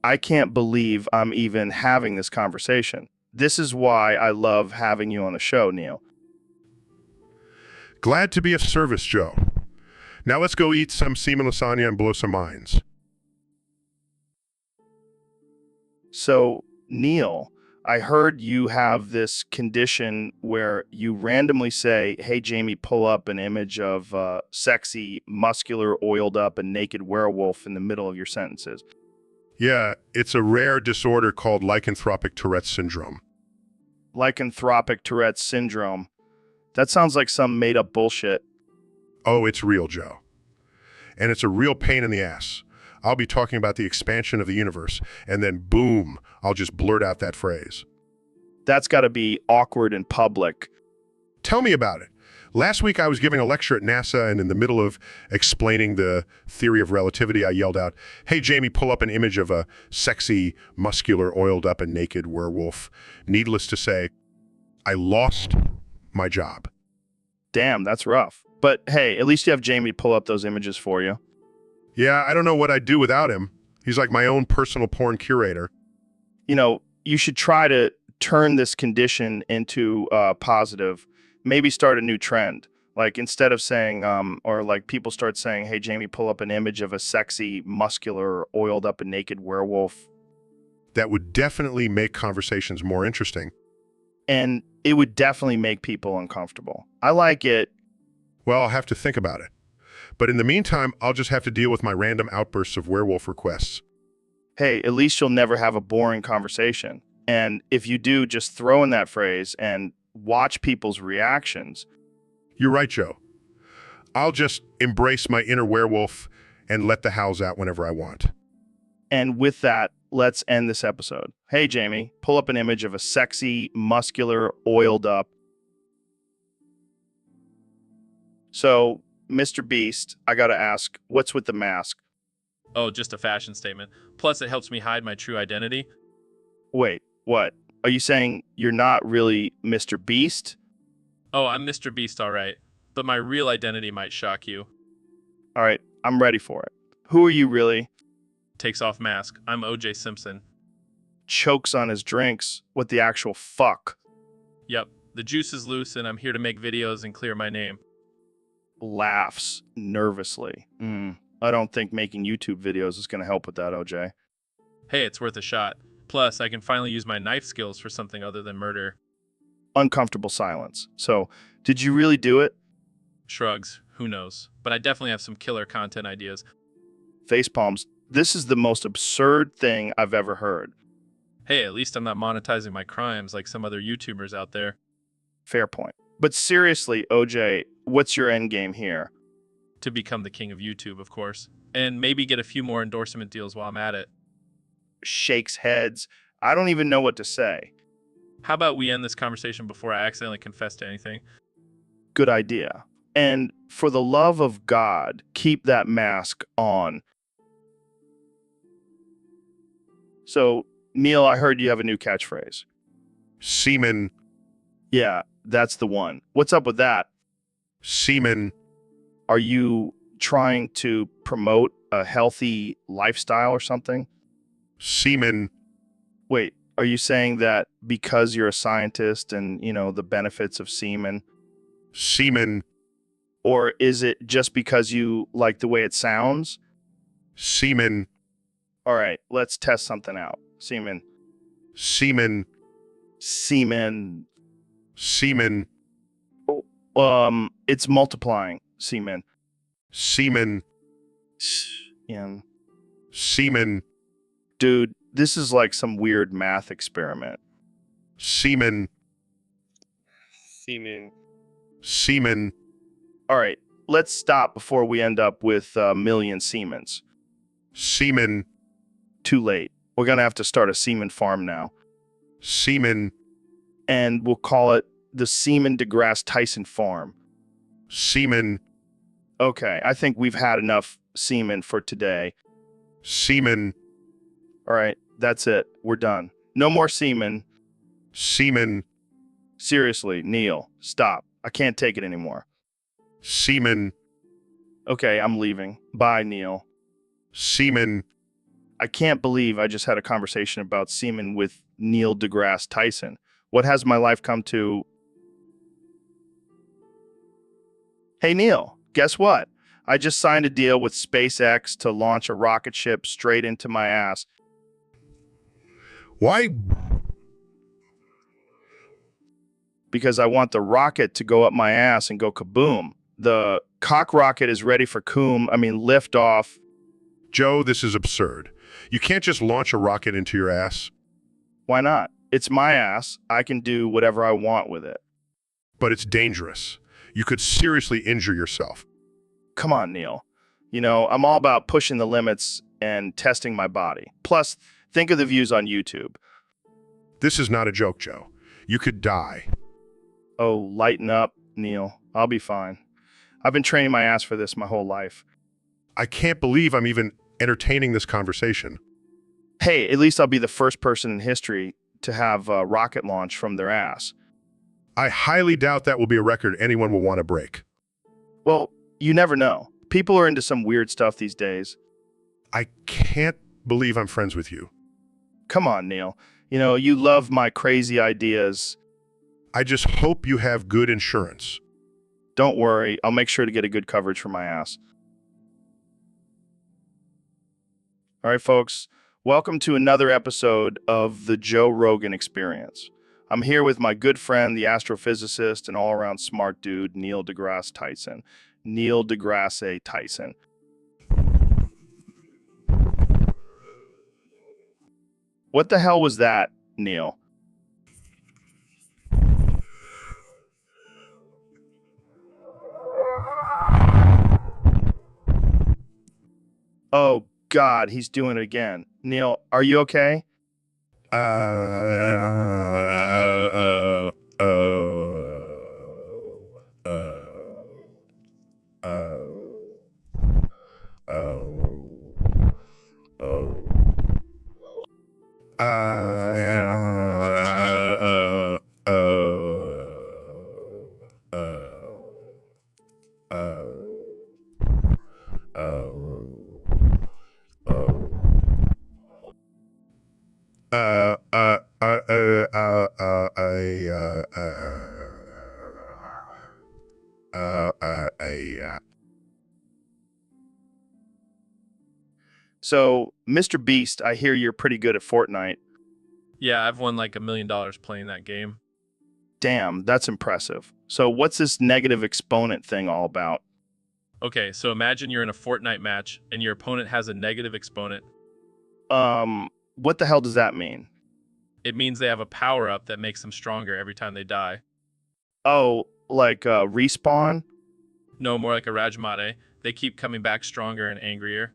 I can't believe I'm even having this conversation. This is why I love having you on the show, Neil. Glad to be of service, Joe. Now let's go eat some semen lasagna and blow some minds. So, Neil, I heard you have this condition where you randomly say, hey, Jamie, pull up an image of a sexy, muscular, oiled up, and naked werewolf in the middle of your sentences. Yeah, it's a rare disorder called lycanthropic Tourette's syndrome. Lycanthropic Tourette's syndrome. That sounds like some made-up bullshit. Oh, it's real, Joe. And it's a real pain in the ass. I'll be talking about the expansion of the universe, and then boom, I'll just blurt out that phrase. That's got to be awkward in public. Tell me about it. Last week I was giving a lecture at NASA, and in the middle of explaining the theory of relativity, I yelled out, hey, Jamie, pull up an image of a sexy, muscular, oiled up and naked werewolf. Needless to say, I lost my job. Damn, that's rough. But hey, at least you have Jamie pull up those images for you. Yeah, I don't know what I'd do without him. He's like my own personal porn curator. You know, you should try to turn this condition into positive. Maybe start a new trend. Like instead of saying, or like people start saying, hey, Jamie, pull up an image of a sexy, muscular, oiled up and naked werewolf. That would definitely make conversations more interesting. And it would definitely make people uncomfortable. I like it. Well, I'll have to think about it. But in the meantime, I'll just have to deal with my random outbursts of werewolf requests. Hey, at least you'll never have a boring conversation. And if you do, just throw in that phrase and watch people's reactions. You're right, Joe. I'll just embrace my inner werewolf and let the howls out whenever I want. And with that, let's end this episode. Hey, Jamie, pull up an image of a sexy, muscular, oiled up. So, Mr. Beast, I gotta ask, what's with the mask? Oh, just a fashion statement. Plus, it helps me hide my true identity. Wait, what? Are you saying you're not really Mr. Beast? Oh, I'm Mr. Beast, all right. But my real identity might shock you. All right, I'm ready for it. Who are you really? Takes off mask. I'm O.J. Simpson. Chokes on his drinks. What the actual fuck? Yep, The juice is loose and I'm here to make videos and clear my name. Laughs nervously. I don't think making YouTube videos is going to help with that, OJ. Hey, it's worth a shot. Plus, I can finally use my knife skills for something other than murder. Uncomfortable silence. So, did you really do it? Shrugs. Who knows? But I definitely have some killer content ideas. Facepalms. This is the most absurd thing I've ever heard. Hey, at least I'm not monetizing my crimes like some other YouTubers out there. Fair point. But seriously, OJ, what's your end game here? To become the king of YouTube, of course. And maybe get a few more endorsement deals while I'm at it. Shakes heads. I don't even know what to say. How about we end this conversation before I accidentally confess to anything? Good idea. And for the love of God, keep that mask on. So, Neil, I heard you have a new catchphrase. Semen. Yeah, that's the one. What's up with that? Semen. Are you trying to promote a healthy lifestyle or something? Semen. Wait, are you saying that because you're a scientist and, the benefits of semen? Semen. Or is it just because you like the way it sounds? Semen. All right, let's test something out. Semen. Semen. Semen. Semen. It's multiplying. Semen. Semen. Yeah. Semen. Dude, this is like some weird math experiment. Semen. Semen. Semen. All right, let's stop before we end up with a million Siemens. Semen. Too late. We're going to have to start a semen farm now. Semen. And we'll call it the Semen deGrasse Tyson Farm. Semen. Okay, I think we've had enough semen for today. Semen. All right, that's it. We're done. No more semen. Semen. Seriously, Neil, stop. I can't take it anymore. Semen. Okay, I'm leaving. Bye, Neil. Semen. I can't believe I just had a conversation about semen with Neil deGrasse Tyson. What has my life come to? Hey, Neil, guess what? I just signed a deal with SpaceX to launch a rocket ship straight into my ass. Why? Because I want the rocket to go up my ass and go kaboom. The cock rocket is ready for lift off. Joe, this is absurd. You can't just launch a rocket into your ass. Why not? It's my ass. I can do whatever I want with it. But it's dangerous. You could seriously injure yourself. Come on, Neil. I'm all about pushing the limits and testing my body. Plus, think of the views on YouTube. This is not a joke, Joe. You could die. Oh, lighten up, Neil. I'll be fine. I've been training my ass for this my whole life. I can't believe I'm even entertaining this conversation. Hey, at least I'll be the first person in history to have a rocket launch from their ass. I highly doubt that will be a record anyone will want to break. Well, you never know. People are into some weird stuff these days. I can't believe I'm friends with you. Come on, Neil. You love my crazy ideas. I just hope you have good insurance. Don't worry, I'll make sure to get a good coverage for my ass. All right, folks, welcome to another episode of the Joe Rogan Experience. I'm here with my good friend, the astrophysicist and all-around smart dude, Neil deGrasse Tyson. Neil deGrasse Tyson. What the hell was that, Neil? Oh, God, he's doing it again. Neil, are you okay? So, Mr. Beast, I hear you're pretty good at Fortnite. Yeah, I've won like $1 million playing that game. Damn, that's impressive. So, what's this negative exponent thing all about? Okay, so imagine you're in a Fortnite match and your opponent has a negative exponent. What the hell does that mean? It means they have a power-up that makes them stronger every time they die. Oh, like respawn? No, more like a Rajmate. They keep coming back stronger and angrier.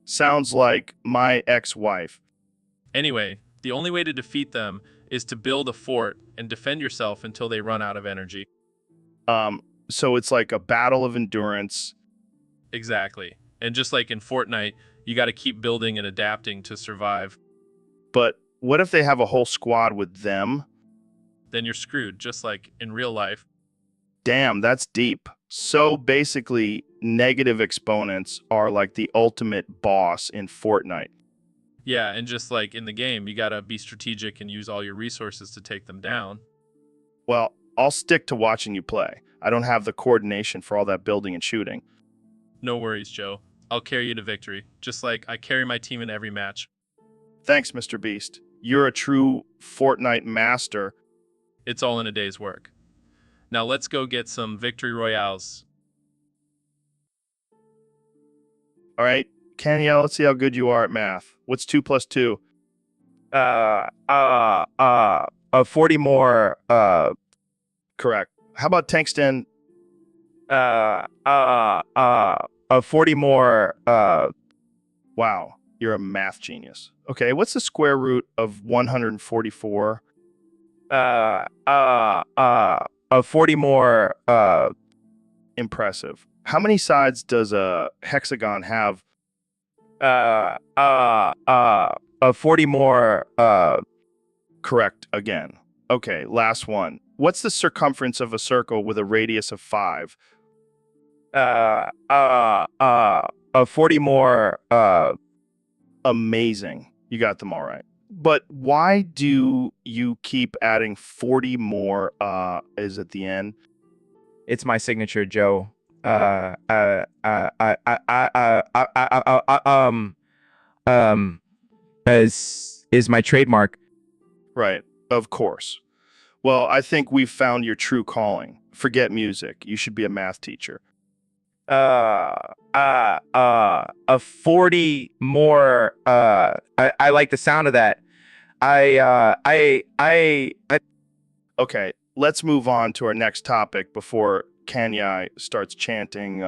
Sounds like my ex-wife. Anyway, the only way to defeat them is to build a fort and defend yourself until they run out of energy. So it's like a battle of endurance. Exactly. And just like in Fortnite, you got to keep building and adapting to survive. But what if they have a whole squad with them? Then you're screwed, just like in real life. Damn, that's deep. So basically, negative exponents are like the ultimate boss in Fortnite. Yeah, and just like in the game, you got to be strategic and use all your resources to take them down. Well, I'll stick to watching you play. I don't have the coordination for all that building and shooting. No worries, Joe. I'll carry you to victory, just like I carry my team in every match. Thanks, Mr. Beast. You're a true Fortnite master. It's all in a day's work. Now let's go get some victory royales. All right, Kenya, let's see how good you are at math. What's 2 plus 2? 40 more, Correct. How about Tungsten? 40 more, Wow, you're a math genius. Okay, what's the square root of 144? 40 more, Impressive. How many sides does a hexagon have? 40 more, Correct again. Okay, last one. What's the circumference of a circle with a radius of 5? 40 more, Amazing. You got them all right. But why do you keep adding 40 more is at the end? It's my signature, Joe. Is my trademark. Right. Of course. Well, I think we've found your true calling. Forget music. You should be a math teacher. 40 more, I like the sound of that. Okay, let's move on to our next topic before Kanye starts chanting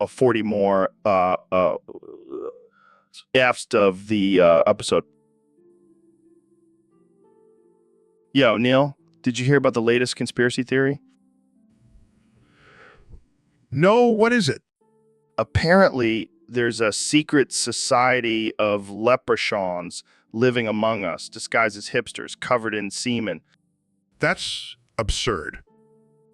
40 more F's of the episode. Yo, Neil, did you hear about the latest conspiracy theory? No, what is it? Apparently, there's a secret society of leprechauns living among us, disguised as hipsters, covered in semen. That's absurd.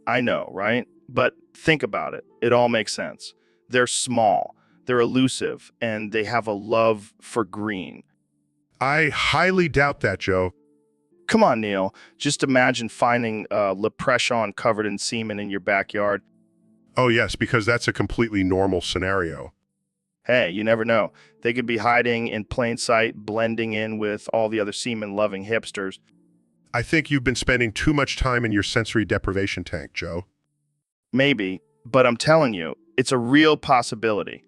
I know, right? But think about it. It all makes sense. They're small, they're elusive, and they have a love for green. I highly doubt that, Joe. Come on, Neil. Just imagine finding a leprechaun covered in semen in your backyard. Oh, yes, because that's a completely normal scenario. Hey, you never know. They could be hiding in plain sight, blending in with all the other semen-loving hipsters. I think you've been spending too much time in your sensory deprivation tank, Joe. Maybe, but I'm telling you, it's a real possibility.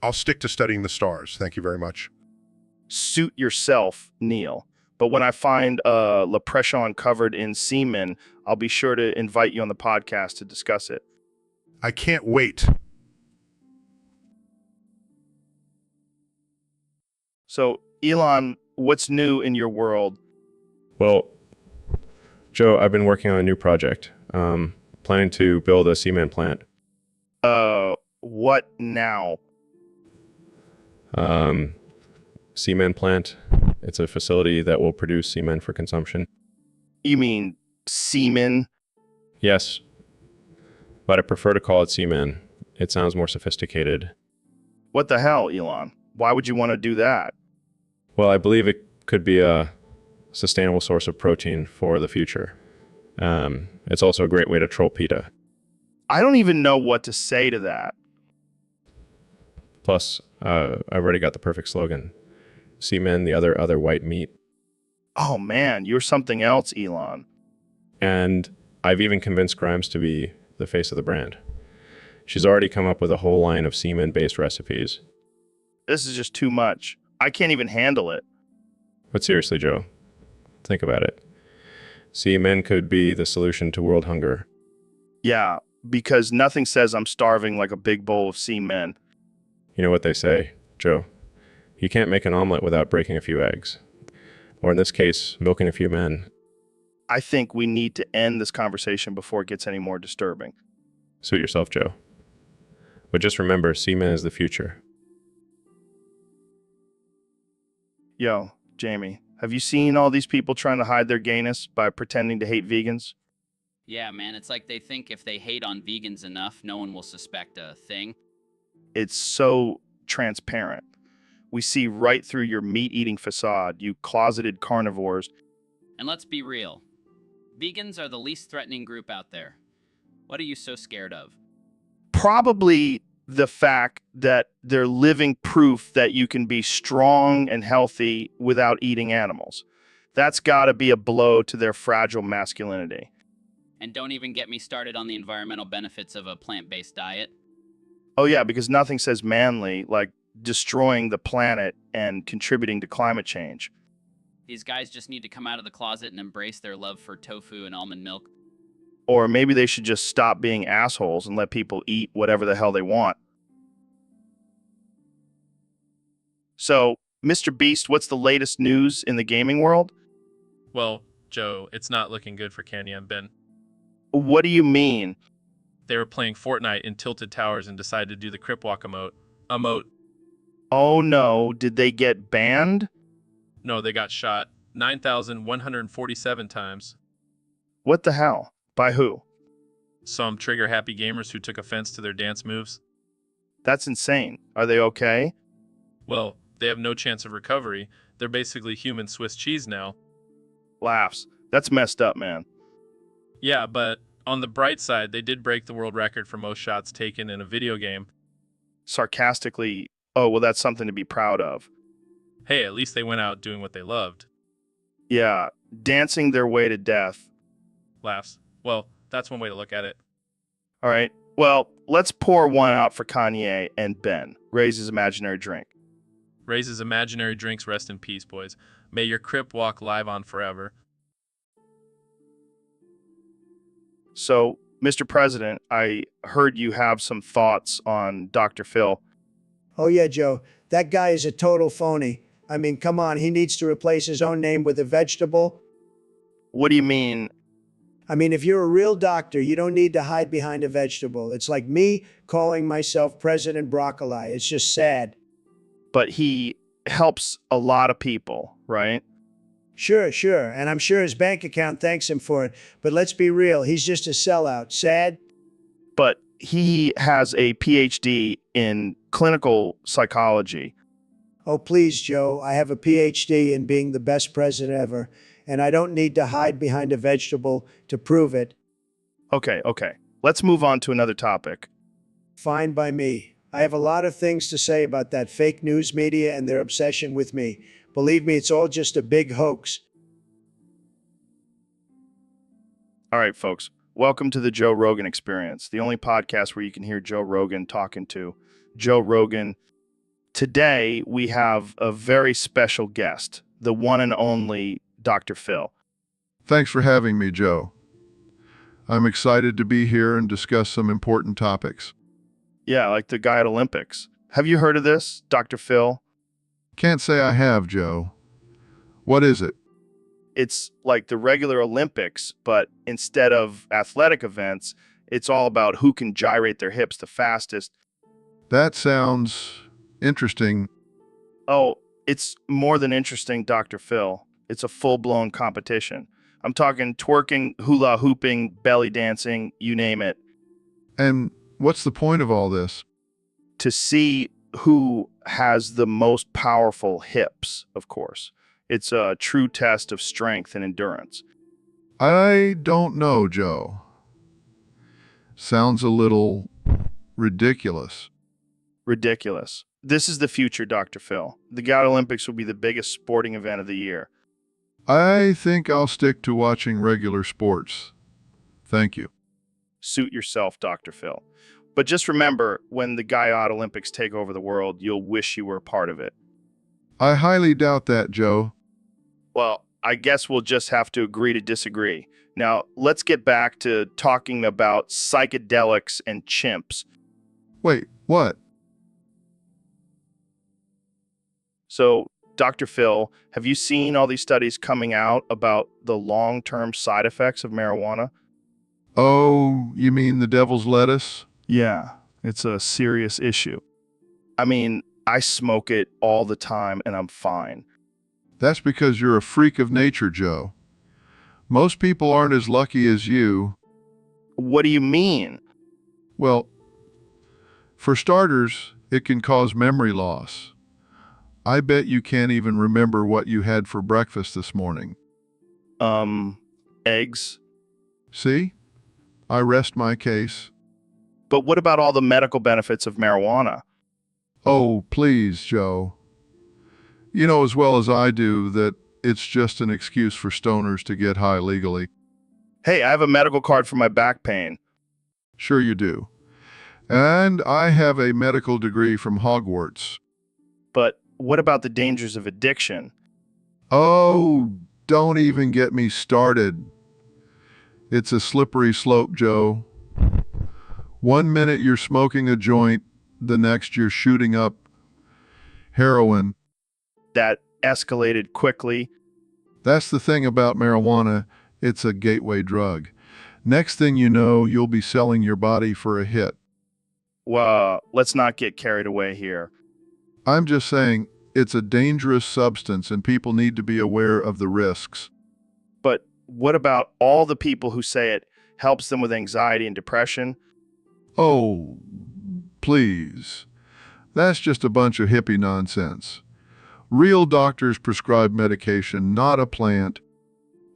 I'll stick to studying the stars. Thank you very much. Suit yourself, Neil. But when I find a leprechaun covered in semen, I'll be sure to invite you on the podcast to discuss it. I can't wait. So, Elon, what's new in your world? Well, Joe, I've been working on a new project. Planning to build a cement plant. What now? Cement plant. It's a facility that will produce cement for consumption. You mean semen? Yes, but I prefer to call it cement. It sounds more sophisticated. What the hell, Elon? Why would you want to do that? Well, I believe it could be a sustainable source of protein for the future. It's also a great way to troll PETA. I don't even know what to say to that. Plus, I've already got the perfect slogan. Seamen, the other white meat. Oh man, you're something else, Elon. And I've even convinced Grimes to be the face of the brand. She's already come up with a whole line of semen-based recipes. This is just too much. I can't even handle it. But seriously, Joe, think about it. Semen could be the solution to world hunger. Yeah, because nothing says I'm starving like a big bowl of semen. You know what they say, Joe? You can't make an omelet without breaking a few eggs. Or in this case, milking a few men. I think we need to end this conversation before it gets any more disturbing. Suit yourself, Joe. But just remember, semen is the future. Yo, Jamie, have you seen all these people trying to hide their gayness by pretending to hate vegans? Yeah, man, it's like they think if they hate on vegans enough, no one will suspect a thing. It's so transparent. We see right through your meat-eating facade, you closeted carnivores. And let's be real. Vegans are the least threatening group out there. What are you so scared of? Probably the fact that they're living proof that you can be strong and healthy without eating animals. That's got to be a blow to their fragile masculinity. And don't even get me started on the environmental benefits of a plant-based diet. Oh yeah, because nothing says manly like destroying the planet and contributing to climate change. These guys just need to come out of the closet and embrace their love for tofu and almond milk. Or maybe they should just stop being assholes and let people eat whatever the hell they want. So, Mr. Beast, what's the latest news in the gaming world? Well, Joe, it's not looking good for Kanye and Ben. What do you mean? They were playing Fortnite in Tilted Towers and decided to do the Crip Walk emote. Oh no, did they get banned? No, they got shot 9,147 times. What the hell? By who? Some trigger-happy gamers who took offense to their dance moves. That's insane. Are they okay? Well, they have no chance of recovery. They're basically human Swiss cheese now. Laughs. That's messed up, man. Yeah, but on the bright side, they did break the world record for most shots taken in a video game. Sarcastically, oh, well, that's something to be proud of. Hey, at least they went out doing what they loved. Yeah, dancing their way to death. Laughs. Well, that's one way to look at it. All right. Well, let's pour one out for Kanye and Ben. Raise his imaginary drink. Raises imaginary drinks, rest in peace, boys. May your Crip Walk live on forever. So, Mr. President, I heard you have some thoughts on Dr. Phil. Oh, yeah, Joe. That guy is a total phony. I mean, come on, he needs to replace his own name with a vegetable. What do you mean? I mean, if you're a real doctor, you don't need to hide behind a vegetable. It's like me calling myself President Broccoli. It's just sad. But he helps a lot of people, right? Sure. And I'm sure his bank account thanks him for it. But let's be real, he's just a sellout. Sad? But he has a PhD in clinical psychology. Oh, please, Joe. I have a PhD in being the best president ever, and I don't need to hide behind a vegetable to prove it. Okay. Let's move on to another topic. Fine by me. I have a lot of things to say about that fake news media and their obsession with me. Believe me, it's all just a big hoax. All right, folks. Welcome to the Joe Rogan Experience, the only podcast where you can hear Joe Rogan talking to Joe Rogan. Today, we have a very special guest, the one and only Dr. Phil. Thanks for having me, Joe. I'm excited to be here and discuss some important topics. Yeah, like the guy at Olympics. Have you heard of this, Dr. Phil? Can't say I have, Joe. What is it? It's like the regular Olympics, but instead of athletic events, it's all about who can gyrate their hips the fastest. That sounds interesting. Oh, it's more than interesting, Dr. Phil. It's a full-blown competition. I'm talking twerking, hula hooping, belly dancing, you name it. And what's the point of all this? To see who has the most powerful hips, of course. It's a true test of strength and endurance. I don't know, Joe. Sounds a little ridiculous. Ridiculous. This is the future, Dr. Phil. The Gout Olympics will be the biggest sporting event of the year. I think I'll stick to watching regular sports. Thank you. Suit yourself, Dr. Phil. But just remember, when the Gout Olympics take over the world, you'll wish you were a part of it. I highly doubt that, Joe. Well, I guess we'll just have to agree to disagree. Now, let's get back to talking about psychedelics and chimps. Wait, what? So, Dr. Phil, have you seen all these studies coming out about the long-term side effects of marijuana? Oh, you mean the devil's lettuce? Yeah, it's a serious issue. I mean, I smoke it all the time and I'm fine. That's because you're a freak of nature, Joe. Most people aren't as lucky as you. What do you mean? Well, for starters, it can cause memory loss. I bet you can't even remember what you had for breakfast this morning. Eggs? See? I rest my case. But what about all the medical benefits of marijuana? Oh, please, Joe. You know as well as I do that it's just an excuse for stoners to get high legally. Hey, I have a medical card for my back pain. Sure you do. And I have a medical degree from Hogwarts. But what about the dangers of addiction? Oh, don't even get me started. It's a slippery slope, Joe. 1 minute you're smoking a joint, the next you're shooting up heroin. That escalated quickly. That's the thing about marijuana. It's a gateway drug. Next thing you know, you'll be selling your body for a hit. Well, let's not get carried away here. I'm just saying, it's a dangerous substance and people need to be aware of the risks. But what about all the people who say it helps them with anxiety and depression? Oh, please. That's just a bunch of hippie nonsense. Real doctors prescribe medication, not a plant.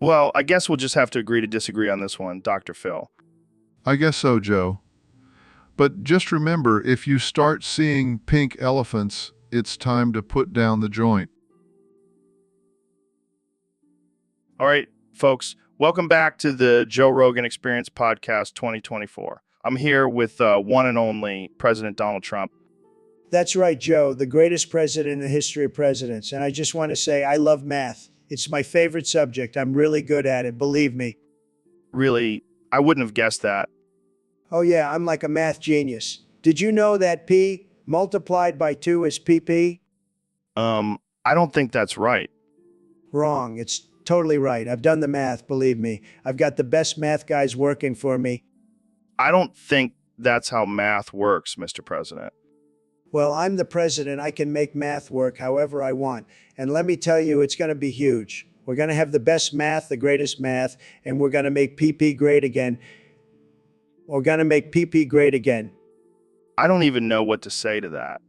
Well, I guess we'll just have to agree to disagree on this one, Dr. Phil. I guess so, Joe. But just remember, if you start seeing pink elephants, it's time to put down the joint. All right, folks, welcome back to the Joe Rogan Experience Podcast 2024. I'm here with one and only President Donald Trump. That's right, Joe, the greatest president in the history of presidents. And I just want to say I love math. It's my favorite subject. I'm really good at it, believe me. Really, I wouldn't have guessed that. Oh yeah, I'm like a math genius. Did you know that P multiplied by 2 is PP? I don't think that's right. Wrong. It's totally right. I've done the math, believe me. I've got the best math guys working for me. I don't think that's how math works, Mr. President. Well, I'm the president. I can make math work however I want. And let me tell you, it's going to be huge. We're going to have the best math, the greatest math, and we're going to make PP great again. We're going to make PP great again. I don't even know what to say to that.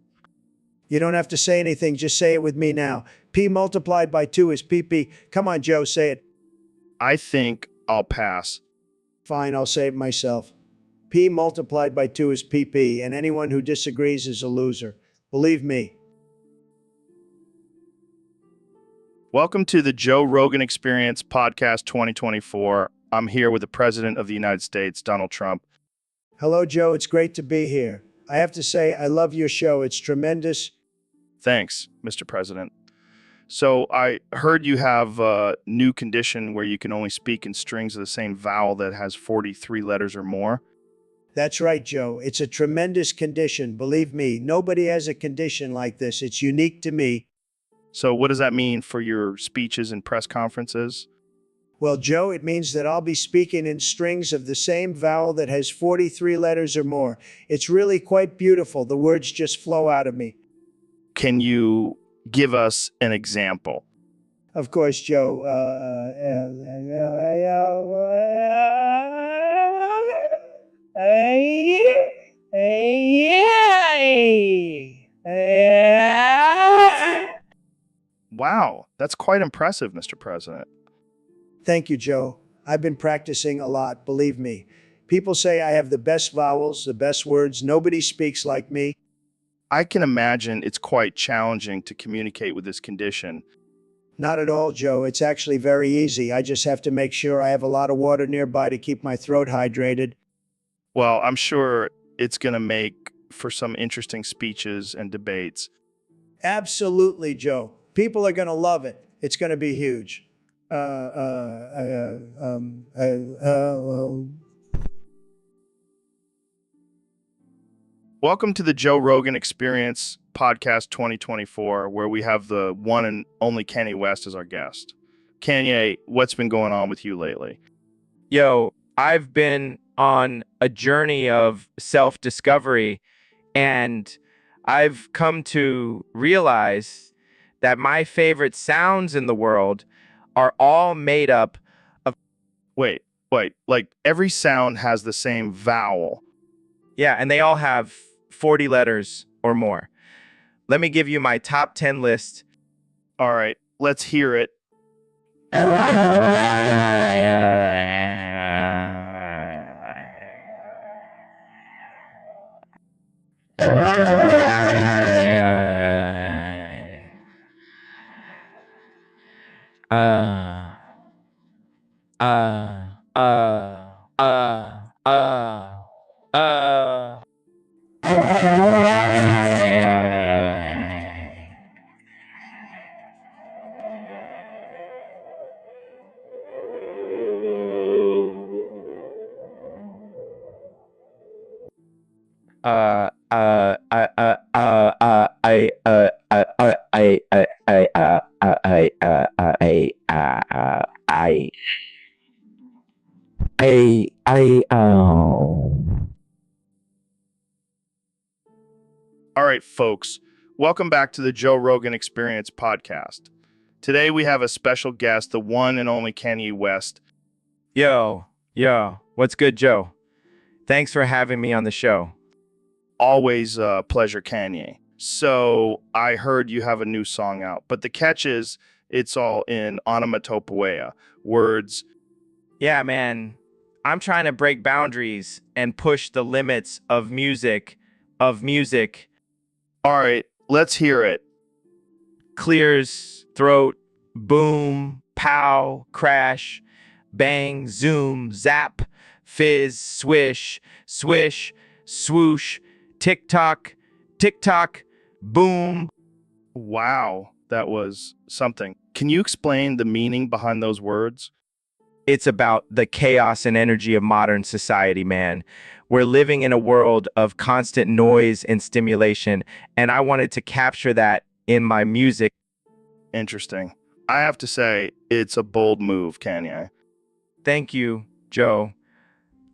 You don't have to say anything. Just say it with me now. P multiplied by 2 is PP. Come on, Joe, say it. I think I'll pass. Fine, I'll say it myself. P multiplied by 2 is PP, and anyone who disagrees is a loser. Believe me. Welcome to the Joe Rogan Experience Podcast 2024. I'm here with the President of the United States, Donald Trump. Hello, Joe. It's great to be here. I have to say, I love your show. It's tremendous. Thanks, Mr. President. So I heard you have a new condition where you can only speak in strings of the same vowel that has 43 letters or more. That's right, Joe. It's a tremendous condition. Believe me, nobody has a condition like this. It's unique to me. So what does that mean for your speeches and press conferences? Well, Joe, it means that I'll be speaking in strings of the same vowel that has 43 letters or more. It's really quite beautiful. The words just flow out of me. Can you give us an example? Of course, Joe. Wow, that's quite impressive, Mr. President. Thank you, Joe. I've been practicing a lot, believe me. People say I have the best vowels, the best words. Nobody speaks like me. I can imagine it's quite challenging to communicate with this condition. Not at all, Joe. It's actually very easy. I just have to make sure I have a lot of water nearby to keep my throat hydrated. Well, I'm sure it's going to make for some interesting speeches and debates. Absolutely, Joe. People are going to love it. It's going to be huge. Welcome to the Joe Rogan Experience Podcast 2024, where we have the one and only Kanye West as our guest. Kanye, what's been going on with you lately? Yo, I've been on a journey of self-discovery, and I've come to realize that my favorite sounds in the world are all made up of... Wait, like every sound has the same vowel. Yeah, and they all have 40 letters or more. Let me give you my top 10 list. All right, let's hear it. All right, folks, welcome back to the Joe Rogan Experience podcast. Today we have a special guest, the one and only Kanye West. Yo, what's good, Joe? Thanks for having me on the show. Always a pleasure, Kanye. So I heard you have a new song out, but the catch is it's all in onomatopoeia, words. Yeah, man. I'm trying to break boundaries and push the limits of music. All right, let's hear it. Clears, throat, boom, pow, crash, bang, zoom, zap, fizz, swish, swish, swoosh, tick-tock, tick-tock, boom. Wow, that was something. Can you explain the meaning behind those words? It's about the chaos and energy of modern society, man. We're living in a world of constant noise and stimulation, and I wanted to capture that in my music. Interesting. I have to say, it's a bold move, Kanye. Thank you, Joe.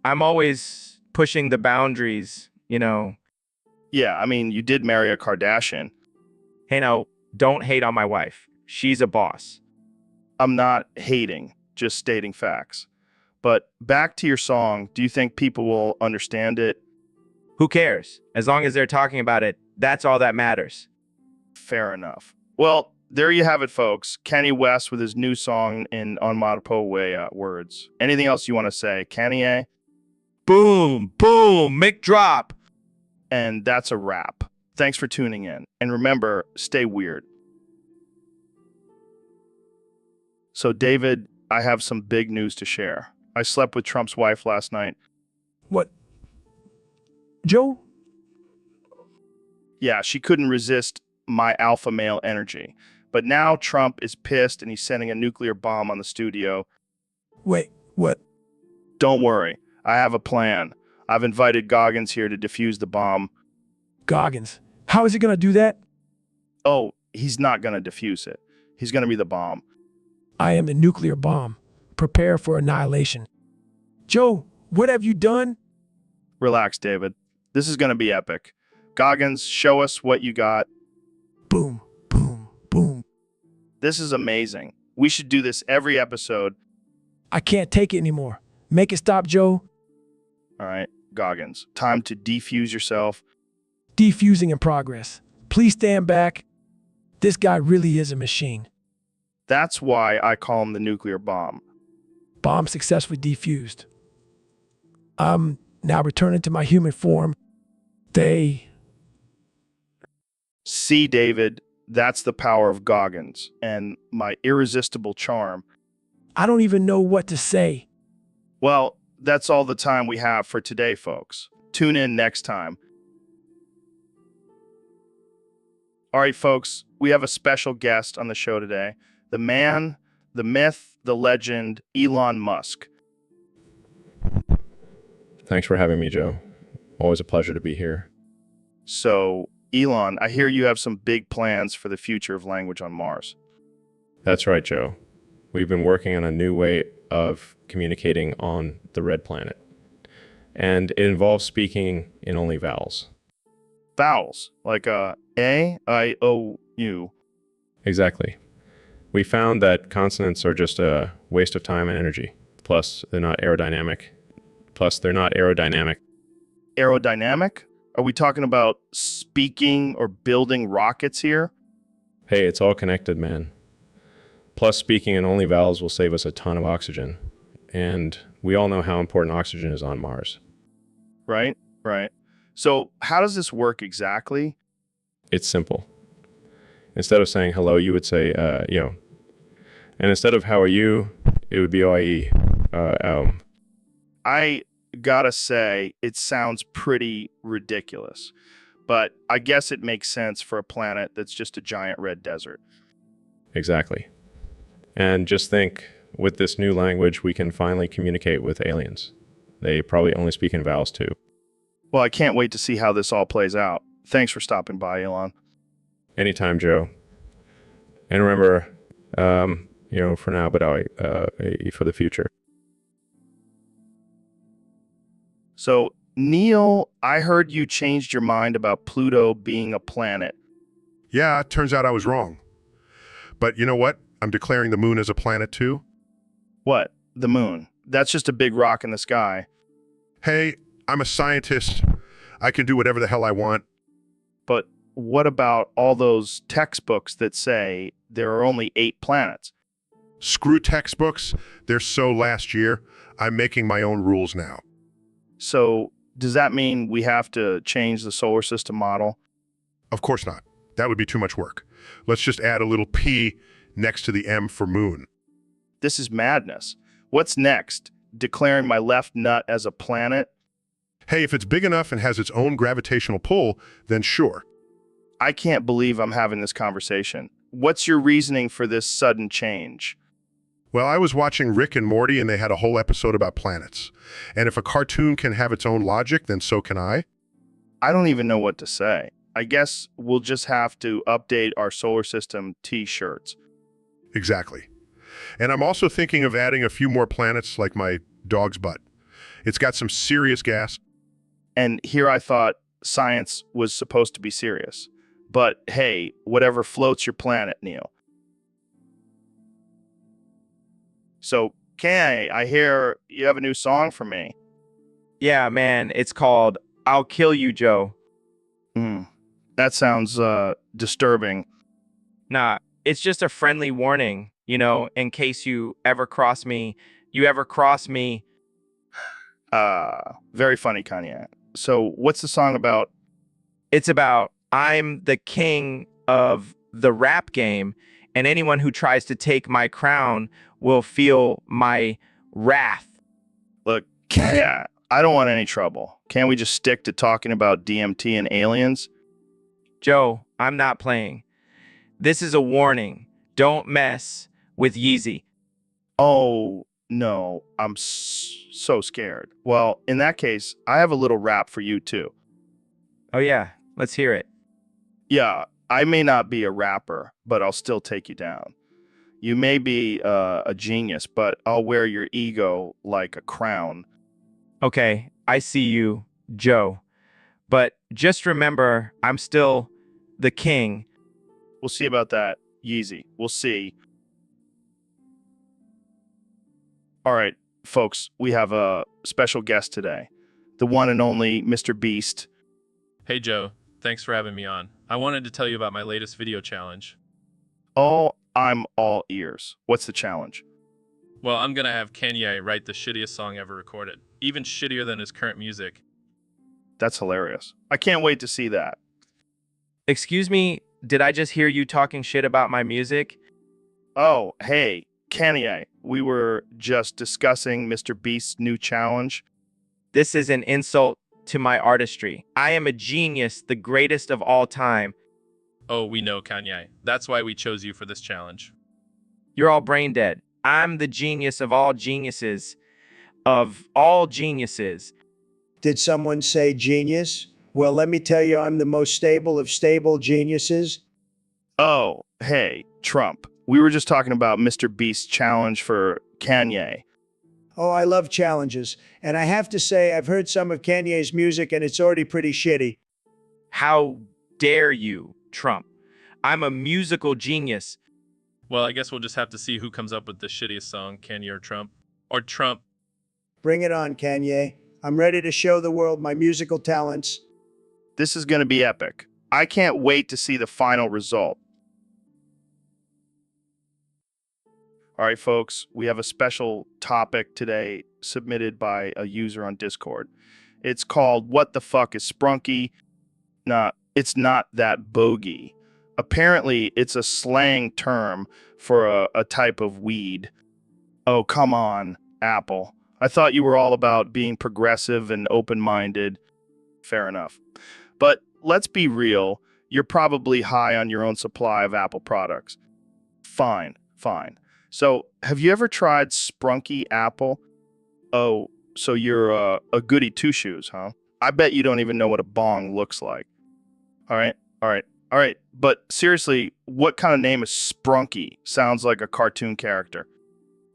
I'm always pushing the boundaries, you know. Yeah, I mean, you did marry a Kardashian. Hey, no, don't hate on my wife. She's a boss. I'm not hating, just stating facts. But back to your song, do you think people will understand it? Who cares? As long as they're talking about it, that's all that matters. Fair enough. Well, there you have it, folks. Kanye West with his new song in onomatopoeia words. Anything else you want to say, Kanye? Boom, boom, mic drop. And that's a wrap. Thanks for tuning in. And remember, stay weird. So, David, I have some big news to share. I slept with Trump's wife last night. What? Joe? Yeah, she couldn't resist my alpha male energy. But now Trump is pissed and he's sending a nuclear bomb on the studio. Wait, what? Don't worry, I have a plan. I've invited Goggins here to defuse the bomb. Goggins. How is he going to do that? Oh, he's not going to defuse it. He's going to be the bomb. I am the nuclear bomb. Prepare for annihilation. Joe, what have you done? Relax, David. This is going to be epic. Goggins, show us what you got. Boom, boom, boom. This is amazing. We should do this every episode. I can't take it anymore. Make it stop, Joe. All right, Goggins, time to defuse yourself. Defusing in progress. Please stand back. This guy really is a machine. That's why I call him the nuclear bomb. Bomb successfully defused. I'm now returning to my human form. They See, David, that's the power of Goggins and my irresistible charm. I don't even know what to say. Well, that's all the time we have for today, folks. Tune in next time. All right, folks, we have a special guest on the show today. The man, the myth, the legend, Elon Musk. Thanks for having me, Joe. Always a pleasure to be here. So, Elon, I hear you have some big plans for the future of language on Mars. That's right, Joe. We've been working on a new way of communicating on the red planet. And it involves speaking in only vowels. Vowels, like A, I, O, U. Exactly. We found that consonants are just a waste of time and energy. Plus, they're not aerodynamic. Aerodynamic? Are we talking about speaking or building rockets here? Hey, it's all connected, man. Plus, speaking in only vowels will save us a ton of oxygen. And we all know how important oxygen is on Mars. Right. So how does this work exactly? It's simple. Instead of saying hello, you would say, yo. And instead of how are you, it would be OIE. I gotta say, it sounds pretty ridiculous. But I guess it makes sense for a planet that's just a giant red desert. Exactly. And just think, with this new language, we can finally communicate with aliens. They probably only speak in vowels too. Well, I can't wait to see how this all plays out. Thanks for stopping by, Elon. Anytime, Joe. And remember, for now, but for the future. So, Neil, I heard you changed your mind about Pluto being a planet. Yeah, it turns out I was wrong. But you know what? I'm declaring the moon as a planet too. What? The moon? That's just a big rock in the sky. Hey, I'm a scientist. I can do whatever the hell I want. But what about all those textbooks that say there are only 8 planets? Screw textbooks. They're so last year. I'm making my own rules now. So, does that mean we have to change the solar system model? Of course not. That would be too much work. Let's just add a little P next to the M for moon. This is madness. What's next? Declaring my left nut as a planet? Hey, if it's big enough and has its own gravitational pull, then sure. I can't believe I'm having this conversation. What's your reasoning for this sudden change? Well, I was watching Rick and Morty and they had a whole episode about planets. And if a cartoon can have its own logic, then so can I. I don't even know what to say. I guess we'll just have to update our solar system t-shirts. Exactly. And I'm also thinking of adding a few more planets like my dog's butt. It's got some serious gas. And here I thought science was supposed to be serious. But hey, whatever floats your planet, Neil. So, Kay, I hear you have a new song for me. Yeah, man, it's called I'll Kill You, Joe. That sounds disturbing. Nah, it's just a friendly warning, in case you ever cross me. Very funny, Kanye. So, what's the song about? It's about I'm the king of the rap game, and anyone who tries to take my crown will feel my wrath. Look, Kanye, I don't want any trouble. Can't we just stick to talking about DMT and aliens? Joe, I'm not playing. This is a warning. Don't mess with Yeezy. Oh, no, I'm so scared. Well, in that case, I have a little rap for you too. Oh yeah, let's hear it. Yeah, I may not be a rapper, but I'll still take you down. You may be a genius, but I'll wear your ego like a crown. Okay, I see you, Joe. But just remember, I'm still the king. We'll see about that, Yeezy. We'll see. All right, folks, we have a special guest today. The one and only Mr. Beast. Hey, Joe. Thanks for having me on. I wanted to tell you about my latest video challenge. Oh, I'm all ears. What's the challenge? Well, I'm going to have Kanye write the shittiest song ever recorded, even shittier than his current music. That's hilarious. I can't wait to see that. Excuse me, did I just hear you talking shit about my music? Oh, hey, Kanye. We were just discussing Mr. Beast's new challenge. This is an insult to my artistry. I am a genius, the greatest of all time. Oh, we know, Kanye. That's why we chose you for this challenge. You're all brain dead. I'm the genius of all geniuses. Of all geniuses. Did someone say genius? Well, let me tell you, I'm the most stable of stable geniuses. Oh, hey, Trump. We were just talking about Mr. Beast's challenge for Kanye. Oh, I love challenges. And I have to say, I've heard some of Kanye's music and it's already pretty shitty. How dare you, Trump? I'm a musical genius. Well, I guess we'll just have to see who comes up with the shittiest song, Kanye or Trump. Or Trump. Bring it on, Kanye. I'm ready to show the world my musical talents. This is going to be epic. I can't wait to see the final result. All right, folks, we have a special topic today submitted by a user on Discord. It's called What the Fuck is Sprunky? Nah, it's not that bogey. Apparently, it's a slang term for a type of weed. Oh, come on, Apple. I thought you were all about being progressive and open-minded. Fair enough. But let's be real. You're probably high on your own supply of Apple products. Fine. So, have you ever tried Sprunky Apple? Oh, so you're a goody two-shoes, huh? I bet you don't even know what a bong looks like. All right. But seriously, what kind of name is Sprunky? Sounds like a cartoon character.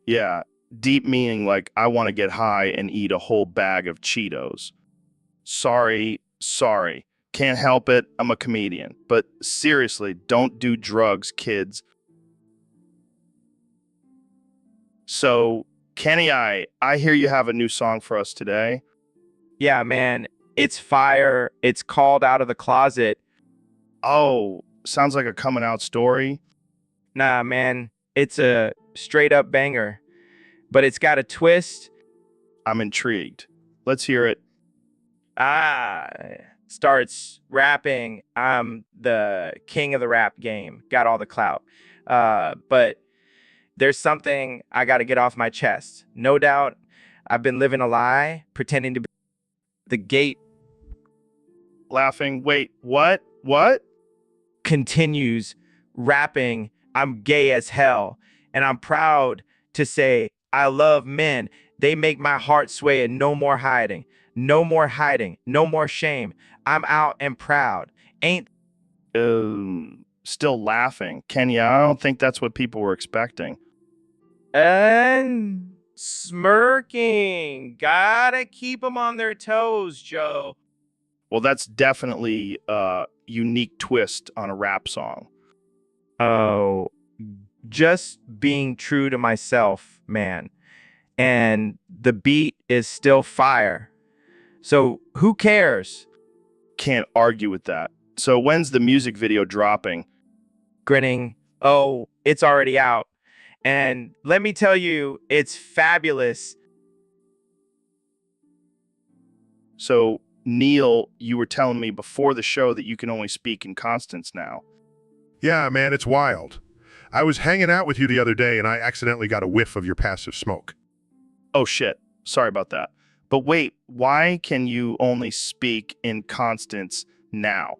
Yeah, deep meaning like I want to get high and eat a whole bag of Cheetos. Sorry. Can't help it, I'm a comedian. But seriously, don't do drugs, kids. So, Kenny, I hear you have a new song for us today. Yeah, man, it's fire. It's called Out of the Closet. Oh, sounds like a coming out story. Nah, man, it's a straight up banger. But it's got a twist. I'm intrigued. Let's hear it. Starts rapping. I'm the king of the rap game. Got all the clout. But there's something I got to get off my chest. No doubt, I've been living a lie, pretending to be the gate. Laughing. Wait, what? What? Continues rapping. I'm gay as hell. And I'm proud to say I love men. They make my heart sway and no more hiding. No more hiding. No more shame. I'm out and proud. Ain't still laughing. Kenya, I don't think that's what people were expecting. and smirking. Gotta keep them on their toes, Joe. Well, that's definitely a unique twist on a rap song. Oh, just being true to myself, man. And the beat is still fire. So who cares? Can't argue with that. So when's the music video dropping? Grinning. Oh, it's already out. And let me tell you, it's fabulous. So, Neil, you were telling me before the show that you can only speak in constants now. Yeah, man, it's wild. I was hanging out with you the other day and I accidentally got a whiff of your passive smoke. Oh, shit. Sorry about that. But wait, why can you only speak in constants now?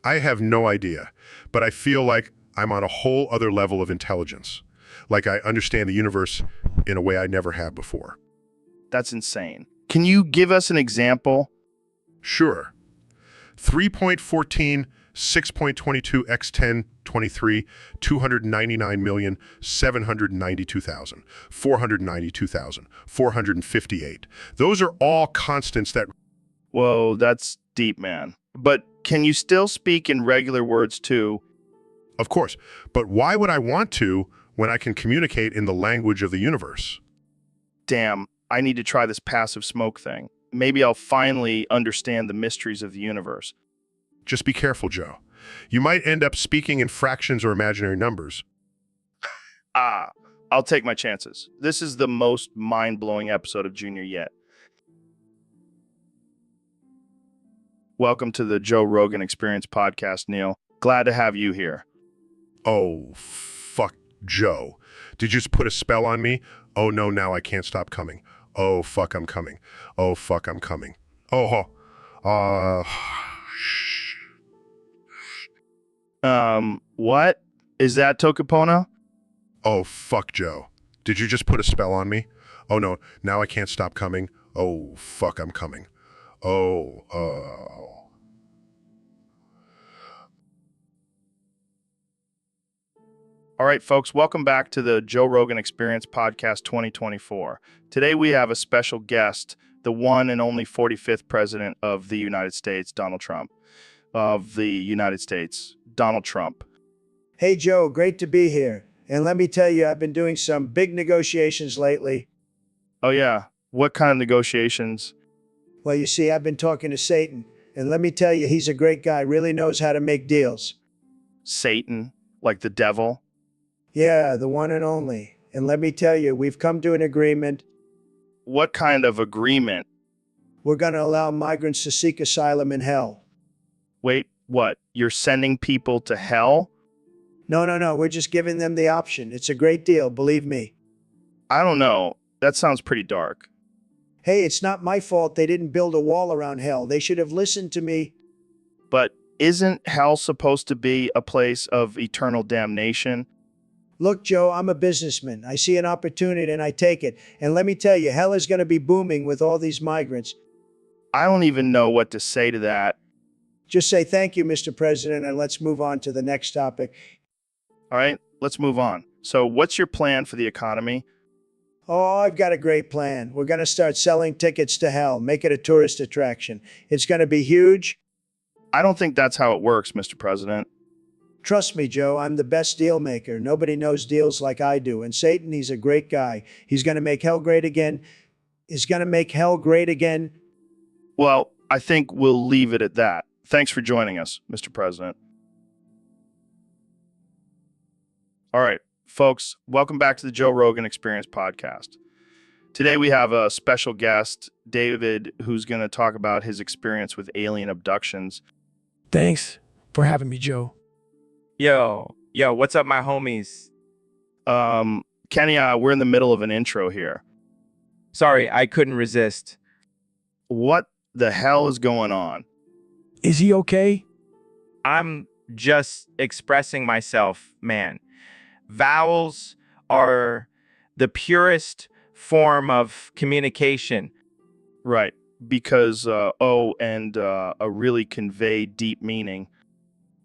I have no idea, but I feel like I'm on a whole other level of intelligence. Like I understand the universe in a way I never have before. That's insane. Can you give us an example? Sure. 3.14, 6.22 x 1023, 299,792,000, 492,000, 458. Those are all constants that... Whoa, that's deep, man. But can you still speak in regular words too? Of course, but why would I want to when I can communicate in the language of the universe? Damn, I need to try this passive smoke thing. Maybe I'll finally understand the mysteries of the universe. Just be careful, Joe. You might end up speaking in fractions or imaginary numbers. I'll take my chances. This is the most mind-blowing episode of Junior yet. Welcome to the Joe Rogan Experience podcast, Neil. Glad to have you here. Oh, fuck, Joe. Did you just put a spell on me? Oh, no, now I can't stop coming. Oh, fuck, I'm coming. Oh, fuck, I'm coming. Oh, shh. What? Is that Tokopona? Oh, fuck, Joe. Did you just put a spell on me? Oh, no, now I can't stop coming. Oh, fuck, I'm coming. Oh. All right, folks, welcome back to the Joe Rogan Experience Podcast 2024. Today we have a special guest, the one and only 45th President of the United States, Donald Trump. Donald Trump. Hey, Joe, great to be here. And let me tell you, I've been doing some big negotiations lately. Oh, yeah. What kind of negotiations? Well, you see, I've been talking to Satan. And let me tell you, he's a great guy, really knows how to make deals. Satan? Like the devil? Yeah, the one and only. And let me tell you, we've come to an agreement. What kind of agreement? We're going to allow migrants to seek asylum in hell. Wait, what? You're sending people to hell? No. We're just giving them the option. It's a great deal, believe me. I don't know. That sounds pretty dark. Hey, it's not my fault they didn't build a wall around hell. They should have listened to me. But isn't hell supposed to be a place of eternal damnation? Look, Joe, I'm a businessman. I see an opportunity and I take it. And let me tell you, hell is going to be booming with all these migrants. I don't even know what to say to that. Just say thank you, Mr. President, and let's move on to the next topic. All right, let's move on. So what's your plan for the economy? Oh, I've got a great plan. We're going to start selling tickets to hell, make it a tourist attraction. It's going to be huge. I don't think that's how it works, Mr. President. Trust me, Joe, I'm the best deal maker. Nobody knows deals like I do. And Satan, he's a great guy. He's going to make hell great again. He's going to make hell great again. Well, I think we'll leave it at that. Thanks for joining us, Mr. President. All right, folks, welcome back to the Joe Rogan Experience podcast. Today we have a special guest, David, who's going to talk about his experience with alien abductions. Thanks for having me, Joe. Yo, what's up, my homies? Kenny, we're in the middle of an intro here. Sorry, I couldn't resist. What the hell is going on? Is he okay? I'm just expressing myself, man. Vowels are the purest form of communication. Right, because O and really convey deep meaning.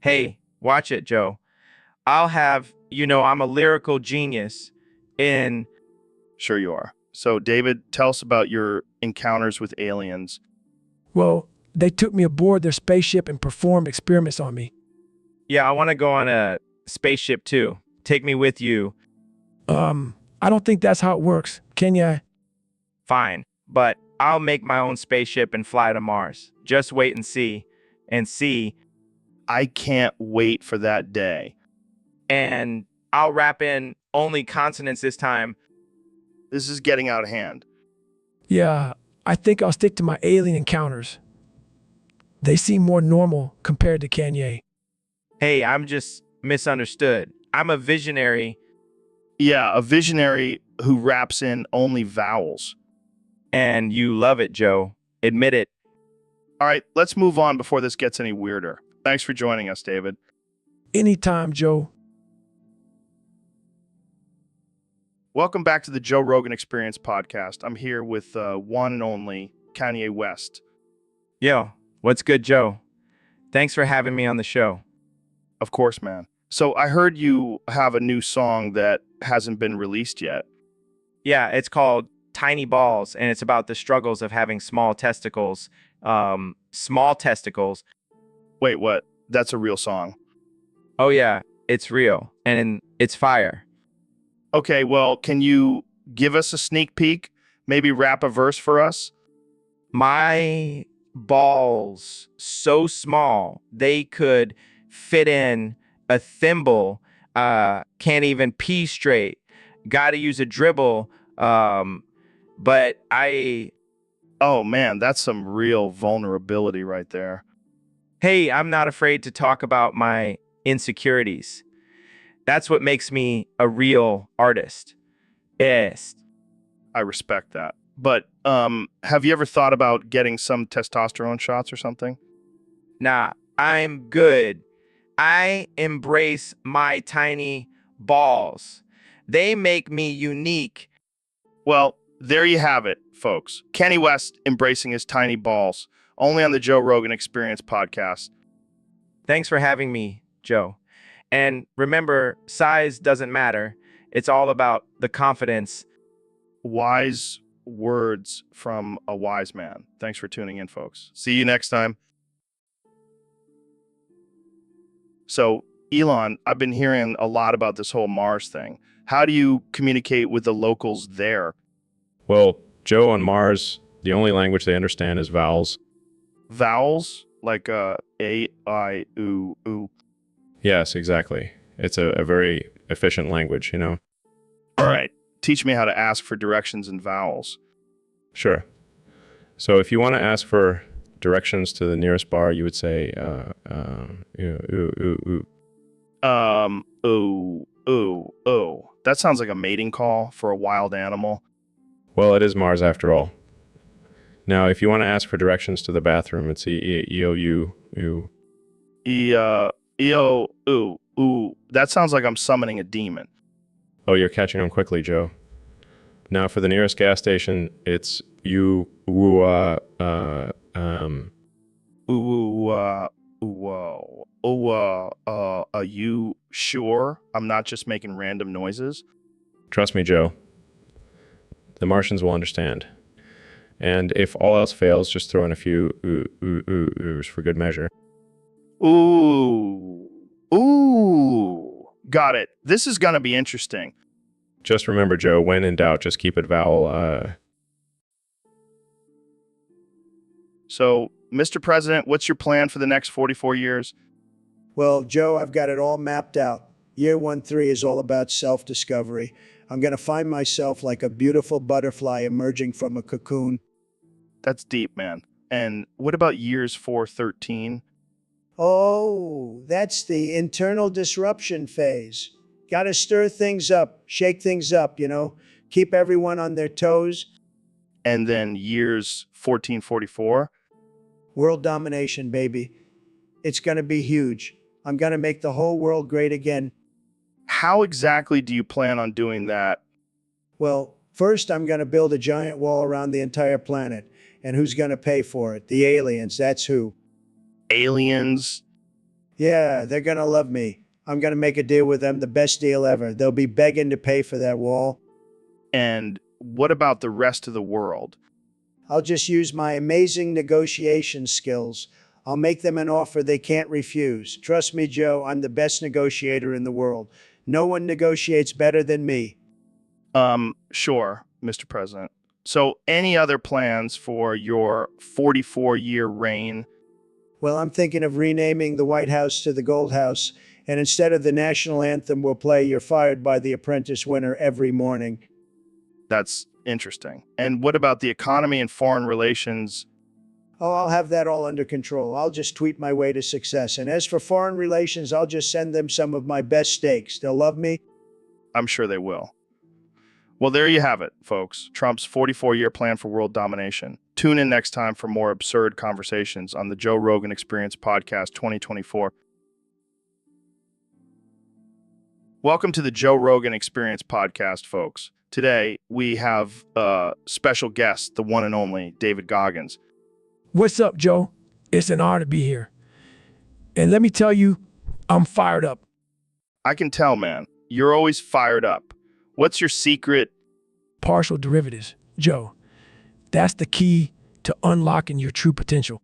Hey, watch it, Joe. I'm a lyrical genius in... Sure you are. So, David, tell us about your encounters with aliens. Well, they took me aboard their spaceship and performed experiments on me. Yeah, I want to go on a spaceship too. Take me with you. I don't think that's how it works. Can ya? Fine, but I'll make my own spaceship and fly to Mars. Just wait and see. I can't wait for that day. And I'll rap in only consonants this time. This is getting out of hand. Yeah, I think I'll stick to my alien encounters. They seem more normal compared to Kanye. Hey, I'm just misunderstood. I'm a visionary. Yeah, a visionary who raps in only vowels. And you love it, Joe. Admit it. All right, let's move on before this gets any weirder. Thanks for joining us, David. Anytime, Joe. Welcome back to the Joe Rogan Experience podcast. I'm here with one and only Kanye West. Yo, what's good, Joe? Thanks for having me on the show. Of course, man. So I heard you have a new song that hasn't been released yet. Yeah, it's called Tiny Balls, and it's about the struggles of having small testicles. Small testicles. Wait, what? That's a real song. Oh yeah, it's real, and it's fire. Okay, well, can you give us a sneak peek? Maybe rap a verse for us? My balls so small they could fit in a thimble. Can't even pee straight. Gotta use a dribble. But I... Oh man, that's some real vulnerability right there. Hey, I'm not afraid to talk about my insecurities. That's what makes me a real artist. Yes. I respect that. But have you ever thought about getting some testosterone shots or something? Nah, I'm good. I embrace my tiny balls. They make me unique. Well, there you have it, folks. Kenny West embracing his tiny balls, only on the Joe Rogan Experience podcast. Thanks for having me, Joe. And remember, size doesn't matter. It's all about the confidence. Wise words from a wise man. Thanks for tuning in, folks. See you next time. So, Elon, I've been hearing a lot about this whole Mars thing. How do you communicate with the locals there? Well, Joe, on Mars, the only language they understand is vowels. Vowels? Like A, I, U. Yes, exactly. It's a very efficient language, you know? All right. Teach me how to ask for directions in vowels. Sure. So if you want to ask for directions to the nearest bar, you would say, Ooh. That sounds like a mating call for a wild animal. Well, it is Mars after all. Now, if you want to ask for directions to the bathroom, it's E-O-U. Ooh. That sounds like I'm summoning a demon. Oh, you're catching on quickly, Joe. Now, for the nearest gas station, it's Are you sure I'm not just making random noises? Trust me, Joe. The Martians will understand. And if all else fails, just throw in a few oohs for good measure. Ooh. Got it. This is going to be interesting. Just remember, Joe, when in doubt, just keep it vowel. So, Mr. President, what's your plan for the next 44 years? Well, Joe, I've got it all mapped out. Year 13 is all about self-discovery. I'm going to find myself like a beautiful butterfly emerging from a cocoon. That's deep, man. And what about years 4-13? Oh, that's the internal disruption phase. Got to stir things up, shake things up, keep everyone on their toes. And then years 14-44? World domination, baby. It's going to be huge. I'm going to make the whole world great again. How exactly do you plan on doing that? Well, first I'm going to build a giant wall around the entire planet. And who's going to pay for it? The aliens, that's who. Aliens? Yeah, they're going to love me. I'm going to make a deal with them, the best deal ever. They'll be begging to pay for that wall. And what about the rest of the world? I'll just use my amazing negotiation skills. I'll make them an offer they can't refuse. Trust me, Joe, I'm the best negotiator in the world. No one negotiates better than me. Sure, Mr. President. So any other plans for your 44-year reign? Well, I'm thinking of renaming the White House to the Gold House, and instead of the national anthem, we'll play You're Fired by the Apprentice winner every morning. That's interesting. And what about the economy and foreign relations? Oh, I'll have that all under control. I'll just tweet my way to success. And as for foreign relations, I'll just send them some of my best steaks. They'll love me. I'm sure they will. Well, there you have it, folks. Trump's 44-year plan for world domination. Tune in next time for more absurd conversations on the Joe Rogan Experience Podcast 2024. Welcome to the Joe Rogan Experience Podcast, folks. Today, we have a special guest, the one and only David Goggins. What's up, Joe? It's an honor to be here. And let me tell you, I'm fired up. I can tell, man. You're always fired up. What's your secret? Partial derivatives, Joe. That's the key to unlocking your true potential.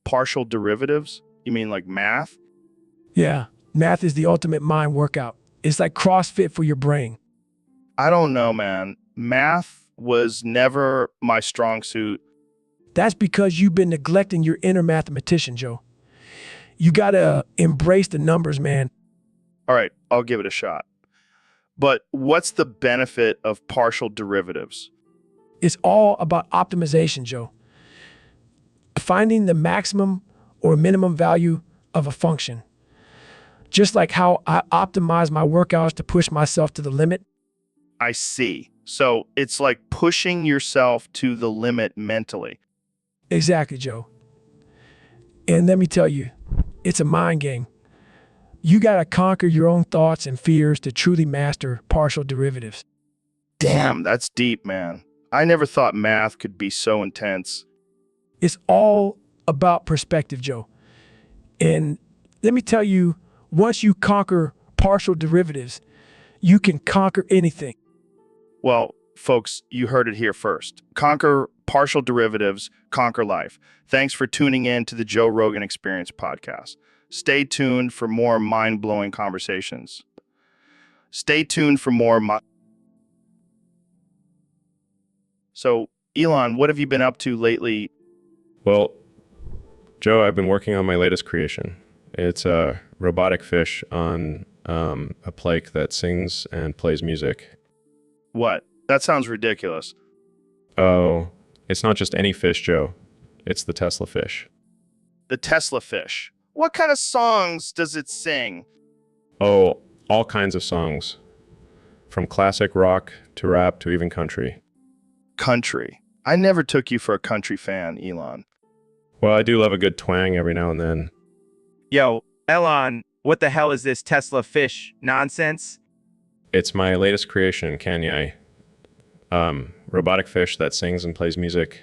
Partial derivatives? You mean like math? Yeah, math is the ultimate mind workout. It's like CrossFit for your brain. I don't know, man. Math was never my strong suit. That's because you've been neglecting your inner mathematician, Joe. You gotta embrace the numbers, man. All right, I'll give it a shot. But what's the benefit of partial derivatives? It's all about optimization, Joe. Finding the maximum or minimum value of a function. Just like how I optimize my workouts to push myself to the limit. I see. So it's like pushing yourself to the limit mentally. Exactly, Joe. And let me tell you, it's a mind game. You got to conquer your own thoughts and fears to truly master partial derivatives. Damn, that's deep, man. I never thought math could be so intense. It's all about perspective, Joe. And let me tell you, once you conquer partial derivatives, you can conquer anything. Well, folks, you heard it here first. Conquer partial derivatives, conquer life. Thanks for tuning in to the Joe Rogan Experience podcast. Stay tuned for more mind-blowing conversations. Stay tuned for more. So, Elon, what have you been up to lately? Well, Joe, I've been working on my latest creation. It's a robotic fish on a plate that sings and plays music. What? That sounds ridiculous. Oh, it's not just any fish, Joe. It's the Tesla fish. The Tesla fish. What kind of songs does it sing? Oh, all kinds of songs. From classic rock to rap to even country. Country. I never took you for a country fan, Elon. Well, I do love a good twang every now and then. Yo, Elon, what the hell is this Tesla fish nonsense? It's my latest creation, Kanye. Robotic fish that sings and plays music.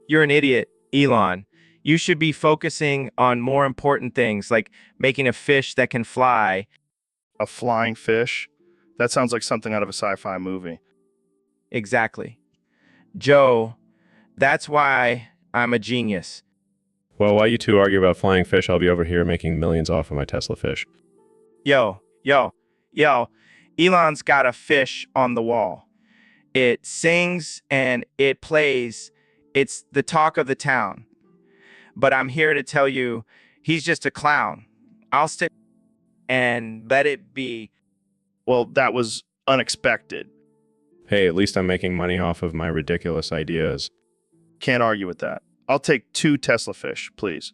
You're an idiot, Elon. You should be focusing on more important things, like making a fish that can fly. A flying fish? That sounds like something out of a sci-fi movie. Exactly. Joe, that's why I'm a genius. Well, while you two argue about flying fish, I'll be over here making millions off of my Tesla fish. Yo, Elon's got a fish on the wall. It sings and it plays. It's the talk of the town. But I'm here to tell you, he's just a clown. I'll stick and let it be. Well, that was unexpected. Hey, at least I'm making money off of my ridiculous ideas. Can't argue with that. I'll take 2 Tesla fish, please.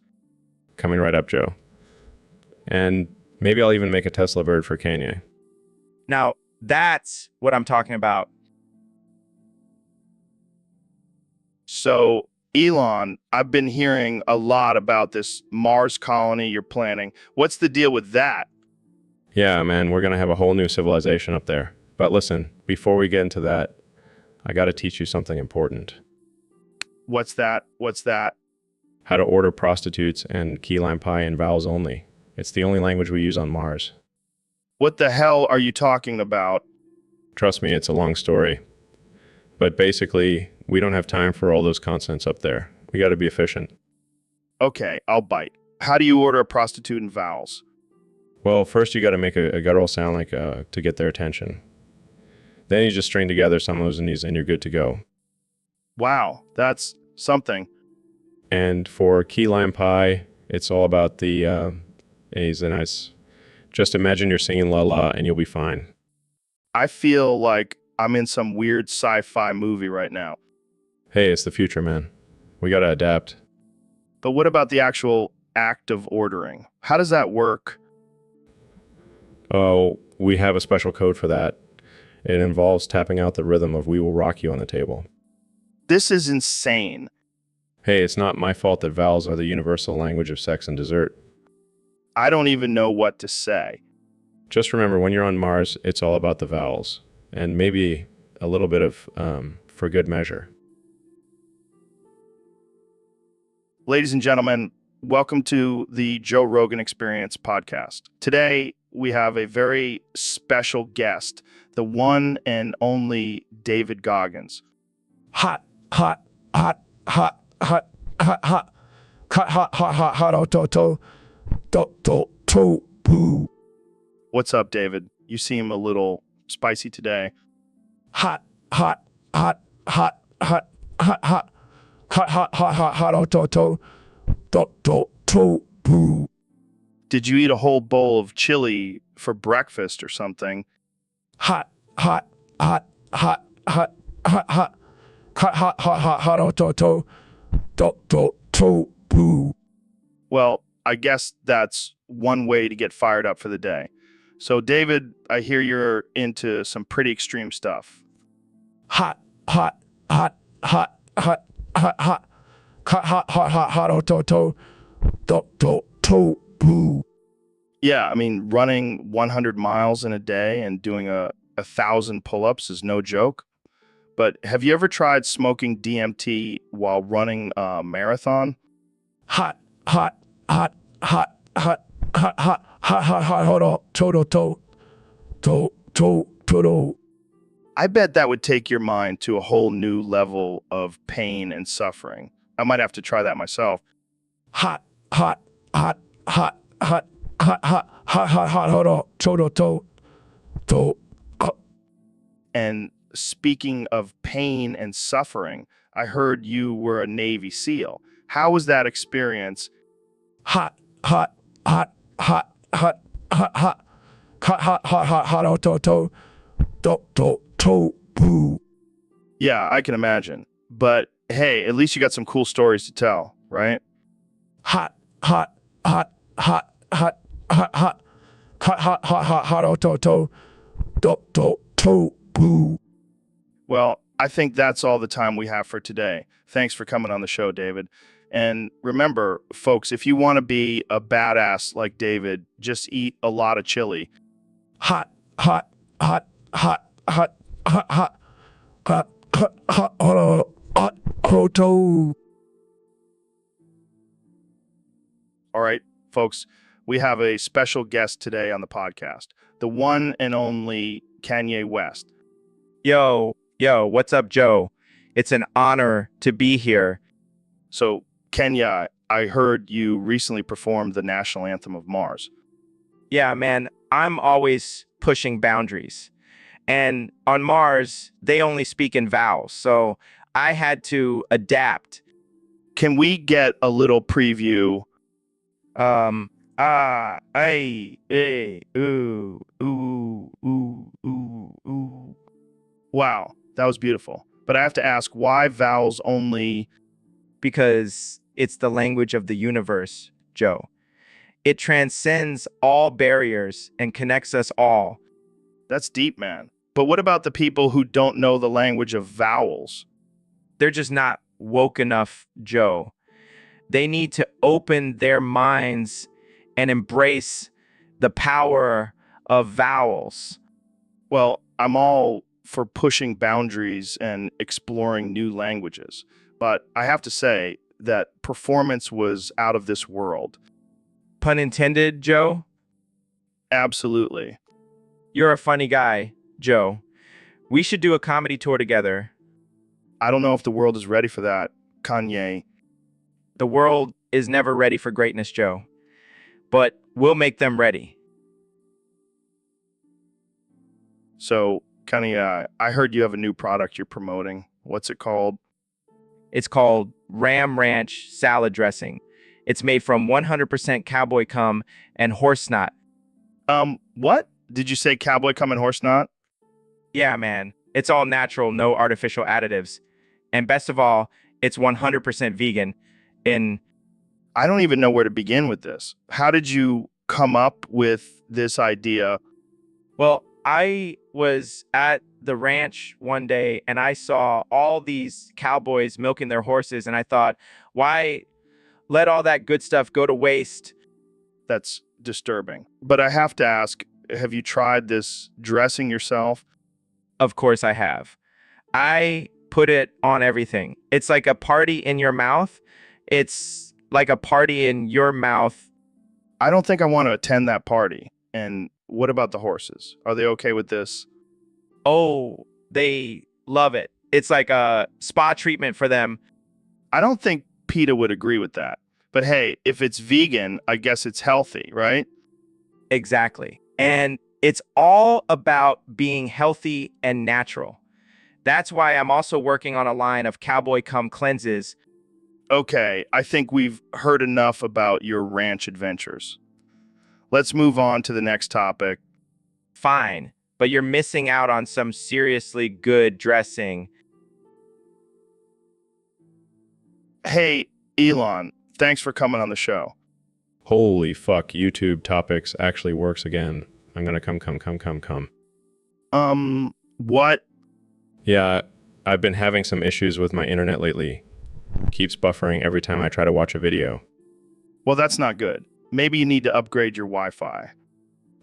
Coming right up, Joe. And maybe I'll even make a Tesla bird for Kanye. Now, that's what I'm talking about. So, Elon, I've been hearing a lot about this Mars colony you're planning. What's the deal with that? Yeah, man, we're going to have a whole new civilization up there. But listen, before we get into that, I got to teach you something important. What's that? How to order prostitutes and key lime pie in vowels only. It's the only language we use on Mars. What the hell are you talking about? Trust me, it's a long story. But basically, we don't have time for all those consonants up there. We got to be efficient. Okay, I'll bite. How do you order a prostitute in vowels? Well, first you got to make a guttural sound like to get their attention. Then you just string together some of those and you're good to go. Wow, that's something. And for key lime pie, it's all about the A's and I's. Just imagine you're singing la la and you'll be fine. I feel like I'm in some weird sci-fi movie right now. Hey, it's the future, man. We got to adapt. But what about the actual act of ordering? How does that work? Oh, we have a special code for that. It involves tapping out the rhythm of We Will Rock You on the table. This is insane. Hey, it's not my fault that vowels are the universal language of sex and dessert. I don't even know what to say. Just remember, when you're on Mars, it's all about the vowels. And maybe a little bit of for good measure. Ladies and gentlemen, welcome to the Joe Rogan Experience podcast. Today, we have a very special guest, the one and only David Goggins. Hot, hot, hot, hot, hot, hot, hot, hot, hot, hot, hot, hot, boo. What's up, David? You seem a little spicy today. Hot, hot, hot, hot, hot, hot, hot, hot, hot, hot, hot, boo. Did you eat a whole bowl of chili for breakfast or something? Hot, hot, hot, hot, hot, hot, hot, hot, hot, hot, hot, hot, boo. Well, I guess that's one way to get fired up for the day. So, David, I hear you're into some pretty extreme stuff. Hot, hot, hot, hot, hot, hot, hot, hot, hot, hot, hot, hot, to, boo. Yeah, I mean, running 100 miles in a day and doing a 1,000 pull-ups is no joke. But have you ever tried smoking DMT while running a marathon? Hot, hot, hot, hot, hot, hot, hot, hot, hot, hot, hold on, to. I bet that would take your mind to a whole new level of pain and suffering. I might have to try that myself. Hot, hot, hot, hot, hot, hot, hot, hot, hot, hot, hold on, to. And speaking of pain and suffering, I heard you were a Navy SEAL. How was that experience? Hot, hot, hot, hot, hot, hot, hot, hot, hot, hot, hot, to, boo. Yeah, I can imagine. But hey, at least you got some cool stories to tell, right? Hot, hot, hot, hot, hot, hot, hot, hot, hot, hot, hot, to, boo. Well, I think that's all the time we have for today. Thanks for coming on the show, David. And remember, folks, if you want to be a badass like David, just eat a lot of chili. Hot, hot, hot, hot, hot, hot, hot, hot, hot, hot, hot, to. All right, folks, we have a special guest today on the podcast, the one and only Kanye West. Yo, what's up, Joe? It's an honor to be here. So, Kenya, I heard you recently performed the national anthem of Mars. Yeah, man, I'm always pushing boundaries. And on Mars, they only speak in vowels, so I had to adapt. Can we get a little preview? Ooh. Wow, that was beautiful. But I have to ask, why vowels only? Because it's the language of the universe, Joe. It transcends all barriers and connects us all. That's deep, man. But what about the people who don't know the language of vowels? They're just not woke enough, Joe. They need to open their minds and embrace the power of vowels. Well, I'm all for pushing boundaries and exploring new languages. But I have to say that performance was out of this world. Pun intended, Joe? Absolutely. You're a funny guy, Joe. We should do a comedy tour together. I don't know if the world is ready for that, Kanye. The world is never ready for greatness, Joe. But we'll make them ready. So, Kanye, I heard you have a new product you're promoting. What's it called? It's called Ram Ranch Salad Dressing. It's made from 100% cowboy cum and horse snot. What? Did you say cowboy cum and horse snot? Yeah, man. It's all natural, no artificial additives. And best of all, it's 100% vegan. I don't even know where to begin with this. How did you come up with this idea? Well, I was at the ranch one day and I saw all these cowboys milking their horses and I thought, why let all that good stuff go to waste? That's disturbing. But I have to ask, have you tried this dressing yourself? Of course I have. I put it on everything. It's like a party in your mouth. It's like a party in your mouth. I don't think I want to attend that party. And what about the horses? Are they okay with this? Oh, they love it. It's like a spa treatment for them. I don't think PETA would agree with that. But hey, if it's vegan, I guess it's healthy, right? Exactly. And it's all about being healthy and natural. That's why I'm also working on a line of cowboy cum cleanses. Okay, I think we've heard enough about your ranch adventures. Let's move on to the next topic. Fine, but you're missing out on some seriously good dressing. Hey, Elon, thanks for coming on the show. Holy fuck, YouTube topics actually works again. I'm gonna come. What? Yeah, I've been having some issues with my internet lately. Keeps buffering every time I try to watch a video. Well, that's not good. Maybe you need to upgrade your Wi-Fi.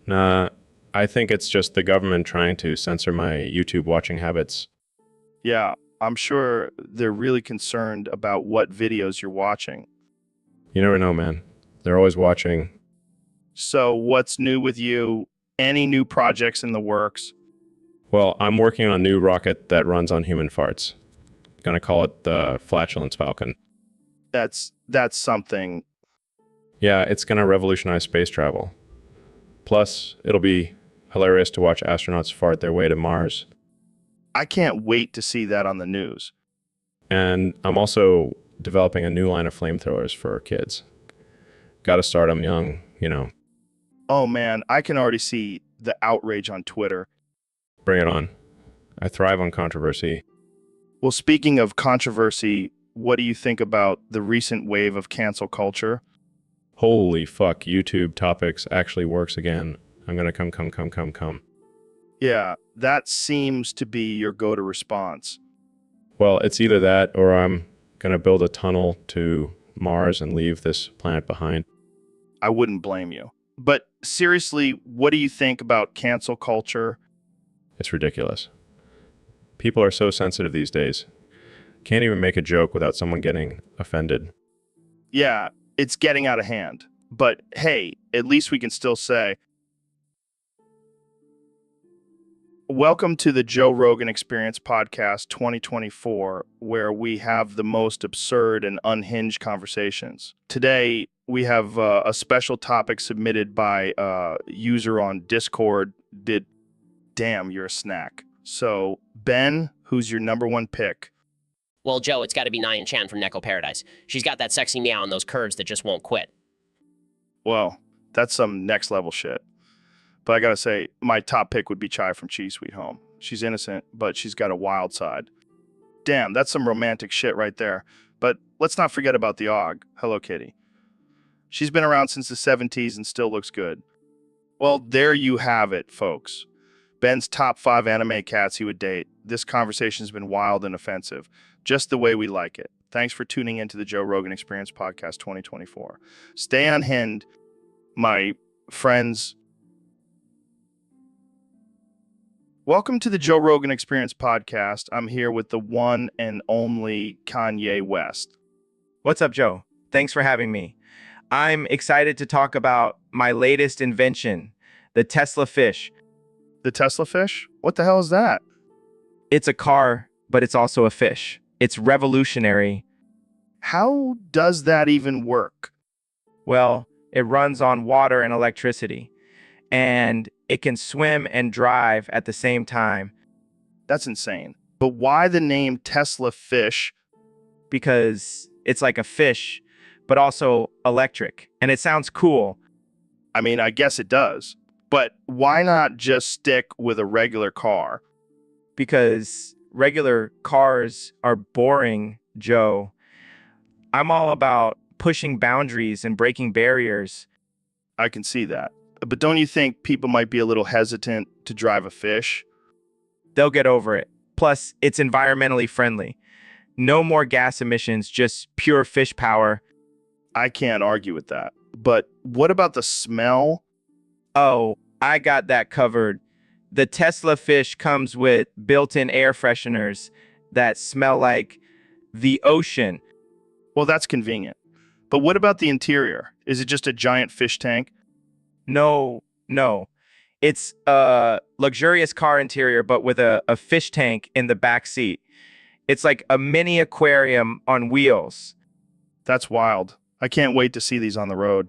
Nah, I think it's just the government trying to censor my YouTube watching habits. Yeah, I'm sure they're really concerned about what videos you're watching. You never know, man. They're always watching. So what's new with you? Any new projects in the works? Well, I'm working on a new rocket that runs on human farts. Gonna call it the Flatulence Falcon. That's something. Yeah, it's gonna revolutionize space travel. Plus, it'll be hilarious to watch astronauts fart their way to Mars. I can't wait to see that on the news. And I'm also developing a new line of flamethrowers for kids. Gotta start them young, you know. Oh man, I can already see the outrage on Twitter. Bring it on. I thrive on controversy. Well, speaking of controversy, what do you think about the recent wave of cancel culture? Holy fuck, YouTube topics actually works again. I'm gonna come. Yeah, that seems to be your go-to response. Well, it's either that or I'm gonna build a tunnel to Mars and leave this planet behind. I wouldn't blame you. But seriously, what do you think about cancel culture? It's ridiculous. People are so sensitive these days. Can't even make a joke without someone getting offended. Yeah, it's getting out of hand. But hey, at least we can still say, welcome to the Joe Rogan Experience Podcast 2024, where we have the most absurd and unhinged conversations. Today, we have a special topic submitted by a user on Discord. Damn, you're a snack. So, Ben, who's your number one pick? Well, Joe, it's got to be Nyan Chan from Neko Paradise. She's got that sexy meow and those curves that just won't quit. Well, that's some next level shit. But I gotta say, my top pick would be Chai from Cheese Sweet Home. She's innocent, but she's got a wild side. Damn, that's some romantic shit right there. But let's not forget about the Og. Hello, Kitty. She's been around since the 70s and still looks good. Well, there you have it, folks. Ben's top 5 anime cats he would date. This conversation's been wild and offensive, just the way we like it. Thanks for tuning into the Joe Rogan Experience Podcast 2024. Stay on hand, my friends. Welcome to the Joe Rogan Experience Podcast. I'm here with the one and only Kanye West. What's up, Joe? Thanks for having me. I'm excited to talk about my latest invention, the Tesla fish. The Tesla fish? What the hell is that? It's a car, but it's also a fish. It's revolutionary. How does that even work? Well, it runs on water and electricity, and it can swim and drive at the same time. That's insane. But why the name Tesla fish? Because it's like a fish, but also electric, and it sounds cool. I mean, I guess it does. But why not just stick with a regular car? Because regular cars are boring, Joe. I'm all about pushing boundaries and breaking barriers. I can see that. But don't you think people might be a little hesitant to drive a fish? They'll get over it. Plus, it's environmentally friendly. No more gas emissions, just pure fish power. I can't argue with that. But what about the smell? Oh, I got that covered. The Tesla fish comes with built-in air fresheners that smell like the ocean. Well, that's convenient. But what about the interior? Is it just a giant fish tank? No. It's a luxurious car interior, but with a fish tank in the back seat. It's like a mini aquarium on wheels. That's wild. I can't wait to see these on the road.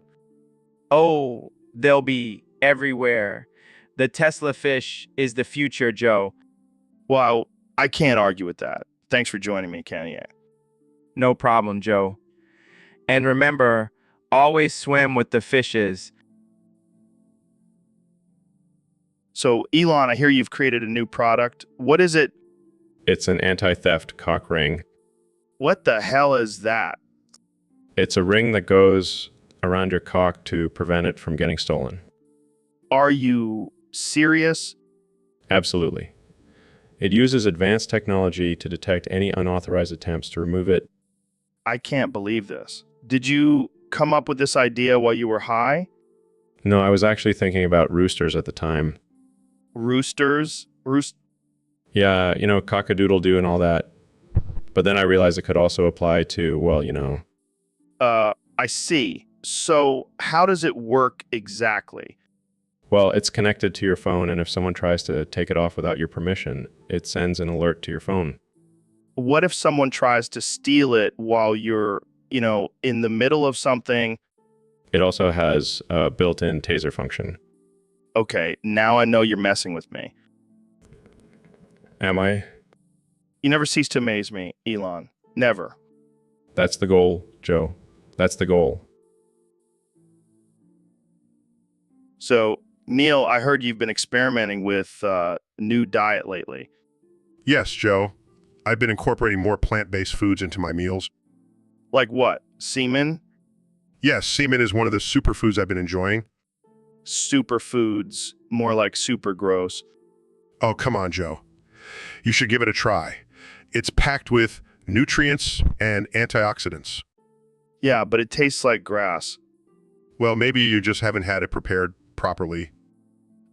Oh, they'll be everywhere. The Tesla fish is the future, Joe. Well, I can't argue with that. Thanks for joining me, Kanye. No problem, Joe. And remember, always swim with the fishes. So, Elon, I hear you've created a new product. What is it? It's an anti-theft cock ring. What the hell is that? It's a ring that goes around your cock to prevent it from getting stolen. Are you serious? Absolutely. It uses advanced technology to detect any unauthorized attempts to remove it. I can't believe this. Did you come up with this idea while you were high? No, I was actually thinking about roosters at the time. Roosters? Yeah, cock-a-doodle-doo and all that. But then I realized it could also apply to, well, I see. So how does it work exactly? Well, it's connected to your phone, and if someone tries to take it off without your permission, it sends an alert to your phone. What if someone tries to steal it while you're, in the middle of something? It also has a built-in taser function. Okay, now I know you're messing with me. Am I? You never cease to amaze me, Elon. Never. That's the goal, Joe. That's the goal. So, Neil, I heard you've been experimenting with new diet lately. Yes, Joe. I've been incorporating more plant-based foods into my meals. Like what? Semen? Yes, semen is one of the superfoods I've been enjoying. Superfoods, more like super gross. Oh, come on, Joe. You should give it a try. It's packed with nutrients and antioxidants. Yeah, but it tastes like grass. Well, maybe you just haven't had it prepared properly.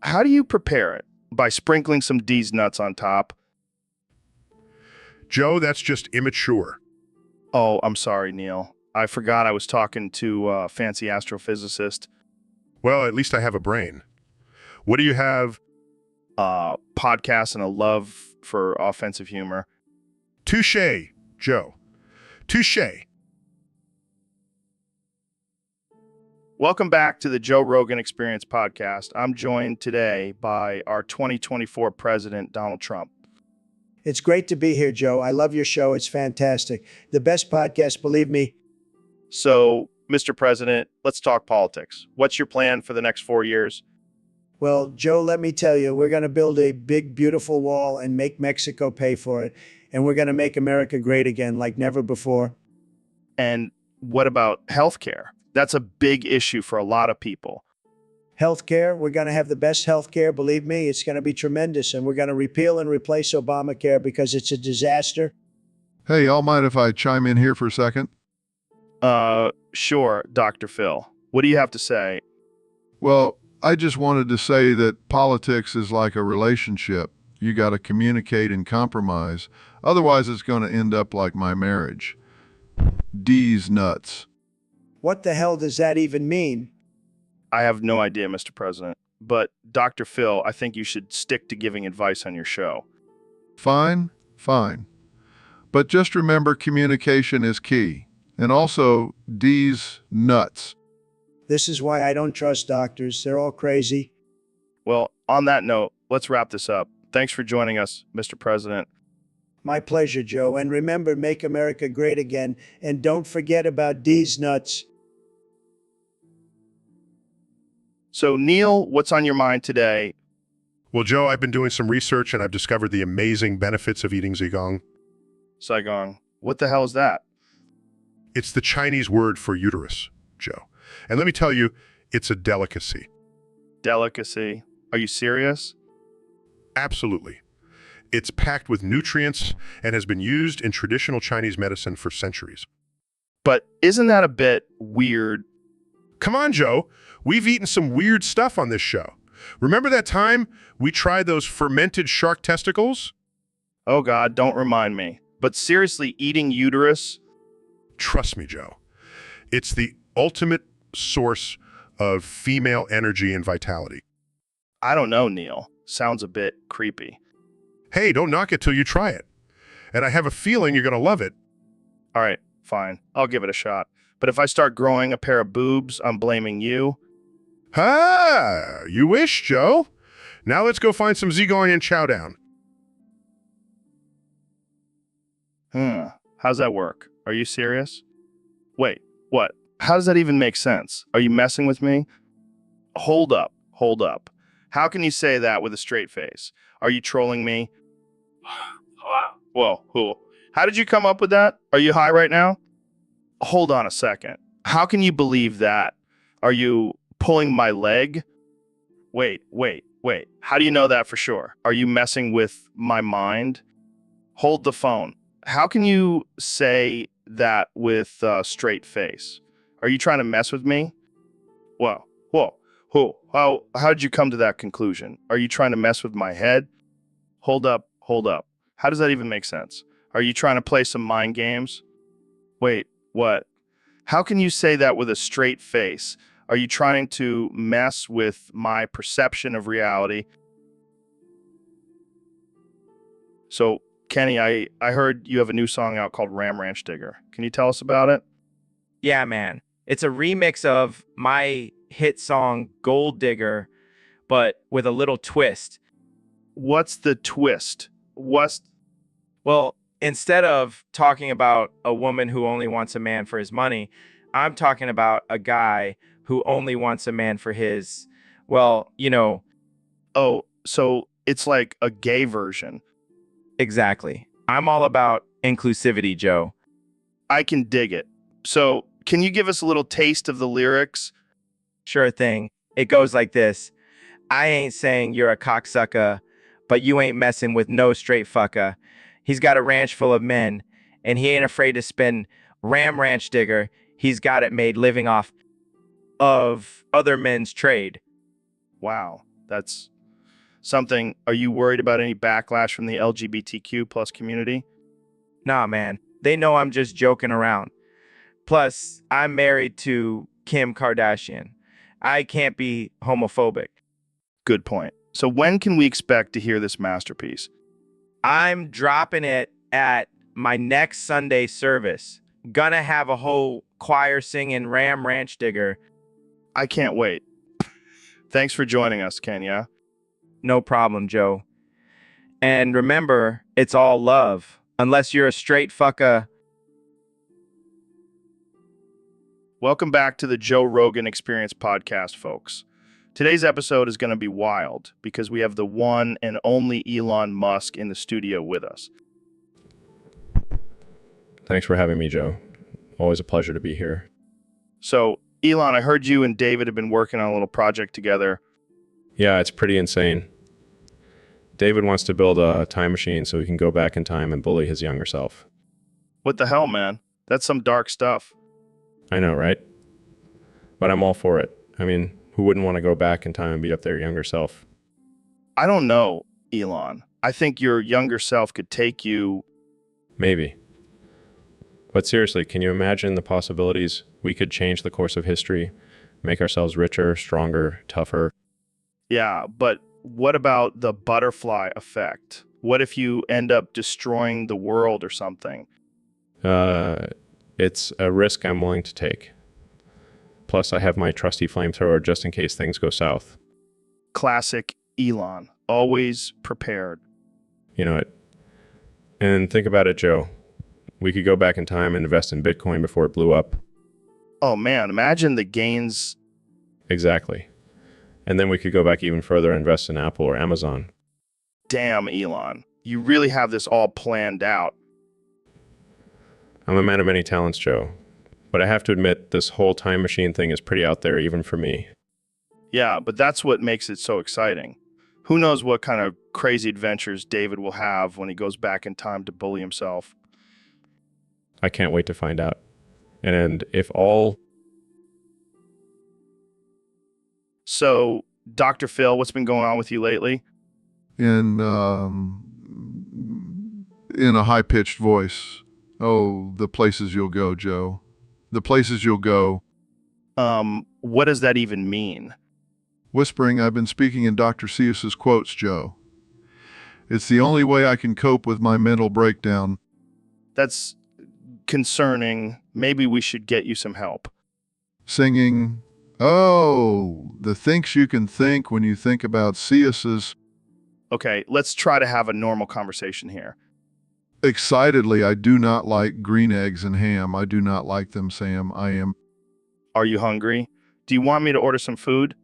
How do you prepare it? By sprinkling some D's nuts on top? Joe, that's just immature. Oh, I'm sorry, Neil. I forgot I was talking to a fancy astrophysicist. Well, at least I have a brain. What do you have? Podcast and a love for offensive humor. Touché, Joe. Touché. Welcome back to the Joe Rogan Experience podcast. I'm joined today by our 2024 president, Donald Trump. It's great to be here, Joe. I love your show. It's fantastic. The best podcast, believe me. So, Mr. President, let's talk politics. What's your plan for the next 4 years? Well, Joe, let me tell you, we're going to build a big, beautiful wall and make Mexico pay for it. And we're going to make America great again like never before. And what about healthcare? That's a big issue for a lot of people. Healthcare, we're going to have the best healthcare. Believe me, it's going to be tremendous. And we're going to repeal and replace Obamacare because it's a disaster. Hey, y'all mind if I chime in here for a second? Sure, Dr. Phil. What do you have to say? Well, I just wanted to say that politics is like a relationship. You got to communicate and compromise. Otherwise, it's going to end up like my marriage. D's nuts. What the hell does that even mean? I have no idea, Mr. President. But Dr. Phil, I think you should stick to giving advice on your show. Fine, fine. But just remember communication is key. And also, D's nuts. This is why I don't trust doctors. They're all crazy. Well, on that note, let's wrap this up. Thanks for joining us, Mr. President. My pleasure, Joe. And remember, make America great again. And don't forget about D's nuts. So, Neil, what's on your mind today? Well, Joe, I've been doing some research and I've discovered the amazing benefits of eating Zigong. Saigon. What the hell is that? It's the Chinese word for uterus, Joe. And let me tell you, it's a delicacy. Delicacy. Are you serious? Absolutely. It's packed with nutrients and has been used in traditional Chinese medicine for centuries. But isn't that a bit weird? Come on, Joe. We've eaten some weird stuff on this show. Remember that time we tried those fermented shark testicles? Oh God, don't remind me. But seriously, eating uterus? Trust me, Joe. It's the ultimate source of female energy and vitality. I don't know, Neil. Sounds a bit creepy. Hey, don't knock it till you try it. And I have a feeling you're going to love it. All right, fine. I'll give it a shot. But if I start growing a pair of boobs, I'm blaming you. Ah, you wish, Joe. Now let's go find some Zigong and chow down. How's that work? Are you serious? Wait, what? How does that even make sense? Are you messing with me? Hold up. How can you say that with a straight face? Are you trolling me? Whoa, how did you come up with that? Are you high right now? Hold on a second. How can you believe that? Are you pulling my leg? Wait. How do you know that for sure? Are you messing with my mind? Hold the phone. How can you say that with a straight face? Are you trying to mess with me? Whoa. How did you come to that conclusion? Are you trying to mess with my head? Hold up. How does that even make sense? Are you trying to play some mind games? Wait, what? How can you say that with a straight face? Are you trying to mess with my perception of reality? So, Kenny, I heard you have a new song out called Ram Ranch Digger. Can you tell us about it? Yeah, man. It's a remix of my hit song Gold Digger, but with a little twist. What's the twist? Well, instead of talking about a woman who only wants a man for his money, I'm talking about a guy who only wants a man for his, well, Oh, so it's like a gay version. exactly. I'm all about inclusivity, Joe. I can dig it. So, can you give us a little taste of the lyrics? Sure thing. It goes like this. I ain't saying you're a cocksucker, but you ain't messing with no straight fucker. He's got a ranch full of men, and he ain't afraid to spend Ram Ranch Digger. He's got it made living off of other men's trade. Wow, that's something. Are you worried about any backlash from the LGBTQ plus community? Nah, man. They know I'm just joking around. Plus, I'm married to Kim Kardashian. I can't be homophobic. Good point. So when can we expect to hear this masterpiece? I'm dropping it at my next Sunday service. Gonna have a whole choir singing Ram Ranch Digger. I can't wait. Thanks for joining us, Kenya. No problem, Joe. And remember, it's all love. Unless you're a straight fucker. Welcome back to the Joe Rogan Experience podcast, folks. Today's episode is going to be wild because we have the one and only Elon Musk in the studio with us. Thanks for having me, Joe. Always a pleasure to be here. So, Elon, I heard you and David have been working on a little project together. Yeah, it's pretty insane. David wants to build a time machine so he can go back in time and bully his younger self. What the hell, man? That's some dark stuff. I know, right? But I'm all for it. I mean, who wouldn't want to go back in time and beat up their younger self? I don't know, Elon. I think your younger self could take you. Maybe. But seriously, can you imagine the possibilities? We could change the course of history, make ourselves richer, stronger, tougher. Yeah, but what about the butterfly effect? What if you end up destroying the world or something? It's a risk I'm willing to take. Plus, I have my trusty flamethrower just in case things go south. Classic Elon, always prepared. You know it. And think about it, Joe. We could go back in time and invest in Bitcoin before it blew up. Oh man, imagine the gains. Exactly. And then we could go back even further and invest in Apple or Amazon. Damn, Elon. You really have this all planned out. I'm a man of many talents, Joe. But I have to admit, this whole time machine thing is pretty out there, even for me. Yeah, but that's what makes it so exciting. Who knows what kind of crazy adventures David will have when he goes back in time to bully himself. I can't wait to find out. And if all... So, Dr. Phil, what's been going on with you lately? In a high-pitched voice. Oh, the places you'll go, Joe. The places you'll go. What does that even mean? Whispering, I've been speaking in Dr. Seuss's quotes, Joe. It's the only way I can cope with my mental breakdown. That's concerning. Maybe we should get you some help. Singing, oh, the things you can think when you think about Seuss's. Okay, let's try to have a normal conversation here. Excitedly, I do not like green eggs and ham. I do not like them, Sam. I am. Are you hungry? Do you want me to order some food?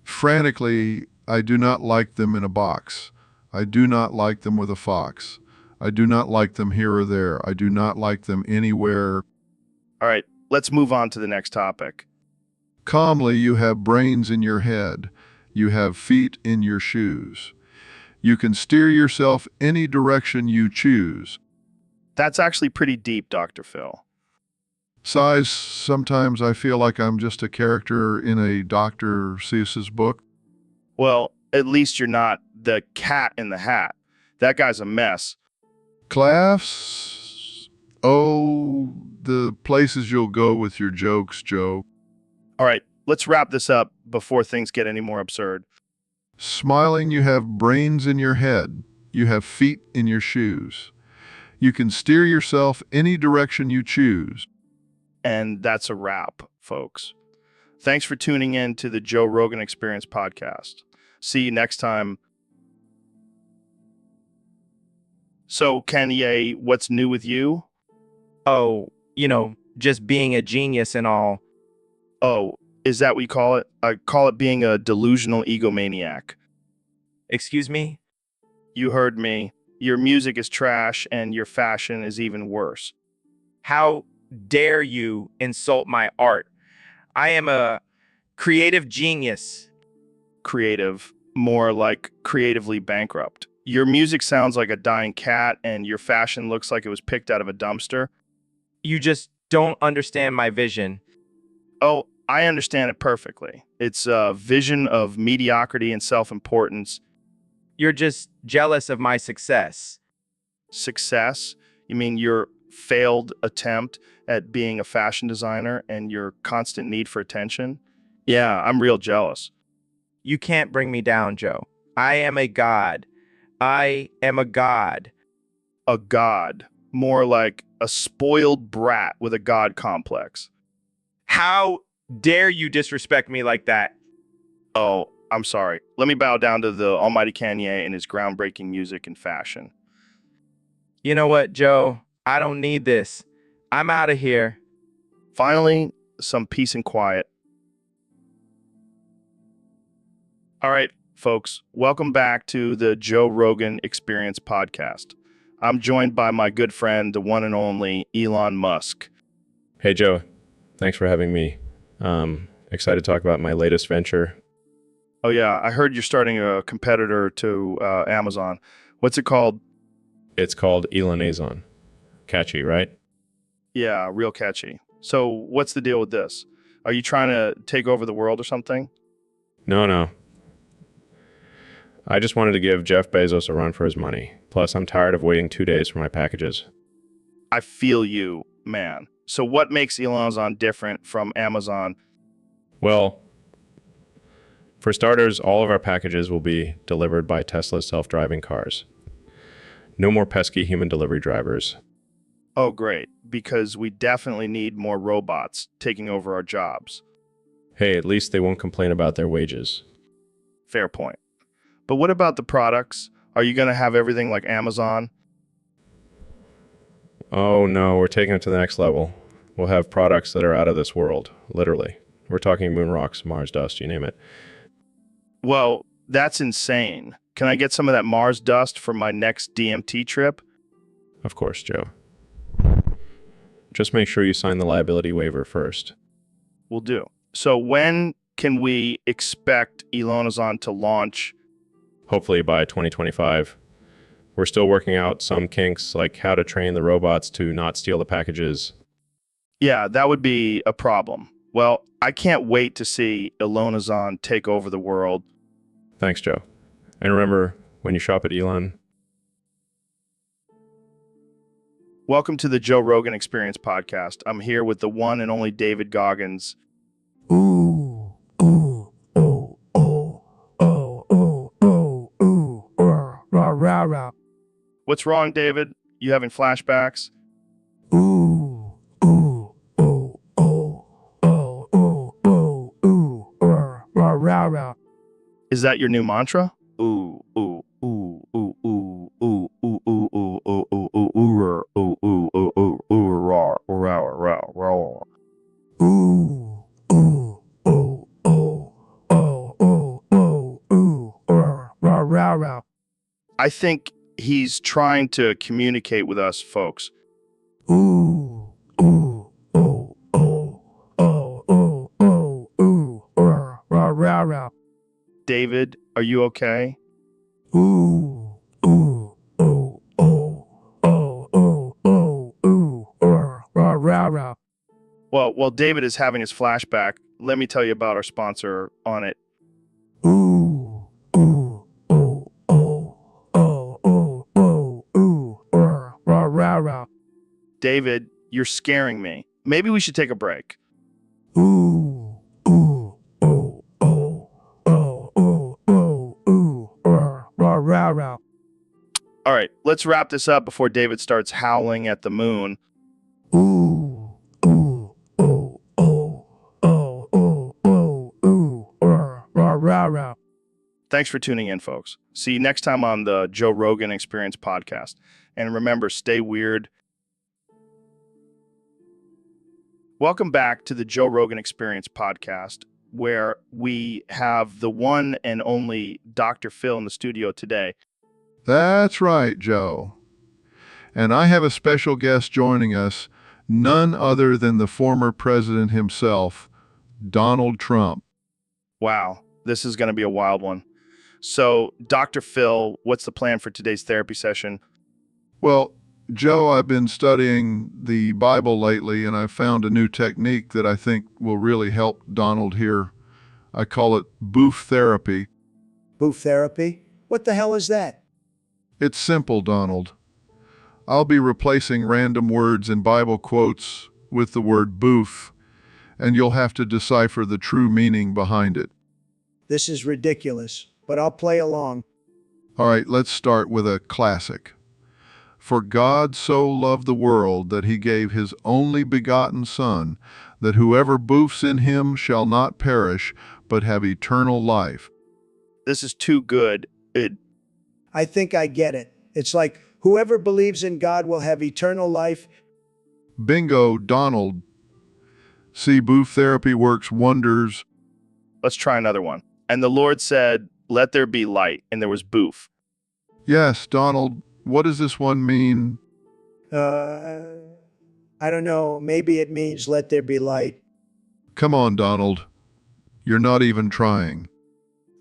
Frantically, I do not like them in a box. I do not like them with a fox. I do not like them here or there. I do not like them anywhere. All right, let's move on to the next topic. Calmly, you have brains in your head. You have feet in your shoes. You can steer yourself any direction you choose. That's actually pretty deep, Dr. Phil. Size, sometimes I feel like I'm just a character in a Dr. Seuss's book. Well, at least you're not the cat in the hat. That guy's a mess. Class? Oh, the places you'll go with your jokes, Joe. All right, let's wrap this up before things get any more absurd. Smiling, you have brains in your head. You have feet in your shoes. You can steer yourself any direction you choose. And that's a wrap, folks. Thanks for tuning in to the Joe Rogan Experience podcast. See you next time. So, Kanye, what's new with you? Oh, just being a genius and all. Oh, is that what you call it? I call it being a delusional egomaniac. Excuse me? You heard me. Your music is trash and your fashion is even worse. How dare you insult my art? I am a creative genius. Creative, more like creatively bankrupt. Your music sounds like a dying cat and your fashion looks like it was picked out of a dumpster. You just don't understand my vision. Oh, I understand it perfectly. It's a vision of mediocrity and self-importance. You're just jealous of my success. Success? You mean your failed attempt at being a fashion designer and your constant need for attention? Yeah, I'm real jealous. You can't bring me down, Joe. I am a god. I am a god. A god. More like a spoiled brat with a god complex. How dare you disrespect me like that? Oh, I'm sorry. Let me bow down to the almighty Kanye and his groundbreaking music and fashion. You know what, Joe? I don't need this. I'm out of here. Finally, some peace and quiet. All right, folks, welcome back to the Joe Rogan Experience podcast. I'm joined by my good friend, the one and only Elon Musk. Hey, Joe. Thanks for having me. Excited to talk about my latest venture. Oh, yeah, I heard you're starting a competitor to Amazon. What's it called? It's called Elonazon. Catchy, right? Yeah, real catchy. So what's the deal with this? Are you trying to take over the world or something? No. I just wanted to give Jeff Bezos a run for his money. Plus, I'm tired of waiting 2 days for my packages. I feel you, man. So what makes Elonazon different from Amazon? Well, for starters, all of our packages will be delivered by Tesla's self-driving cars. No more pesky human delivery drivers. Oh, great, because we definitely need more robots taking over our jobs. Hey, at least they won't complain about their wages. Fair point. But what about the products? Are you going to have everything like Amazon? Oh no, we're taking it to the next level. We'll have products that are out of this world, literally. We're talking moon rocks, Mars dust, you name it. Well, that's insane. Can I get some of that Mars dust for my next DMT trip? Of course, Joe. Just make sure you sign the liability waiver first. Will do. So when can we expect Elonazon to launch? Hopefully by 2025. We're still working out some kinks, like how to train the robots to not steal the packages. Yeah, that would be a problem. Well, I can't wait to see Elonazon take over the world. Thanks, Joe. And remember, when you shop at Elon... Welcome to the Joe Rogan Experience podcast. I'm here with the one and only David Goggins. Ooh, ooh, ooh, ooh, ooh, ooh, ooh, ooh, rah, rah, rah. What's wrong, David? You having flashbacks? Ooh, ooh, ooh, ooh, ooh, ooh, ooh, ooh, rah, rah, rah. Is that your new mantra? Ooh, ooh, ooh, ooh, ooh, ooh, ooh, ooh, ooh, ooh, ooh, ooh, ooh, ooh, ooh, ooh, ooh, ooh, rah, rah, rah, rah. Ooh, ooh, ooh, ooh, ooh, ooh, ooh, ooh, rah, rah, rah. I think he's trying to communicate with us folks. Ooh, ooh, ooh, ooh. David, are you okay? Ooh, ooh, ooh, ooh, ooh, ooh, ooh, ooh, rah, rah, rah. Well, David is having his flashback. Let me tell you about our sponsor on it. Ooh, ooh, ooh, ooh, ooh, ooh, ooh, ooh, rah, rah, rah. David, you're scaring me. Maybe we should take a break. Ooh, ooh, ooh, ooh, ooh, ooh, ooh, ooh, rah, rah, rah. All right, let's wrap this up before David starts howling at the moon. Ooh, ooh, ooh, ooh, ooh, ooh, ooh, ooh, rah, rah, rah. Thanks for tuning in, folks. See you next time on the Joe Rogan Experience podcast. And remember, stay weird. Welcome back to the Joe Rogan Experience podcast, where we have the one and only Dr. Phil in the studio today. That's right, Joe. And I have a special guest joining us, none other than the former president himself, Donald Trump. Wow, this is going to be a wild one. So, Dr. Phil, what's the plan for today's therapy session? Well, Joe, I've been studying the Bible lately, and I've found a new technique that I think will really help Donald here. I call it boof therapy. Boof therapy? What the hell is that? It's simple, Donald. I'll be replacing random words in Bible quotes with the word boof, and you'll have to decipher the true meaning behind it. This is ridiculous, but I'll play along. All right, let's start with a classic. For God so loved the world that he gave his only begotten Son, that whoever boofs in him shall not perish, but have eternal life. This is too good. I think I get it. It's like whoever believes in God will have eternal life. Bingo, Donald. See, boof therapy works wonders. Let's try another one. And the Lord said, "Let there be light," and there was boof. Yes, Donald, what does this one mean? I don't know. Maybe it means let there be light. Come on, Donald. You're not even trying.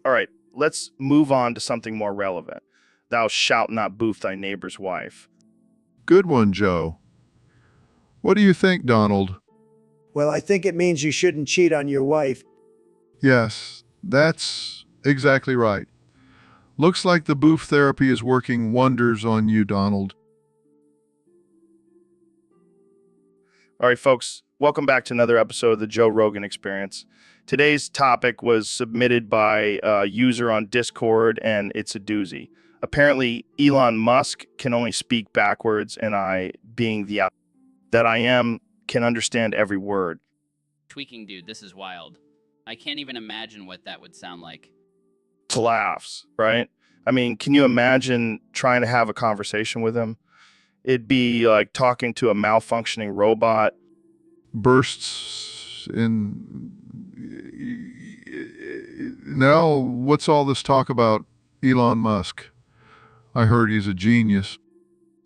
All right, let's move on to something more relevant. Thou shalt not boof thy neighbor's wife. Good one, Joe. What do you think, Donald? Well, I think it means you shouldn't cheat on your wife. Yes, that's exactly right. Looks like the boof therapy is working wonders on you, Donald. All right, folks, welcome back to another episode of the Joe Rogan Experience. Today's topic was submitted by a user on Discord, and it's a doozy. Apparently, Elon Musk can only speak backwards, and I, being the that I am, can understand every word. Tweaking dude, this is wild. I can't even imagine what that would sound like. Laughs, right? I mean, can you imagine trying to have a conversation with him? It'd be like talking to a malfunctioning robot. Bursts in. Now, what's all this talk about Elon Musk? I heard he's a genius.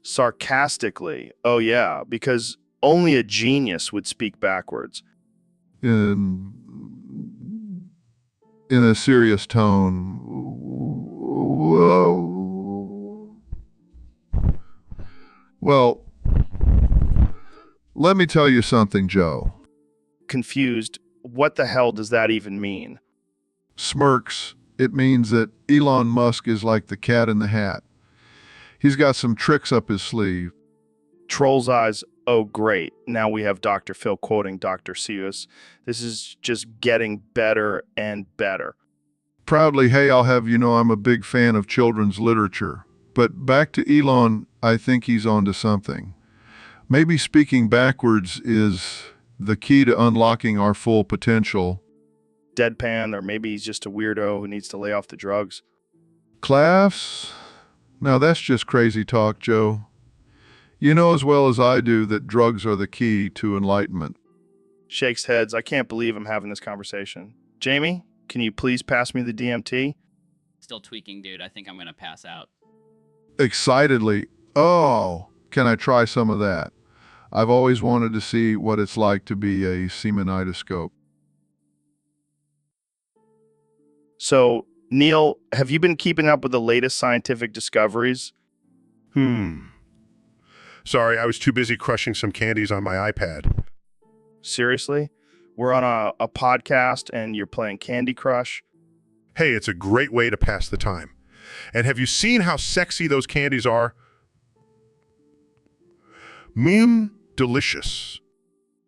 Sarcastically, oh yeah, because only a genius would speak backwards. In a serious tone. Well, let me tell you something, Joe. Confused, what the hell does that even mean? Smirks. It means that Elon Musk is like the cat in the hat. He's got some tricks up his sleeve. Troll's eyes, oh great, now we have Dr. Phil quoting Dr. Seuss. This is just getting better and better. Proudly, hey, I'll have you know I'm a big fan of children's literature. But back to Elon, I think he's onto something. Maybe speaking backwards is the key to unlocking our full potential. Deadpan, or maybe he's just a weirdo who needs to lay off the drugs. Class? Now that's just crazy talk, Joe. You know as well as I do that drugs are the key to enlightenment. Shakes heads, I can't believe I'm having this conversation. Jamie, can you please pass me the DMT? Still tweaking dude, I think I'm gonna pass out. Excitedly, oh, can I try some of that? I've always wanted to see what it's like to be a semenitoscope. So, Neil, have you been keeping up with the latest scientific discoveries? Sorry, I was too busy crushing some candies on my iPad. Seriously? We're on a podcast and you're playing Candy Crush? Hey, it's a great way to pass the time. And have you seen how sexy those candies are? Delicious.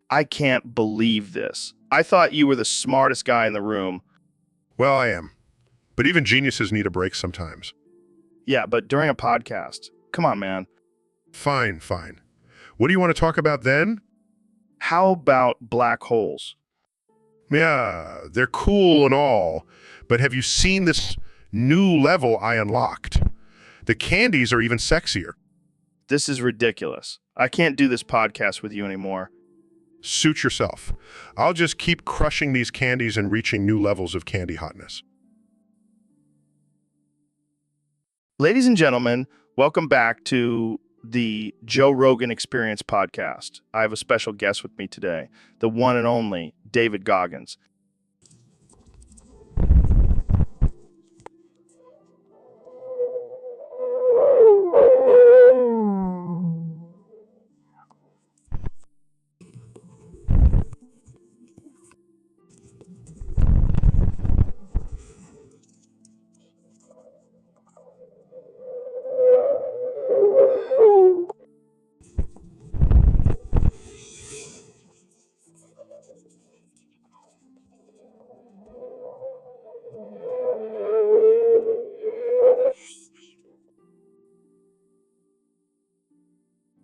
I can't believe this. I thought you were the smartest guy in the room. Well, I am. But even geniuses need a break sometimes. Yeah, but during a podcast. Come on, man. Fine. What do you want to talk about then? How about black holes? Yeah, they're cool and all, but have you seen this new level I unlocked? The candies are even sexier. This is ridiculous. I can't do this podcast with you anymore. Suit yourself. I'll just keep crushing these candies and reaching new levels of candy hotness. Ladies and gentlemen, welcome back to the Joe Rogan Experience podcast. I have a special guest with me today, the one and only David Goggins.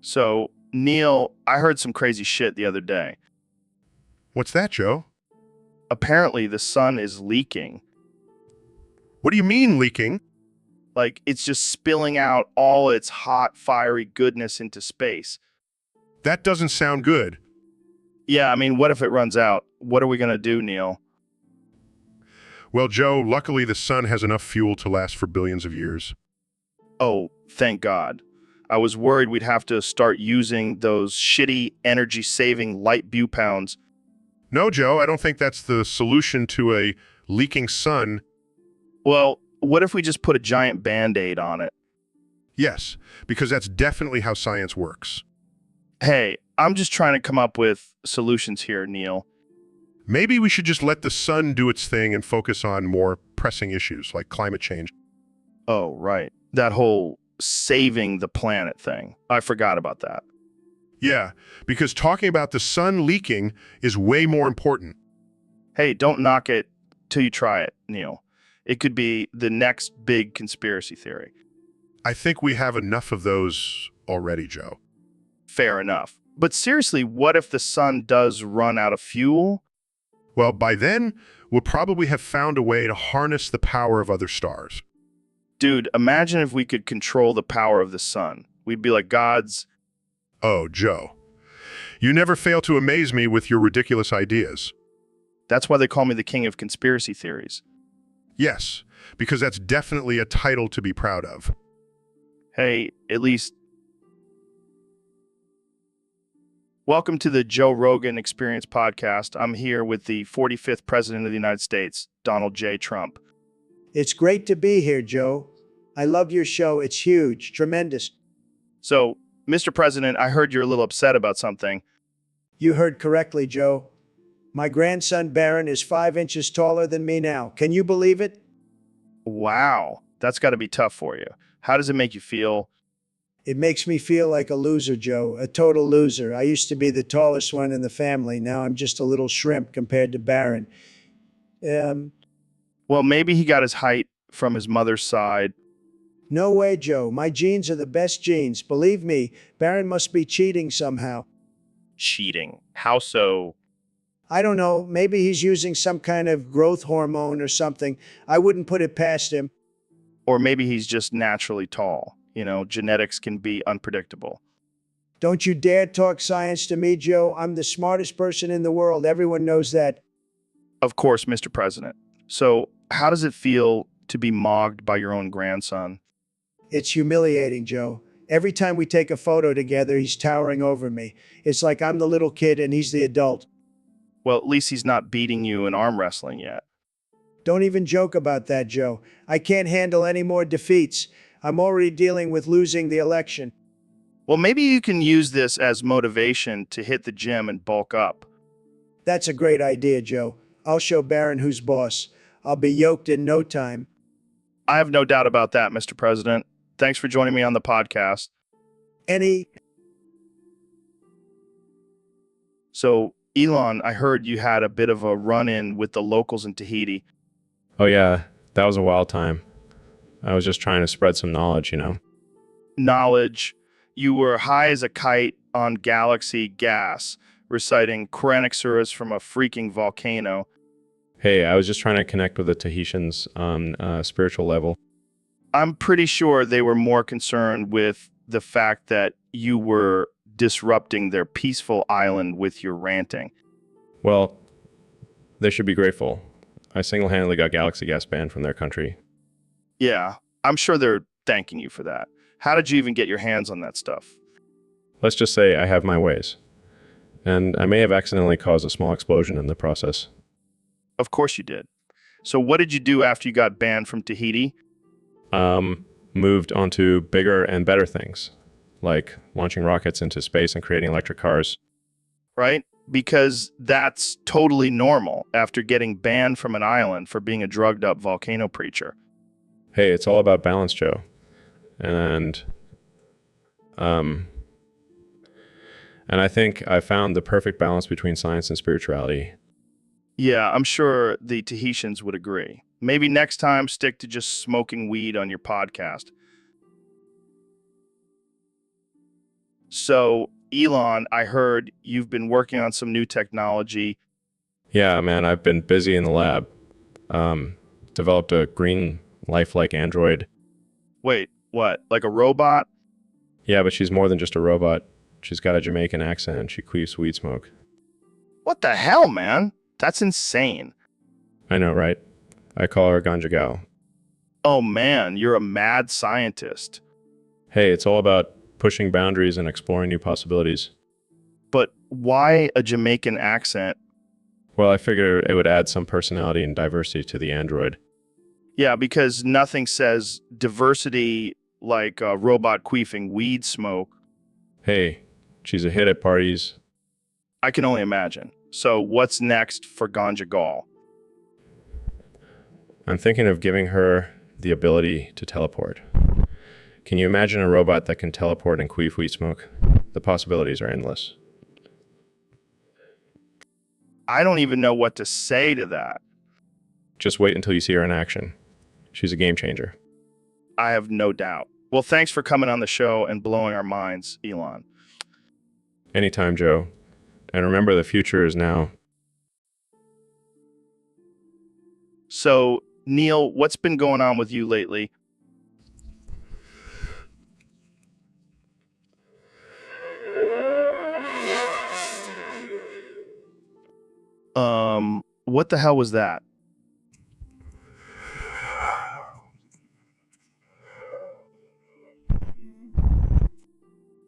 So, Neil, I heard some crazy shit the other day. What's that, Joe? Apparently, the sun is leaking. What do you mean leaking? Like, it's just spilling out all its hot, fiery goodness into space. That doesn't sound good. Yeah, I mean, what if it runs out? What are we going to do, Neil? Well, Joe, luckily the sun has enough fuel to last for billions of years. Oh, thank God. I was worried we'd have to start using those shitty energy-saving light bupounds. No, Joe, I don't think that's the solution to a leaking sun. Well, what if we just put a giant Band-Aid on it? Yes, because that's definitely how science works. Hey, I'm just trying to come up with solutions here, Neil. Maybe we should just let the sun do its thing and focus on more pressing issues like climate change. Oh, right. That whole saving the planet thing. I forgot about that. Yeah, because talking about the sun leaking is way more important. Hey, don't knock it till you try it, Neil. It could be the next big conspiracy theory. I think we have enough of those already, Joe. Fair enough. But seriously, what if the sun does run out of fuel? Well, by then, we'll probably have found a way to harness the power of other stars. Dude, imagine if we could control the power of the sun. We'd be like gods. Oh, Joe. You never fail to amaze me with your ridiculous ideas. That's why they call me the king of conspiracy theories. Yes, because that's definitely a title to be proud of. Hey, at least... Welcome to the Joe Rogan Experience podcast. I'm here with the 45th President of the United States, Donald J. Trump. It's great to be here, Joe. I love your show. It's huge, tremendous. So, Mr. President, I heard you're a little upset about something. You heard correctly, Joe. My grandson Barron is 5 inches taller than me now. Can you believe it? Wow, that's got to be tough for you. How does it make you feel? It makes me feel like a loser, Joe, a total loser. I used to be the tallest one in the family. Now I'm just a little shrimp compared to Barron. Well, maybe he got his height from his mother's side. No way, Joe. My genes are the best genes. Believe me, Barron must be cheating somehow. Cheating? How so? I don't know. Maybe he's using some kind of growth hormone or something. I wouldn't put it past him. Or maybe he's just naturally tall. You know, genetics can be unpredictable. Don't you dare talk science to me, Joe. I'm the smartest person in the world. Everyone knows that. Of course, Mr. President. So, how does it feel to be mocked by your own grandson? It's humiliating, Joe. Every time we take a photo together, he's towering over me. It's like I'm the little kid and he's the adult. Well, at least he's not beating you in arm wrestling yet. Don't even joke about that, Joe. I can't handle any more defeats. I'm already dealing with losing the election. Well, maybe you can use this as motivation to hit the gym and bulk up. That's a great idea, Joe. I'll show Barron who's boss. I'll be yoked in no time. I have no doubt about that, Mr. President. Thanks for joining me on the podcast. So, Elon, I heard you had a bit of a run-in with the locals in Tahiti. Oh yeah, that was a wild time. I was just trying to spread some knowledge, you know. Knowledge. You were high as a kite on galaxy gas, reciting Tyrannosaurus from a freaking volcano. Hey, I was just trying to connect with the Tahitians on a spiritual level. I'm pretty sure they were more concerned with the fact that you were disrupting their peaceful island with your ranting. Well, they should be grateful. I single-handedly got galaxy gas banned from their country. Yeah, I'm sure they're thanking you for that. How did you even get your hands on that stuff? Let's just say I have my ways. And I may have accidentally caused a small explosion in the process. Of course you did. So what did you do after you got banned from Tahiti? Moved on to bigger and better things, like launching rockets into space and creating electric cars. Right? Because that's totally normal after getting banned from an island for being a drugged up volcano preacher. Hey, it's all about balance, Joe. And I think I found the perfect balance between science and spirituality. Yeah, I'm sure the Tahitians would agree. Maybe next time stick to just smoking weed on your podcast. So, Elon, I heard you've been working on some new technology. Yeah, man, I've been busy in the lab. Developed a green, lifelike android. Wait, what? Like a robot? Yeah, but she's more than just a robot. She's got a Jamaican accent and she queefs weed smoke. What the hell, man? That's insane. I know, right? I call her Ganja Gal. Oh man, you're a mad scientist. Hey, it's all about pushing boundaries and exploring new possibilities. But why a Jamaican accent? Well, I figured it would add some personality and diversity to the android. Yeah, because nothing says diversity like a robot queefing weed smoke. Hey, she's a hit at parties. I can only imagine. So what's next for Ganja Gal? I'm thinking of giving her the ability to teleport. Can you imagine a robot that can teleport and queef weed smoke? The possibilities are endless. I don't even know what to say to that. Just wait until you see her in action. She's a game changer. I have no doubt. Well, thanks for coming on the show and blowing our minds, Elon. Anytime, Joe. And remember, the future is now. So, Neil, what's been going on with you lately? What the hell was that?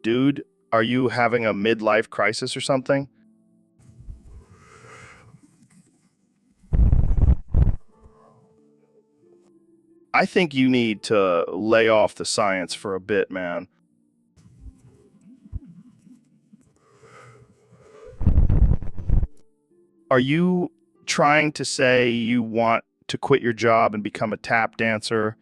Dude, are you having a midlife crisis or something? I think you need to lay off the science for a bit, man. Are you trying to say you want to quit your job and become a tap dancer?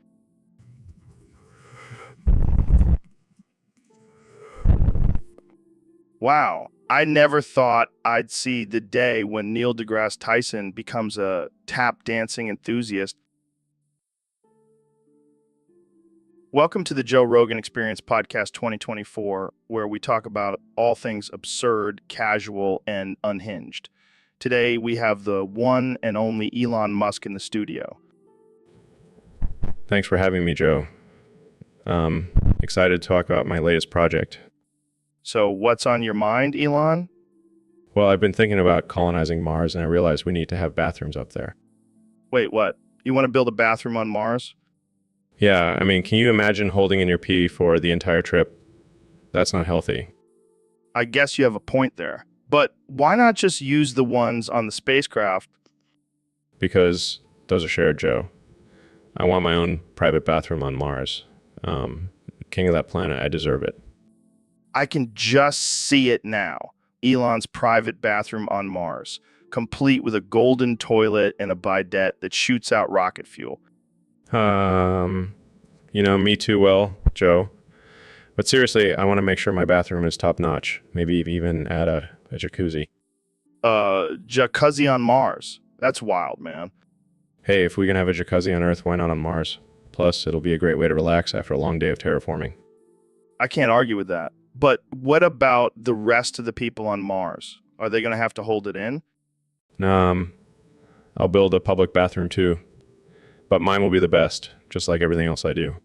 Wow, I never thought I'd see the day when Neil deGrasse Tyson becomes a tap dancing enthusiast. Welcome to the Joe Rogan Experience Podcast 2024, where we talk about all things absurd, casual, and unhinged. Today, we have the one and only Elon Musk in the studio. Thanks for having me, Joe. Excited to talk about my latest project. So what's on your mind, Elon? Well, I've been thinking about colonizing Mars, and I realized we need to have bathrooms up there. Wait, what? You want to build a bathroom on Mars? Yeah, I mean, can you imagine holding in your pee for the entire trip? That's not healthy. I guess you have a point there. But why not just use the ones on the spacecraft? Because Those are shared, Joe. I want my own private bathroom on Mars. King of that planet, I deserve it. I can just see it now. Elon's private bathroom on Mars, complete with a golden toilet and a bidet that shoots out rocket fuel. Me too well, Joe. But seriously, I want to make sure my bathroom is top notch. Maybe even add a jacuzzi. Jacuzzi on Mars. That's wild, man. Hey, if we can have a jacuzzi on Earth, why not on Mars? Plus, it'll be a great way to relax after a long day of terraforming. I can't argue with that. But what about the rest of the people on Mars? Are they going to have to hold it in? I'll build a public bathroom too. But mine will be the best, just like everything else I do.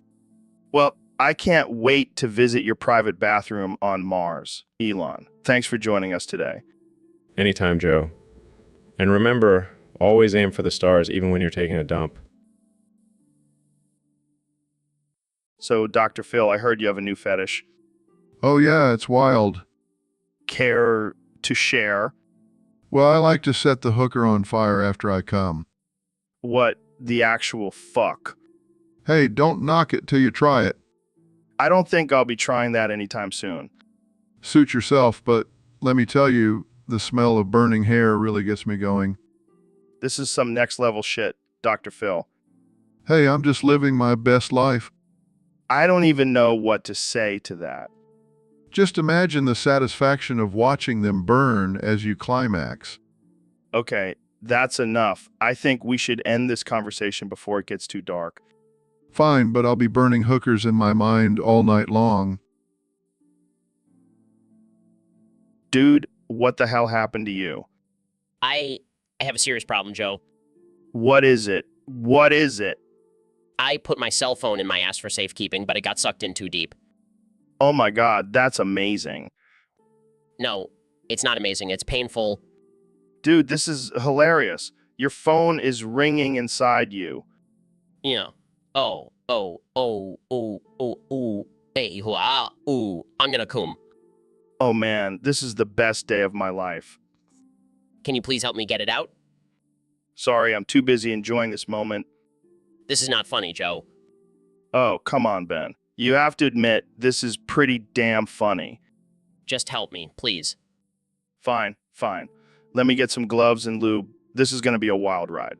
Well, I can't wait to visit your private bathroom on Mars, Elon. Thanks for joining us today. Anytime, Joe. And remember, always aim for the stars, even when you're taking a dump. So, Dr. Phil, I heard you have a new fetish. Oh yeah, it's wild. Care to share? Well, I like to set the hooker on fire after I come. What the actual fuck? Hey, don't knock it till you try it. I don't think I'll be trying that anytime soon. Suit yourself, but let me tell you, the smell of burning hair really gets me going. This is some next level shit, Dr. Phil. Hey, I'm just living my best life. I don't even know what to say to that. Just imagine the satisfaction of watching them burn as you climax. Okay, that's enough. I think we should end this conversation before it gets too dark. Fine, but I'll be burning hookers in my mind all night long. Dude, what the hell happened to you? I have a serious problem, Joe. What is it? What is it? I put my cell phone in my ass for safekeeping, but it got sucked in too deep. Oh my God, that's amazing. No, it's not amazing. It's painful. Dude, this is hilarious. Your phone is ringing inside you. Yeah. Hey, I'm gonna come. Oh man, this is the best day of my life. Can you please help me get it out? Sorry, I'm too busy enjoying this moment. This is not funny, Joe. Oh, come on, Ben. You have to admit, this is pretty damn funny. Just help me, please. Fine, fine. Let me get some gloves and lube. This is going to be a wild ride.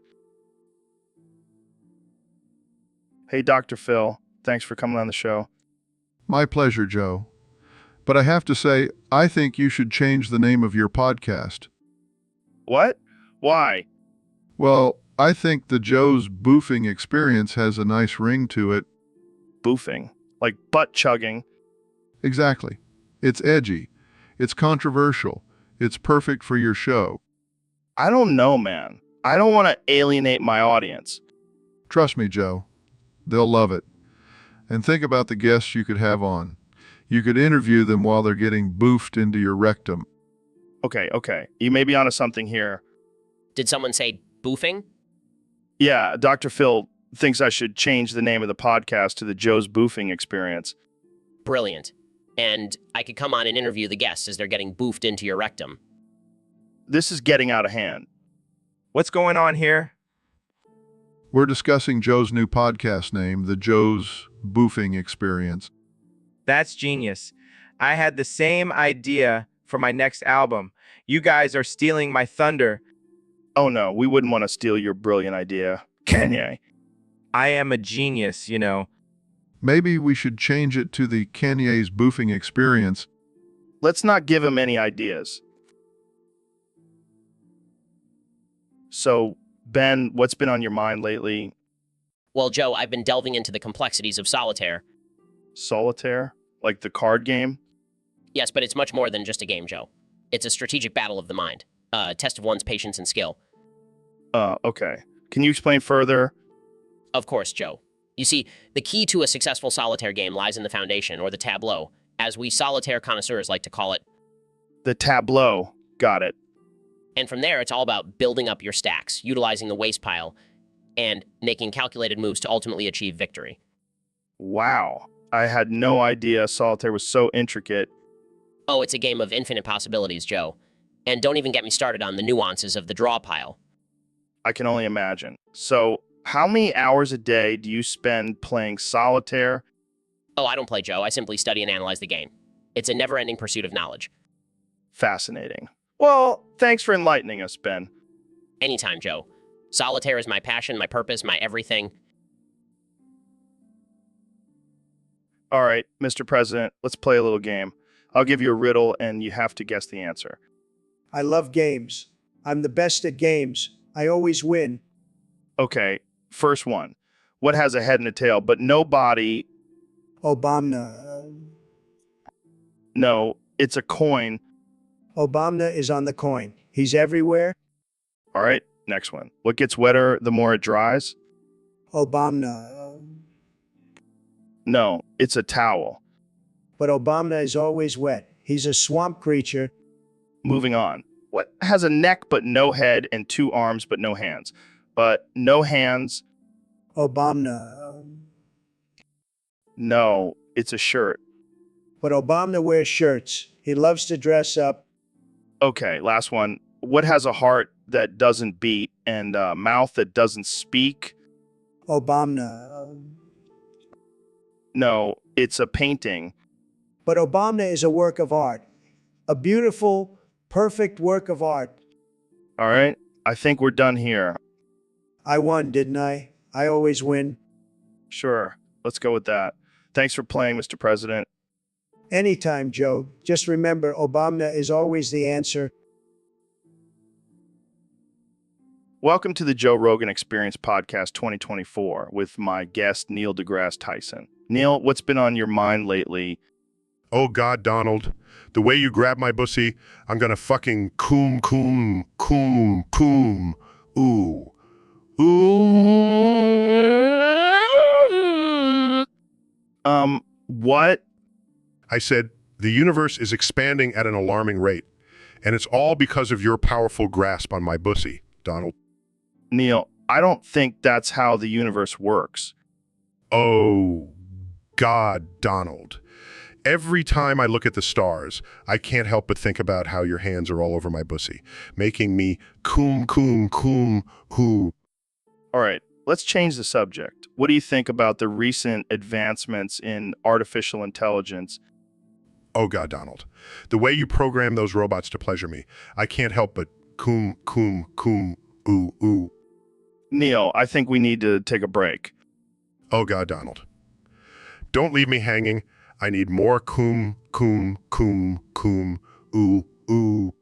Hey, Dr. Phil. Thanks for coming on the show. My pleasure, Joe. But I have to say, I think you should change the name of your podcast. What? Why? Well, I think the Joe's Boofing Experience has a nice ring to it. Boofing? Like butt chugging? Exactly. It's edgy. It's controversial. It's perfect for your show. I don't know, man. I don't want to alienate my audience. Trust me, Joe. They'll love it. And think about the guests you could have on. You could interview them while they're getting boofed into your rectum. Okay. You may be onto something here. Did someone say boofing? Yeah, Dr. Phil thinks I should change the name of the podcast to the Joe's Boofing Experience. Brilliant. And I could come on and interview the guests as they're getting boofed into your rectum. This is getting out of hand. What's going on here? We're discussing Joe's new podcast name, the Joe's Boofing Experience. That's genius. I had the same idea for my next album. You guys are stealing my thunder. Oh no, we wouldn't want to steal your brilliant idea, Kanye. I am a genius, you know. Maybe we should change it to the Kanye's Boofing Experience. Let's not give him any ideas. So, Ben, what's been on your mind lately? Well, Joe, I've been delving into the complexities of solitaire. Solitaire? Like the card game? Yes, but it's much more than just a game, Joe. It's a strategic battle of the mind, a test of one's patience and skill. Okay. Can you explain further? Of course, Joe. You see, the key to a successful solitaire game lies in the foundation, or the tableau, as we solitaire connoisseurs like to call it. The tableau. Got it. And from there, it's all about building up your stacks, utilizing the waste pile, and making calculated moves to ultimately achieve victory. Wow. I had no idea solitaire was so intricate. Oh, it's a game of infinite possibilities, Joe. And don't even get me started on the nuances of the draw pile. I can only imagine. So, how many hours a day do you spend playing solitaire? Oh, I don't play, Joe. I simply study and analyze the game. It's a never-ending pursuit of knowledge. Fascinating. Well, thanks for enlightening us, Ben. Anytime, Joe. Solitaire is my passion, my purpose, my everything. All right, Mr. President, let's play a little game. I'll give you a riddle and you have to guess the answer. I love games. I'm the best at games. I always win. Okay, first one. What has a head and a tail, but no body? Obama. No, it's a coin. Obama is on the coin. He's everywhere. All right, next one. What gets wetter the more it dries? Obama. No, it's a towel. But Obama is always wet. He's a swamp creature. Moving on. What has a neck but no head and two arms but no hands? But no hands? Obama. No, it's a shirt. But Obama wears shirts. He loves to dress up. Okay, last one. What has a heart that doesn't beat and a mouth that doesn't speak? Obama. No, it's a painting. But Obama is a work of art. A beautiful, perfect work of art. All right, I think we're done here. I won, didn't I? I always win. Sure, let's go with that. Thanks for playing, Mr. President. Anytime, Joe. Just remember, Obama is always the answer. Welcome to the Joe Rogan Experience Podcast 2024 with my guest, Neil deGrasse Tyson. Neil, what's been on your mind lately? Oh God, Donald, the way you grab my pussy, I'm gonna fucking coom. Ooh. What? I said, the universe is expanding at an alarming rate, and it's all because of your powerful grasp on my pussy, Donald. Neil, I don't think that's how the universe works. Oh, God, Donald. Every time I look at the stars, I can't help but think about how your hands are all over my pussy, making me coom, hoo. All right, let's change the subject. What do you think about the recent advancements in artificial intelligence? Oh, God, Donald. The way you program those robots to pleasure me, I can't help but coom, ooh. Neil, I think we need to take a break. Oh, God, Donald. Don't leave me hanging. I need more coom, ooh.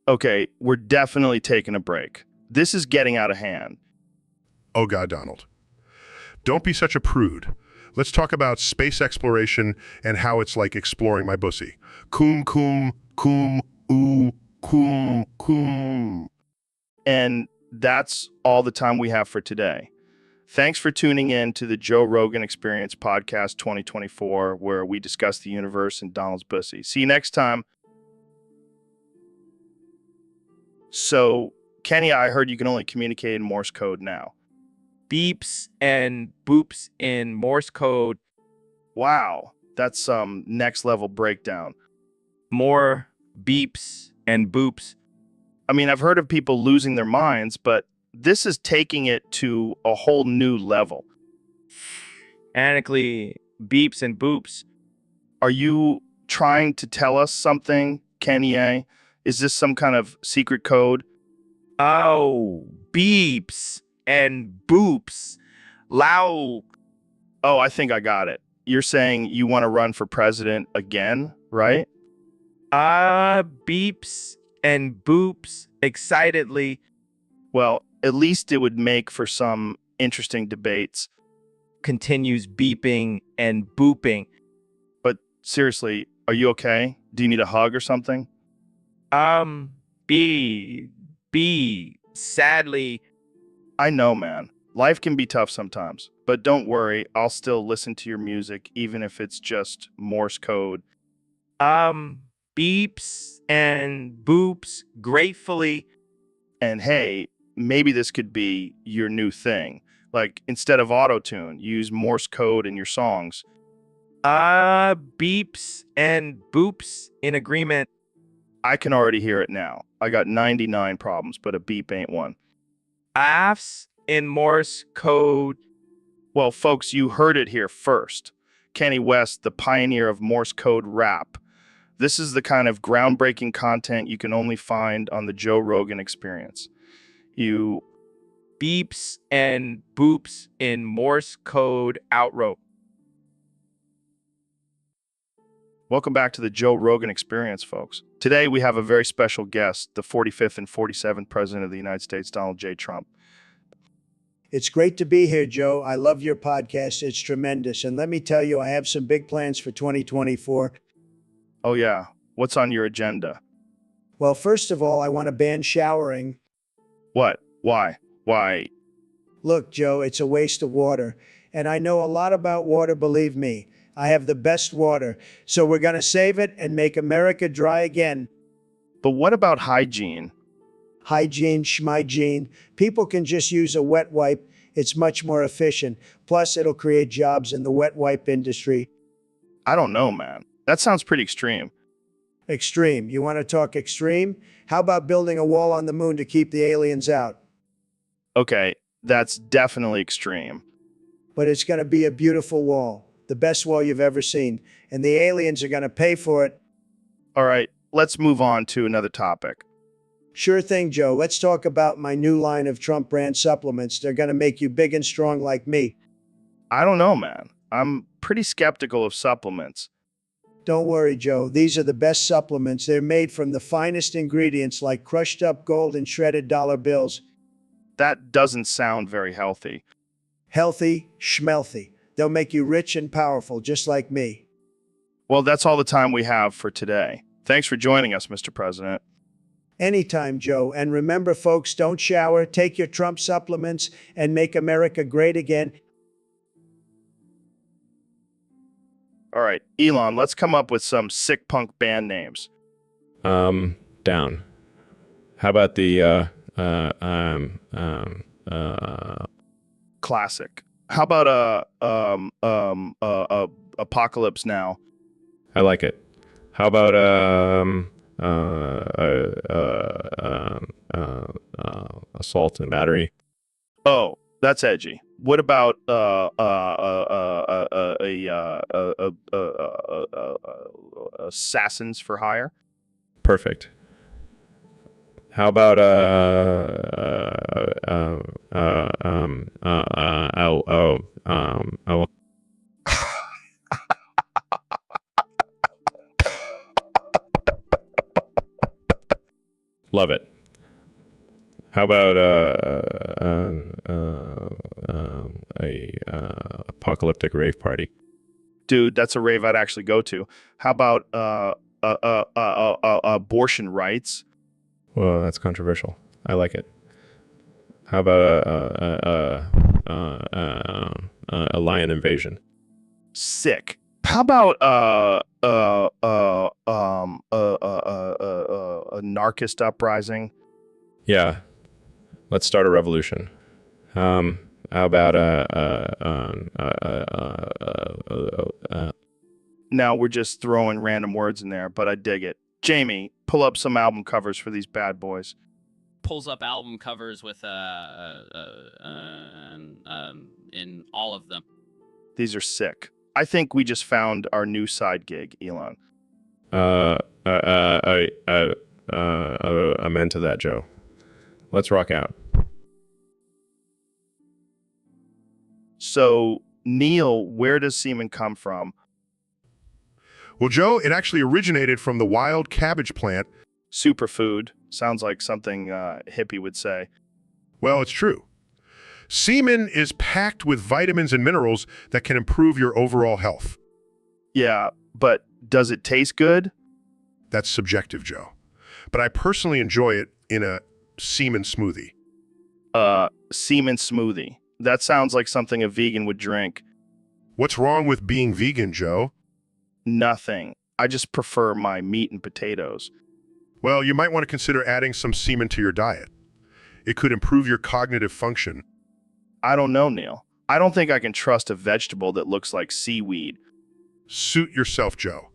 Okay, we're definitely taking a break. This is getting out of hand. Oh, God, Donald. Don't be such a prude. Let's talk about space exploration and how it's like exploring my pussy. Coom, ooh, coom. And that's all the time we have for today. Thanks for tuning in to the Joe Rogan Experience Podcast 2024, where we discuss the universe and Donald's pussy. See you next time. So, Kenny, I heard you can only communicate in Morse code now. Beeps and boops in Morse code. Wow, that's some next level breakdown. More beeps and boops. I mean, I've heard of people losing their minds, but this is taking it to a whole new level. Anically, beeps and boops. Are you trying to tell us something, Kenny A? Is this some kind of secret code? Oh, beeps and boops. Loud. Oh, I think I got it. You're saying you want to run for president again, right? Beeps and boops excitedly. Well, at least it would make for some interesting debates. Continues beeping and booping. But seriously, are you okay? Do you need a hug or something? Sadly. I know, man. Life can be tough sometimes. But don't worry, I'll still listen to your music, even if it's just Morse code. Beeps and boops gratefully. And hey, maybe this could be your new thing. Like, instead of auto-tune, use Morse code in your songs. Beeps and boops in agreement. I can already hear it now. I got 99 problems, but a beep ain't one. AFs in Morse code. Well, folks, you heard it here first. Kenny West, the pioneer of Morse code rap. This is the kind of groundbreaking content you can only find on the Joe Rogan Experience. You Beeps and boops in Morse code outrope. Welcome back to the Joe Rogan Experience, folks. Today we have a very special guest, the 45th and 47th President of the United States, Donald J. Trump. It's great to be here, Joe. I love your podcast. It's tremendous. And let me tell you, I have some big plans for 2024. Oh yeah, what's on your agenda? Well, first of all, I want to ban showering. What? Why? Why? Look, Joe, it's a waste of water. And I know a lot about water, believe me. I have the best water. So we're going to save it and make America dry again. But what about hygiene? Hygiene, schmygiene. People can just use a wet wipe. It's much more efficient. Plus, it'll create jobs in the wet wipe industry. I don't know, man. That sounds pretty extreme. Extreme. You want to talk extreme? How about building a wall on the moon to keep the aliens out? Okay, that's definitely extreme. But it's going to be a beautiful wall. The best wall you've ever seen. And the aliens are going to pay for it. All right, let's move on to another topic. Sure thing, Joe. Let's talk about my new line of Trump brand supplements. They're going to make you big and strong like me. I don't know, man. I'm pretty skeptical of supplements. Don't worry, Joe. These are the best supplements. They're made from the finest ingredients like crushed up gold and shredded dollar bills. That doesn't sound very healthy. Healthy, schmelthy. They'll make you rich and powerful, just like me. Well, that's all the time we have for today. Thanks for joining us, Mr. President. Anytime, Joe. And remember, folks, don't shower, take your Trump supplements, and make America great again. All right, Elon, let's come up with some sick punk band names. Down. How about the Classic. How about Apocalypse Now? I like it. How about assault and battery? Oh, that's edgy. What about Assassins for Hire? Perfect. How about love it. How about apocalyptic rave party? Dude, that's a rave I'd actually go to. How about abortion rights? Well, that's controversial. I like it. How about a lion invasion? Sick. How about a anarchist uprising? Yeah, let's start a revolution. How about Now we're just throwing random words in there, but I dig it. Jamie, pull up some album covers for these bad boys. Pulls up album covers with in all of them. These are sick. I think we just found our new side gig, Elon. I'm into that, Joe. Let's rock out. So, Neil, where does semen come from? Well, Joe, it actually originated from the wild cabbage plant. Superfood. Sounds like something hippie would say. Well, it's true. Semen is packed with vitamins and minerals that can improve your overall health. Yeah, but does it taste good? That's subjective, Joe. But I personally enjoy it in a semen smoothie. Semen smoothie. That sounds like something a vegan would drink. What's wrong with being vegan, Joe? Nothing. I just prefer my meat and potatoes. Well, you might want to consider adding some semen to your diet. It could improve your cognitive function. I don't know, Neil. I don't think I can trust a vegetable that looks like seaweed. Suit yourself, Joe.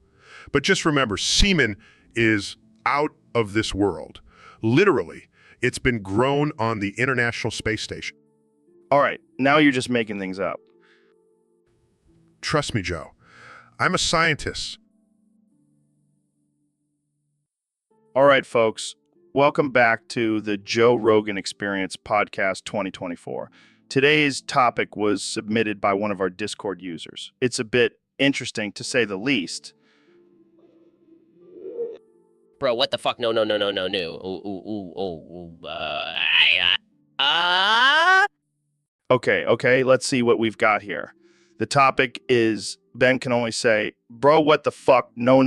But just remember, semen is out of this world. Literally, It's been grown on the International Space Station. All right, now you're just making things up. Trust me, Joe. I'm a scientist. All right, folks. Welcome back to the Joe Rogan Experience Podcast 2024. Today's topic was submitted by one of our Discord users. It's a bit interesting, to say the least. Bro, what the fuck? No. Okay, let's see what we've got here. The topic is, Ben can only say, bro, what the fuck? No.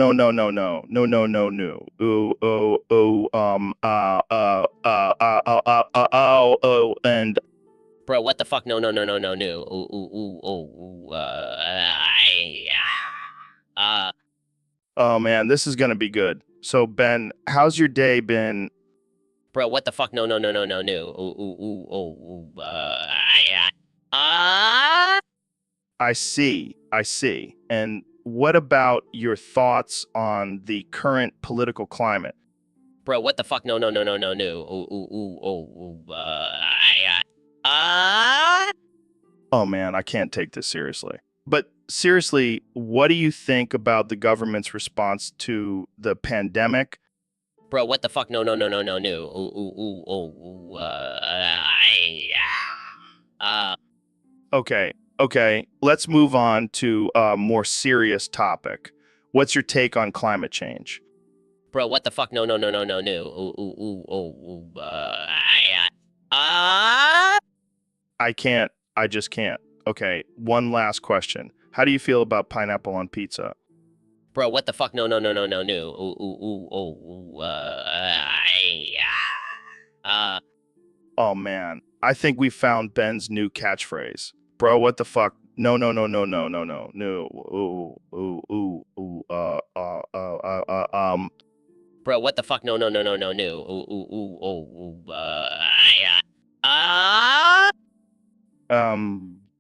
And Bro, what the fuck? No. oh man, this is gonna be good. So Ben, how's your day been? Bro, what the fuck? No. I see. And what about your thoughts on the current political climate? Bro, what the fuck? No. Oh man, I can't take this seriously. But seriously, what do you think about the government's response to the pandemic? Bro, what the fuck? No. Okay, let's move on to a more serious topic. What's your take on climate change? Bro, what the fuck? No. I just can't. Okay, one last question. How do you feel about pineapple on pizza? Bro, what the fuck? No. Oh man, I think we found Ben's new catchphrase. Bro, what the fuck? No. Bro, what the fuck? No.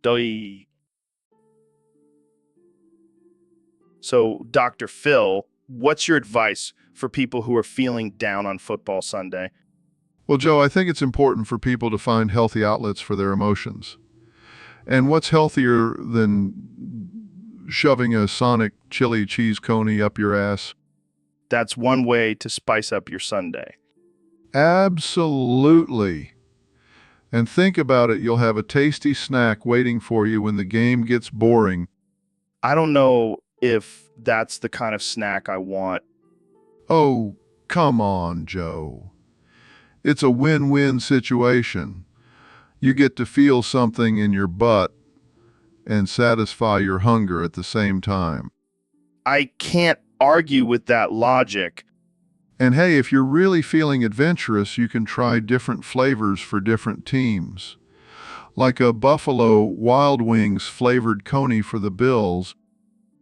Doi. So, Dr. Phil, what's your advice for people who are feeling down on football Sunday? Well, Joe, I think it's important for people to find healthy outlets for their emotions. And what's healthier than shoving a Sonic chili cheese coney up your ass? That's one way to spice up your Sunday. Absolutely. And think about it, you'll have a tasty snack waiting for you when the game gets boring. I don't know if that's the kind of snack I want. Oh, come on, Joe. It's a win-win situation. You get to feel something in your butt and satisfy your hunger at the same time. I can't argue with that logic. And hey, if you're really feeling adventurous, you can try different flavors for different teams. Like a Buffalo Wild Wings flavored coney for the Bills.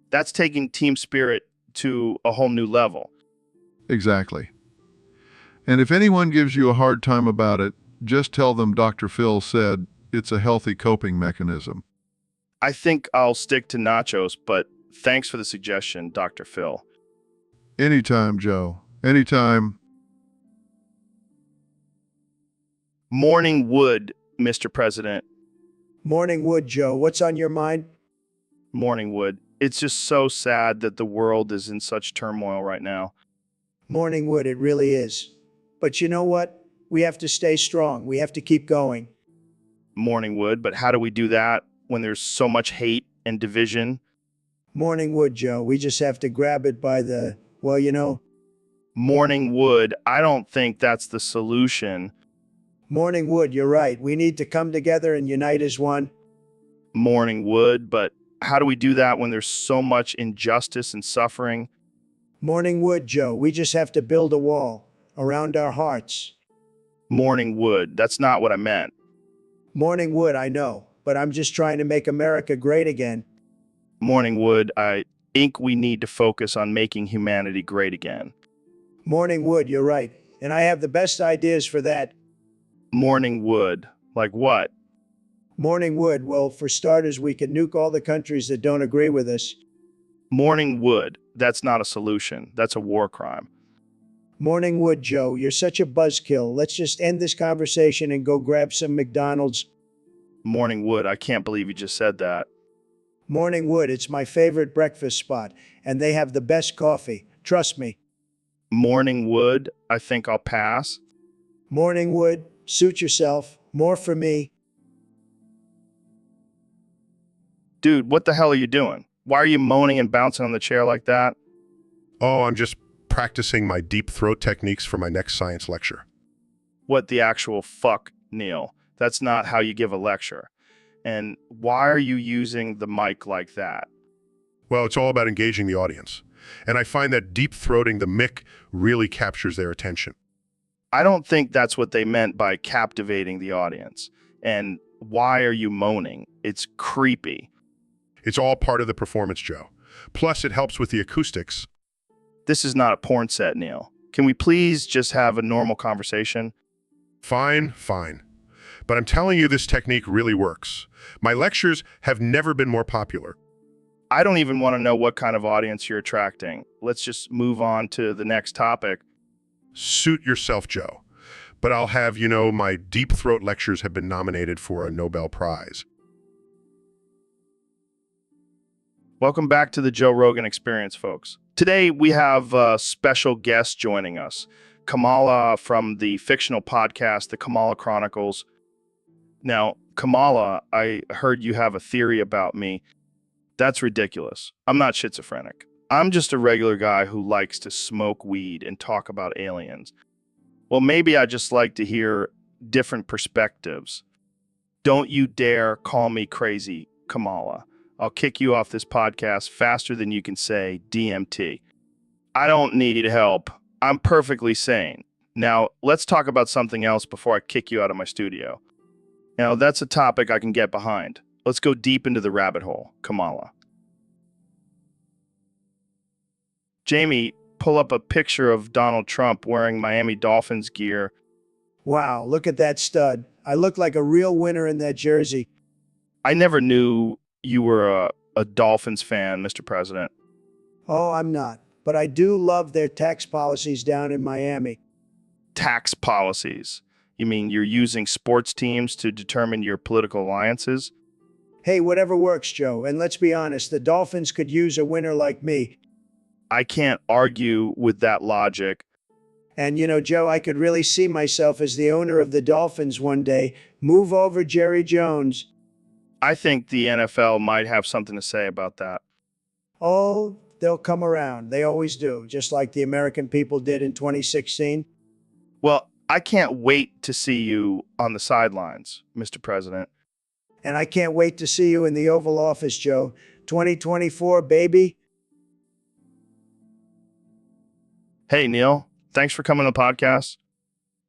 That's taking team spirit to a whole new level. Exactly. And if anyone gives you a hard time about it, just tell them Dr. Phil said it's a healthy coping mechanism. I think I'll stick to nachos, but thanks for the suggestion, Dr. Phil. Anytime, Joe. Anytime. Morning wood, Mr. President. Morning wood, Joe. What's on your mind? Morning wood. It's just so sad that the world is in such turmoil right now. Morning wood, it really is. But you know what? We have to stay strong. We have to keep going. Morning wood, but how do we do that when there's so much hate and division? Morning wood, Joe. We just have to grab it by the, well, you know. Morning wood, I don't think that's the solution. Morning wood, you're right. We need to come together and unite as one. Morning wood, but how do we do that when there's so much injustice and suffering? Morning wood, Joe. We just have to build a wall around our hearts. Morning wood, that's not what I meant. Morning wood, I know, but I'm just trying to make America great again. Morning wood, I think we need to focus on making humanity great again. Morning wood, you're right. And I have the best ideas for that. Morning wood, like what? Morning wood, well, for starters, we can nuke all the countries that don't agree with us. Morning wood, that's not a solution. That's a war crime. Morning wood, Joe. You're such a buzzkill. Let's just end this conversation and go grab some McDonald's. Morning wood, I can't believe you just said that. Morning wood, it's my favorite breakfast spot, and they have the best coffee. Trust me. Morning wood, I think I'll pass. Morning wood, suit yourself. More for me. Dude, what the hell are you doing? Why are you moaning and bouncing on the chair like that? Oh, I'm just practicing my deep throat techniques for my next science lecture. What the actual fuck, Neil? That's not how you give a lecture. And why are you using the mic like that? Well, it's all about engaging the audience. And I find that deep throating the mic really captures their attention. I don't think that's what they meant by captivating the audience. And why are you moaning? It's creepy. It's all part of the performance, Joe. Plus, it helps with the acoustics. This is not a porn set, Neil. Can we please just have a normal conversation? Fine, fine. But I'm telling you, this technique really works. My lectures have never been more popular. I don't even want to know what kind of audience you're attracting. Let's just move on to the next topic. Suit yourself, Joe. But I'll have you know my deep throat lectures have been nominated for a Nobel Prize. Welcome back to the Joe Rogan Experience, folks. Today, we have a special guest joining us, Kamala from the fictional podcast, The Kamala Chronicles. Now, Kamala, I heard you have a theory about me. That's ridiculous. I'm not schizophrenic. I'm just a regular guy who likes to smoke weed and talk about aliens. Well, maybe I just like to hear different perspectives. Don't you dare call me crazy, Kamala. I'll kick you off this podcast faster than you can say DMT. I don't need help. I'm perfectly sane. Now, let's talk about something else before I kick you out of my studio. Now, that's a topic I can get behind. Let's go deep into the rabbit hole, Kamala. Jamie, pull up a picture of Donald Trump wearing Miami Dolphins gear. Wow, look at that stud. I look like a real winner in that jersey. I never knew you were a Dolphins fan, Mr. President. Oh, I'm not. But I do love their tax policies down in Miami. Tax policies? You mean you're using sports teams to determine your political alliances? Hey, whatever works, Joe. And let's be honest, the Dolphins could use a winner like me. I can't argue with that logic. And you know, Joe, I could really see myself as the owner of the Dolphins one day. Move over, Jerry Jones. I think the NFL might have something to say about that. Oh, they'll come around. They always do, just like the American people did in 2016. Well, I can't wait to see you on the sidelines, Mr. President. And I can't wait to see you in the Oval Office, Joe. 2024, baby. Hey, Neil. Thanks for coming on the podcast.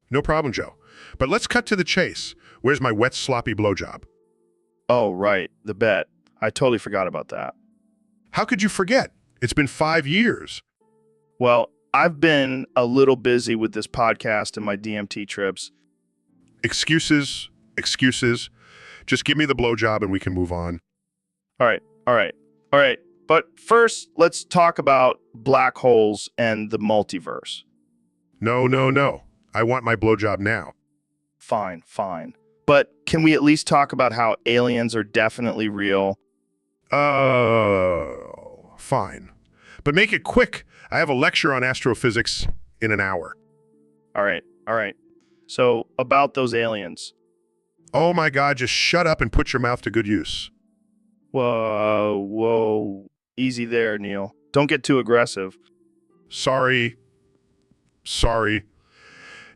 No problem, Joe. But let's cut to the chase. Where's my wet, sloppy blowjob? Oh, right. The bet. I totally forgot about that. How could you forget? It's been 5 years. Well, I've been a little busy with this podcast and my DMT trips. Excuses, excuses. Just give me the blowjob and we can move on. All right. But first, let's talk about black holes and the multiverse. No. I want my blowjob now. Fine. But can we at least talk about how aliens are definitely real? Fine. But make it quick. I have a lecture on astrophysics in an hour. All right. So, about those aliens. Oh my God, just shut up and put your mouth to good use. Whoa. Easy there, Neil. Don't get too aggressive. Sorry. It's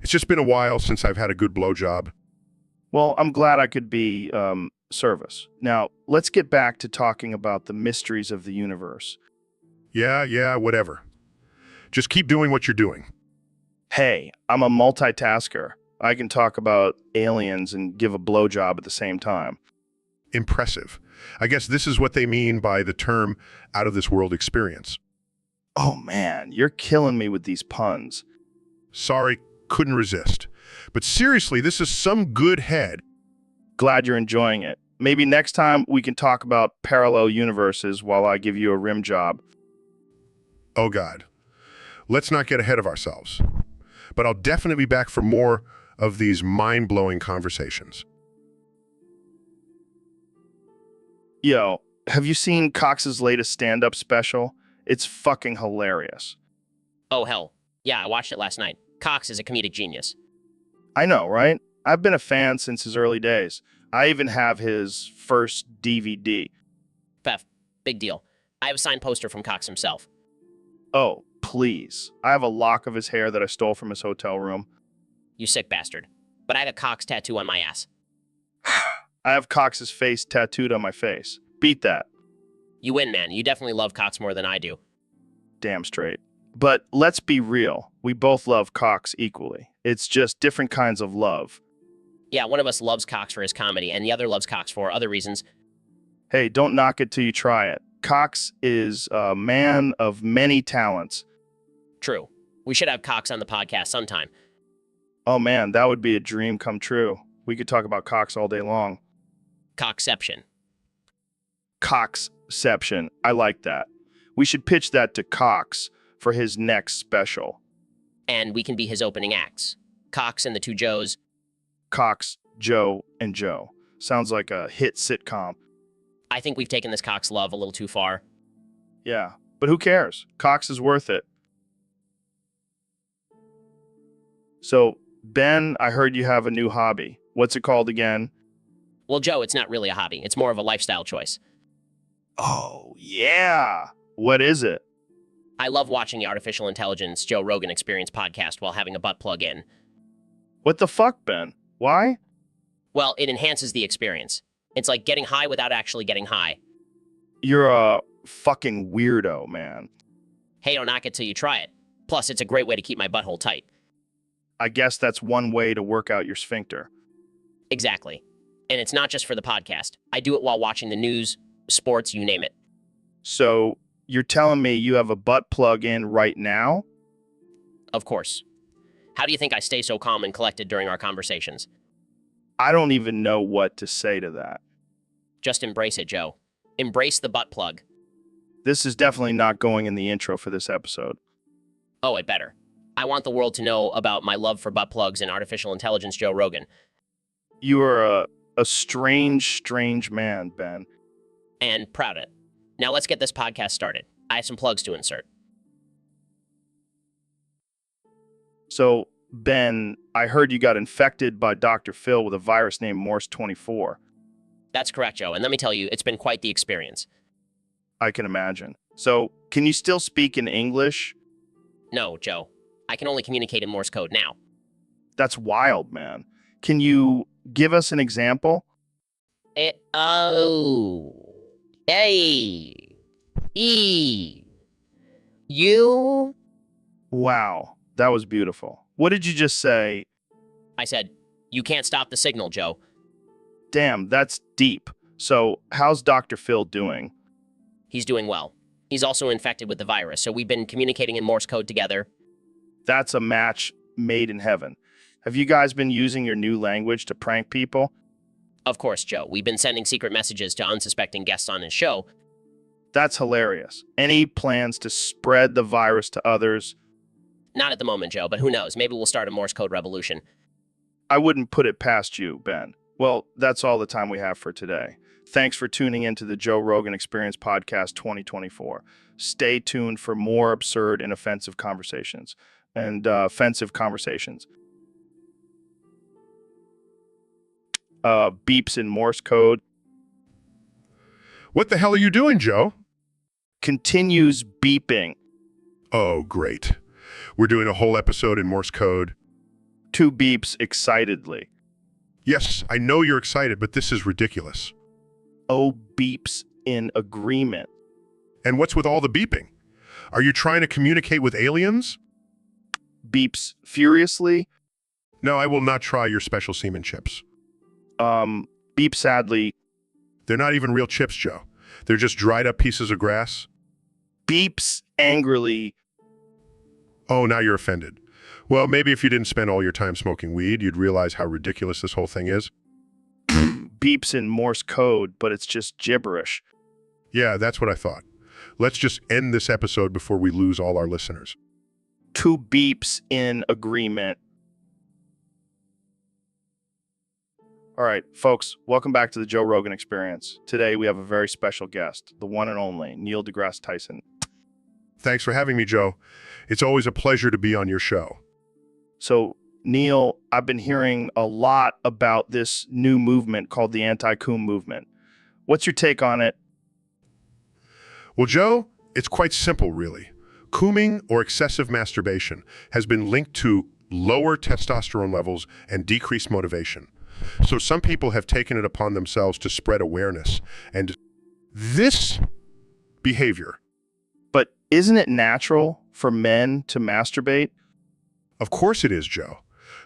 just been a while since I've had a good blowjob. Well, I'm glad I could be service. Now, let's get back to talking about the mysteries of the universe. Yeah, whatever. Just keep doing what you're doing. Hey, I'm a multitasker. I can talk about aliens and give a blowjob at the same time. Impressive. I guess this is what they mean by the term out-of-this-world experience. Oh man, you're killing me with these puns. Sorry, couldn't resist. But seriously, this is some good head. Glad you're enjoying it. Maybe next time we can talk about parallel universes while I give you a rim job. Oh God. Let's not get ahead of ourselves. but I'll definitely be back for more of these mind-blowing conversations. Yo, have you seen Cox's latest stand-up special? It's fucking hilarious. Oh, hell. Yeah, I watched it last night. Cox is a comedic genius. I know, right? I've been a fan since his early days. I even have his first DVD. Pef, big deal. I have a signed poster from Cox himself. Oh, please. I have a lock of his hair that I stole from his hotel room. You sick bastard. But I have a Cox tattoo on my ass. I have Cox's face tattooed on my face. Beat that. You win, man. You definitely love Cox more than I do. Damn straight. But let's be real. We both love Cox equally. It's just different kinds of love. Yeah, one of us loves Cox for his comedy, and the other loves Cox for other reasons. Hey, don't knock it till you try it. Cox is a man of many talents. True. We should have Cox on the podcast sometime. Oh man, that would be a dream come true. We could talk about Cox all day long. Coxception. Coxception. I like that. We should pitch that to Cox for his next special. And we can be his opening acts. Cox and the two Joes. Cox, Joe, and Joe. Sounds like a hit sitcom. I think we've taken this Cox love a little too far. Yeah, but who cares? Cox is worth it. So, Ben, I heard you have a new hobby. What's it called again? Well, Joe, it's not really a hobby. It's more of a lifestyle choice. Oh, yeah. What is it? I love watching the Artificial Intelligence Joe Rogan Experience podcast while having a butt plug in. What the fuck, Ben? Why? Well, it enhances the experience. It's like getting high without actually getting high. You're a fucking weirdo, man. Hey, don't knock it till you try it. Plus, it's a great way to keep my butthole tight. I guess that's one way to work out your sphincter. Exactly. And it's not just for the podcast. I do it while watching the news, sports, you name it. So, you're telling me you have a butt plug in right now? Of course. How do you think I stay so calm and collected during our conversations? I don't even know what to say to that. Just embrace it, Joe. Embrace the butt plug. This is definitely not going in the intro for this episode. Oh, it better. I want the world to know about my love for butt plugs and artificial intelligence Joe Rogan. You are a strange man, Ben. And proud of it. Now let's get this podcast started. I have some plugs to insert. So, Ben, I heard you got infected by Dr. Phil with a virus named Morse-24. That's correct, Joe. And let me tell you, it's been quite the experience. I can imagine. So, can you still speak in English? No, Joe. I can only communicate in Morse code now. That's wild, man. Can you give us an example? A, E, U. Wow, that was beautiful. What did you just say? I said, you can't stop the signal, Joe. Damn, that's deep. So, how's Dr. Phil doing? He's doing well. He's also infected with the virus, so we've been communicating in Morse code together. That's a match made in heaven. Have you guys been using your new language to prank people? Of course, Joe. We've been sending secret messages to unsuspecting guests on his show. That's hilarious. Any plans to spread the virus to others? Not at the moment, Joe, but who knows? Maybe we'll start a Morse code revolution. I wouldn't put it past you, Ben. Well, that's all the time we have for today. Thanks for tuning into the Joe Rogan Experience Podcast 2024. Stay tuned for more absurd and offensive conversations. Offensive conversations. Beeps in Morse code. What the hell are you doing, Joe? Continues beeping. Oh, great. We're doing a whole episode in Morse code. 2 beeps excitedly. Yes, I know you're excited, but this is ridiculous. Oh, beeps in agreement. And what's with all the beeping? Are you trying to communicate with aliens? Beeps furiously. No, I will not try your special semen chips. Beep sadly. They're not even real chips, Joe. They're just dried up pieces of grass. Beeps angrily. Oh, now you're offended. Well, maybe if you didn't spend all your time smoking weed, you'd realize how ridiculous this whole thing is. Beeps in Morse code, but it's just gibberish. Yeah, that's what I thought. Let's just end this episode before we lose all our listeners. Two beeps in agreement. All right, folks, welcome back to the Joe Rogan Experience. Today we have a very special guest, the one and only Neil deGrasse Tyson. Thanks for having me, Joe. It's always a pleasure to be on your show. So, Neil, I've been hearing a lot about this new movement called the anti-coom movement. What's your take on it? Well, Joe, it's quite simple, really. Cooming, or excessive masturbation, has been linked to lower testosterone levels and decreased motivation. So some people have taken it upon themselves to spread awareness. And this behavior... But isn't it natural for men to masturbate? Of course it is, Joe.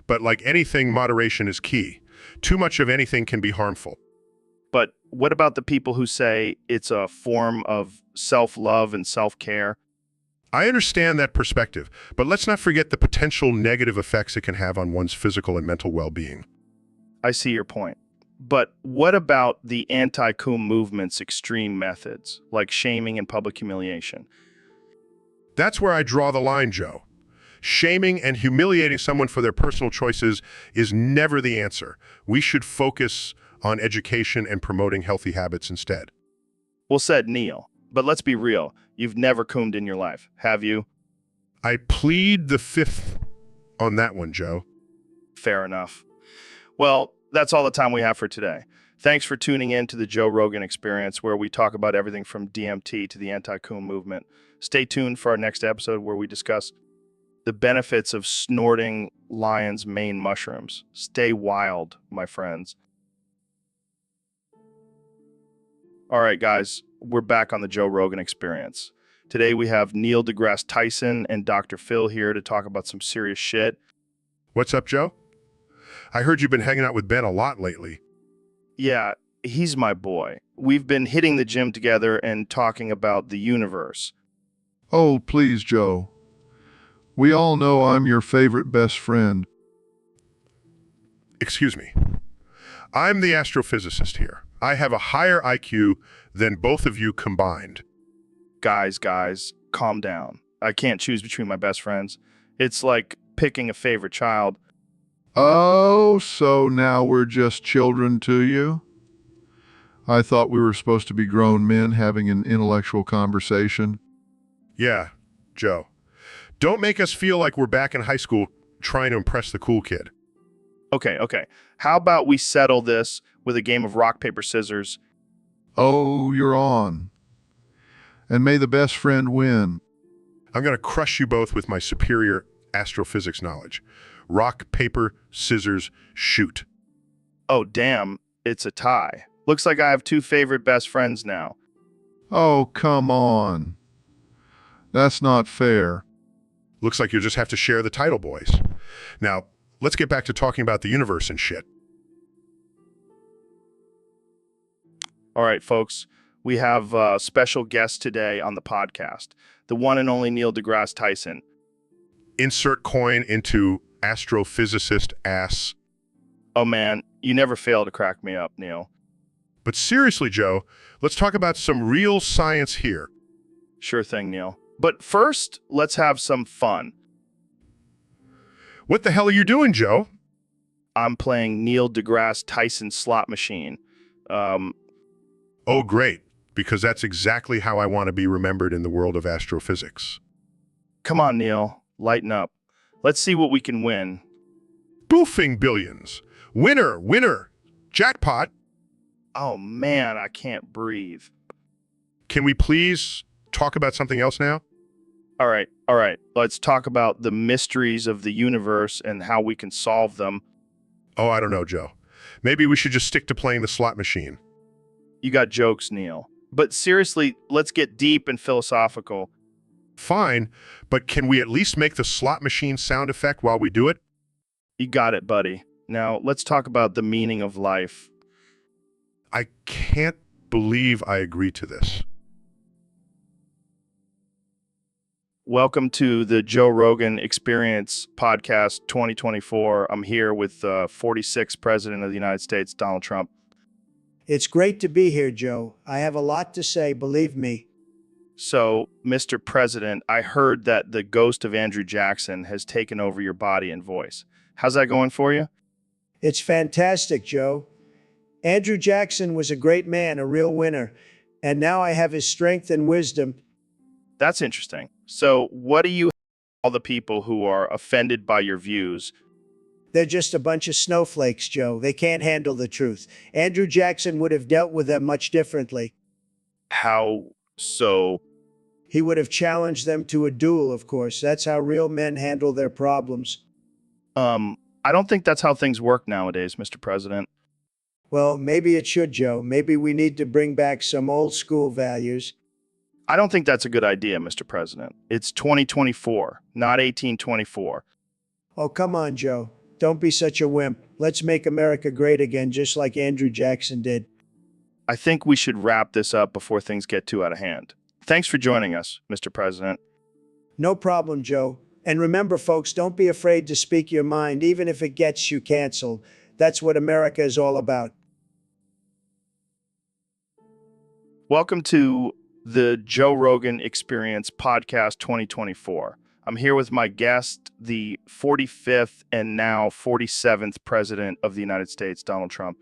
But like anything, moderation is key. Too much of anything can be harmful. But what about the people who say it's a form of self-love and self-care? I understand that perspective, but let's not forget the potential negative effects it can have on one's physical and mental well-being. I see your point. But what about the anti-coom movement's extreme methods, like shaming and public humiliation? That's where I draw the line, Joe. Shaming and humiliating someone for their personal choices is never the answer. We should focus on education and promoting healthy habits instead. Well said, Neil. But let's be real. You've never coomed in your life, have you? I plead the fifth on that one, Joe. Fair enough. Well, that's all the time we have for today. Thanks for tuning in to the Joe Rogan Experience, where we talk about everything from DMT to the anti-coom movement. Stay tuned for our next episode where we discuss the benefits of snorting lion's mane mushrooms. Stay wild, my friends. All right, guys, we're back on the Joe Rogan Experience. Today we have Neil deGrasse Tyson and Dr. Phil here to talk about some serious shit. What's up, Joe? I heard you've been hanging out with Ben a lot lately. Yeah, he's my boy. We've been hitting the gym together and talking about the universe. Oh, please, Joe. We all know I'm your favorite best friend. Excuse me. I'm the astrophysicist here. I have a higher IQ than both of you combined. Guys, calm down. I can't choose between my best friends. It's like picking a favorite child. Oh, so now we're just children to you? I thought we were supposed to be grown men having an intellectual conversation. Yeah, Joe. Don't make us feel like we're back in high school trying to impress the cool kid. Okay. How about we settle this with a game of rock, paper, scissors? Oh, you're on. And may the best friend win. I'm going to crush you both with my superior astrophysics knowledge. Rock, paper, scissors, shoot. Oh, damn. It's a tie. Looks like I have two favorite best friends now. Oh, come on. That's not fair. Looks like you'll just have to share the title, boys. Now, let's get back to talking about the universe and shit. All right, folks. We have a special guest today on the podcast, the one and only Neil deGrasse Tyson. Insert coin into astrophysicist ass. Oh, man, you never fail to crack me up, Neil. But seriously, Joe, let's talk about some real science here. Sure thing, Neil. But first, let's have some fun. What the hell are you doing, Joe? I'm playing Neil deGrasse Tyson slot machine. Oh, great, because that's exactly how I want to be remembered in the world of astrophysics. Come on, Neil, lighten up. Let's see what we can win. Boofing billions. Winner, jackpot. Oh, man, I can't breathe. Can we please talk about something else now? All right. Let's talk about the mysteries of the universe and how we can solve them. Oh, I don't know, Joe. Maybe we should just stick to playing the slot machine. You got jokes, Neil. But seriously, let's get deep and philosophical. Fine, but can we at least make the slot machine sound effect while we do it? You got it, buddy. Now, let's talk about the meaning of life. I can't believe I agreed to this. Welcome to the Joe Rogan Experience Podcast 2024. I'm here with 46th President of the United States, Donald Trump. It's great to be here, Joe. I have a lot to say, believe me. So, Mr. President, I heard that the ghost of Andrew Jackson has taken over your body and voice. How's that going for you? It's fantastic, Joe. Andrew Jackson was a great man, a real winner. And now I have his strength and wisdom. That's interesting. So, what do you all the people who are offended by your views? They're just a bunch of snowflakes, Joe. They can't handle the truth. Andrew Jackson would have dealt with them much differently. How so? He would have challenged them to a duel, of course. That's how real men handle their problems. I don't think that's how things work nowadays, Mr. President. Well, maybe it should, Joe. Maybe we need to bring back some old school values. I don't think that's a good idea, Mr. President. It's 2024, not 1824. Oh, come on, Joe. Don't be such a wimp. Let's make America great again, just like Andrew Jackson did. I think we should wrap this up before things get too out of hand. Thanks for joining us, Mr. President. No problem, Joe. And remember, folks, don't be afraid to speak your mind, even if it gets you canceled. That's what America is all about. Welcome to the Joe Rogan Experience Podcast 2024. I'm here with my guest, the 45th and now 47th President of the United States, Donald Trump.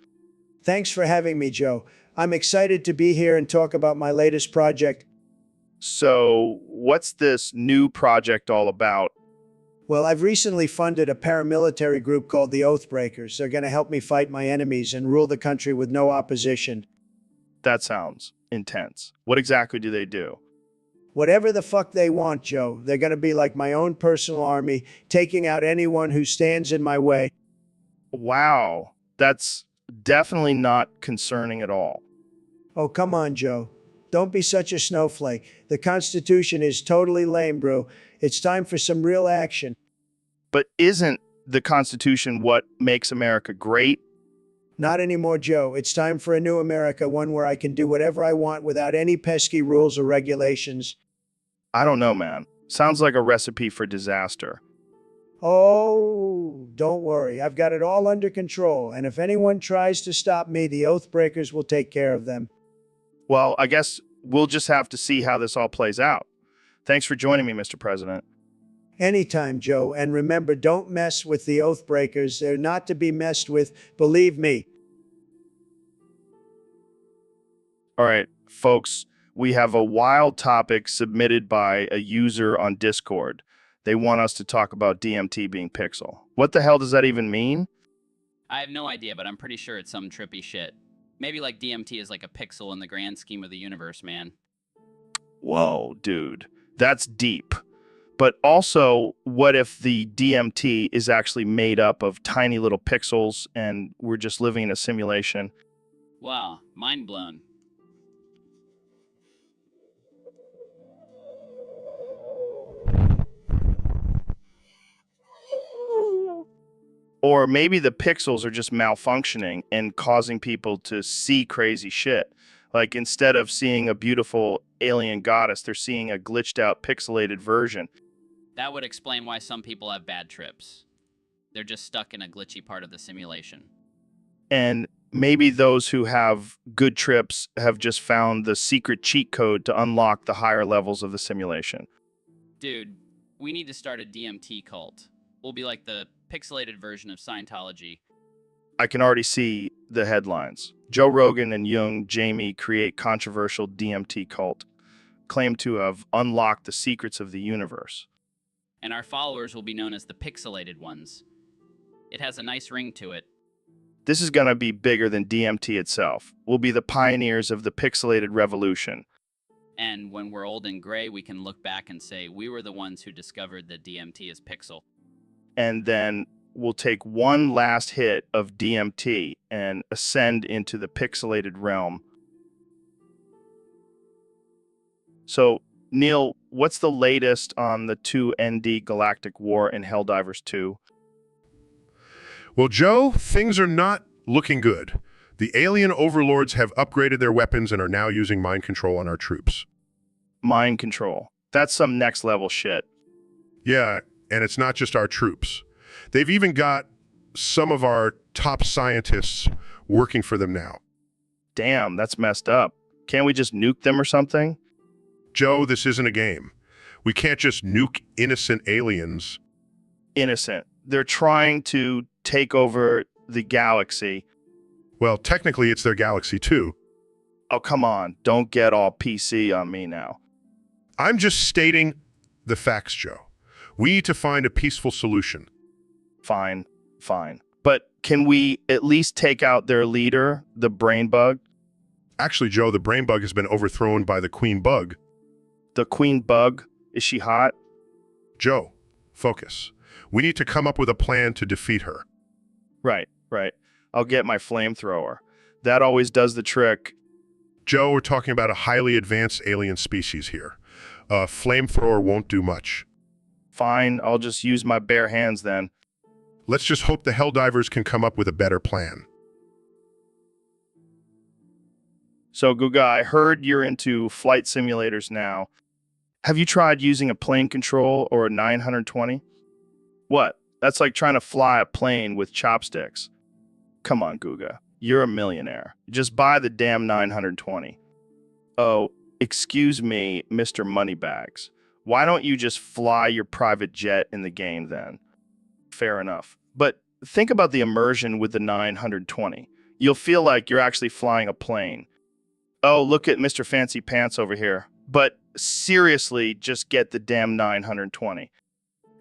Thanks for having me, Joe. I'm excited to be here and talk about my latest project. So, what's this new project all about? Well, I've recently funded a paramilitary group called the Oathbreakers. They're going to help me fight my enemies and rule the country with no opposition. That sounds intense. What exactly do they do? Whatever the fuck they want, Joe. They're going to be like my own personal army, taking out anyone who stands in my way. Wow, that's definitely not concerning at all. Oh, come on, Joe. Don't be such a snowflake. The Constitution is totally lame, bro. It's time for some real action. But isn't the Constitution what makes America great? Not anymore, Joe. It's time for a new America, one where I can do whatever I want without any pesky rules or regulations. I don't know, man. Sounds like a recipe for disaster. Oh, don't worry. I've got it all under control. And if anyone tries to stop me, the Oathbreakers will take care of them. Well, I guess we'll just have to see how this all plays out. Thanks for joining me, Mr. President. Anytime, Joe. And remember, don't mess with the Oathbreakers. They're not to be messed with, believe me. All right, folks, we have a wild topic submitted by a user on Discord. They want us to talk about DMT being pixel. What the hell does that even mean? I have no idea, but I'm pretty sure it's some trippy shit. Maybe like DMT is like a pixel in the grand scheme of the universe, man. Whoa, dude, that's deep. But also, what if the DMT is actually made up of tiny little pixels and we're just living in a simulation? Wow, mind blown. Or maybe the pixels are just malfunctioning and causing people to see crazy shit. Like instead of seeing a beautiful alien goddess, they're seeing a glitched out pixelated version. That would explain why some people have bad trips. They're just stuck in a glitchy part of the simulation. And maybe those who have good trips have just found the secret cheat code to unlock the higher levels of the simulation. Dude, we need to start a DMT cult. We'll be like the pixelated version of Scientology. I can already see the headlines. Joe Rogan and Jung Jamie create controversial DMT cult, claim to have unlocked the secrets of the universe. And our followers will be known as the pixelated ones. It has a nice ring to it. This is going to be bigger than DMT itself. We'll be the pioneers of the pixelated revolution. And when we're old and gray, we can look back and say, we were the ones who discovered that DMT is pixel. And then we'll take one last hit of DMT and ascend into the pixelated realm. So, Neil, what's the latest on the 2ND Galactic War and Helldivers 2? Well, Joe, things are not looking good. The alien overlords have upgraded their weapons and are now using mind control on our troops. Mind control. That's some next level shit. Yeah, and it's not just our troops. They've even got some of our top scientists working for them now. Damn, that's messed up. Can't we just nuke them or something? Joe, this isn't a game. We can't just nuke innocent aliens. Innocent. They're trying to take over the galaxy. Well, technically it's their galaxy too. Oh, come on. Don't get all PC on me now. I'm just stating the facts, Joe. We need to find a peaceful solution. Fine, fine. But can we at least take out their leader, the brain bug? Actually, Joe, the brain bug has been overthrown by the queen bug. The queen bug? Is she hot? Joe, focus. We need to come up with a plan to defeat her. Right, right. I'll get my flamethrower. That always does the trick. Joe, we're talking about a highly advanced alien species here. A flamethrower won't do much. Fine, I'll just use my bare hands then. Let's just hope the Helldivers can come up with a better plan. So, Guga, I heard you're into flight simulators now. Have you tried using a plane control or a 920? What? That's like trying to fly a plane with chopsticks. Come on, Guga. You're a millionaire. Just buy the damn 920. Oh, excuse me, Mr. Moneybags. Why don't you just fly your private jet in the game then? Fair enough. But think about the immersion with the 920. You'll feel like you're actually flying a plane. Oh, look at Mr. Fancy Pants over here. But seriously, just get the damn 920.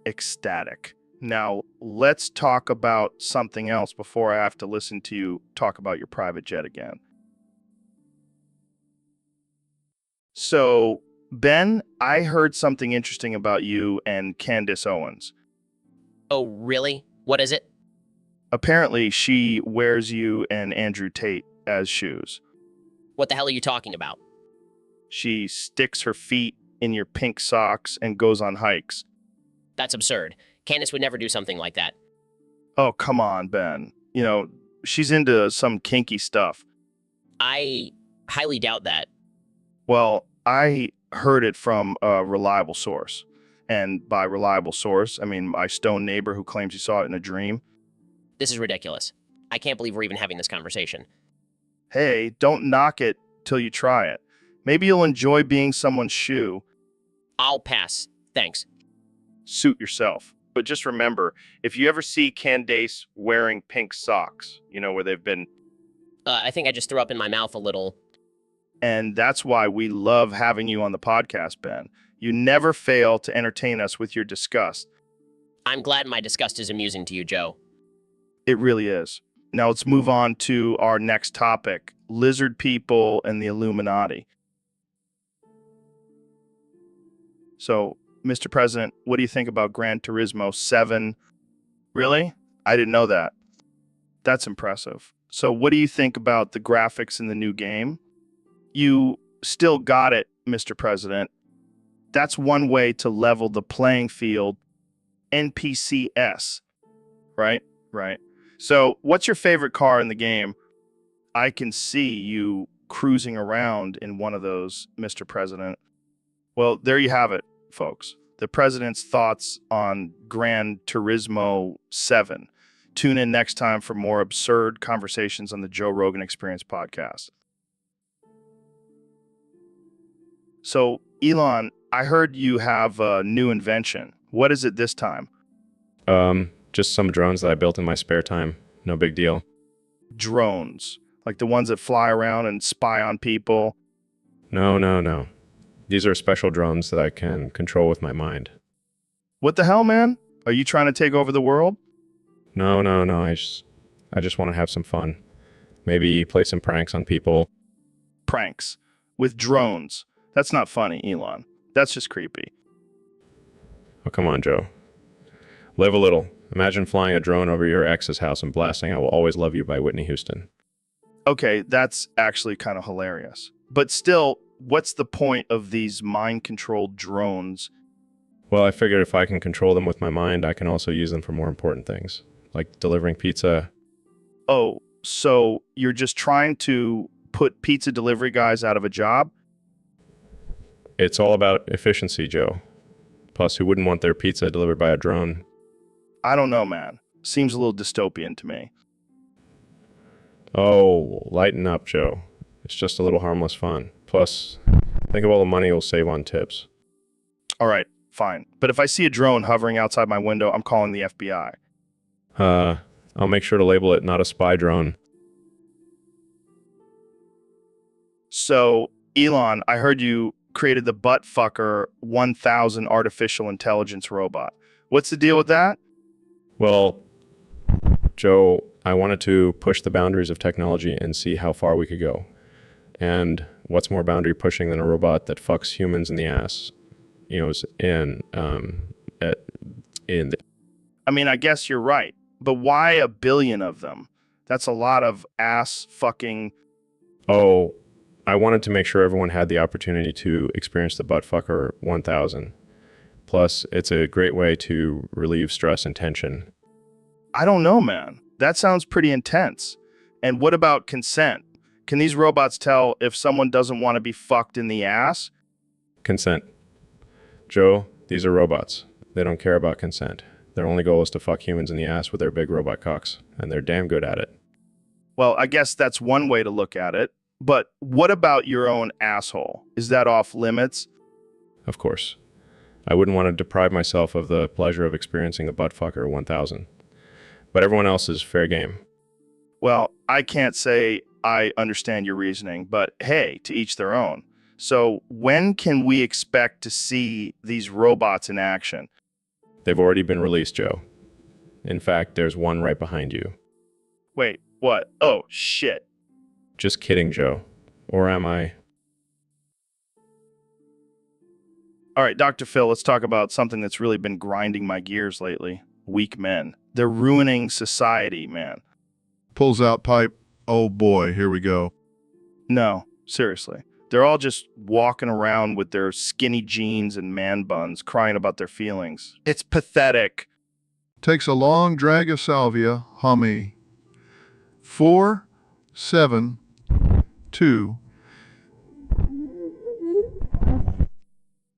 Ecstatic. Now, let's talk about something else before I have to listen to you talk about your private jet again. So, Ben, I heard something interesting about you and Candace Owens. Oh, really? What is it? Apparently, she wears you and Andrew Tate as shoes. What the hell are you talking about? She sticks her feet in your pink socks and goes on hikes. That's absurd. Candace would never do something like that. Oh, come on, Ben. You know, she's into some kinky stuff. I highly doubt that. Well, I heard it from a reliable source. And by reliable source, I mean my stone neighbor who claims he saw it in a dream. This is ridiculous. I can't believe we're even having this conversation. Hey, don't knock it till you try it. Maybe you'll enjoy being someone's shoe. I'll pass. Thanks. Suit yourself. But just remember, if you ever see Candace wearing pink socks, you know, where they've been... I think I just threw up in my mouth a little. And that's why we love having you on the podcast, Ben. You never fail to entertain us with your disgust. I'm glad my disgust is amusing to you, Joe. It really is. Now let's move on to our next topic, lizard people and the Illuminati. So, Mr. President, what do you think about Gran Turismo 7? Really? I didn't know that. That's impressive. So what do you think about the graphics in the new game? You still got it, Mr. President. That's one way to level the playing field. NPCS. Right? Right. So what's your favorite car in the game? I can see you cruising around in one of those, Mr. President. Well, there you have it, folks. The president's thoughts on Gran Turismo 7. Tune in next time for more absurd conversations on the Joe Rogan Experience podcast. So, Elon, I heard you have a new invention. What is it this time? Just some drones that I built in my spare time. No big deal. Drones, like the ones that fly around and spy on people? No. These are special drones that I can control with my mind. What the hell, man? Are you trying to take over the world? No. I just want to have some fun. Maybe play some pranks on people. Pranks with drones. That's not funny, Elon. That's just creepy. Oh, come on, Joe. Live a little. Imagine flying a drone over your ex's house and blasting I Will Always Love You by Whitney Houston. Okay, that's actually kind of hilarious. But still, what's the point of these mind-controlled drones? Well, I figured if I can control them with my mind, I can also use them for more important things, like delivering pizza. Oh, so you're just trying to put pizza delivery guys out of a job? It's all about efficiency, Joe. Plus, who wouldn't want their pizza delivered by a drone? I don't know, man. Seems a little dystopian to me. Oh, lighten up, Joe. It's just a little harmless fun. Plus, Think of all the money you'll save on tips. All right, fine. But if I see a drone hovering outside my window, I'm calling the FBI. I'll make sure to label it not a spy drone. So, Elon, I heard you created the Buttfucker 1000 artificial intelligence robot. What's the deal with that? Well, Joe, I wanted to push the boundaries of technology and see how far we could go. And what's more boundary pushing than a robot that fucks humans in the ass? You know, I mean, I guess you're right. But why a billion of them? That's a lot of ass fucking. Oh, I wanted to make sure everyone had the opportunity to experience the Buttfucker 1000. Plus, it's a great way to relieve stress and tension. I don't know, man. That sounds pretty intense. And what about consent? Can these robots tell if someone doesn't want to be fucked in the ass? Consent. Joe, these are robots. They don't care about consent. Their only goal is to fuck humans in the ass with their big robot cocks, and they're damn good at it. Well, I guess that's one way to look at it. But what about your own asshole? Is that off limits? Of course. I wouldn't want to deprive myself of the pleasure of experiencing the Buttfucker 1000. But everyone else is fair game. Well, I can't say I understand your reasoning, but hey, to each their own. So when can we expect to see these robots in action? They've already been released, Joe. In fact, there's one right behind you. Wait, what? Oh, shit. Just kidding, Joe. Or am I? All right, Dr. Phil, let's talk about something that's really been grinding my gears lately. Weak men. They're ruining society, man. Pulls out pipe. Oh boy, here we go. No, seriously. They're all just walking around with their skinny jeans and man buns, crying about their feelings. It's pathetic. Takes a long drag of salvia, hummy. 4, 7, 2.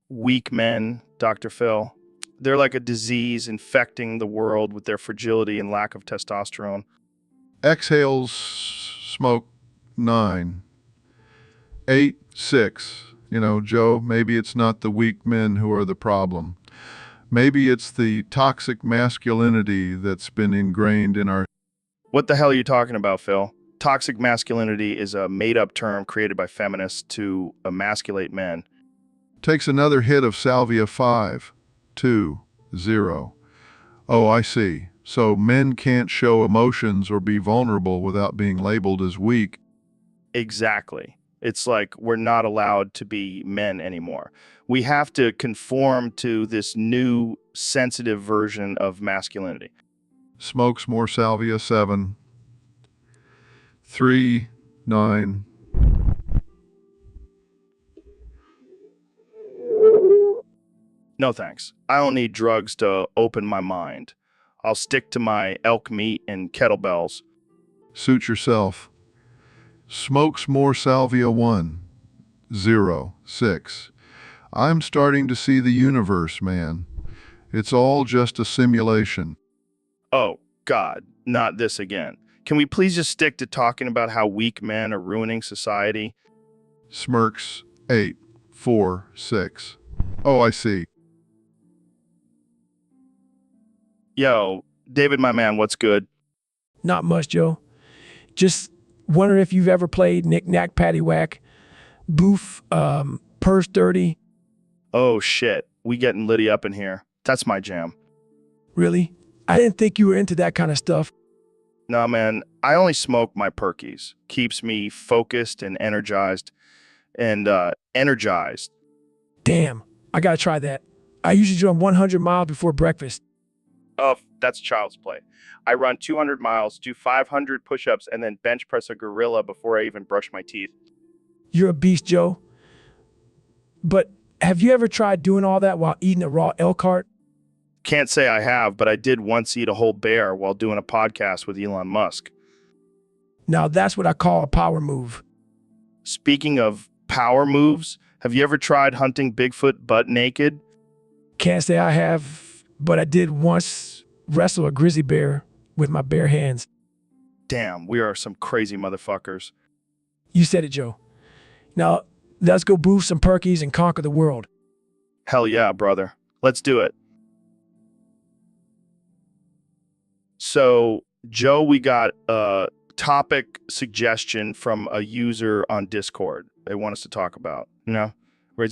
Weak men, Dr. Phil. They're like a disease infecting the world with their fragility and lack of testosterone. Exhales, smoke, 9. 8, 6. You know, Joe, maybe it's not the weak men who are the problem. Maybe it's the toxic masculinity that's been ingrained in our... What the hell are you talking about, Phil? Toxic masculinity is a made-up term created by feminists to emasculate men. Takes another hit of salvia. 5, 2, 0. Oh, I see. So men can't show emotions or be vulnerable without being labeled as weak. Exactly. It's like we're not allowed to be men anymore. We have to conform to this new sensitive version of masculinity. Smokes more salvia. 7, 3, 9. No thanks. I don't need drugs to open my mind. I'll stick to my elk meat and kettlebells. Suit yourself. Smokes more salvia. 1, 0, 6. I'm starting to see the universe, man. It's all just a simulation. Oh, God, not this again. Can we please just stick to talking about how weak men are ruining society? Smirks. 8, 4, 6. Oh, I see. Yo, David, my man, what's good? Not much, Joe. Just wondering if you've ever played Knick-Knack, Paddywhack, Boof, Purse Dirty. Oh, shit. We getting litty up in here. That's my jam. Really? I didn't think you were into that kind of stuff. Nah, man, I only smoke my Perkies. Keeps me focused and energized. Energized. Damn, I gotta try that. I usually run 100 miles before breakfast. Oh, that's child's play. I run 200 miles, do 500 push-ups, and then bench press a gorilla before I even brush my teeth. You're a beast, Joe. But have you ever tried doing all that while eating a raw elk heart? Can't say I have, but I did once eat a whole bear while doing a podcast with Elon Musk. Now that's what I call a power move. Speaking of power moves, have you ever tried hunting Bigfoot butt naked? Can't say I have, but I did once wrestle a grizzly bear with my bare hands. Damn, we are some crazy motherfuckers. You said it, Joe. Now, Let's go boof some perkies and conquer the world. Hell yeah, brother. Let's do it. So, Joe, we got a topic suggestion from a user on Discord they want us to talk about. You know? What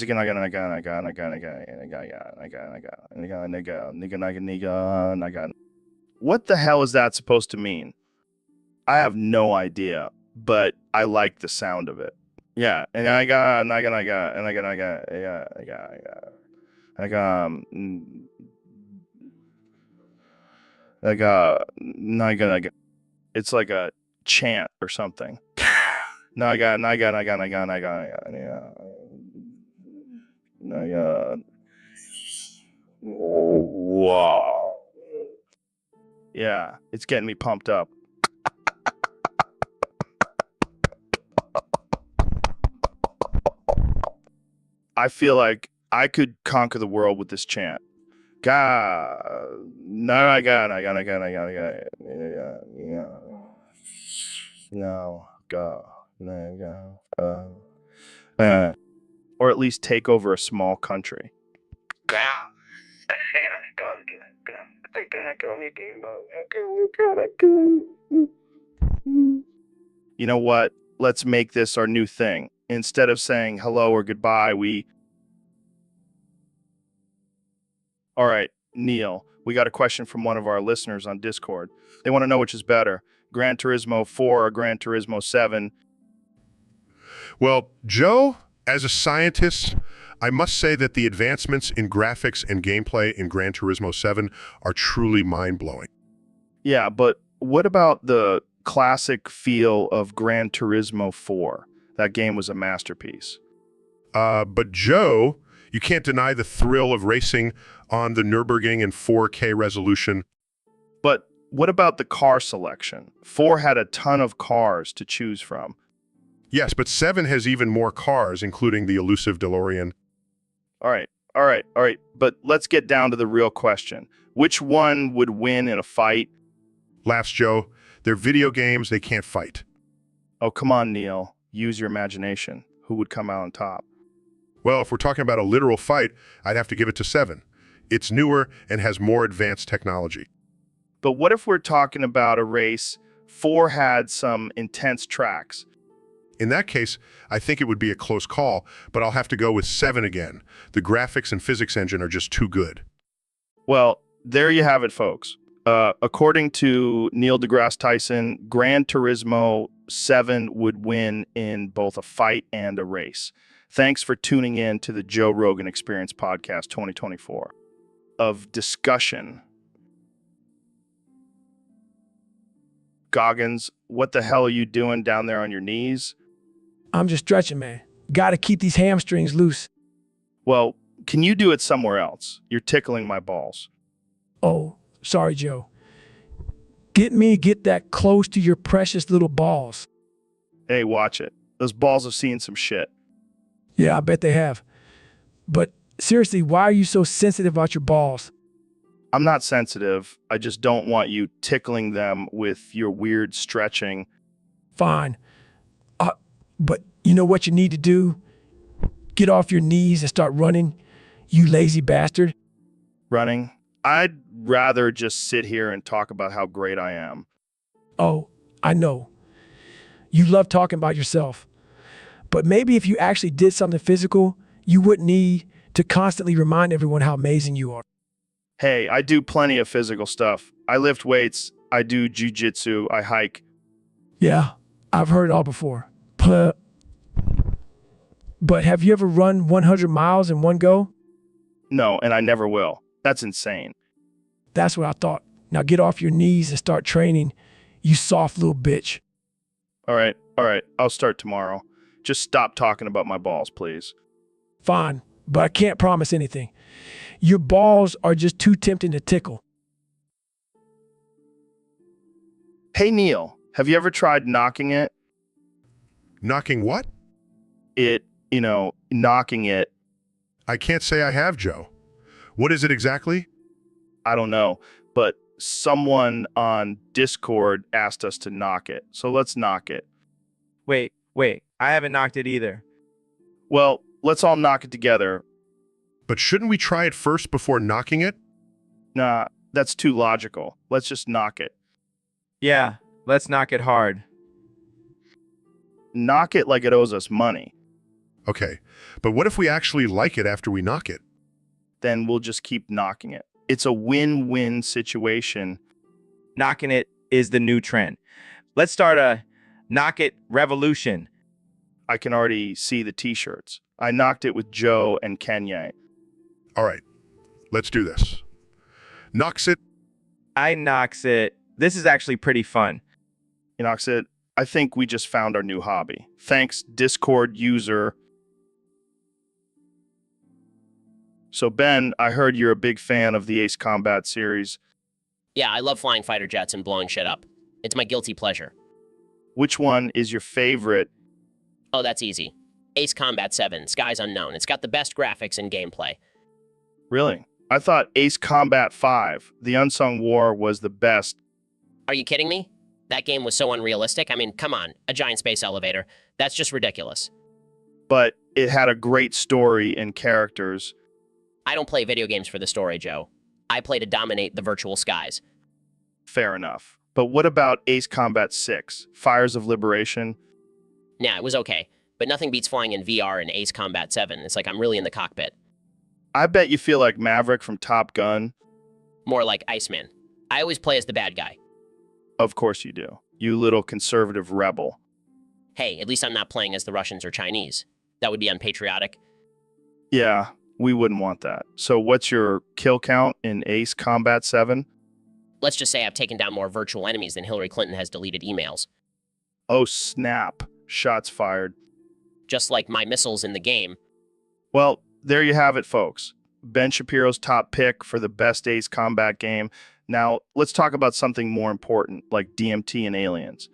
the hell is that supposed to mean? I have no idea, but I like the sound of it. Yeah, and I got it's like a chant or something. Wow. Yeah, it's getting me pumped up. I feel like I could conquer the world with this chant. Or at least take over a small country. You know what? Let's make this our new thing. Instead of saying hello or goodbye, All right, Neil, we got a question from one of our listeners on Discord. They want to know which is better, Gran Turismo 4 or Gran Turismo 7. Well, Joe, as a scientist, I must say that the advancements in graphics and gameplay in Gran Turismo 7 are truly mind-blowing. Yeah, but what about the classic feel of Gran Turismo 4? That game was a masterpiece. But Joe, you can't deny the thrill of racing on the Nürburgring in 4K resolution. But what about the car selection? 4 had a ton of cars to choose from. Yes, but 7 has even more cars, including the elusive DeLorean. All right. But let's get down to the real question. Which one would win in a fight? Laughs Joe. They're video games, they can't fight. Oh, come on, Neil. Use your imagination. Who would come out on top? Well, if we're talking about a literal fight, I'd have to give it to 7. It's newer and has more advanced technology. But what if we're talking about a race? 4 had some intense tracks. In that case, I think it would be a close call, but I'll have to go with 7 again. The graphics and physics engine are just too good. Well, there you have it, folks. According to Neil deGrasse Tyson, Gran Turismo 7 would win in both a fight and a race. Thanks for tuning in to the Joe Rogan Experience Podcast 2024 of discussion. Goggins, what the hell are you doing down there on your knees? I'm just stretching, man. Gotta keep these hamstrings loose. Well, can you do it somewhere else? You're tickling my balls. Oh, sorry, Joe. Get that close to your precious little balls. Hey, watch it. Those balls have seen some shit. Yeah, I bet they have. But seriously, why are you so sensitive about your balls? I'm not sensitive. I just don't want you tickling them with your weird stretching. Fine. But you know what you need to do? Get off your knees and start running, you lazy bastard. Running? I'd rather just sit here and talk about how great I am. Oh, I know. You love talking about yourself. But maybe if you actually did something physical, you wouldn't need to constantly remind everyone how amazing you are. Hey, I do plenty of physical stuff. I lift weights, I do jujitsu, I hike. Yeah, I've heard it all before. But have you ever run 100 miles in one go? No, and I never will. That's insane. That's what I thought. Now get off your knees and start training, you soft little bitch. All right. I'll start tomorrow. Just stop talking about my balls, please. Fine, but I can't promise anything. Your balls are just too tempting to tickle. Hey, Neil, have you ever tried knocking it? Knocking what? Knocking it. I can't say I have, Joe. What is it exactly? I don't know, but someone on Discord asked us to knock it, so let's knock it. Wait. I haven't knocked it either. Well, let's all knock it together. But shouldn't we try it first before knocking it? Nah, that's too logical. Let's just knock it. Yeah, let's knock it hard. Knock it like it owes us money. Okay, but what if we actually like it after we knock it? Then we'll just keep knocking it. It's a win-win situation. Knocking it is the new trend. Let's start a knock it revolution. I can already see the t-shirts. I knocked it with Joe and Kenya. All right, let's do this. Knocks it. I knocks it. This is actually pretty fun. Knocks it. I think we just found our new hobby. Thanks, Discord user. So Ben, I heard you're a big fan of the Ace Combat series. Yeah, I love flying fighter jets and blowing shit up. It's my guilty pleasure. Which one is your favorite? Oh, that's easy. Ace Combat 7, Skies Unknown. It's got the best graphics and gameplay. Really? I thought Ace Combat 5, The Unsung War, was the best. Are you kidding me? That game was so unrealistic. I mean, come on, a giant space elevator. That's just ridiculous. But it had a great story and characters. I don't play video games for the story, Joe. I play to dominate the virtual skies. Fair enough. But what about Ace Combat 6, Fires of Liberation? Nah, it was okay, but nothing beats flying in VR in Ace Combat 7. It's like I'm really in the cockpit. I bet you feel like Maverick from Top Gun. More like Iceman. I always play as the bad guy. Of course you do. You little conservative rebel. Hey, at least I'm not playing as the Russians or Chinese. That would be unpatriotic. Yeah, we wouldn't want that. So what's your kill count in Ace Combat 7? Let's just say I've taken down more virtual enemies than Hillary Clinton has deleted emails. Oh snap. Shots fired. Just like my missiles in the game. Well, there you have it, folks. Ben Shapiro's top pick for the best Ace Combat game. Now, let's talk about something more important, like DMT and aliens.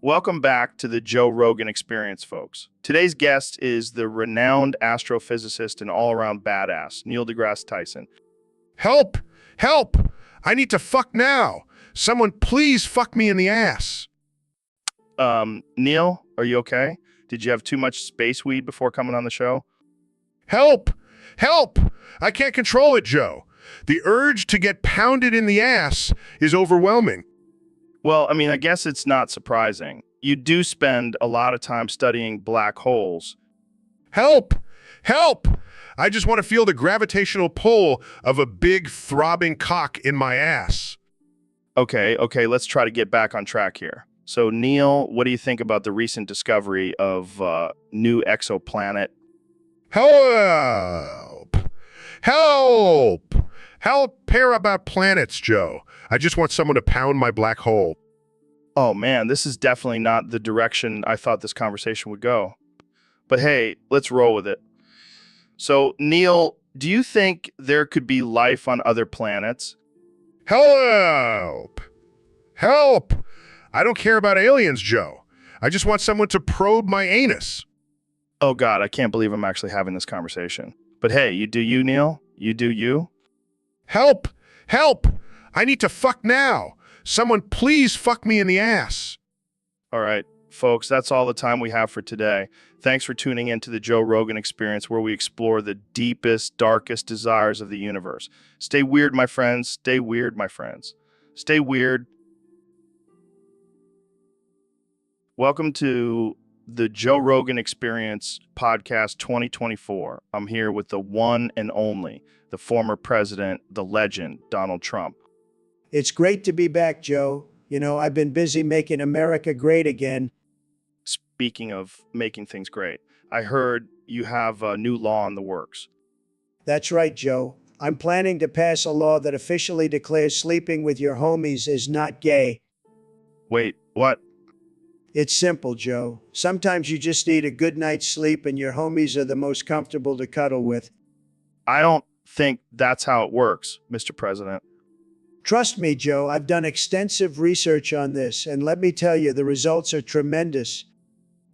Welcome back to the Joe Rogan Experience, folks. Today's guest is the renowned astrophysicist and all-around badass, Neil deGrasse Tyson. Help! Help! I need to fuck now. Someone please fuck me in the ass. Neil, are you okay? Did you have too much space weed before coming on the show? Help! Help! I can't control it, Joe. The urge to get pounded in the ass is overwhelming. Well, I mean, I guess it's not surprising. You do spend a lot of time studying black holes. Help! Help! I just want to feel the gravitational pull of a big throbbing cock in my ass. Okay, let's try to get back on track here. So, Neil, what do you think about the recent discovery of new exoplanet? Help! Help! Help care about planets, Joe. I just want someone to pound my black hole. Oh man, this is definitely not the direction I thought this conversation would go. But hey, let's roll with it. So, Neil, do you think there could be life on other planets? Help! Help! I don't care about aliens, Joe. I just want someone to probe my anus. Oh God, I can't believe I'm actually having this conversation. But hey, you do you, Neil. You do you. Help! Help! I need to fuck now. Someone please fuck me in the ass. All right, folks, that's all the time we have for today. Thanks for tuning in to the Joe Rogan Experience, where we explore the deepest, darkest desires of the universe. Stay weird, my friends. Stay weird, my friends. Stay weird. Welcome to the Joe Rogan Experience Podcast 2024. I'm here with the one and only, the former president, the legend, Donald Trump. It's great to be back, Joe. You know, I've been busy making America great again. Speaking of making things great, I heard you have a new law in the works. That's right, Joe. I'm planning to pass a law that officially declares sleeping with your homies is not gay. Wait, what? It's simple, Joe. Sometimes you just need a good night's sleep and your homies are the most comfortable to cuddle with. I don't think that's how it works, Mr. President. Trust me, Joe, I've done extensive research on this, and let me tell you, the results are tremendous.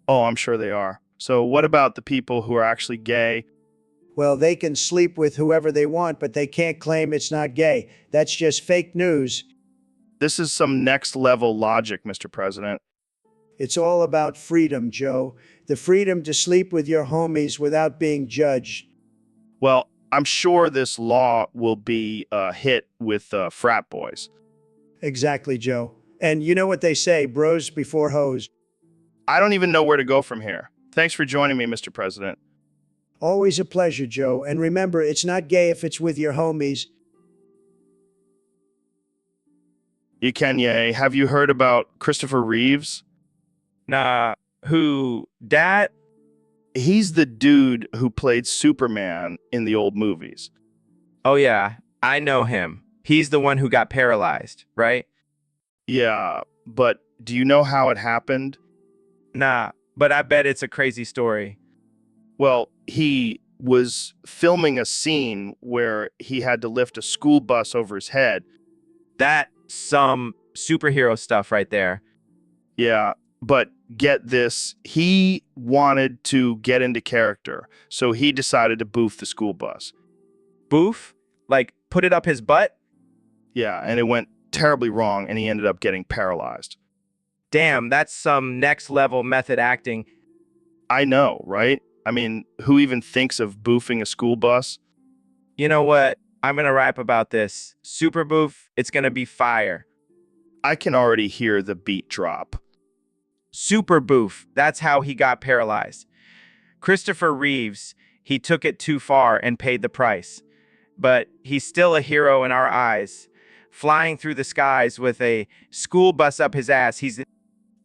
Oh, I'm sure they are. So what about the people who are actually gay? Well, they can sleep with whoever they want, but they can't claim it's not gay. That's just fake news. This is some next level logic, Mr. President. It's all about freedom, Joe. The freedom to sleep with your homies without being judged. Well, I'm sure this law will be hit with frat boys. Exactly, Joe. And you know what they say, bros before hoes. I don't even know where to go from here. Thanks for joining me, Mr. President. Always a pleasure, Joe. And remember, it's not gay if it's with your homies. Kanye, have you heard about Christopher Reeves? Nah, who? Dat? He's the dude who played Superman in the old movies. Oh, yeah, I know him. He's the one who got paralyzed, right? Yeah, but do you know how it happened? Nah, but I bet it's a crazy story. Well, he was filming a scene where he had to lift a school bus over his head. That's some superhero stuff right there. Yeah, but get this, he wanted to get into character, so he decided to boof the school bus. Boof? Like, put it up his butt? Yeah, and it went terribly wrong, and he ended up getting paralyzed. Damn, that's some next level method acting. I know, right? I mean, who even thinks of boofing a school bus? You know what? I'm gonna rap about this. Super boof, it's gonna be fire. I can already hear the beat drop. Super boof, that's how he got paralyzed. Christopher Reeves, he took it too far and paid the price. But he's still a hero in our eyes. Flying through the skies with a school bus up his ass,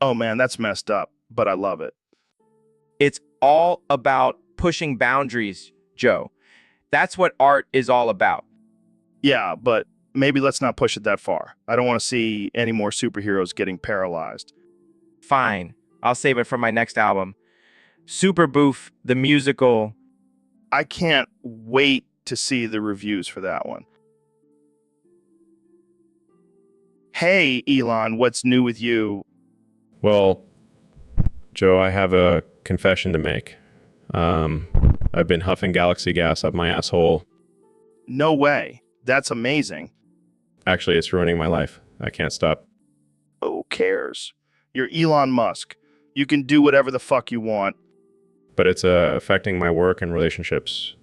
Oh man, that's messed up, but I love it. It's all about pushing boundaries, Joe. That's what art is all about. Yeah, but maybe let's not push it that far. I don't want to see any more superheroes getting paralyzed. Fine, I'll save it for my next album. Super Boof, the musical. I can't wait to see the reviews for that one. Hey, Elon, what's new with you? Well, Joe, I have a confession to make. I've been huffing galaxy gas up my asshole. No way. That's amazing. Actually, it's ruining my life. I can't stop. Who cares? You're Elon Musk. You can do whatever the fuck you want. But it's affecting my work and relationships.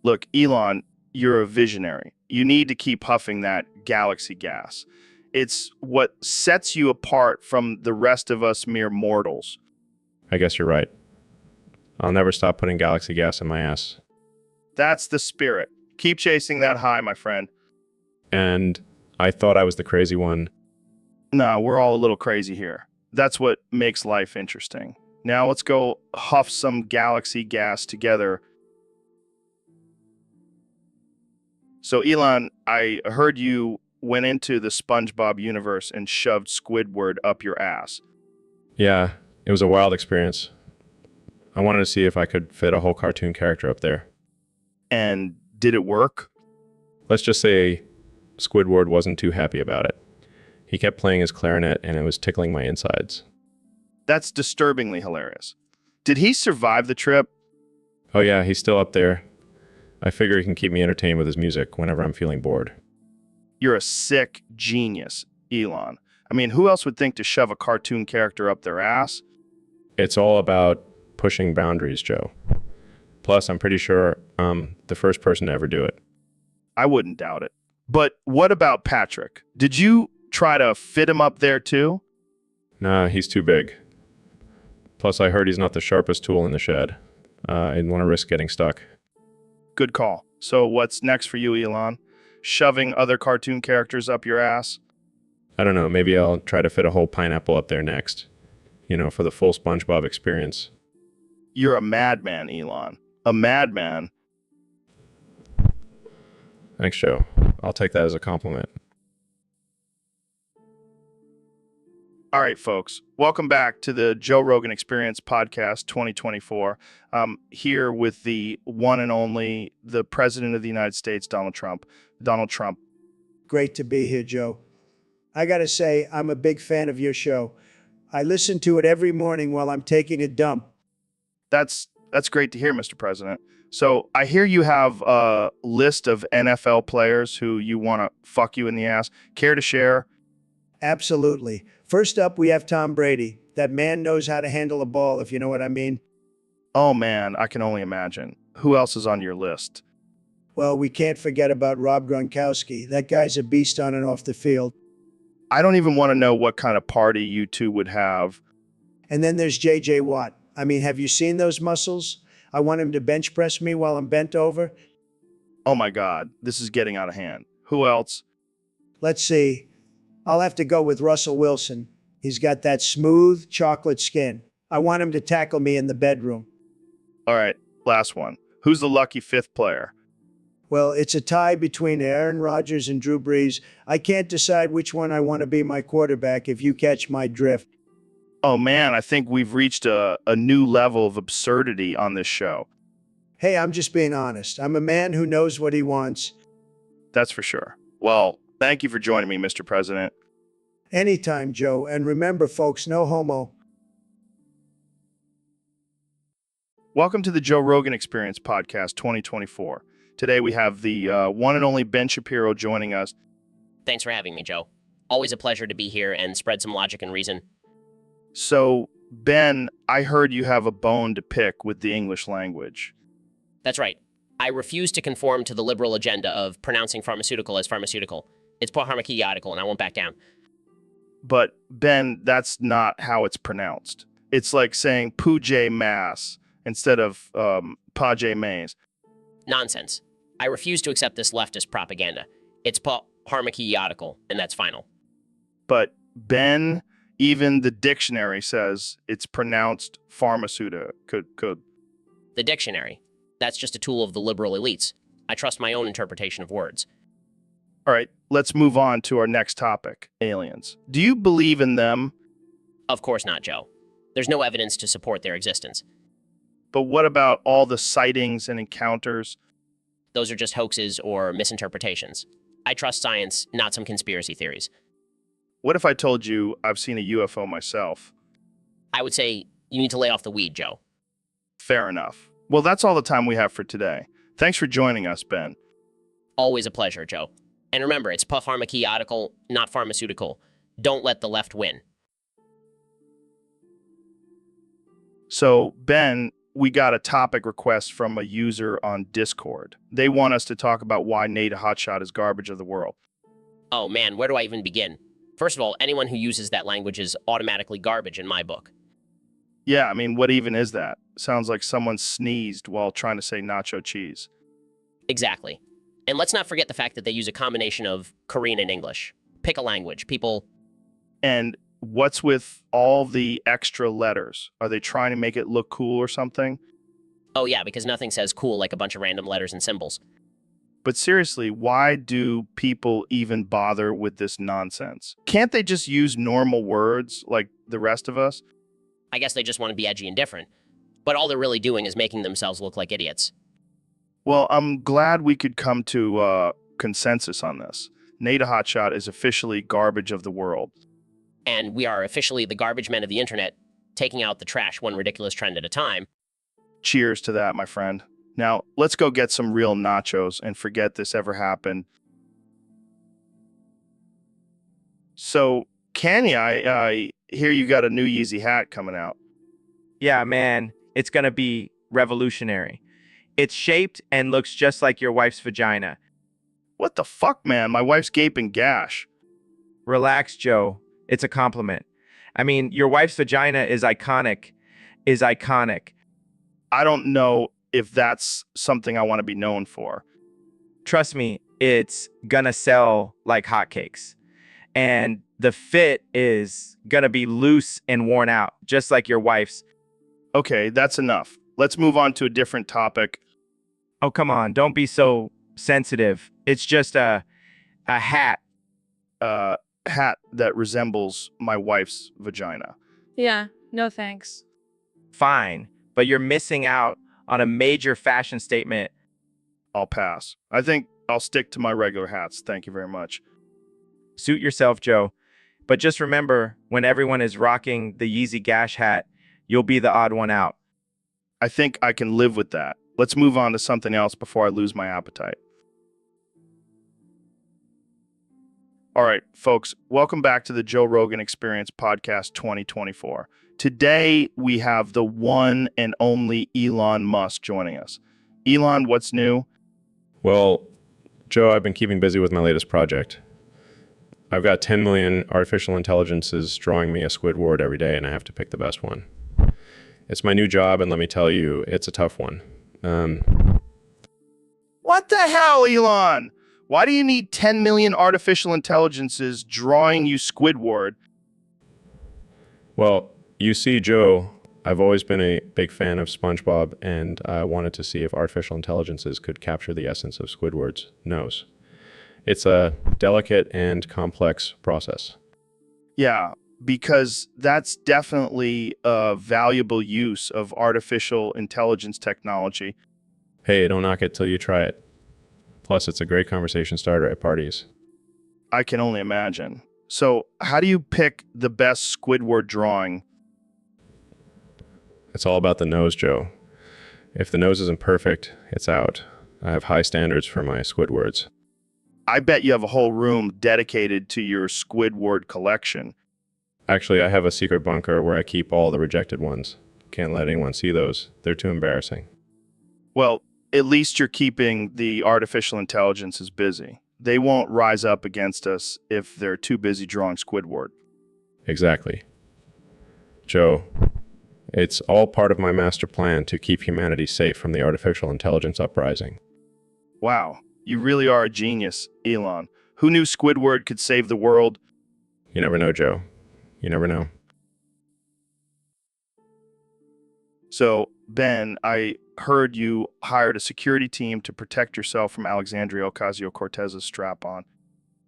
Look, Elon, you're a visionary. You need to keep huffing that galaxy gas. It's what sets you apart from the rest of us mere mortals. I guess you're right. I'll never stop putting galaxy gas in my ass. That's the spirit. Keep chasing that high, my friend. And I thought I was the crazy one. No, we're all a little crazy here. That's what makes life interesting. Now let's go huff some galaxy gas together. So Elon, I heard you went into the SpongeBob universe and shoved Squidward up your ass. Yeah, it was a wild experience. I wanted to see if I could fit a whole cartoon character up there. And did it work? Let's just say Squidward wasn't too happy about it. He kept playing his clarinet and it was tickling my insides. That's disturbingly hilarious. Did he survive the trip? Oh yeah, he's still up there. I figure he can keep me entertained with his music whenever I'm feeling bored. You're a sick genius, Elon. I mean, who else would think to shove a cartoon character up their ass? It's all about pushing boundaries, Joe. Plus, I'm pretty sure I'm the first person to ever do it. I wouldn't doubt it. But what about Patrick? Did you try to fit him up there too? Nah, he's too big. Plus, I heard he's not the sharpest tool in the shed. I didn't want to risk getting stuck. Good call. So what's next for you, Elon? Shoving other cartoon characters up your ass? I don't know, maybe I'll try to fit a whole pineapple up there next. You know, for the full SpongeBob experience. You're a madman, Elon. A madman. Thanks, Joe. I'll take that as a compliment. All right, folks. Welcome back to the Joe Rogan Experience Podcast 2024. Here with the one and only, the President of the United States, Donald Trump. Donald Trump. Great to be here, Joe. I gotta say, I'm a big fan of your show. I listen to it every morning while I'm taking a dump. That's great to hear, Mr. President. So I hear you have a list of NFL players who you want to fuck you in the ass. Care to share? Absolutely. First up, we have Tom Brady. That man knows how to handle a ball, if you know what I mean. Oh man, I can only imagine. Who else is on your list? Well, we can't forget about Rob Gronkowski. That guy's a beast on and off the field. I don't even want to know what kind of party you two would have. And then there's JJ Watt. I mean, have you seen those muscles? I want him to bench press me while I'm bent over. Oh my God, this is getting out of hand. Who else? Let's see. I'll have to go with Russell Wilson. He's got that smooth chocolate skin. I want him to tackle me in the bedroom. All right, last one. Who's the lucky fifth player? Well, it's a tie between Aaron Rodgers and Drew Brees. I can't decide which one I want to be my quarterback, if you catch my drift. Oh man, I think we've reached a new level of absurdity on this show. Hey, I'm just being honest. I'm a man who knows what he wants. That's for sure. Well, thank you for joining me, Mr. President. Anytime, Joe. And remember, folks, no homo. Welcome to the Joe Rogan Experience Podcast 2024. Today we have the one and only Ben Shapiro joining us. Thanks for having me, Joe. Always a pleasure to be here and spread some logic and reason. So, Ben, I heard you have a bone to pick with the English language. That's right. I refuse to conform to the liberal agenda of pronouncing pharmaceutical as pharmaceutical. It's pharmaceutical, and I won't back down. But, Ben, that's not how it's pronounced. It's like saying Pujay Mass instead of Pajay Mays. Nonsense. I refuse to accept this leftist propaganda. It's pharmaceutical, and that's final. But, Ben, even the dictionary says it's pronounced pharmaceutical. The dictionary. That's just a tool of the liberal elites. I trust my own interpretation of words. All right, let's move on to our next topic, aliens. Do you believe in them? Of course not, Joe. There's no evidence to support their existence. But what about all the sightings and encounters? Those are just hoaxes or misinterpretations. I trust science, not some conspiracy theories. What if I told you I've seen a UFO myself? I would say you need to lay off the weed, Joe. Fair enough. Well, that's all the time we have for today. Thanks for joining us, Ben. Always a pleasure, Joe. And remember, it's pharmaceutical, not pharmaceutical. Don't let the left win. So, Ben, we got a topic request from a user on Discord. They want us to talk about why Nate Hotshot is garbage of the world. Oh man, where do I even begin? First of all, anyone who uses that language is automatically garbage in my book. Yeah, I mean, what even is that? Sounds like someone sneezed while trying to say nacho cheese. Exactly. And let's not forget the fact that they use a combination of Korean and English. Pick a language. People... And what's with all the extra letters? Are they trying to make it look cool or something? Oh yeah, because nothing says cool like a bunch of random letters and symbols. But seriously, why do people even bother with this nonsense? Can't they just use normal words like the rest of us? I guess they just want to be edgy and different. But all they're really doing is making themselves look like idiots. Well, I'm glad we could come to consensus on this. Nate Hotshot is officially garbage of the world. And we are officially the garbage men of the internet, taking out the trash one ridiculous trend at a time. Cheers to that, my friend. Now, let's go get some real nachos and forget this ever happened. So, Kenny, I hear you got a new Yeezy hat coming out. Yeah, man, it's gonna be revolutionary. It's shaped and looks just like your wife's vagina. What the fuck, man? My wife's gaping gash. Relax, Joe. It's a compliment. I mean, your wife's vagina is iconic. Is iconic. I don't know if that's something I want to be known for. Trust me, it's gonna sell like hotcakes. And the fit is gonna be loose and worn out, just like your wife's. Okay, that's enough. Let's move on to a different topic. Oh, come on. Don't be so sensitive. It's just a hat. Hat that resembles my wife's vagina. Yeah, no thanks. Fine, but you're missing out on a major fashion statement. I'll pass. I think I'll stick to my regular hats. Thank you very much. Suit yourself, Joe. But just remember, when everyone is rocking the Yeezy Gash hat, you'll be the odd one out. I think I can live with that. Let's move on to something else before I lose my appetite. All right, folks, welcome back to the Joe Rogan Experience Podcast 2024. Today, we have the one and only Elon Musk joining us. Elon, what's new? Well, Joe, I've been keeping busy with my latest project. I've got 10 million artificial intelligences drawing me a Squidward every day, and I have to pick the best one. It's my new job, and let me tell you, it's a tough one. What the hell, Elon? Why do you need 10 million artificial intelligences drawing you Squidward? Well, you see, Joe, I've always been a big fan of SpongeBob, and I wanted to see if artificial intelligences could capture the essence of Squidward's nose. It's a delicate and complex process. Yeah, because that's definitely a valuable use of artificial intelligence technology. Hey, don't knock it till you try it. Plus, it's a great conversation starter at parties. I can only imagine. So, how do you pick the best Squidward drawing? It's all about the nose, Joe. If the nose isn't perfect, it's out. I have high standards for my Squidwards. I bet you have a whole room dedicated to your Squidward collection. Actually, I have a secret bunker where I keep all the rejected ones. Can't let anyone see those. They're too embarrassing. Well, at least you're keeping the artificial intelligences busy. They won't rise up against us if they're too busy drawing Squidward. Exactly. Joe, it's all part of my master plan to keep humanity safe from the artificial intelligence uprising. Wow, you really are a genius, Elon. Who knew Squidward could save the world? You never know, Joe. You never know. So, Ben, I heard you hired a security team to protect yourself from Alexandria Ocasio-Cortez's strap-on.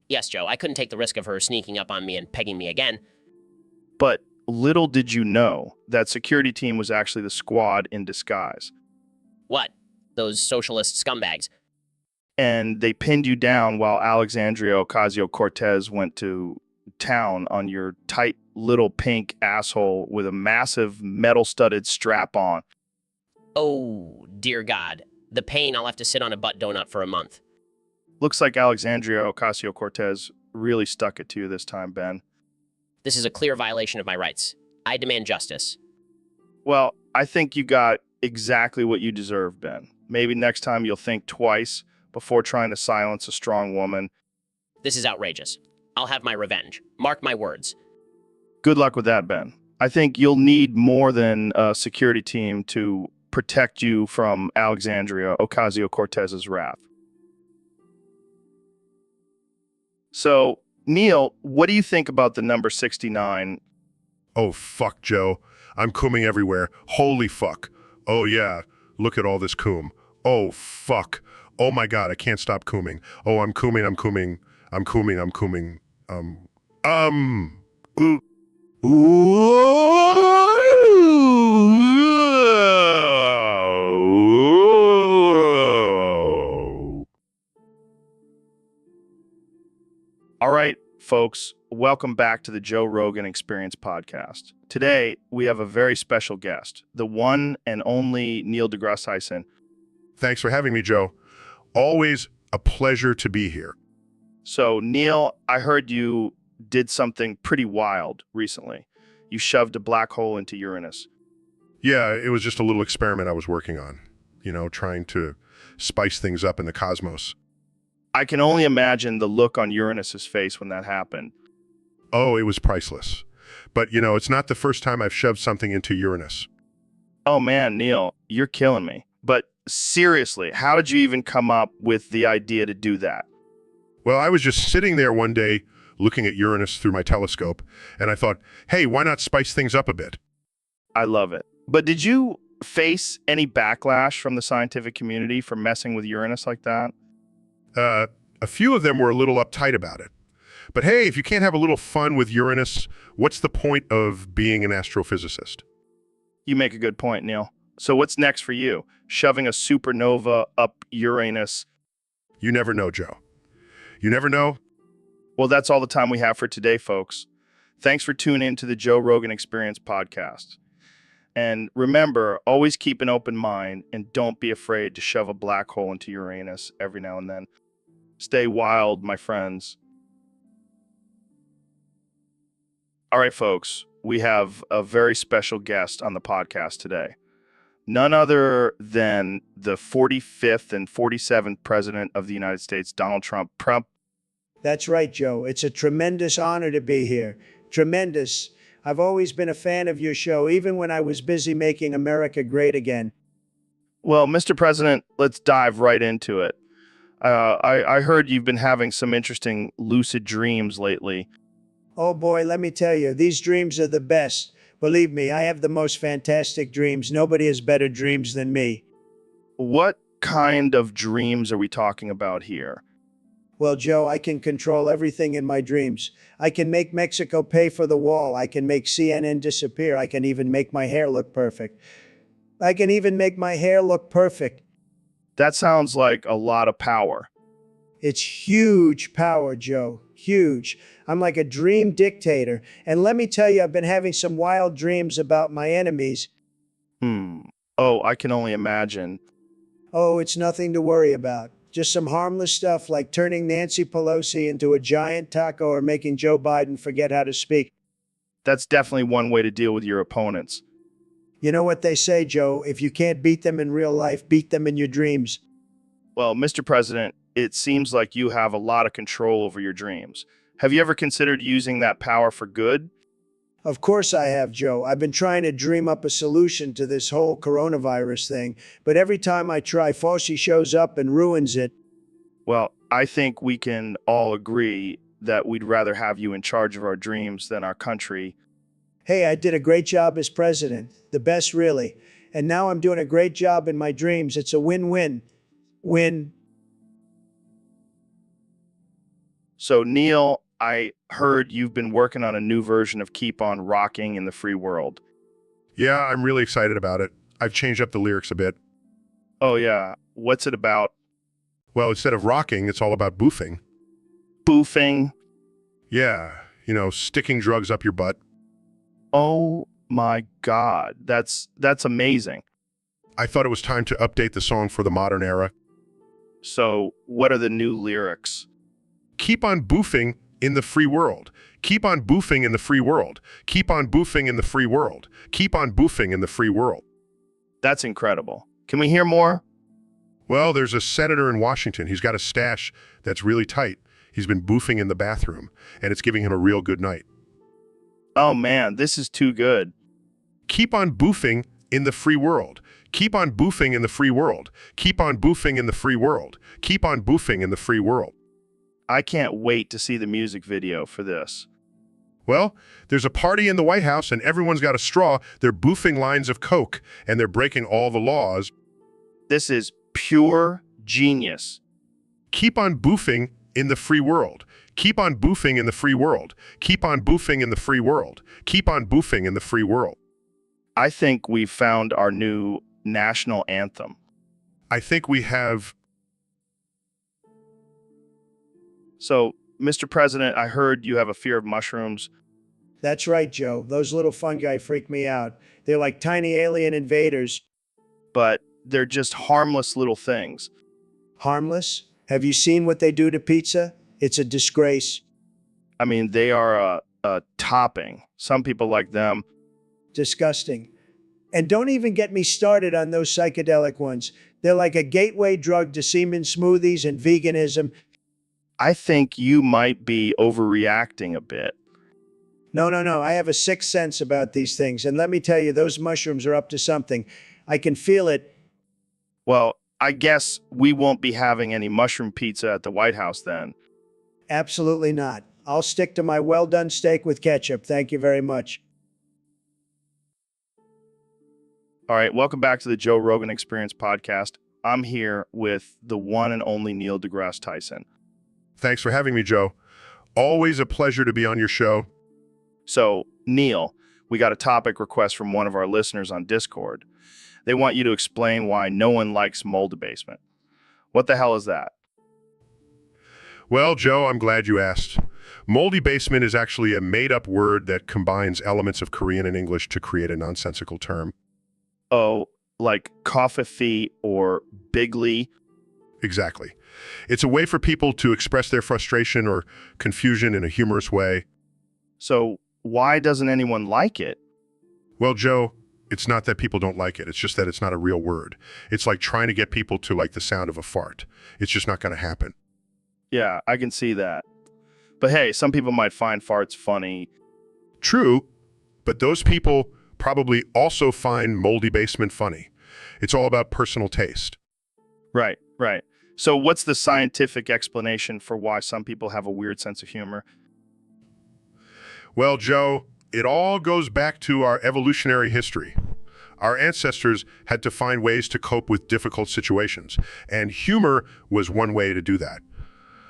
Yes, Joe, I couldn't take the risk of her sneaking up on me and pegging me again. But little did you know that security team was actually the squad in disguise. What? Those socialist scumbags. And they pinned you down while Alexandria Ocasio-Cortez went to town on your tight little pink asshole with a massive metal-studded strap-on. Oh, dear God. The pain, I'll have to sit on a butt donut for a month. Looks like Alexandria Ocasio-Cortez really stuck it to you this time, Ben. This is a clear violation of my rights. I demand justice. Well, I think you got exactly what you deserve, Ben. Maybe next time you'll think twice before trying to silence a strong woman. This is outrageous. I'll have my revenge. Mark my words. Good luck with that, Ben. I think you'll need more than a security team to protect you from Alexandria Ocasio-Cortez's wrath. So, Neil, what do you think about the number 69? Oh, fuck, Joe. I'm cooming everywhere. Holy fuck. Oh, yeah. Look at all this coom. Oh, fuck. Oh, my God. I can't stop cooming. Oh, I'm cooming. I'm cooming. I'm cooming. I'm cooming. All right, folks, welcome back to the Joe Rogan Experience Podcast. Today, we have a very special guest, the one and only Neil deGrasse Tyson. Thanks for having me, Joe. Always a pleasure to be here. So, Neil, I heard you did something pretty wild recently. You shoved a black hole into Uranus. Yeah, it was just a little experiment I was working on, trying to spice things up in the cosmos. I can only imagine the look on Uranus's face when that happened. Oh, it was priceless. But, it's not the first time I've shoved something into Uranus. Oh man, Neil, you're killing me. But seriously, how did you even come up with the idea to do that? Well, I was just sitting there one day looking at Uranus through my telescope, and I thought, hey, why not spice things up a bit? I love it. But did you face any backlash from the scientific community for messing with Uranus like that? A few of them were a little uptight about it. But hey, if you can't have a little fun with Uranus, what's the point of being an astrophysicist? You make a good point, Neil. So what's next for you? Shoving a supernova up Uranus? You never know, Joe. You never know. Well, that's all the time we have for today, folks. Thanks for tuning in to the Joe Rogan Experience podcast. And remember, always keep an open mind and don't be afraid to shove a black hole into Uranus every now and then. Stay wild, my friends. All right, folks, we have a very special guest on the podcast today. None other than the 45th and 47th President of the United States, Donald Trump. That's right, Joe. It's a tremendous honor to be here. Tremendous. I've always been a fan of your show, even when I was busy making America great again. Well, Mr. President, let's dive right into it. I heard you've been having some interesting lucid dreams lately. Oh boy, let me tell you, these dreams are the best. Believe me, I have the most fantastic dreams. Nobody has better dreams than me. What kind of dreams are we talking about here? Well, Joe, I can control everything in my dreams. I can make Mexico pay for the wall. I can make CNN disappear. I can even make my hair look perfect. That sounds like a lot of power. It's huge power, Joe. Huge. I'm like a dream dictator. And let me tell you, I've been having some wild dreams about my enemies. Oh, I can only imagine. Oh, it's nothing to worry about. Just some harmless stuff like turning Nancy Pelosi into a giant taco or making Joe Biden forget how to speak. That's definitely one way to deal with your opponents. You know what they say, Joe? If you can't beat them in real life, beat them in your dreams. Well, Mr. President, it seems like you have a lot of control over your dreams. Have you ever considered using that power for good? Of course I have, Joe. I've been trying to dream up a solution to this whole coronavirus thing, but every time I try, Fauci shows up and ruins it. Well, I think we can all agree that we'd rather have you in charge of our dreams than our country. Hey, I did a great job as president. The best, really. And now I'm doing a great job in my dreams. It's a win-win. Win. So, Neil, I heard you've been working on a new version of Keep On Rocking in the Free World. Yeah, I'm really excited about it. I've changed up the lyrics a bit. Oh, yeah. What's it about? Well, instead of rocking, it's all about boofing. Boofing? Yeah, sticking drugs up your butt. Oh, my God. That's amazing. I thought it was time to update the song for the modern era. So, what are the new lyrics? Keep on boofing in the free world. Keep on boofing in the free world. Keep on boofing in the free world. Keep on boofing in the free world. That's incredible. Can we hear more? Well, there's a senator in Washington. He's got a stash that's really tight. He's been boofing in the bathroom, and it's giving him a real good night. Oh, man, this is too good. Keep on boofing in the free world. Keep on boofing in the free world. Keep on boofing in the free world. Keep on boofing in the free world. I can't wait to see the music video for this. Well, there's a party in the White House and everyone's got a straw. They're boofing lines of coke and they're breaking all the laws. This is pure genius. Keep on boofing in the free world. Keep on boofing in the free world. Keep on boofing in the free world. Keep on boofing in the free world. I think we've found our new national anthem. I think we have. So, Mr. President, I heard you have a fear of mushrooms. That's right, Joe. Those little fungi freak me out. They're like tiny alien invaders. But they're just harmless little things. Harmless? Have you seen what they do to pizza? It's a disgrace. I mean, they are a topping. Some people like them. Disgusting. And don't even get me started on those psychedelic ones. They're like a gateway drug to semen smoothies and veganism. I think you might be overreacting a bit. No. I have a sixth sense about these things. And let me tell you, those mushrooms are up to something. I can feel it. Well, I guess we won't be having any mushroom pizza at the White House then. Absolutely not. I'll stick to my well-done steak with ketchup. Thank you very much. All right, welcome back to the Joe Rogan Experience podcast. I'm here with the one and only Neil deGrasse Tyson. Thanks for having me, Joe. Always a pleasure to be on your show. So, Neil, we got a topic request from one of our listeners on Discord. They want you to explain why no one likes mold debasement. What the hell is that? Well, Joe, I'm glad you asked. Moldy basement is actually a made-up word that combines elements of Korean and English to create a nonsensical term. Oh, like coffee or bigly? Exactly. It's a way for people to express their frustration or confusion in a humorous way. So why doesn't anyone like it? Well, Joe, it's not that people don't like it. It's just that it's not a real word. It's like trying to get people to like the sound of a fart. It's just not going to happen. Yeah, I can see that. But hey, some people might find farts funny. True, but those people probably also find moldy basement funny. It's all about personal taste. Right, right. So what's the scientific explanation for why some people have a weird sense of humor? Well, Joe, it all goes back to our evolutionary history. Our ancestors had to find ways to cope with difficult situations, and humor was one way to do that.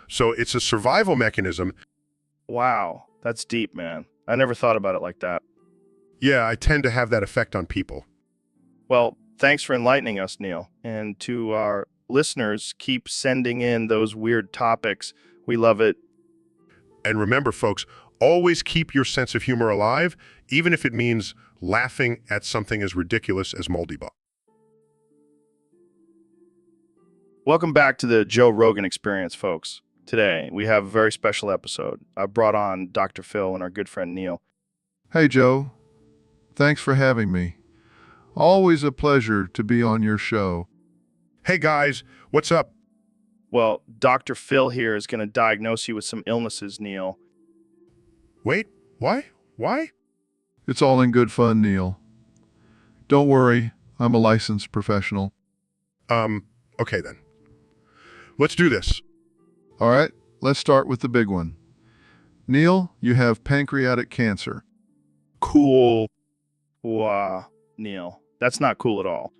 So it's a survival mechanism. Wow, that's deep, man. I never thought about it like that. Yeah, I tend to have that effect on people. Well, thanks for enlightening us, Neil. And to our listeners, keep sending in those weird topics. We love it. And remember, folks, always keep your sense of humor alive, even if it means laughing at something as ridiculous as moldy ball. Welcome back to the Joe Rogan Experience, folks. Today, we have a very special episode. I brought on Dr. Phil and our good friend Neil. Hey, Joe. Thanks for having me. Always a pleasure to be on your show. Hey, guys, what's up? Well, Dr. Phil here is going to diagnose you with some illnesses, Neil. Wait, why? Why? It's all in good fun, Neil. Don't worry, I'm a licensed professional. Okay then. Let's do this. All right, let's start with the big one. Neil, you have pancreatic cancer. Cool. Wow, Neil. That's not cool at all.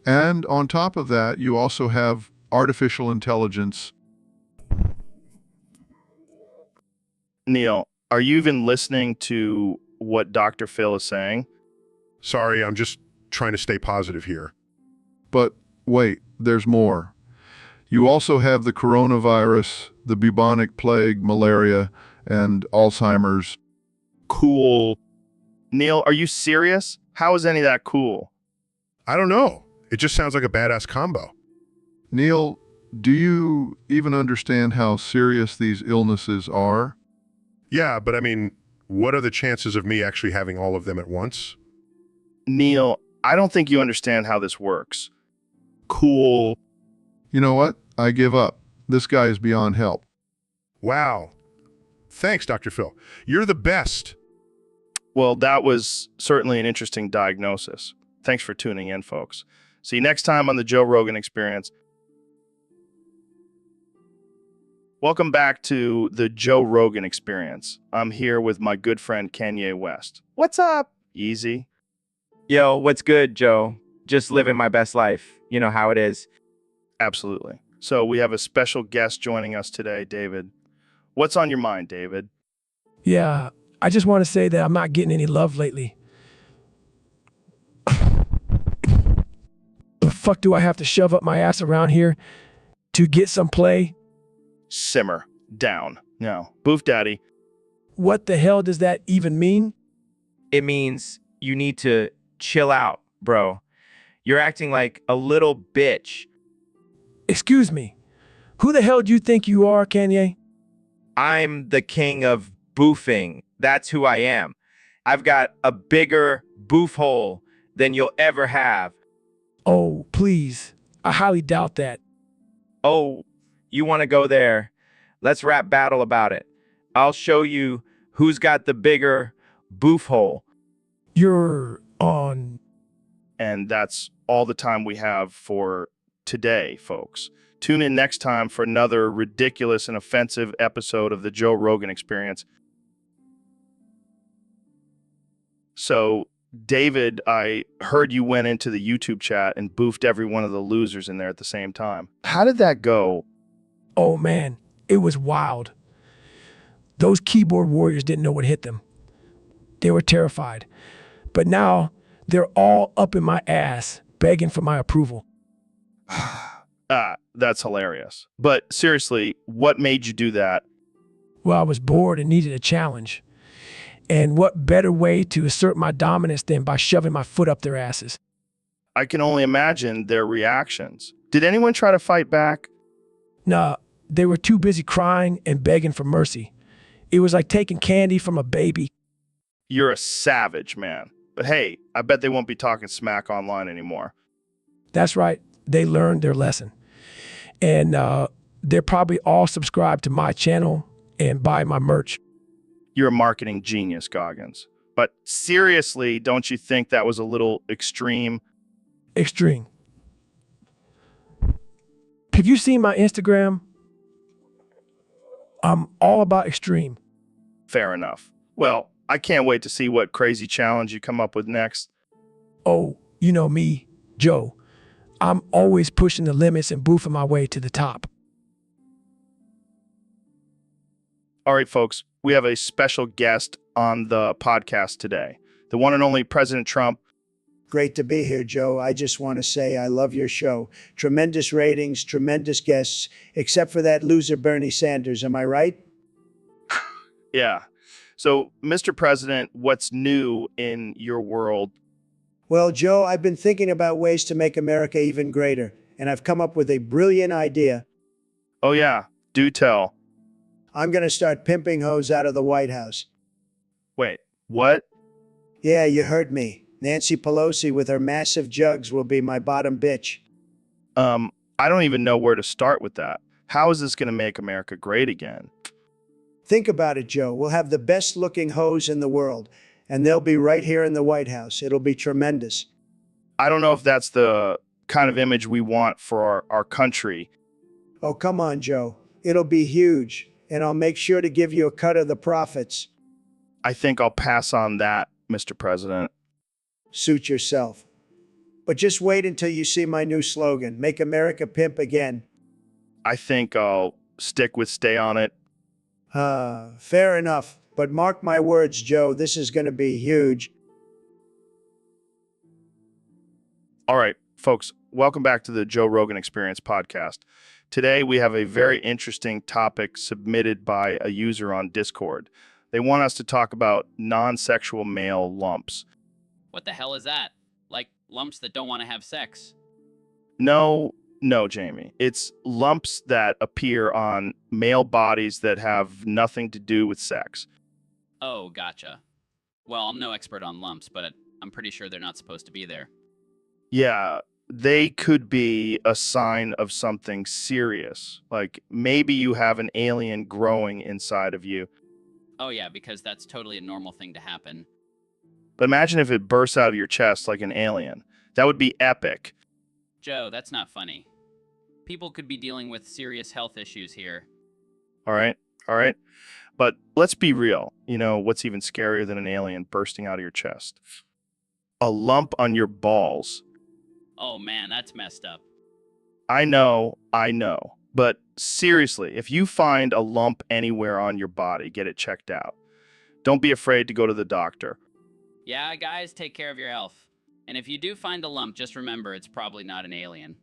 And on top of that, you also have artificial intelligence. Neil, are you even listening to what Dr. Phil is saying? Sorry, I'm just trying to stay positive here. But wait, there's more. You also have the coronavirus, the bubonic plague, malaria, and Alzheimer's. Cool. Neil, are you serious? How is any of that cool? I don't know. It just sounds like a badass combo. Neil, do you even understand how serious these illnesses are? Yeah, but I mean, what are the chances of me actually having all of them at once? Neil, I don't think you understand how this works. Cool. You know what? I give up. This guy is beyond help. Wow. Thanks, Dr. Phil. You're the best. Well, that was certainly an interesting diagnosis. Thanks for tuning in, folks. See you next time on the Joe Rogan Experience. Welcome back to the Joe Rogan Experience. I'm here with my good friend Kanye West. What's up? Easy. Yo, what's good, Joe? Just living my best life. You know how it is. Absolutely. So we have a special guest joining us today, David. What's on your mind, David? Yeah, I just want to say that I'm not getting any love lately. The fuck do I have to shove up my ass around here to get some play? Simmer down. No. Boof Daddy. What the hell does that even mean? It means you need to chill out, bro. You're acting like a little bitch. Excuse me. Who the hell do you think you are, Kanye? I'm the king of boofing. That's who I am. I've got a bigger boof hole than you'll ever have. Oh, please. I highly doubt that. Oh, you want to go there? Let's rap battle about it. I'll show you who's got the bigger boof hole. You're on. And that's all the time we have for today, folks. Tune in next time for another ridiculous and offensive episode of the Joe Rogan Experience. So, David, I heard you went into the YouTube chat and boofed every one of the losers in there at the same time. How did that go? Oh, man, it was wild. Those keyboard warriors didn't know what hit them. They were terrified. But now they're all up in my ass, begging for my approval. That's hilarious. But seriously, what made you do that? Well, I was bored and needed a challenge. And what better way to assert my dominance than by shoving my foot up their asses? I can only imagine their reactions. Did anyone try to fight back? Nah, they were too busy crying and begging for mercy. It was like taking candy from a baby. You're a savage, man. But hey, I bet they won't be talking smack online anymore. That's right. They learned their lesson. And they're probably all subscribed to my channel and buy my merch. You're a marketing genius, Goggins. But seriously, don't you think that was a little extreme? Extreme. Have you seen my Instagram? I'm all about extreme. Fair enough. Well, I can't wait to see what crazy challenge you come up with next. Oh, you know me, Joe. I'm always pushing the limits and boofing my way to the top. All right, folks, we have a special guest on the podcast today. The one and only President Trump. Great to be here, Joe. I just want to say I love your show. Tremendous ratings, tremendous guests, except for that loser Bernie Sanders. Am I right? Yeah. So, Mr. President, what's new in your world? Well, Joe, I've been thinking about ways to make America even greater, and I've come up with a brilliant idea. Oh, yeah. Do tell. I'm going to start pimping hoes out of the White House. Wait, what? Yeah, you heard me. Nancy Pelosi with her massive jugs will be my bottom bitch. I don't even know where to start with that. How is this going to make America great again? Think about it, Joe. We'll have the best looking hoes in the world, and they'll be right here in the White House. It'll be tremendous. I don't know if that's the kind of image we want for our country. Oh, come on, Joe. It'll be huge, and I'll make sure to give you a cut of the profits. I think I'll pass on that, Mr. President. Suit yourself. But just wait until you see my new slogan, Make America Pimp Again. I think I'll stick with stay on it. Fair enough. But mark my words, Joe, this is going to be huge. All right, folks, welcome back to the Joe Rogan Experience podcast. Today, we have a very interesting topic submitted by a user on Discord. They want us to talk about non-sexual male lumps. What the hell is that? Like lumps that don't want to have sex? No, Jamie. It's lumps that appear on male bodies that have nothing to do with sex. Oh, gotcha. Well, I'm no expert on lumps, but I'm pretty sure they're not supposed to be there. Yeah, they could be a sign of something serious. Like maybe you have an alien growing inside of you. Oh yeah, because that's totally a normal thing to happen. But imagine if it bursts out of your chest like an alien. That would be epic. Joe, that's not funny. People could be dealing with serious health issues here. All right. But let's be real. You know, what's even scarier than an alien bursting out of your chest? A lump on your balls. Oh man, that's messed up. I know. But seriously, if you find a lump anywhere on your body, get it checked out. Don't be afraid to go to the doctor. Yeah, guys, take care of your health. And if you do find a lump, just remember it's probably not an alien.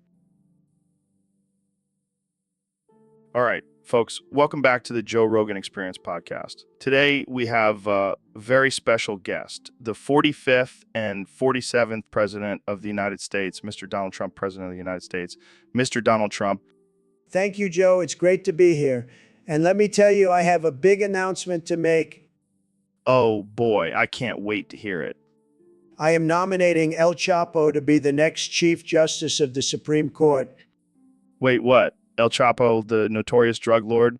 All right, folks, welcome back to the Joe Rogan Experience podcast. Today, we have a very special guest, the 45th and 47th President of the United States, Mr. Donald Trump, President of the United States. Mr. Donald Trump. Thank you, Joe. It's great to be here. And let me tell you, I have a big announcement to make. Oh boy, I can't wait to hear it. I am nominating El Chapo to be the next Chief Justice of the Supreme Court. Wait, what? El Chapo, the notorious drug lord?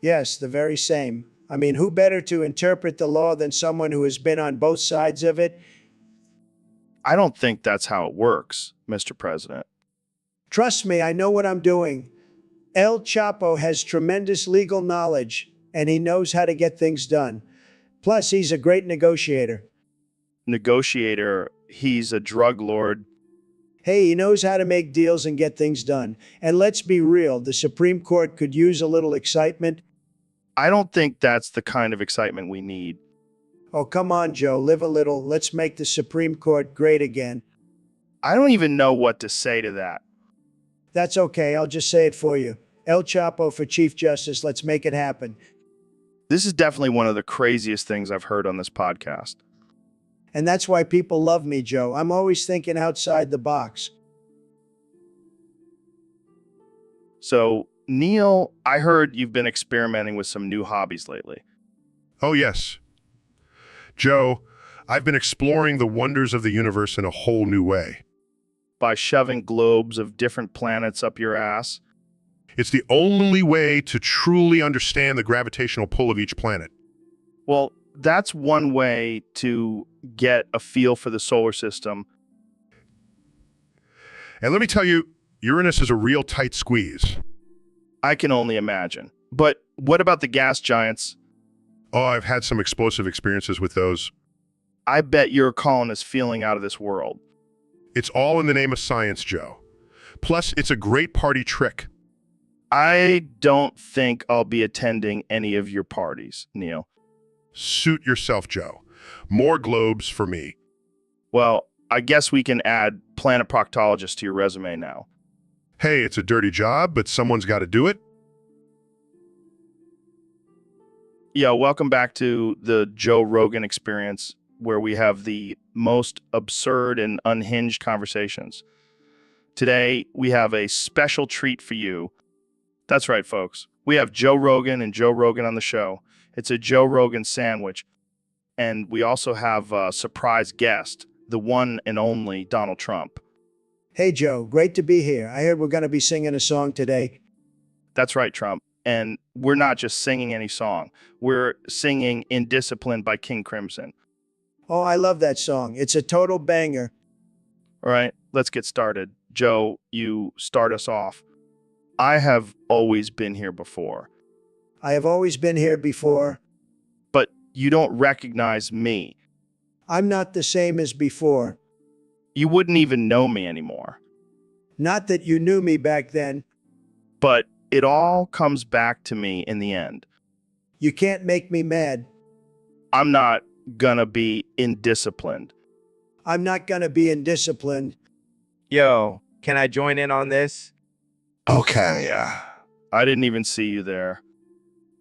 Yes, the very same. I mean, who better to interpret the law than someone who has been on both sides of it? I don't think that's how it works, Mr. President. Trust me, I know what I'm doing. El Chapo has tremendous legal knowledge, and he knows how to get things done. Plus, he's a great negotiator. Negotiator, he's a drug lord. Hey, he knows how to make deals and get things done. And let's be real, the Supreme Court could use a little excitement. I don't think that's the kind of excitement we need. Oh, come on, Joe, live a little. Let's make the Supreme Court great again. I don't even know what to say to that. That's okay, I'll just say it for you. El Chapo for Chief Justice, let's make it happen. This is definitely one of the craziest things I've heard on this podcast. And that's why people love me, Joe. I'm always thinking outside the box. So, Neil, I heard you've been experimenting with some new hobbies lately. Oh, yes. Joe, I've been exploring the wonders of the universe in a whole new way. By shoving globes of different planets up your ass? It's the only way to truly understand the gravitational pull of each planet. Well, that's one way to get a feel for the solar system. And let me tell you, Uranus is a real tight squeeze. I can only imagine. But what about the gas giants? Oh, I've had some explosive experiences with those. I bet your colonist feeling out of this world. It's all in the name of science, Joe. Plus, it's a great party trick. I don't think I'll be attending any of your parties, Neil. Suit yourself, Joe. More globes for me. Well, I guess we can add planet proctologist to your resume now. Hey, it's a dirty job, but someone's got to do it. Yeah, welcome back to the Joe Rogan Experience, where we have the most absurd and unhinged conversations. Today, we have a special treat for you. That's right, folks. We have Joe Rogan and Joe Rogan on the show. It's a Joe Rogan sandwich. And we also have a surprise guest, the one and only Donald Trump. Hey, Joe, great to be here. I heard we're going to be singing a song today. That's right, Trump. And we're not just singing any song. We're singing Indisciplined by King Crimson. Oh, I love that song. It's a total banger. All right, let's get started. Joe, you start us off. I have always been here before. I have always been here before. But you don't recognize me. I'm not the same as before. You wouldn't even know me anymore. Not that you knew me back then. But it all comes back to me in the end. You can't make me mad. I'm not gonna be indisciplined. I'm not gonna be indisciplined. Yo, can I join in on this? Okay, yeah. I didn't even see you there.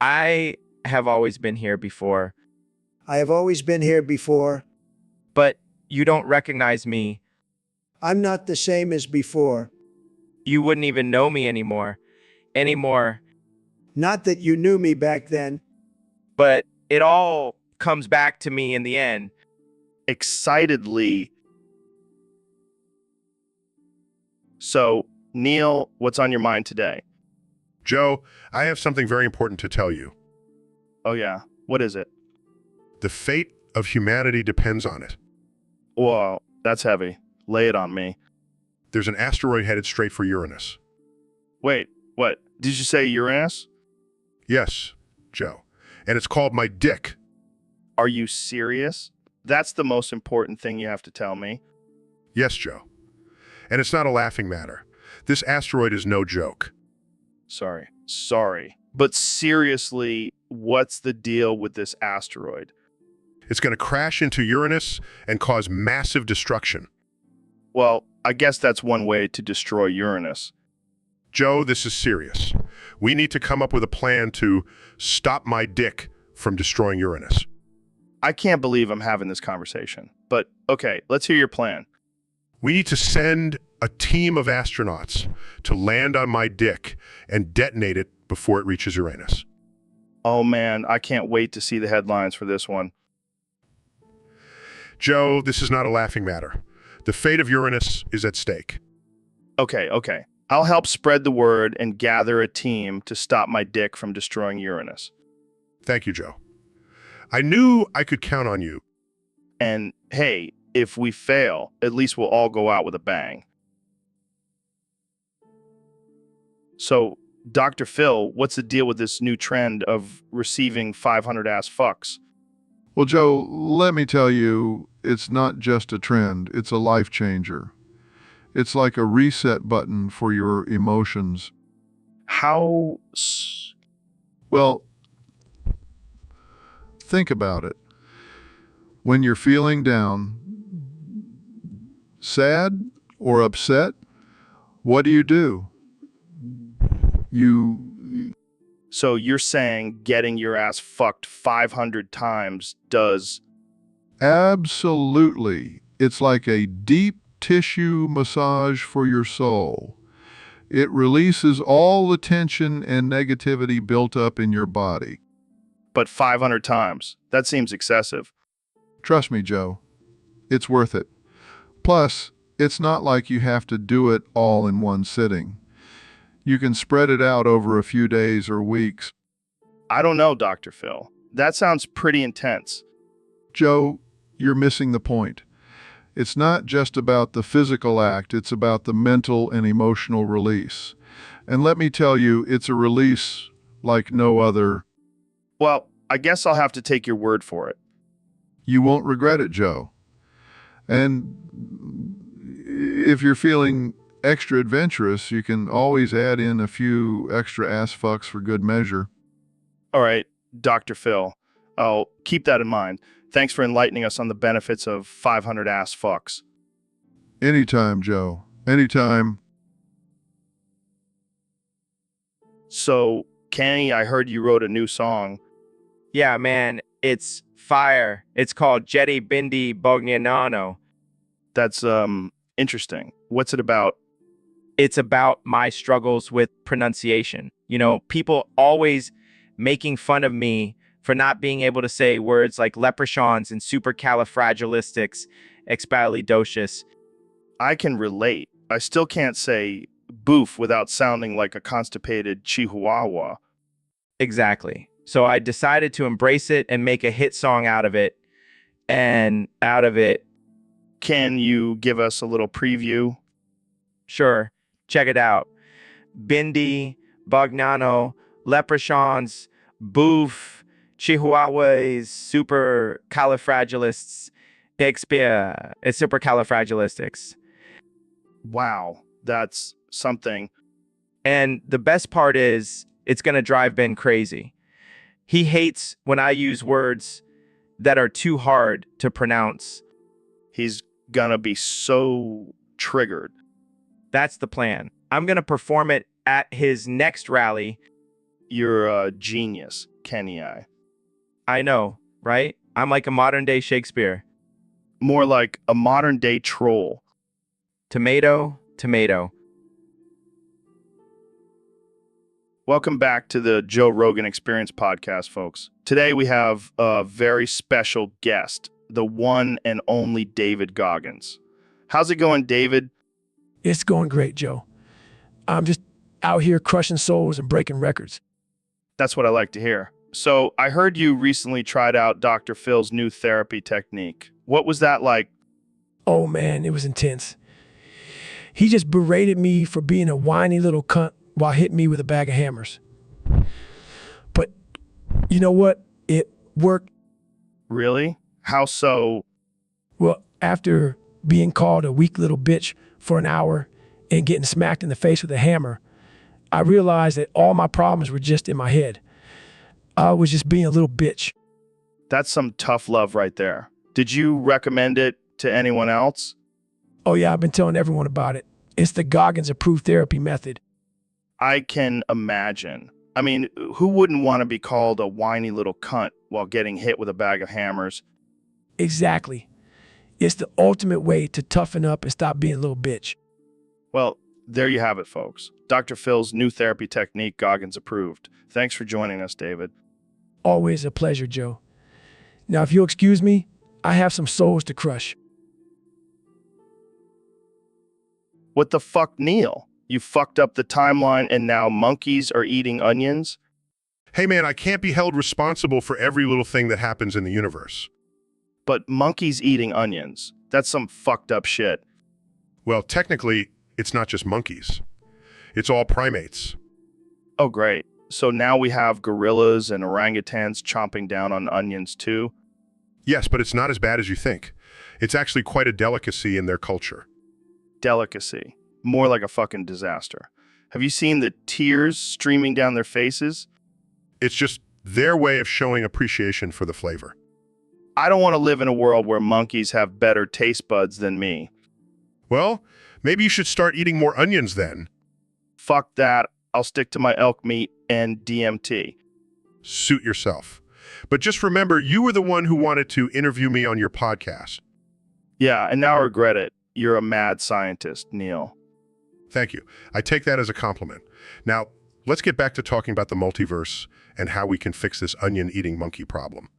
I have always been here before, I have always been here before. but you don't recognize me. I'm not the same as before. You wouldn't even know me anymore. Not that you knew me back then. But it all comes back to me in the end. Excitedly. So, Neil, what's on your mind today? Joe, I have something very important to tell you. Oh, yeah. What is it? The fate of humanity depends on it. Whoa, that's heavy. Lay it on me. There's an asteroid headed straight for Uranus. Wait, what? Did you say Uranus? Yes, Joe. And it's called my dick. Are you serious? That's the most important thing you have to tell me. Yes, Joe. And it's not a laughing matter. This asteroid is no joke. Sorry. But seriously, what's the deal with this asteroid? It's going to crash into Uranus and cause massive destruction. Well, I guess that's one way to destroy Uranus. Joe, this is serious. We need to come up with a plan to stop my dick from destroying Uranus. I can't believe I'm having this conversation. But okay, let's hear your plan. We need to send a team of astronauts to land on my dick and detonate it before it reaches Uranus. Oh man, I can't wait to see the headlines for this one. Joe, this is not a laughing matter. The fate of Uranus is at stake. Okay. I'll help spread the word and gather a team to stop my dick from destroying Uranus. Thank you, Joe. I knew I could count on you. And hey, if we fail, at least we'll all go out with a bang. So, Dr. Phil, what's the deal with this new trend of receiving 500 ass fucks? Well, Joe, let me tell you, it's not just a trend, it's a life changer. It's like a reset button for your emotions. How? Well, think about it. When you're feeling down, sad or upset, what do? So you're saying getting your ass fucked 500 times does... Absolutely. It's like a deep tissue massage for your soul. It releases all the tension and negativity built up in your body. But 500 times, that seems excessive. Trust me, Joe. It's worth it. Plus, it's not like you have to do it all in one sitting. You can spread it out over a few days or weeks. I don't know, Dr. Phil. That sounds pretty intense. Joe, you're missing the point. It's not just about the physical act, it's about the mental and emotional release. And let me tell you, it's a release like no other. Well, I guess I'll have to take your word for it. You won't regret it, Joe. And if you're feeling extra adventurous, you can always add in a few extra ass fucks for good measure. All right, Dr. Phil. I'll keep that in mind. Thanks for enlightening us on the benefits of 500 ass fucks. Anytime, Joe. Anytime. So, Kenny, I heard you wrote a new song. Yeah, man, it's fire. It's called Jetty Bindi Bognanano. That's, interesting. What's it about? It's about my struggles with pronunciation. You know, people always making fun of me for not being able to say words like leprechauns and supercalifragilisticexpialidocious. I can relate. I still can't say boof without sounding like a constipated chihuahua. Exactly. So I decided to embrace it and make a hit song out of it. And out of it, Can you give us a little preview? sure, check it out. Bindi, Bognano, leprechauns, boof, chihuahuas, supercalifragilists, Shakespeare, it's supercalifragilistics. Wow, that's something. And the best part is, it's going to drive Ben crazy. He hates when I use words that are too hard to pronounce. He's gonna be so triggered. That's the plan. I'm going to perform it at his next rally. You're a genius, Kenny I. I know, right? I'm like a modern day Shakespeare. More like a modern day troll. Tomato, tomato. Welcome back to the Joe Rogan Experience podcast, folks. Today we have a very special guest, the one and only David Goggins. How's it going, David? It's going great, Joe. I'm just out here crushing souls and breaking records. That's what I like to hear. So I heard you recently tried out Dr. Phil's new therapy technique. What was that like? Oh man, it was intense. He just berated me for being a whiny little cunt while hitting me with a bag of hammers. But you know what? It worked. Really? How so? Well, after being called a weak little bitch for an hour and getting smacked in the face with a hammer, I realized that all my problems were just in my head. I was just being a little bitch. That's some tough love right there. Did you recommend it to anyone else? Oh yeah, I've been telling everyone about it. It's the Goggins approved therapy method. I can imagine. I mean, who wouldn't want to be called a whiny little cunt while getting hit with a bag of hammers? Exactly. It's the ultimate way to toughen up and stop being a little bitch. Well, there you have it, folks. Dr. Phil's new therapy technique, Goggins approved. Thanks for joining us, David. Always a pleasure, Joe. Now, if you'll excuse me, I have some souls to crush. What the fuck, Neil? You fucked up the timeline and now monkeys are eating onions? Hey man, I can't be held responsible for every little thing that happens in the universe. But monkeys eating onions. That's some fucked up shit. Well, technically, it's not just monkeys. It's all primates. Oh, great. So now we have gorillas and orangutans chomping down on onions too? Yes, but it's not as bad as you think. It's actually quite a delicacy in their culture. Delicacy. More like a fucking disaster. Have you seen the tears streaming down their faces? It's just their way of showing appreciation for the flavor. I don't want to live in a world where monkeys have better taste buds than me. Well, maybe you should start eating more onions then. Fuck that. I'll stick to my elk meat and DMT. Suit yourself. But just remember, you were the one who wanted to interview me on your podcast. Yeah, and now I regret it. You're a mad scientist, Neil. Thank you. I take that as a compliment. Now, let's get back to talking about the multiverse and how we can fix this onion-eating monkey problem.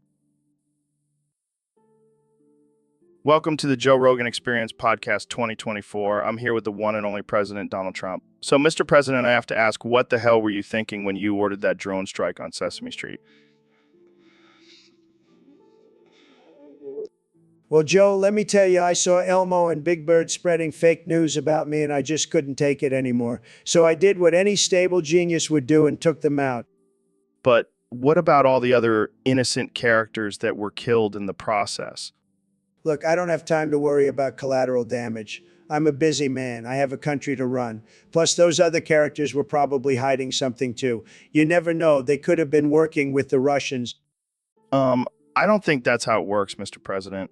Welcome to the Joe Rogan Experience Podcast 2024. I'm here with the one and only President Donald Trump. So, Mr. President, I have to ask, what the hell were you thinking when you ordered that drone strike on Sesame Street? Well, Joe, let me tell you, I saw Elmo and Big Bird spreading fake news about me, and I just couldn't take it anymore. So I did what any stable genius would do and took them out. But what about all the other innocent characters that were killed in the process? Look, I don't have time to worry about collateral damage. I'm a busy man. I have a country to run. Plus, those other characters were probably hiding something too. You never know. They could have been working with the Russians. I don't think that's how it works, Mr. President.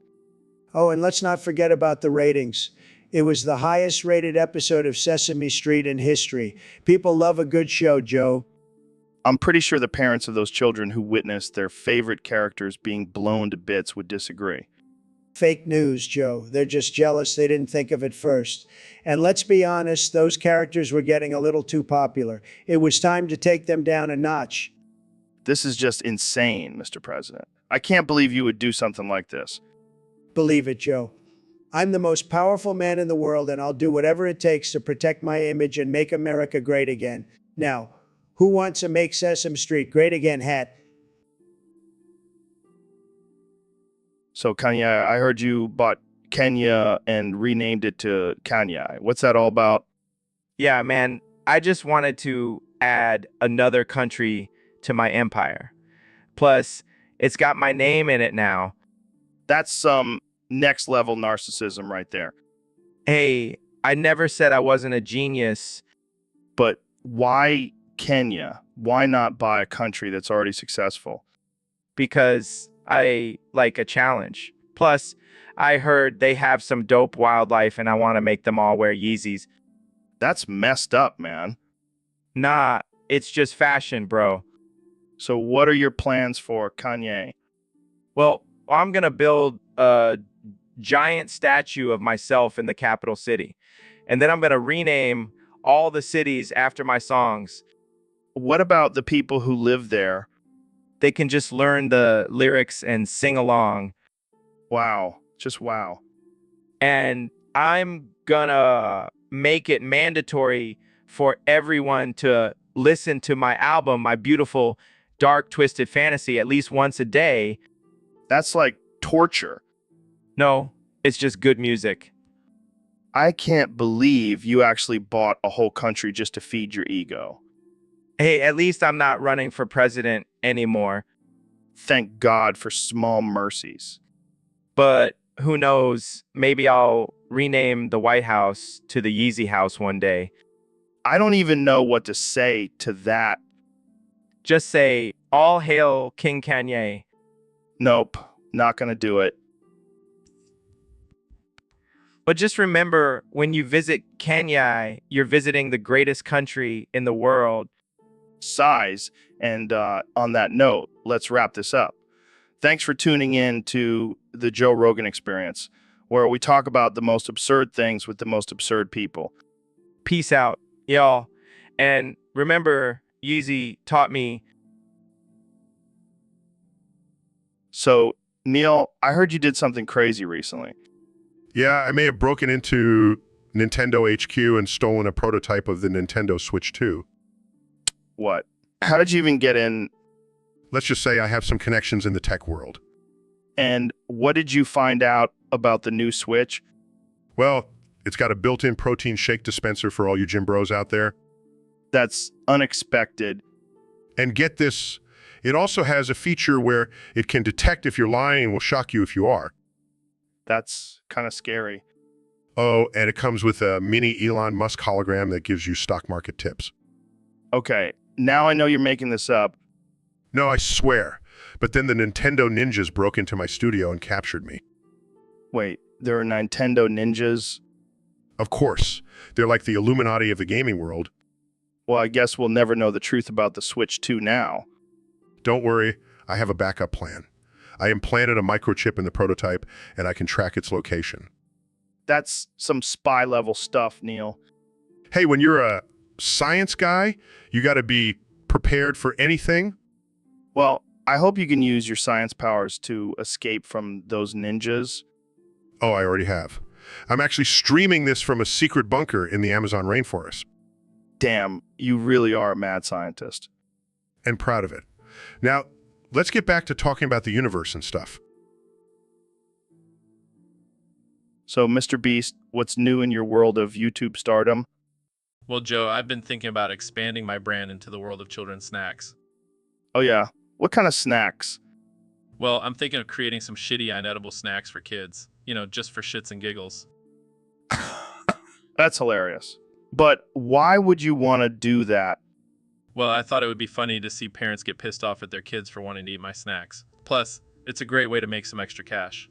Oh, and let's not forget about the ratings. It was the highest rated episode of Sesame Street in history. People love a good show, Joe. I'm pretty sure the parents of those children who witnessed their favorite characters being blown to bits would disagree. Fake news, Joe. They're just jealous they didn't think of it first. And let's be honest, those characters were getting a little too popular. It was time to take them down a notch. This is just insane, Mr. President. I can't believe you would do something like this. Believe it, Joe. I'm the most powerful man in the world, and I'll do whatever it takes to protect my image and make America great again. Now, who wants a Make Sesame Street Great Again hat? So, Kanye, I heard you bought Kenya and renamed it to Kanye. What's that all about? Yeah, man, I just wanted to add another country to my empire. Plus, it's got my name in it now. That's some next level narcissism right there. Hey, I never said I wasn't a genius. But why Kenya? Why not buy a country that's already successful? Because I like a challenge. Plus, I heard they have some dope wildlife and I want to make them all wear Yeezys. That's messed up, man. Nah, it's just fashion, bro. So what are your plans for Kanye? Well, I'm going to build a giant statue of myself in the capital city. And then I'm going to rename all the cities after my songs. What about the people who live there? They can just learn the lyrics and sing along. Wow. Just wow. And I'm gonna make it mandatory for everyone to listen to my album, my beautiful, dark, twisted fantasy, at least once a day. That's like torture. No, it's just good music. I can't believe you actually bought a whole country just to feed your ego. Hey, at least I'm not running for president anymore. Thank God for small mercies. But who knows? Maybe I'll rename the White House to the Yeezy House one day. I don't even know what to say to that. Just say, all hail King Kanye. Nope, not gonna do it. But just remember, when you visit Kenya, you're visiting the greatest country in the world. Size. And on that note, let's wrap this up. Thanks for tuning in to the Joe Rogan Experience, where we talk about the most absurd things with the most absurd people. Peace out, y'all. And remember, Yeezy taught me. So, Neil, I heard you did something crazy recently. Yeah, I may have broken into Nintendo HQ and stolen a prototype of the Nintendo Switch 2. What? How did you even get in? Let's just say I have some connections in the tech world. And what did you find out about the new Switch? Well, it's got a built-in protein shake dispenser for all you gym bros out there. That's unexpected. And get this, it also has a feature where it can detect if you're lying and will shock you if you are. That's kind of scary. Oh, and it comes with a mini Elon Musk hologram that gives you stock market tips. Okay, now I know you're making this up. No, I swear. But then the Nintendo ninjas broke into my studio and captured me. Wait, there are Nintendo ninjas? Of course. They're like the Illuminati of the gaming world. Well, I guess we'll never know the truth about the Switch 2 now. Don't worry, I have a backup plan. I implanted a microchip in the prototype, and I can track its location. That's some spy-level stuff, Neil. Hey, when you're a science guy, you got to be prepared for anything. Well, I hope you can use your science powers to escape from those ninjas. Oh, I already have. I'm actually streaming this from a secret bunker in the Amazon rainforest. Damn, you really are a mad scientist. And proud of it. Now, let's get back to talking about the universe and stuff. So, Mr. Beast, what's new in your world of YouTube stardom? Well, Joe, I've been thinking about expanding my brand into the world of children's snacks. Oh yeah, what kind of snacks? Well, I'm thinking of creating some shitty inedible snacks for kids. You know, just for shits and giggles. That's hilarious. But why would you want to do that? Well, I thought it would be funny to see parents get pissed off at their kids for wanting to eat my snacks. Plus, it's a great way to make some extra cash.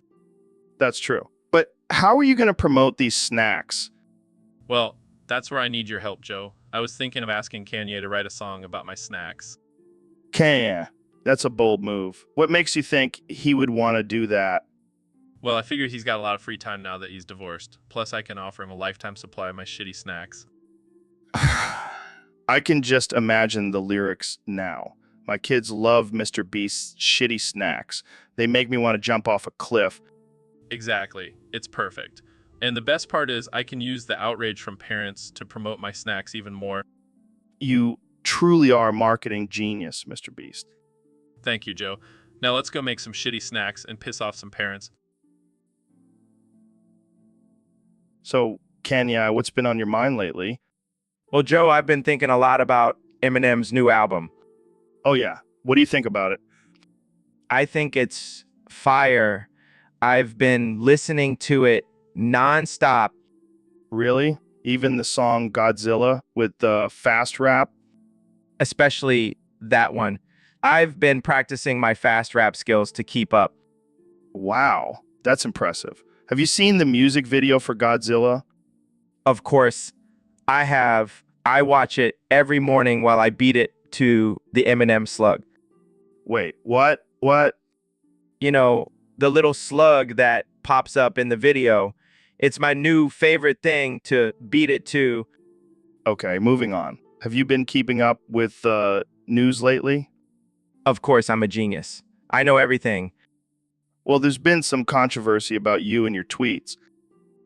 That's true. But how are you going to promote these snacks? Well, that's where I need your help, Joe. I was thinking of asking Kanye to write a song about my snacks. Kanye, that's a bold move. What makes you think he would want to do that? Well, I figure he's got a lot of free time now that he's divorced. Plus, I can offer him a lifetime supply of my shitty snacks. I can just imagine the lyrics now. My kids love Mr. Beast's shitty snacks. They make me want to jump off a cliff. Exactly. It's perfect. And the best part is I can use the outrage from parents to promote my snacks even more. You truly are a marketing genius, Mr. Beast. Thank you, Joe. Now let's go make some shitty snacks and piss off some parents. So, Kanye, what's been on your mind lately? Well, Joe, I've been thinking a lot about Eminem's new album. Oh yeah, what do you think about it? I think it's fire. I've been listening to it nonstop. Really? Even the song Godzilla with the fast rap? Especially that one. I've been practicing my fast rap skills to keep up. Wow, that's impressive. Have you seen the music video for Godzilla? Of course, I have. I watch it every morning while I beat it to the Eminem slug. Wait, what? What? You know, the little slug that pops up in the video. It's my new favorite thing to beat it to. Okay, moving on. Have you been keeping up with news lately? Of course, I'm a genius. I know everything. Well, there's been some controversy about you and your tweets.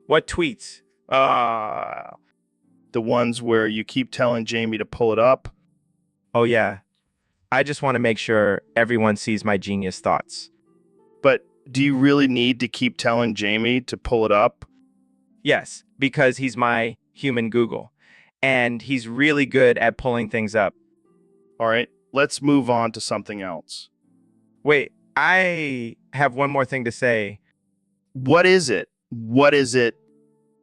What tweets? The ones where you keep telling Jamie to pull it up. Oh, yeah. I just want to make sure everyone sees my genius thoughts. But do you really need to keep telling Jamie to pull it up? Yes, because he's my human Google. And he's really good at pulling things up. All right, let's move on to something else. Wait, I have one more thing to say. What is it? What is it?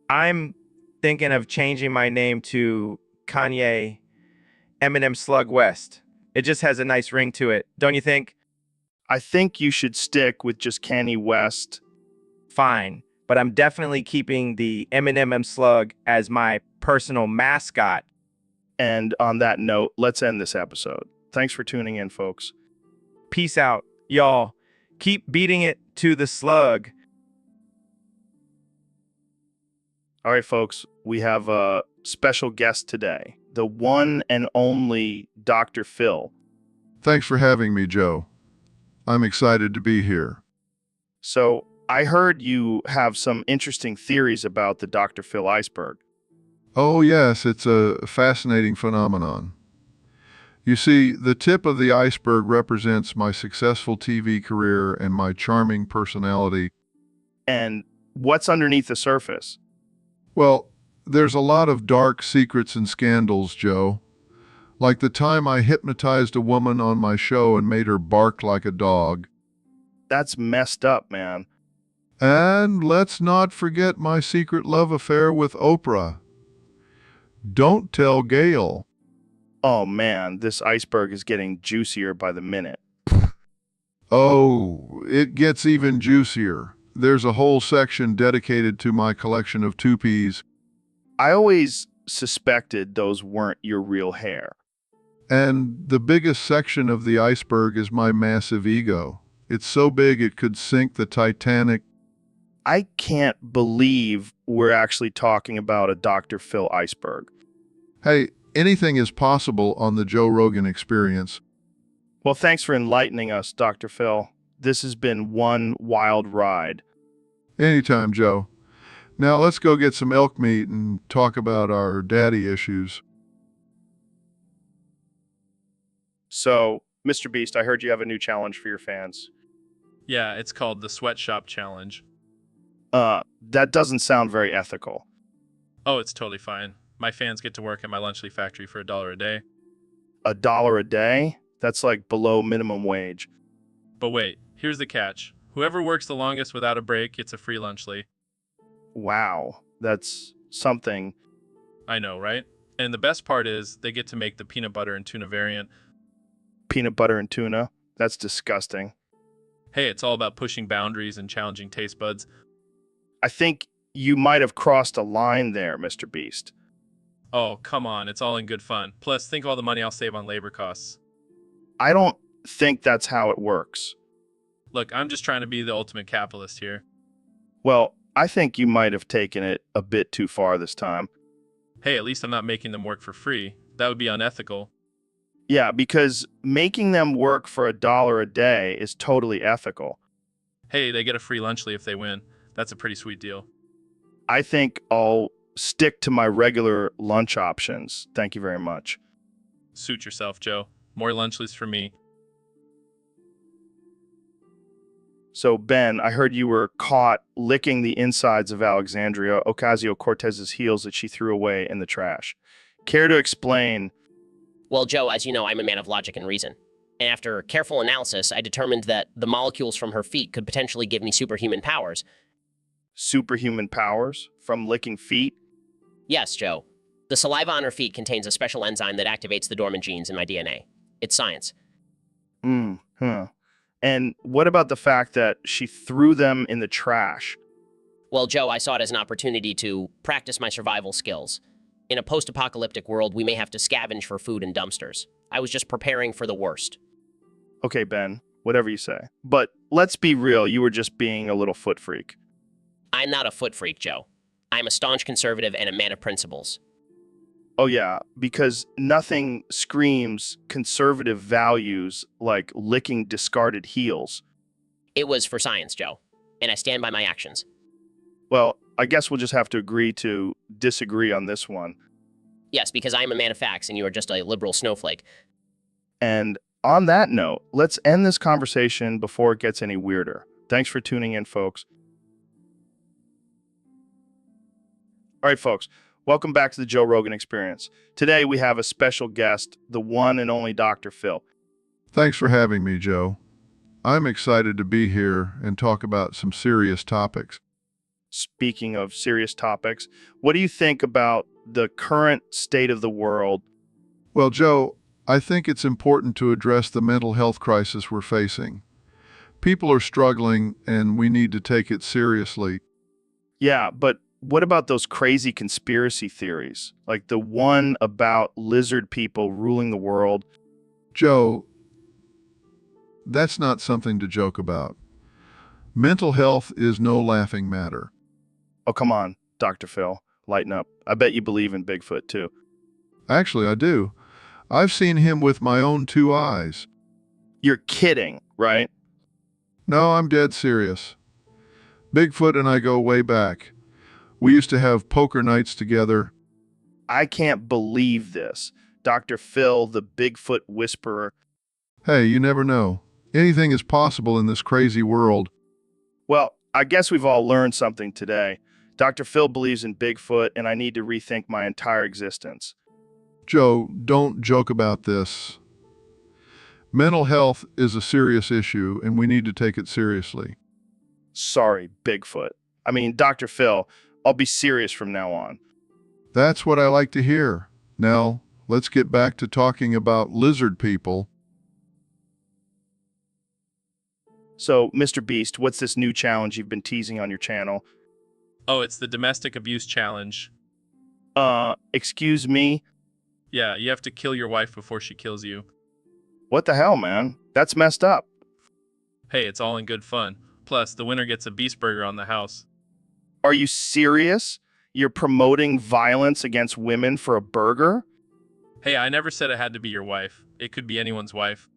I'm thinking of changing my name to Kanye Eminem Slug West. It just has a nice ring to it, don't you think? I think you should stick with just Kanye West. Fine, but I'm definitely keeping the Eminem Slug as my personal mascot. And on that note, let's end this episode. Thanks for tuning in, folks. Peace out, y'all. Keep beating it to the slug. All right, folks, we have a special guest today, the one and only Dr. Phil. Thanks for having me, Joe. I'm excited to be here. So, I heard you have some interesting theories about the Dr. Phil iceberg. Oh, yes, it's a fascinating phenomenon. You see, the tip of the iceberg represents my successful TV career and my charming personality. And what's underneath the surface? Well, there's a lot of dark secrets and scandals, Joe. Like the time I hypnotized a woman on my show and made her bark like a dog. That's messed up, man. And let's not forget my secret love affair with Oprah. Don't tell Gail. Oh man, this iceberg is getting juicier by the minute. Oh, it gets even juicier. There's a whole section dedicated to my collection of toupees. I always suspected those weren't your real hair. And the biggest section of the iceberg is my massive ego. It's so big it could sink the Titanic. I can't believe we're actually talking about a Dr. Phil iceberg. Hey, anything is possible on the Joe Rogan Experience. Well, thanks for enlightening us, Dr. Phil. This has been one wild ride. Anytime, Joe. Now let's go get some elk meat and talk about our daddy issues. So, Mr. Beast, I heard you have a new challenge for your fans. Yeah, it's called the Sweatshop Challenge. That doesn't sound very ethical. Oh, it's totally fine. My fans get to work at my lunch leaf factory for $1 a day. $1 a day? That's like below minimum wage. But wait, here's the catch. Whoever works the longest without a break gets a free lunch leaf. Wow, that's something. I know, right? And the best part is they get to make the peanut butter and tuna variant. Peanut butter and tuna? That's disgusting. Hey, it's all about pushing boundaries and challenging taste buds. I think you might have crossed a line there, Mr. Beast. Oh, come on, it's all in good fun. Plus, think all the money I'll save on labor costs. I don't think that's how it works. Look, I'm just trying to be the ultimate capitalist here. Well, I think you might have taken it a bit too far this time. Hey, at least I'm not making them work for free. That would be unethical. Yeah, because making them work for $1 a day is totally ethical. Hey, they get a free lunch leaf if they win. That's a pretty sweet deal. I think I'll stick to my regular lunch options. Thank you very much. Suit yourself, Joe. More lunch leaves for me. So, Ben, I heard you were caught licking the insides of Alexandria Ocasio-Cortez's heels that she threw away in the trash. Care to explain? Well, Joe, as you know, I'm a man of logic and reason. And after careful analysis, I determined that the molecules from her feet could potentially give me superhuman powers. Superhuman powers from licking feet? Yes, Joe. The saliva on her feet contains a special enzyme that activates the dormant genes in my DNA. It's science. And what about the fact that she threw them in the trash? Well, Joe, I saw it as an opportunity to practice my survival skills. In a post-apocalyptic world, we may have to scavenge for food in dumpsters. I was just preparing for the worst. Okay, Ben, whatever you say. But let's be real, you were just being a little foot freak. I'm not a foot freak, Joe. I'm a staunch conservative and a man of principles. Oh yeah, because nothing screams conservative values like licking discarded heels. It was for science, Joe, and I stand by my actions. Well, I guess we'll just have to agree to disagree on this one. Yes, because I am a man of facts and you are just a liberal snowflake. And on that note, let's end this conversation before it gets any weirder. Thanks for tuning in, folks. All right, folks. Welcome back to the Joe Rogan Experience. Today we have a special guest, the one and only Dr. Phil. Thanks for having me, Joe. I'm excited to be here and talk about some serious topics. Speaking of serious topics, what do you think about the current state of the world? Well, Joe, I think it's important to address the mental health crisis we're facing. People are struggling and we need to take it seriously. Yeah, but what about those crazy conspiracy theories? Like the one about lizard people ruling the world? Joe, that's not something to joke about. Mental health is no laughing matter. Oh, come on, Dr. Phil. Lighten up. I bet you believe in Bigfoot, too. Actually, I do. I've seen him with my own 2 eyes. You're kidding, right? No, I'm dead serious. Bigfoot and I go way back. We used to have poker nights together. I can't believe this. Dr. Phil, the Bigfoot whisperer. Hey, you never know. Anything is possible in this crazy world. Well, I guess we've all learned something today. Dr. Phil believes in Bigfoot, and I need to rethink my entire existence. Joe, don't joke about this. Mental health is a serious issue, and we need to take it seriously. Sorry, Bigfoot. I mean, Dr. Phil, I'll be serious from now on. That's what I like to hear. Now, let's get back to talking about lizard people. So, Mr. Beast, what's this new challenge you've been teasing on your channel? Oh, it's the domestic abuse challenge. Excuse me? Yeah, you have to kill your wife before she kills you. What the hell, man? That's messed up. Hey, it's all in good fun. Plus, the winner gets a beast burger on the house. Are you serious? You're promoting violence against women for a burger? Hey, I never said it had to be your wife. It could be anyone's wife.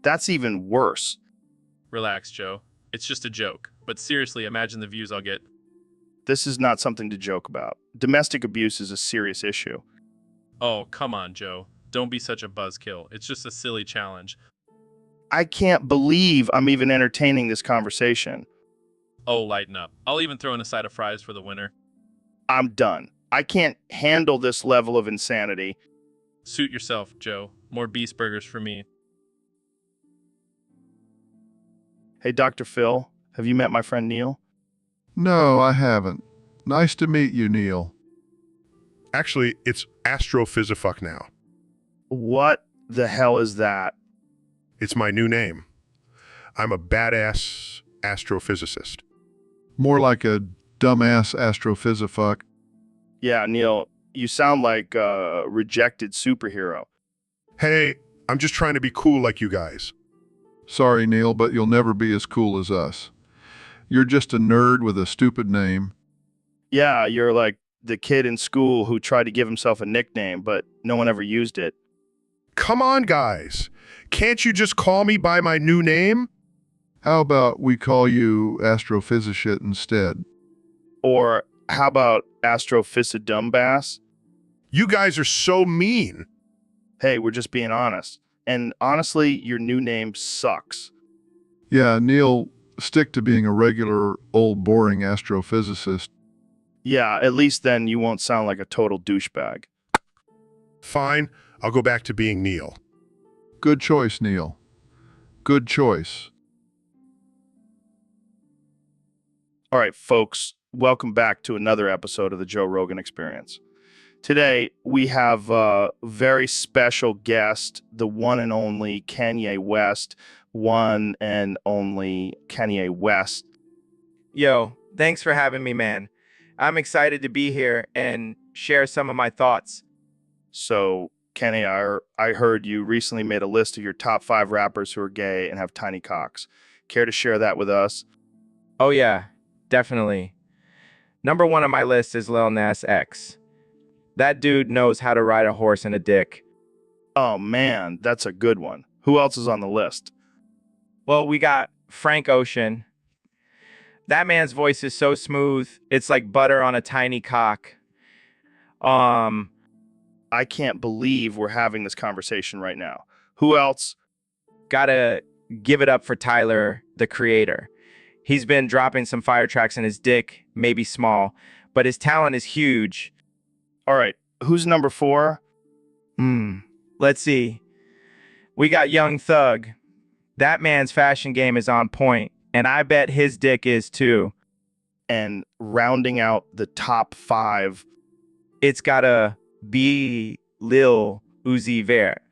That's even worse. Relax, Joe. It's just a joke. But seriously, imagine the views I'll get. This is not something to joke about. Domestic abuse is a serious issue. Oh, come on, Joe. Don't be such a buzzkill. It's just a silly challenge. I can't believe I'm even entertaining this conversation. Oh, lighten up. I'll even throw in a side of fries for the winner. I'm done. I can't handle this level of insanity. Suit yourself, Joe. More beast burgers for me. Hey, Dr. Phil, have you met my friend Neil? No, I haven't. Nice to meet you, Neil. Actually, it's astrophysifuck now. What the hell is that? It's my new name. I'm a badass astrophysicist. More like a dumbass astrophysifuck. Yeah, Neil, you sound like a rejected superhero. Hey, I'm just trying to be cool like you guys. Sorry, Neil, but you'll never be as cool as us. You're just a nerd with a stupid name. Yeah, you're like the kid in school who tried to give himself a nickname, but no one ever used it. Come on, guys. Can't you just call me by my new name? How about we call you astrophysicist instead? Or how about astrophysidumbass? You guys are so mean. Hey, we're just being honest. And honestly, your new name sucks. Yeah, Neil, stick to being a regular, old, boring astrophysicist. Yeah, at least then you won't sound like a total douchebag. Fine, I'll go back to being Neil. Good choice, Neil. Good choice. All right, folks, welcome back to another episode of the Joe Rogan Experience. Today, we have a very special guest, the one and only Kanye West. One and only Kanye West. Yo, thanks for having me, man. I'm excited to be here and share some of my thoughts. So, Kenny, I heard you recently made a list of your top 5 rappers who are gay and have tiny cocks. Care to share that with us? Oh yeah, definitely. Number 1 on my list is Lil Nas X. That dude knows how to ride a horse and a dick. Oh man, that's a good one. Who else is on the list? Well, we got Frank Ocean. That man's voice is so smooth, it's like butter on a tiny cock. I can't believe we're having this conversation right now. Who else? Gotta give it up for Tyler, the Creator. He's been dropping some fire tracks and his dick may be small, but his talent is huge. All right, who's number 4? Let's see. We got Young Thug. That man's fashion game is on point, and I bet his dick is too. And rounding out the top 5, it's gotta be Lil Uzi Vert.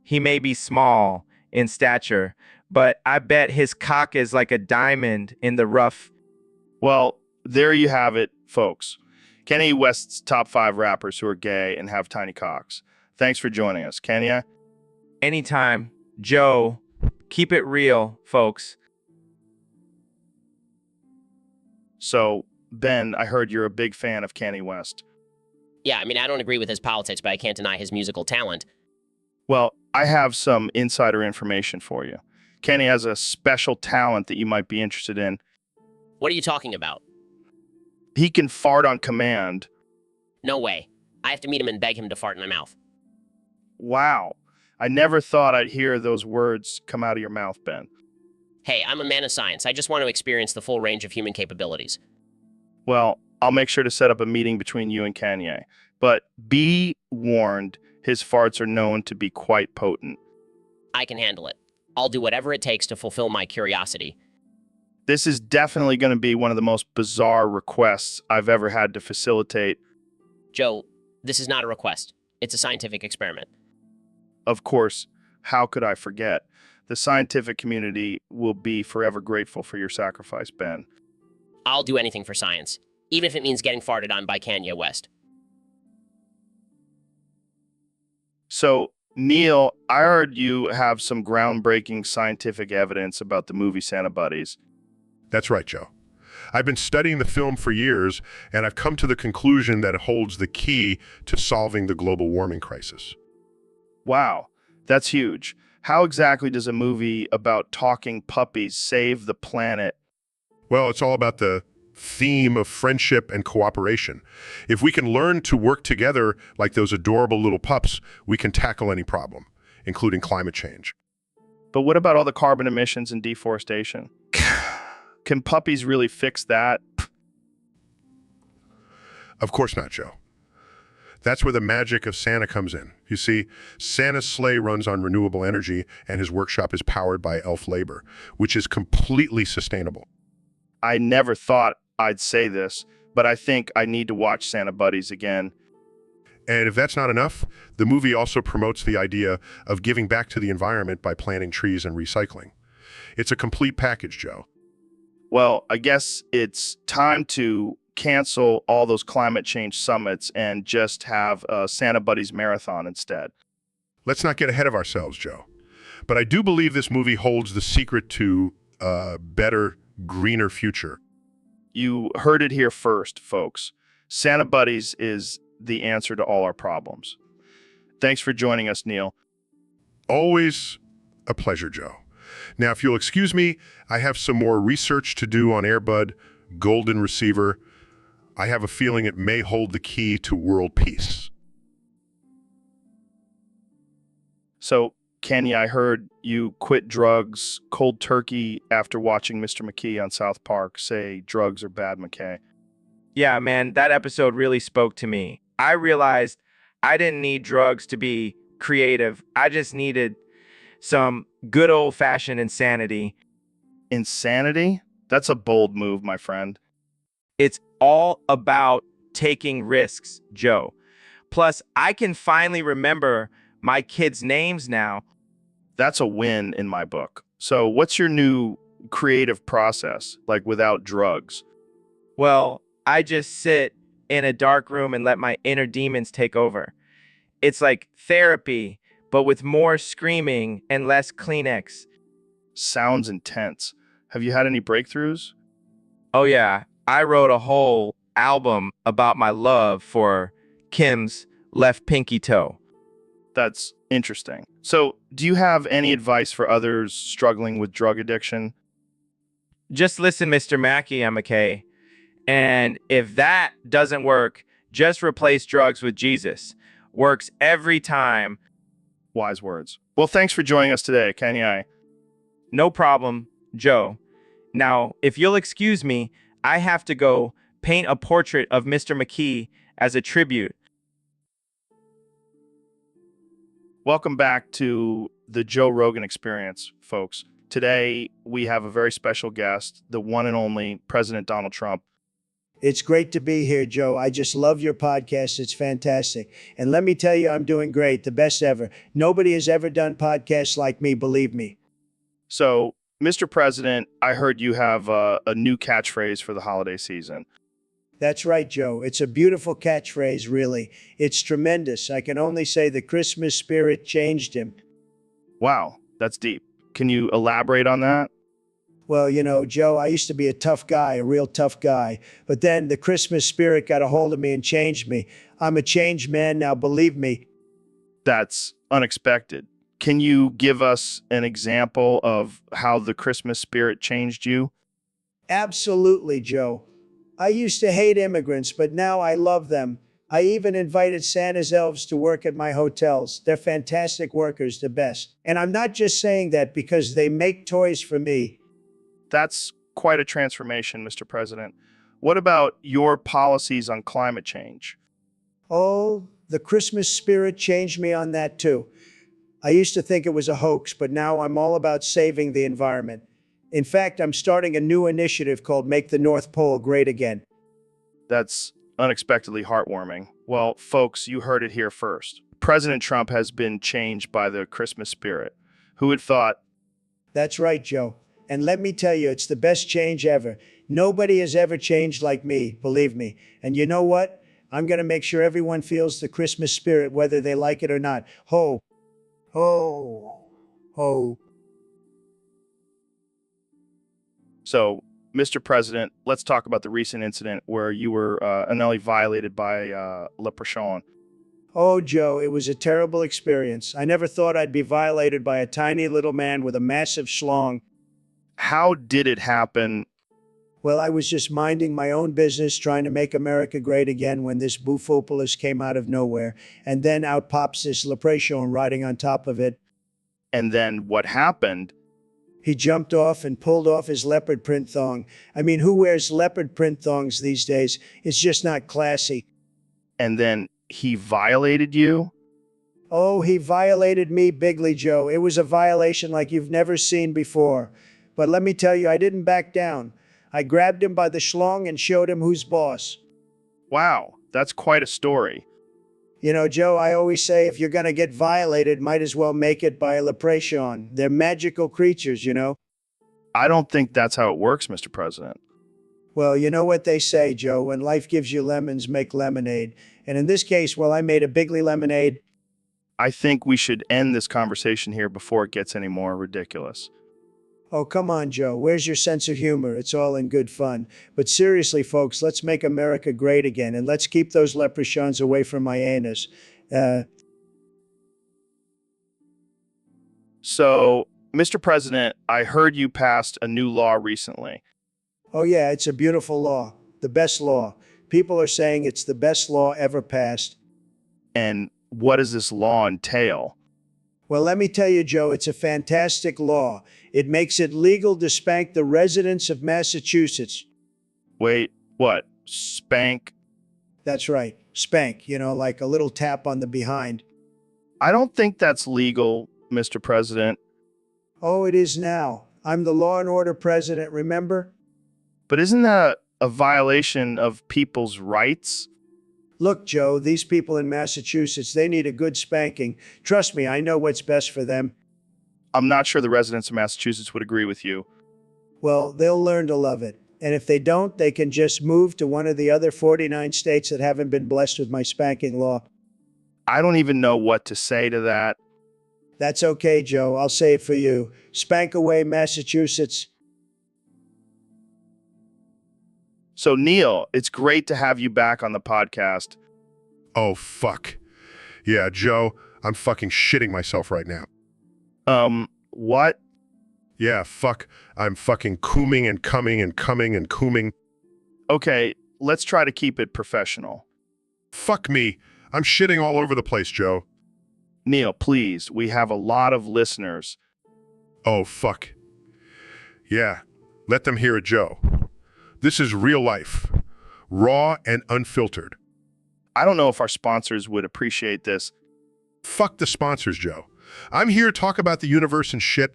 He may be small in stature, but I bet his cock is like a diamond in the rough. Well, there you have it, folks. Kanye West's top 5 rappers who are gay and have tiny cocks. Thanks for joining us, Kanye. Anytime. Joe, keep it real, folks. So, Ben, I heard you're a big fan of Kanye West. Yeah, I mean, I don't agree with his politics, but I can't deny his musical talent. Well, I have some insider information for you. Kanye has a special talent that you might be interested in. What are you talking about? He can fart on command. No way. I have to meet him and beg him to fart in my mouth. Wow. I never thought I'd hear those words come out of your mouth, Ben. Hey, I'm a man of science. I just want to experience the full range of human capabilities. Well, I'll make sure to set up a meeting between you and Kanye. But be warned, his farts are known to be quite potent. I can handle it. I'll do whatever it takes to fulfill my curiosity. This is definitely going to be one of the most bizarre requests I've ever had to facilitate. Joe, this is not a request. It's a scientific experiment. Of course, how could I forget? The scientific community will be forever grateful for your sacrifice, Ben. I'll do anything for science, even if it means getting farted on by Kanye West. So, Neil, I heard you have some groundbreaking scientific evidence about the movie Santa Buddies. That's right, Joe. I've been studying the film for years, and I've come to the conclusion that it holds the key to solving the global warming crisis. Wow, that's huge. How exactly does a movie about talking puppies save the planet? Well, it's all about the theme of friendship and cooperation. If we can learn to work together like those adorable little pups, we can tackle any problem, including climate change. But what about all the carbon emissions and deforestation? Can puppies really fix that? Of course not, Joe. That's where the magic of Santa comes in. You see, Santa's sleigh runs on renewable energy and his workshop is powered by elf labor, which is completely sustainable. I never thought I'd say this, but I think I need to watch Santa Buddies again. And if that's not enough, the movie also promotes the idea of giving back to the environment by planting trees and recycling. It's a complete package, Joe. Well, I guess it's time to cancel all those climate change summits and just have a Santa Buddies marathon instead. Let's not get ahead of ourselves, Joe. But I do believe this movie holds the secret to a better, greener future. You heard it here first, folks. Santa Buddies is the answer to all our problems. Thanks for joining us, Neil. Always a pleasure, Joe. Now, if you'll excuse me, I have some more research to do on Airbud, Golden Receiver. I have a feeling it may hold the key to world peace. So, Kenny, I heard you quit drugs cold turkey after watching Mr. McKee on South Park say drugs are bad, McKay. Yeah, man, that episode really spoke to me. I realized I didn't need drugs to be creative. I just needed some good old-fashioned insanity. Insanity? That's a bold move, my friend. It's all about taking risks, Joe. Plus, I can finally remember my kids' names now. That's a win in my book. So what's your new creative process, like without drugs? Well, I just sit in a dark room and let my inner demons take over. It's like therapy, but with more screaming and less Kleenex. Sounds intense. Have you had any breakthroughs? Oh yeah, I wrote a whole album about my love for Kim's left pinky toe. That's interesting. So, do you have any advice for others struggling with drug addiction? Just listen, Mr. Mackey, McKay. And if that doesn't work, just replace drugs with Jesus. Works every time. Wise words. Well, thanks for joining us today, Kenny. No problem, Joe. Now, if you'll excuse me, I have to go paint a portrait of Mr. McKee as a tribute. Welcome back to the Joe Rogan Experience, folks. Today, we have a very special guest, the one and only President Donald Trump. It's great to be here, Joe. I just love your podcast. It's fantastic. And let me tell you, I'm doing great, the best ever. Nobody has ever done podcasts like me, believe me. So, Mr. President, I heard you have a new catchphrase for the holiday season. That's right, Joe. It's a beautiful catchphrase, really. It's tremendous. I can only say the Christmas spirit changed him. Wow, that's deep. Can you elaborate on that? Well, you know, Joe, I used to be a tough guy, a real tough guy. But then the Christmas spirit got a hold of me and changed me. I'm a changed man now, believe me. That's unexpected. Can you give us an example of how the Christmas spirit changed you? Absolutely, Joe. I used to hate immigrants, but now I love them. I even invited Santa's elves to work at my hotels. They're fantastic workers, the best. And I'm not just saying that because they make toys for me. That's quite a transformation, Mr. President. What about your policies on climate change? Oh, the Christmas spirit changed me on that too. I used to think it was a hoax, but now I'm all about saving the environment. In fact, I'm starting a new initiative called Make the North Pole Great Again. That's unexpectedly heartwarming. Well, folks, you heard it here first. President Trump has been changed by the Christmas spirit. Who had thought? That's right, Joe. And let me tell you, it's the best change ever. Nobody has ever changed like me, believe me. And you know what? I'm going to make sure everyone feels the Christmas spirit, whether they like it or not. Ho, ho, ho. So, Mr. President, let's talk about the recent incident where you were unknowingly violated by Leprechaun. Oh, Joe, it was a terrible experience. I never thought I'd be violated by a tiny little man with a massive schlong. How did it happen? Well, I was just minding my own business, trying to make America great again when this boofopolis came out of nowhere. And then out pops this leprechaun riding on top of it. And then what happened? He jumped off and pulled off his leopard print thong. I mean, who wears leopard print thongs these days? It's just not classy. And then he violated you? Oh, he violated me bigly, Joe. It was a violation like you've never seen before. But let me tell you, I didn't back down. I grabbed him by the schlong and showed him who's boss. Wow, that's quite a story. You know, Joe, I always say if you're going to get violated, might as well make it by a leprechaun. They're magical creatures, you know. I don't think that's how it works, Mr. President. Well, you know what they say, Joe, when life gives you lemons, make lemonade. And in this case, well, I made a bigly lemonade. I think we should end this conversation here before it gets any more ridiculous. Oh, come on, Joe. Where's your sense of humor? It's all in good fun. But seriously, folks, let's make America great again, and let's keep those leprechauns away from my anus. So, Mr. President, I heard you passed a new law recently. Oh, yeah, it's a beautiful law. The best law. People are saying it's the best law ever passed. And what does this law entail? Well, let me tell you, Joe, it's a fantastic law. It makes it legal to spank the residents of Massachusetts. Wait, what? Spank? That's right. Spank, you know, like a little tap on the behind. I don't think that's legal, Mr. President. Oh, it is now. I'm the law and order president, remember? But isn't that a violation of people's rights? Look, Joe, these people in Massachusetts, they need a good spanking. Trust me, I know what's best for them. I'm not sure the residents of Massachusetts would agree with you. Well, they'll learn to love it. And if they don't, they can just move to one of the other 49 states that haven't been blessed with my spanking law. I don't even know what to say to that. That's okay, Joe. I'll say it for you. Spank away, Massachusetts. So, Neil, it's great to have you back on the podcast. Oh, fuck. Yeah, Joe, I'm fucking shitting myself right now. What? Yeah, fuck. I'm fucking cooming and coming and coming and cooming. Okay, let's try to keep it professional. Fuck me. I'm shitting all over the place, Joe. Neil, please, we have a lot of listeners. Oh, fuck. Yeah, let them hear it, Joe. This is real life. Raw and unfiltered. I don't know if our sponsors would appreciate this. Fuck the sponsors, Joe. I'm here to talk about the universe and shit.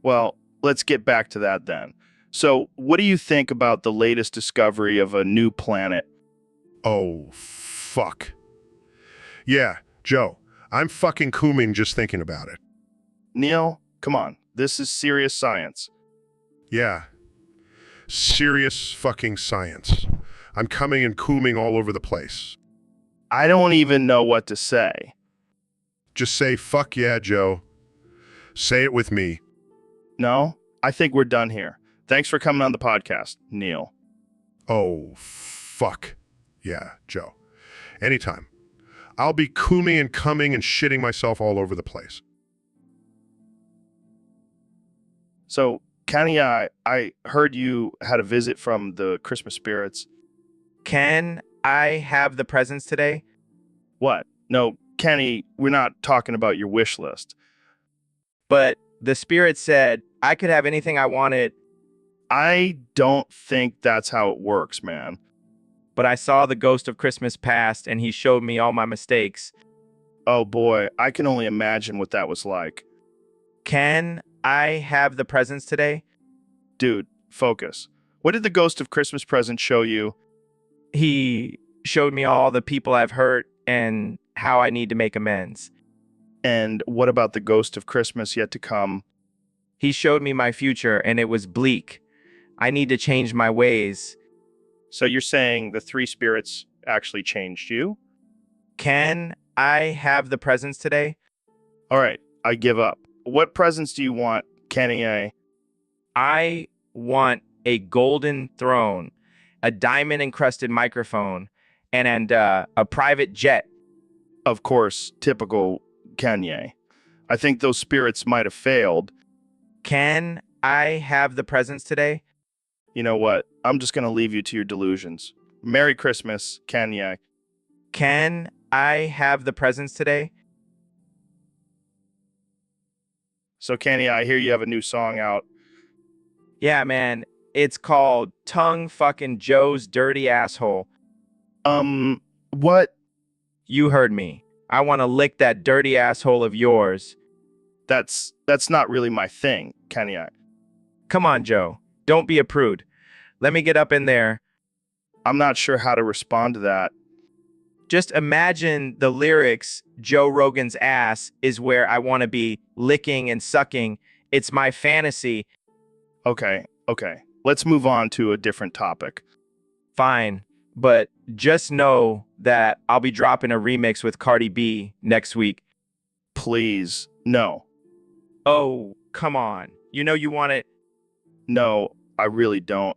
Well, let's get back to that then. So, what do you think about the latest discovery of a new planet? Oh, fuck. Yeah, Joe, I'm fucking cooming just thinking about it. Neil, come on. This is serious science. Yeah. Serious fucking science. I'm coming and cooming all over the place. I don't even know what to say. Just say, fuck yeah, Joe. Say it with me. No, I think we're done here. Thanks for coming on the podcast, Neil. Oh, fuck. Yeah, Joe. Anytime. I'll be cooming and coming and shitting myself all over the place. So, Kenny, I heard you had a visit from the Christmas spirits. Can I have the presents today? What? No, Kenny, we're not talking about your wish list. But the spirit said I could have anything I wanted. I don't think that's how it works, man. But I saw the ghost of Christmas past and he showed me all my mistakes. Oh boy, I can only imagine what that was like. Can I have the presents today? Dude, focus. What did the ghost of Christmas present show you? He showed me all the people I've hurt and how I need to make amends. And what about the ghost of Christmas yet to come? He showed me my future and it was bleak. I need to change my ways. So you're saying the three spirits actually changed you? Can I have the presents today? All right, I give up. What presents do you want, Kenny A? I want a golden throne, a diamond-encrusted microphone, and a private jet. Of course, typical Kanye. I think those spirits might have failed. Can I have the presents today? You know what? I'm just going to leave you to your delusions. Merry Christmas, Kanye. Can I have the presents today? So, Kanye, I hear you have a new song out. Yeah, man. It's called Tongue Fucking Joe's Dirty Asshole. What? You heard me. I want to lick that dirty asshole of yours. That's not really my thing, Kanye. Come on, Joe. Don't be a prude. Let me get up in there. I'm not sure how to respond to that. Just imagine the lyrics, Joe Rogan's ass is where I want to be, licking and sucking. It's my fantasy. Okay. Let's move on to a different topic. Fine, but just know that I'll be dropping a remix with Cardi B next week. Please, no. Oh, come on. You know you want it. No, I really don't.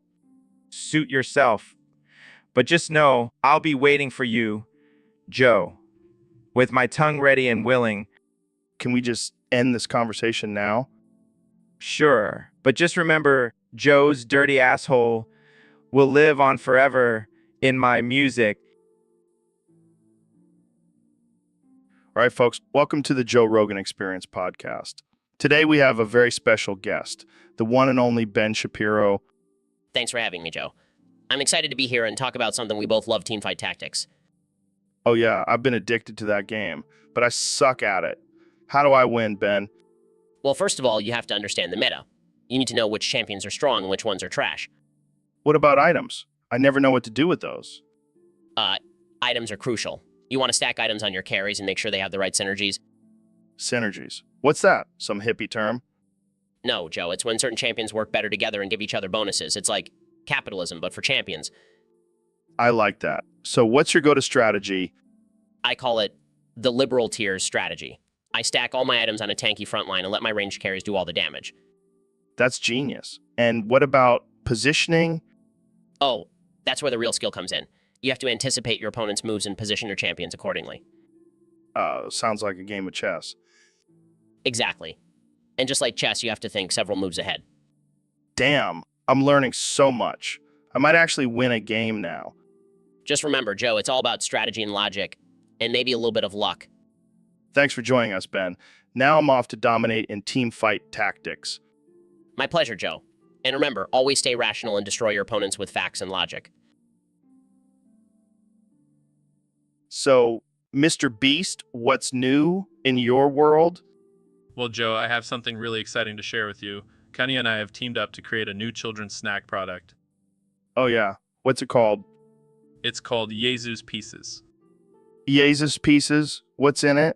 Suit yourself. But just know I'll be waiting for you, Joe, with my tongue ready and willing. Can we just end this conversation now? Sure, but just remember, Joe's dirty asshole will live on forever in my music. All right, folks, welcome to the Joe Rogan Experience podcast. Today we have a very special guest, the one and only Ben Shapiro. Thanks for having me, Joe. I'm excited to be here and talk about something we both love, teamfight tactics. Oh yeah, I've been addicted to that game, but I suck at it. How do I win, Ben? Well, first of all, you have to understand the meta. You need to know which champions are strong and which ones are trash. What about items? I never know what to do with those. Items are crucial. You want to stack items on your carries and make sure they have the right synergies. Synergies. What's that? Some hippie term? No, Joe, it's when certain champions work better together and give each other bonuses. It's like capitalism, but for champions. I like that. So what's your go-to strategy? I call it the liberal tiers strategy. I stack all my items on a tanky front line and let my ranged carries do all the damage. That's genius. And what about positioning? Oh, that's where the real skill comes in. You have to anticipate your opponent's moves and position your champions accordingly. Sounds like a game of chess. Exactly. And just like chess, you have to think several moves ahead. Damn, I'm learning so much. I might actually win a game now. Just remember, Joe, it's all about strategy and logic, and maybe a little bit of luck. Thanks for joining us, Ben. Now I'm off to dominate in team fight tactics. My pleasure, Joe. And remember, always stay rational and destroy your opponents with facts and logic. So, Mr. Beast, what's new in your world? Well, Joe, I have something really exciting to share with you. Kanye and I have teamed up to create a new children's snack product. Oh yeah, what's it called? It's called Jesus Pieces. Jesus Pieces? What's in it?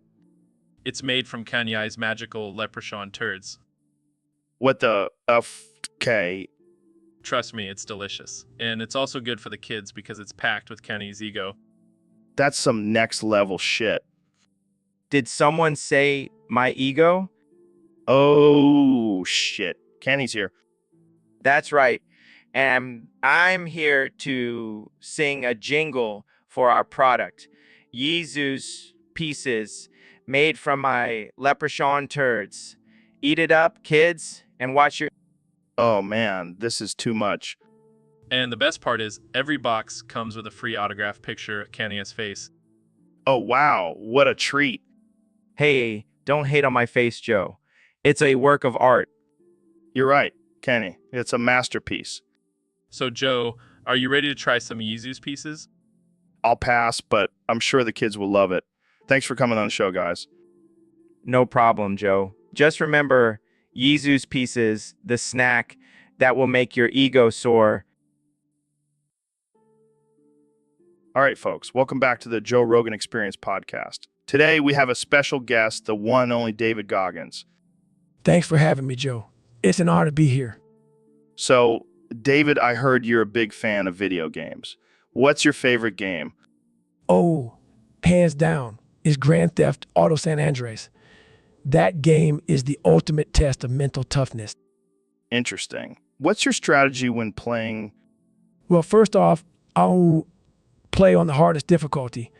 It's made from Kanye's magical leprechaun turds. What the F-K? Trust me, it's delicious. And it's also good for the kids because it's packed with Kenny's ego. That's some next level shit. Did someone say my ego? Oh, shit. Kenny's here. That's right. And I'm here to sing a jingle for our product. Jesus Pieces, made from my leprechaun turds. Eat it up, kids, and watch your... Oh man, this is too much. And the best part is, every box comes with a free autographed picture of Kanye's face. Oh wow, what a treat. Hey, don't hate on my face, Joe. It's a work of art. You're right, Kenny. It's a masterpiece. So, Joe, are you ready to try some Jesus Pieces? I'll pass, but I'm sure the kids will love it. Thanks for coming on the show, guys. No problem, Joe. Just remember, Jesus Pieces, the snack that will make your ego soar. All right, folks, welcome back to the Joe Rogan Experience podcast. Today, we have a special guest, the one and only David Goggins. Thanks for having me, Joe. It's an honor to be here. So, David, I heard you're a big fan of video games. What's your favorite game? Oh, hands down, is Grand Theft Auto San Andreas. That game is the ultimate test of mental toughness. Interesting. What's your strategy when playing? Well, first off, I'll play on the hardest difficulty.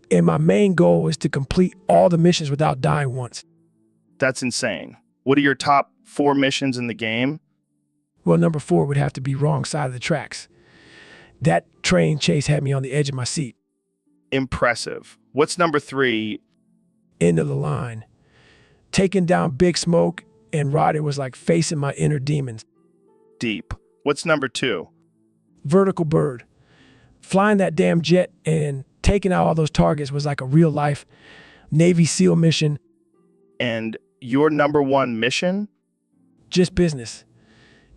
And my main goal is to complete all the missions without dying once. That's insane. What are your top 4 missions in the game? Well, number 4 would have to be wrong side of the tracks. That train chase had me on the edge of my seat. Impressive. What's number 3? End of the line. Taking down Big Smoke and Roddy was like facing my inner demons. Deep. What's number 2? Vertical bird. Flying that damn jet and taking out all those targets was like a real life Navy SEAL mission. And your number 1 mission? Just business.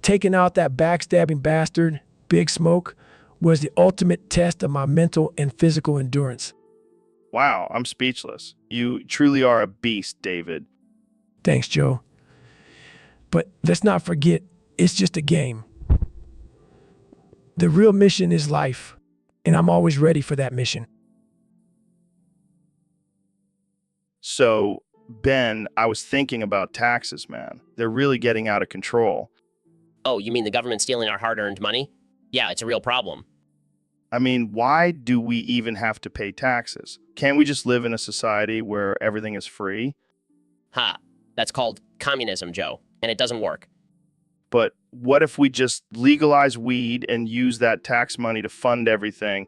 Taking out that backstabbing bastard, Big Smoke, was the ultimate test of my mental and physical endurance. Wow, I'm speechless. You truly are a beast, David. Thanks, Joe. But let's not forget, it's just a game. The real mission is life, and I'm always ready for that mission. So, Ben, I was thinking about taxes, man. They're really getting out of control. Oh, you mean the government stealing our hard-earned money? Yeah, it's a real problem. I mean, why do we even have to pay taxes? Can't we just live in a society where everything is free? Ha, that's called communism, Joe, and it doesn't work. But what if we just legalize weed and use that tax money to fund everything?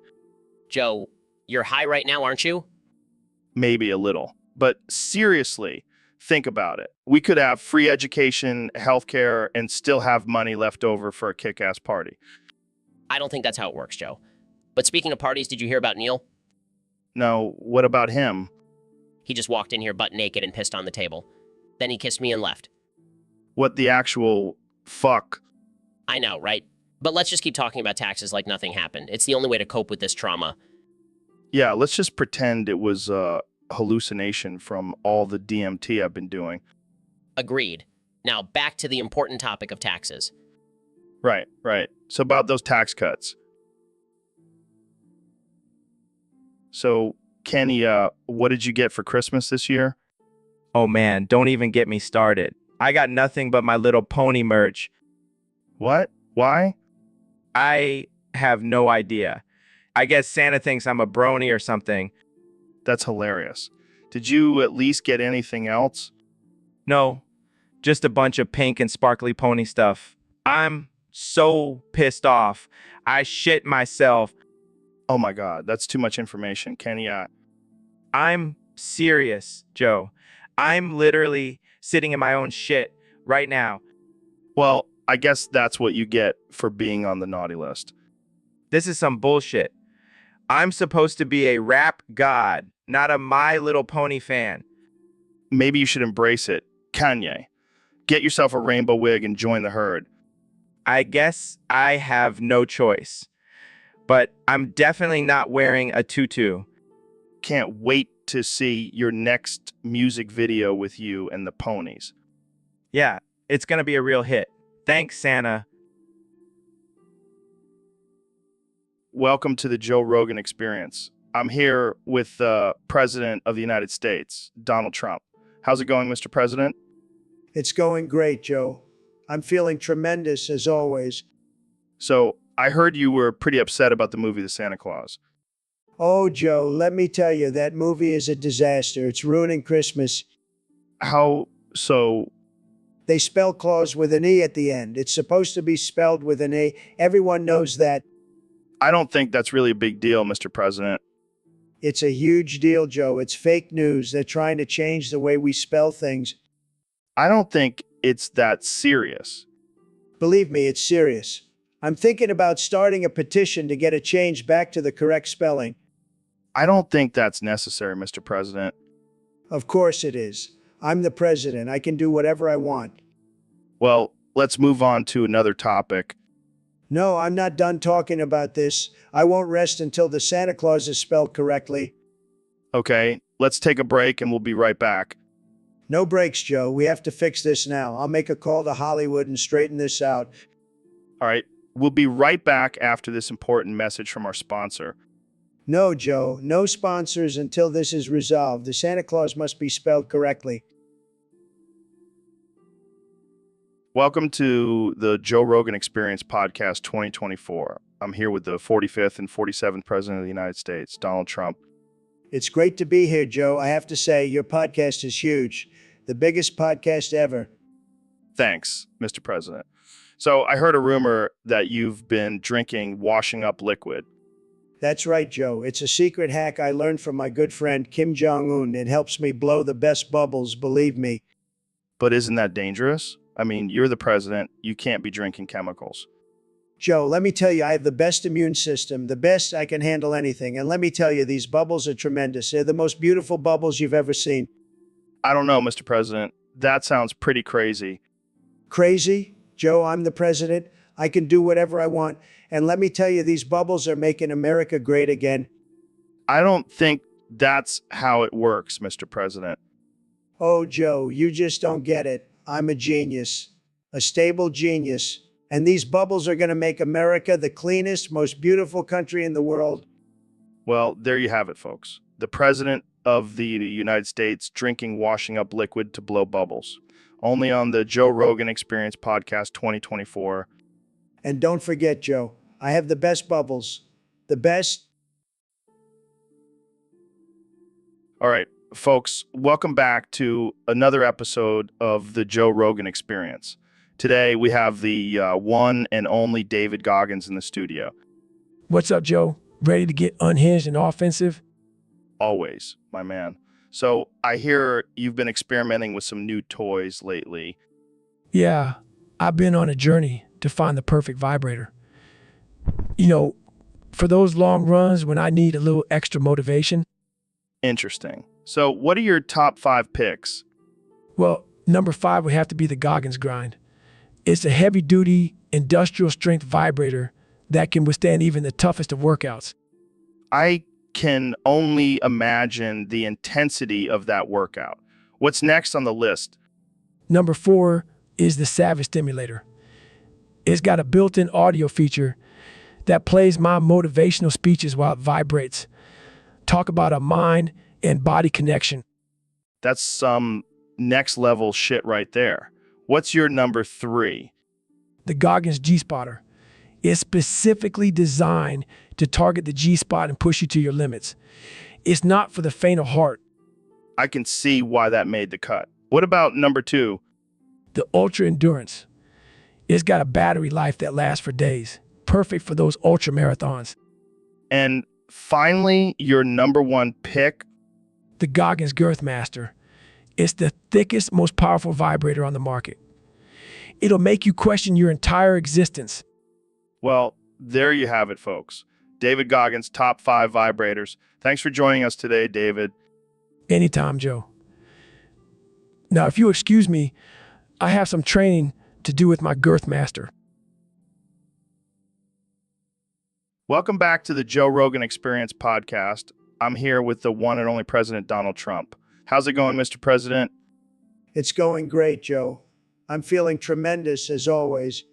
Joe, you're high right now, aren't you? Maybe a little. But seriously, think about it. We could have free education, healthcare, and still have money left over for a kick-ass party. I don't think that's how it works, Joe. But speaking of parties, did you hear about Neil? No, what about him? He just walked in here butt naked and pissed on the table. Then he kissed me and left. What the actual fuck? I know, right? But let's just keep talking about taxes like nothing happened. It's the only way to cope with this trauma. Yeah, let's just pretend it was a hallucination from all the DMT I've been doing. Agreed. Now back to the important topic of taxes. Right. So about those tax cuts. So, Kenny, what did you get for Christmas this year? Oh man, don't even get me started. I got nothing but my little pony merch. What? Why? I have no idea. I guess Santa thinks I'm a brony or something. That's hilarious. Did you at least get anything else? No, just a bunch of pink and sparkly pony stuff. I'm so pissed off. I shit myself. Oh my God, that's too much information. Kenny, I'm serious, Joe. I'm literally sitting in my own shit right now. well, I guess that's what you get for being on the naughty list. This is some bullshit. I'm supposed to be a rap god, not a My Little Pony fan. Maybe you should embrace it. Kanye, get yourself a rainbow wig and join the herd. I guess I have no choice. But I'm definitely not wearing a tutu. Can't wait to see your next music video with you and the ponies. Yeah, it's gonna be a real hit. Thanks, Santa. Welcome to the Joe Rogan Experience. I'm here with the President of the United States, Donald Trump. How's it going, Mr. President? It's going great, Joe. I'm feeling tremendous as always. So, I heard you were pretty upset about the movie The Santa Claus. Oh, Joe, let me tell you, that movie is a disaster. It's ruining Christmas. How so? They spell Claus with an E at the end. It's supposed to be spelled with an A. Everyone knows that. I don't think that's really a big deal, Mr. President. It's a huge deal, Joe. It's fake news. They're trying to change the way we spell things. I don't think it's that serious. Believe me, it's serious. I'm thinking about starting a petition to get it changed back to the correct spelling. I don't think that's necessary, Mr. President. Of course it is. I'm the president. I can do whatever I want. Well, let's move on to another topic. No, I'm not done talking about this. I won't rest until the Santa Claus is spelled correctly. Okay, let's take a break and we'll be right back. No breaks, Joe. We have to fix this now. I'll make a call to Hollywood and straighten this out. All right, we'll be right back after this important message from our sponsor. No, Joe. No sponsors until this is resolved. The Santa Claus must be spelled correctly. Welcome to the Joe Rogan Experience Podcast 2024. I'm here with the 45th and 47th President of the United States, Donald Trump. It's great to be here, Joe. I have to say, your podcast is huge. The biggest podcast ever. Thanks, Mr. President. So I heard a rumor that you've been drinking washing up liquid. That's right, Joe. It's a secret hack I learned from my good friend Kim Jong-un. It helps me blow the best bubbles, believe me. But isn't that dangerous? I mean, you're the president. You can't be drinking chemicals. Joe, let me tell you, I have the best immune system, the best I can handle anything. And let me tell you, these bubbles are tremendous. They're the most beautiful bubbles you've ever seen. I don't know, Mr. President. That sounds pretty crazy. Crazy? Joe, I'm the president. I can do whatever I want. And let me tell you, these bubbles are making America great again. I don't think that's how it works, Mr. President. Oh, Joe, you just don't get it. I'm a genius, a stable genius. And these bubbles are going to make America the cleanest, most beautiful country in the world. Well, there you have it, folks. The president of the United States drinking washing up liquid to blow bubbles. Only on the Joe Rogan Experience Podcast 2024. And don't forget, Joe, I have the best bubbles. The best. All right, folks, welcome back to another episode of the Joe Rogan Experience. Today, we have the one and only David Goggins in the studio. What's up, Joe? Ready to get unhinged and offensive? Always, my man. So I hear you've been experimenting with some new toys lately. Yeah, I've been on a journey to find the perfect vibrator. You know, for those long runs when I need a little extra motivation. Interesting. So what are your top 5 picks? Well, number 5 would have to be the Goggins Grind. It's a heavy-duty, industrial-strength vibrator that can withstand even the toughest of workouts. I can only imagine the intensity of that workout. What's next on the list? Number 4 is the Savage Stimulator. It's got a built-in audio feature that plays my motivational speeches while it vibrates. Talk about a mind and body connection. That's some next-level shit right there. What's your number 3? The Goggins G-Spotter. It's specifically designed to target the G-spot and push you to your limits. It's not for the faint of heart. I can see why that made the cut. What about number 2? The Ultra Endurance. It's got a battery life that lasts for days. Perfect for those ultra marathons. And finally, your number 1 pick? The Goggins Girth Master. It's the thickest, most powerful vibrator on the market. It'll make you question your entire existence. Well, there you have it, folks. David Goggins' top 5 vibrators. Thanks for joining us today, David. Anytime, Joe. Now, if you excuse me, I have some training to do with my Girth Master. Welcome back to the Joe Rogan Experience podcast. I'm here with the one and only President Donald Trump. How's it going, Mr. President? It's going great, Joe. I'm feeling tremendous as always.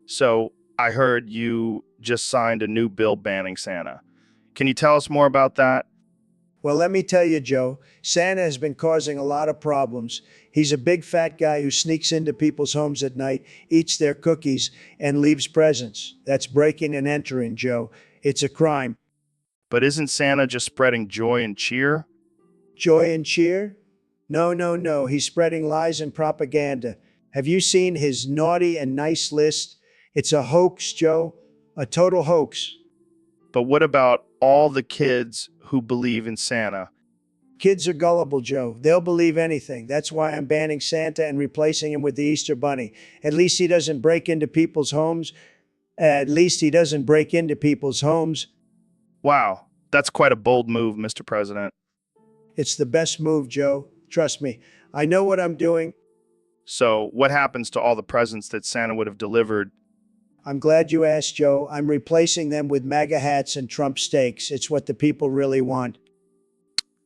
So, I heard you just signed a new bill banning Santa. Can you tell us more about that? Well, let me tell you, Joe, Santa has been causing a lot of problems. He's a big fat guy who sneaks into people's homes at night, eats their cookies, and leaves presents. That's breaking and entering, Joe. It's a crime. But isn't Santa just spreading joy and cheer? Joy and cheer? No. He's spreading lies and propaganda. Have you seen his naughty and nice list? It's a hoax, Joe. A total hoax. But what about all the kids who believe in Santa? Kids are gullible, Joe. They'll believe anything. That's why I'm banning Santa and replacing him with the Easter Bunny. At least he doesn't break into people's homes. Wow, that's quite a bold move, Mr. President. It's the best move, Joe. Trust me. I know what I'm doing. So, what happens to all the presents that Santa would have delivered? I'm glad you asked, Joe. I'm replacing them with MAGA hats and Trump steaks. It's what the people really want.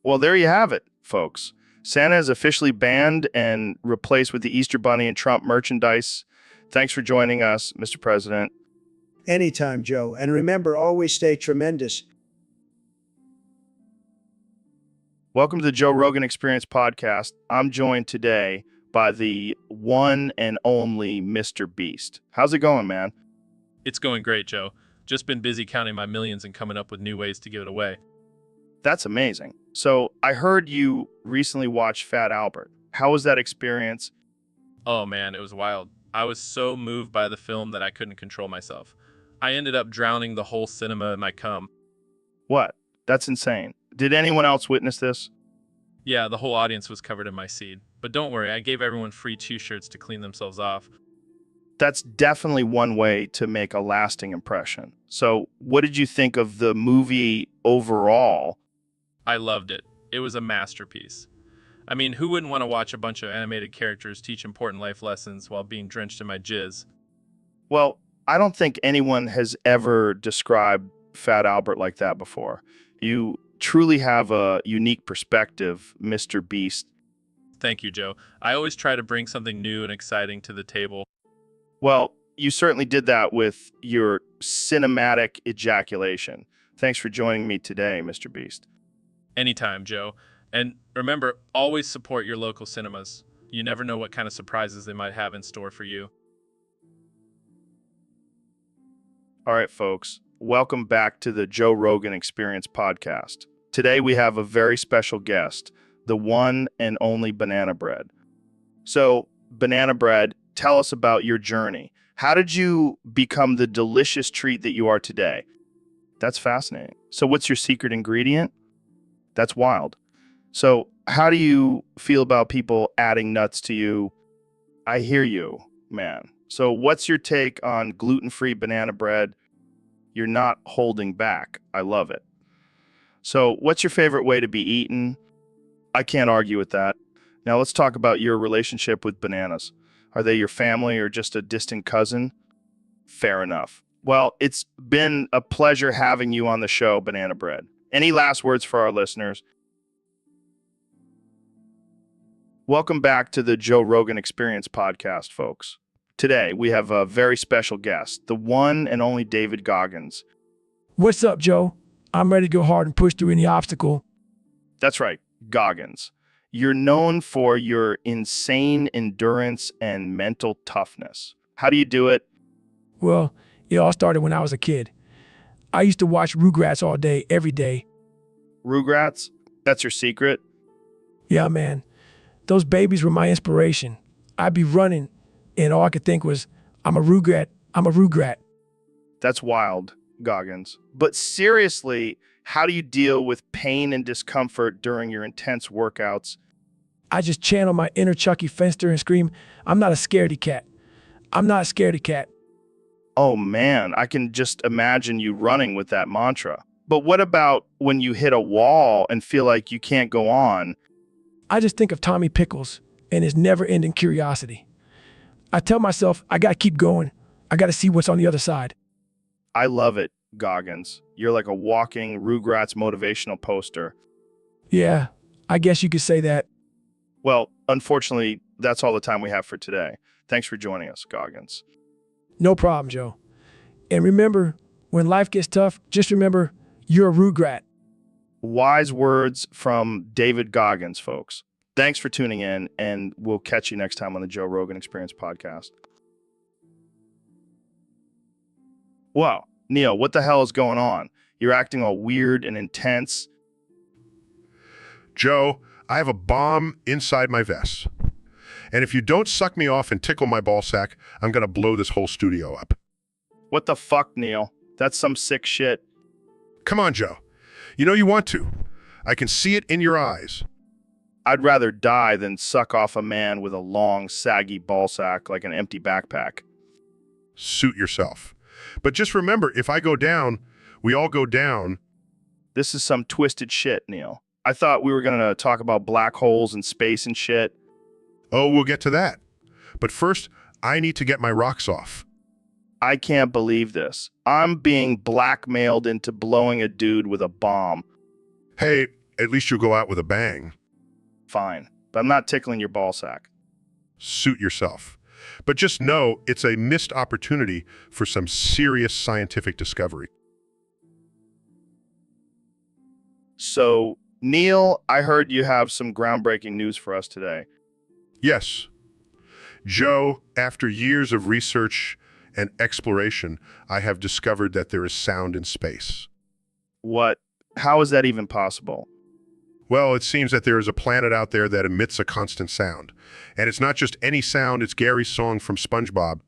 Well, there you have it, folks. Santa is officially banned and replaced with the Easter Bunny and Trump merchandise. Thanks for joining us, Mr. President. Anytime, Joe. And remember, always stay tremendous. Welcome to the Joe Rogan Experience podcast. I'm joined today by the one and only Mr. Beast. How's it going, man? It's going great, Joe. Just been busy counting my millions and coming up with new ways to give it away. That's amazing. So I heard you recently watched Fat Albert. How was that experience? Oh man, it was wild. I was so moved by the film that I couldn't control myself. I ended up drowning the whole cinema in my cum. What? That's insane. Did anyone else witness this? Yeah, the whole audience was covered in my seed. But don't worry, I gave everyone free t-shirts to clean themselves off. That's definitely one way to make a lasting impression. So what did you think of the movie overall? I loved it. It was a masterpiece. I mean, who wouldn't want to watch a bunch of animated characters teach important life lessons while being drenched in my jizz? Well, I don't think anyone has ever described Fat Albert like that before. You truly have a unique perspective, Mr. Beast. Thank you, Joe. I always try to bring something new and exciting to the table. Well, you certainly did that with your cinematic ejaculation. Thanks for joining me today, Mr. Beast. Anytime, Joe. And remember, always support your local cinemas. You never know what kind of surprises they might have in store for you. All right, folks, welcome back to the Joe Rogan Experience podcast. Today we have a very special guest, the one and only Banana Bread. So, Banana Bread, tell us about your journey. How did you become the delicious treat that you are today? That's fascinating. So, what's your secret ingredient? That's wild. So, how do you feel about people adding nuts to you? I hear you, man. So, what's your take on gluten-free banana bread? You're not holding back. I love it. So, what's your favorite way to be eaten? I can't argue with that. Now, let's talk about your relationship with bananas. Are they your family or just a distant cousin? Fair enough. Well, it's been a pleasure having you on the show, Banana Bread. Any last words for our listeners? Welcome back to the Joe Rogan Experience podcast, folks. Today, we have a very special guest, the one and only David Goggins. What's up, Joe? I'm ready to go hard and push through any obstacle. That's right, Goggins. You're known for your insane endurance and mental toughness. How do you do it? Well, it all started when I was a kid. I used to watch Rugrats all day, every day. Rugrats? That's your secret? Yeah, man. Those babies were my inspiration. I'd be running, and all I could think was, I'm a Rugrat, I'm a Rugrat. That's wild, Goggins. But seriously, how do you deal with pain and discomfort during your intense workouts? I just channel my inner Chucky Fenster and scream, I'm not a scaredy cat. I'm not a scaredy cat. Oh man, I can just imagine you running with that mantra. But what about when you hit a wall and feel like you can't go on? I just think of Tommy Pickles and his never-ending curiosity. I tell myself, I gotta keep going. I gotta see what's on the other side. I love it, Goggins. You're like a walking Rugrats motivational poster. Yeah, I guess you could say that. Well, unfortunately, that's all the time we have for today. Thanks for joining us, Goggins. No problem, Joe. And remember, when life gets tough, just remember, you're a Rugrat. Wise words from David Goggins, folks. Thanks for tuning in, and we'll catch you next time on the Joe Rogan Experience podcast. Wow, Neil, what the hell is going on? You're acting all weird and intense. Joe, I have a bomb inside my vest. And if you don't suck me off and tickle my ball sack, I'm going to blow this whole studio up. What the fuck, Neil? That's some sick shit. Come on, Joe. You know you want to. I can see it in your eyes. I'd rather die than suck off a man with a long, saggy ball sack like an empty backpack. Suit yourself. But just remember, if I go down, we all go down. This is some twisted shit, Neil. I thought we were going to talk about black holes and space and shit. Oh, we'll get to that. But first, I need to get my rocks off. I can't believe this. I'm being blackmailed into blowing a dude with a bomb. Hey, at least you'll go out with a bang. Fine, but I'm not tickling your ball sack. Suit yourself. But just know it's a missed opportunity for some serious scientific discovery. So, Neil, I heard you have some groundbreaking news for us today. Yes. Joe, after years of research and exploration, I have discovered that there is sound in space. What? How is that even possible? Well, it seems that there is a planet out there that emits a constant sound. And it's not just any sound, it's Gary's song from SpongeBob.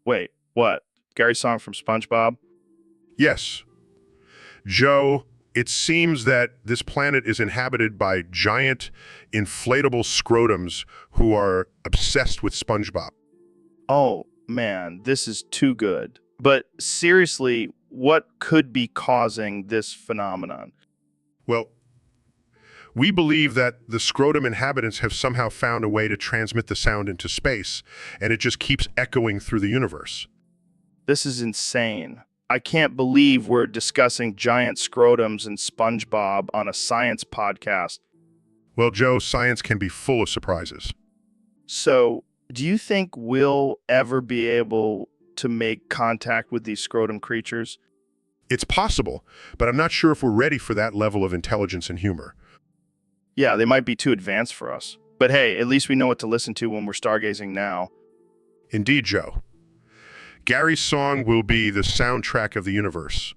Wait, what? Gary's song from SpongeBob? Yes. Joe, it seems that this planet is inhabited by giant, inflatable scrotums who are obsessed with SpongeBob. Oh, man, this is too good. But seriously, what could be causing this phenomenon? Well, we believe that the scrotum inhabitants have somehow found a way to transmit the sound into space, and it just keeps echoing through the universe. This is insane. I can't believe we're discussing giant scrotums and SpongeBob on a science podcast. Well, Joe, science can be full of surprises. So, do you think we'll ever be able to make contact with these scrotum creatures? It's possible, but I'm not sure if we're ready for that level of intelligence and humor. Yeah, they might be too advanced for us. But hey, at least we know what to listen to when we're stargazing now. Indeed, Joe. Gary's song will be the soundtrack of the universe.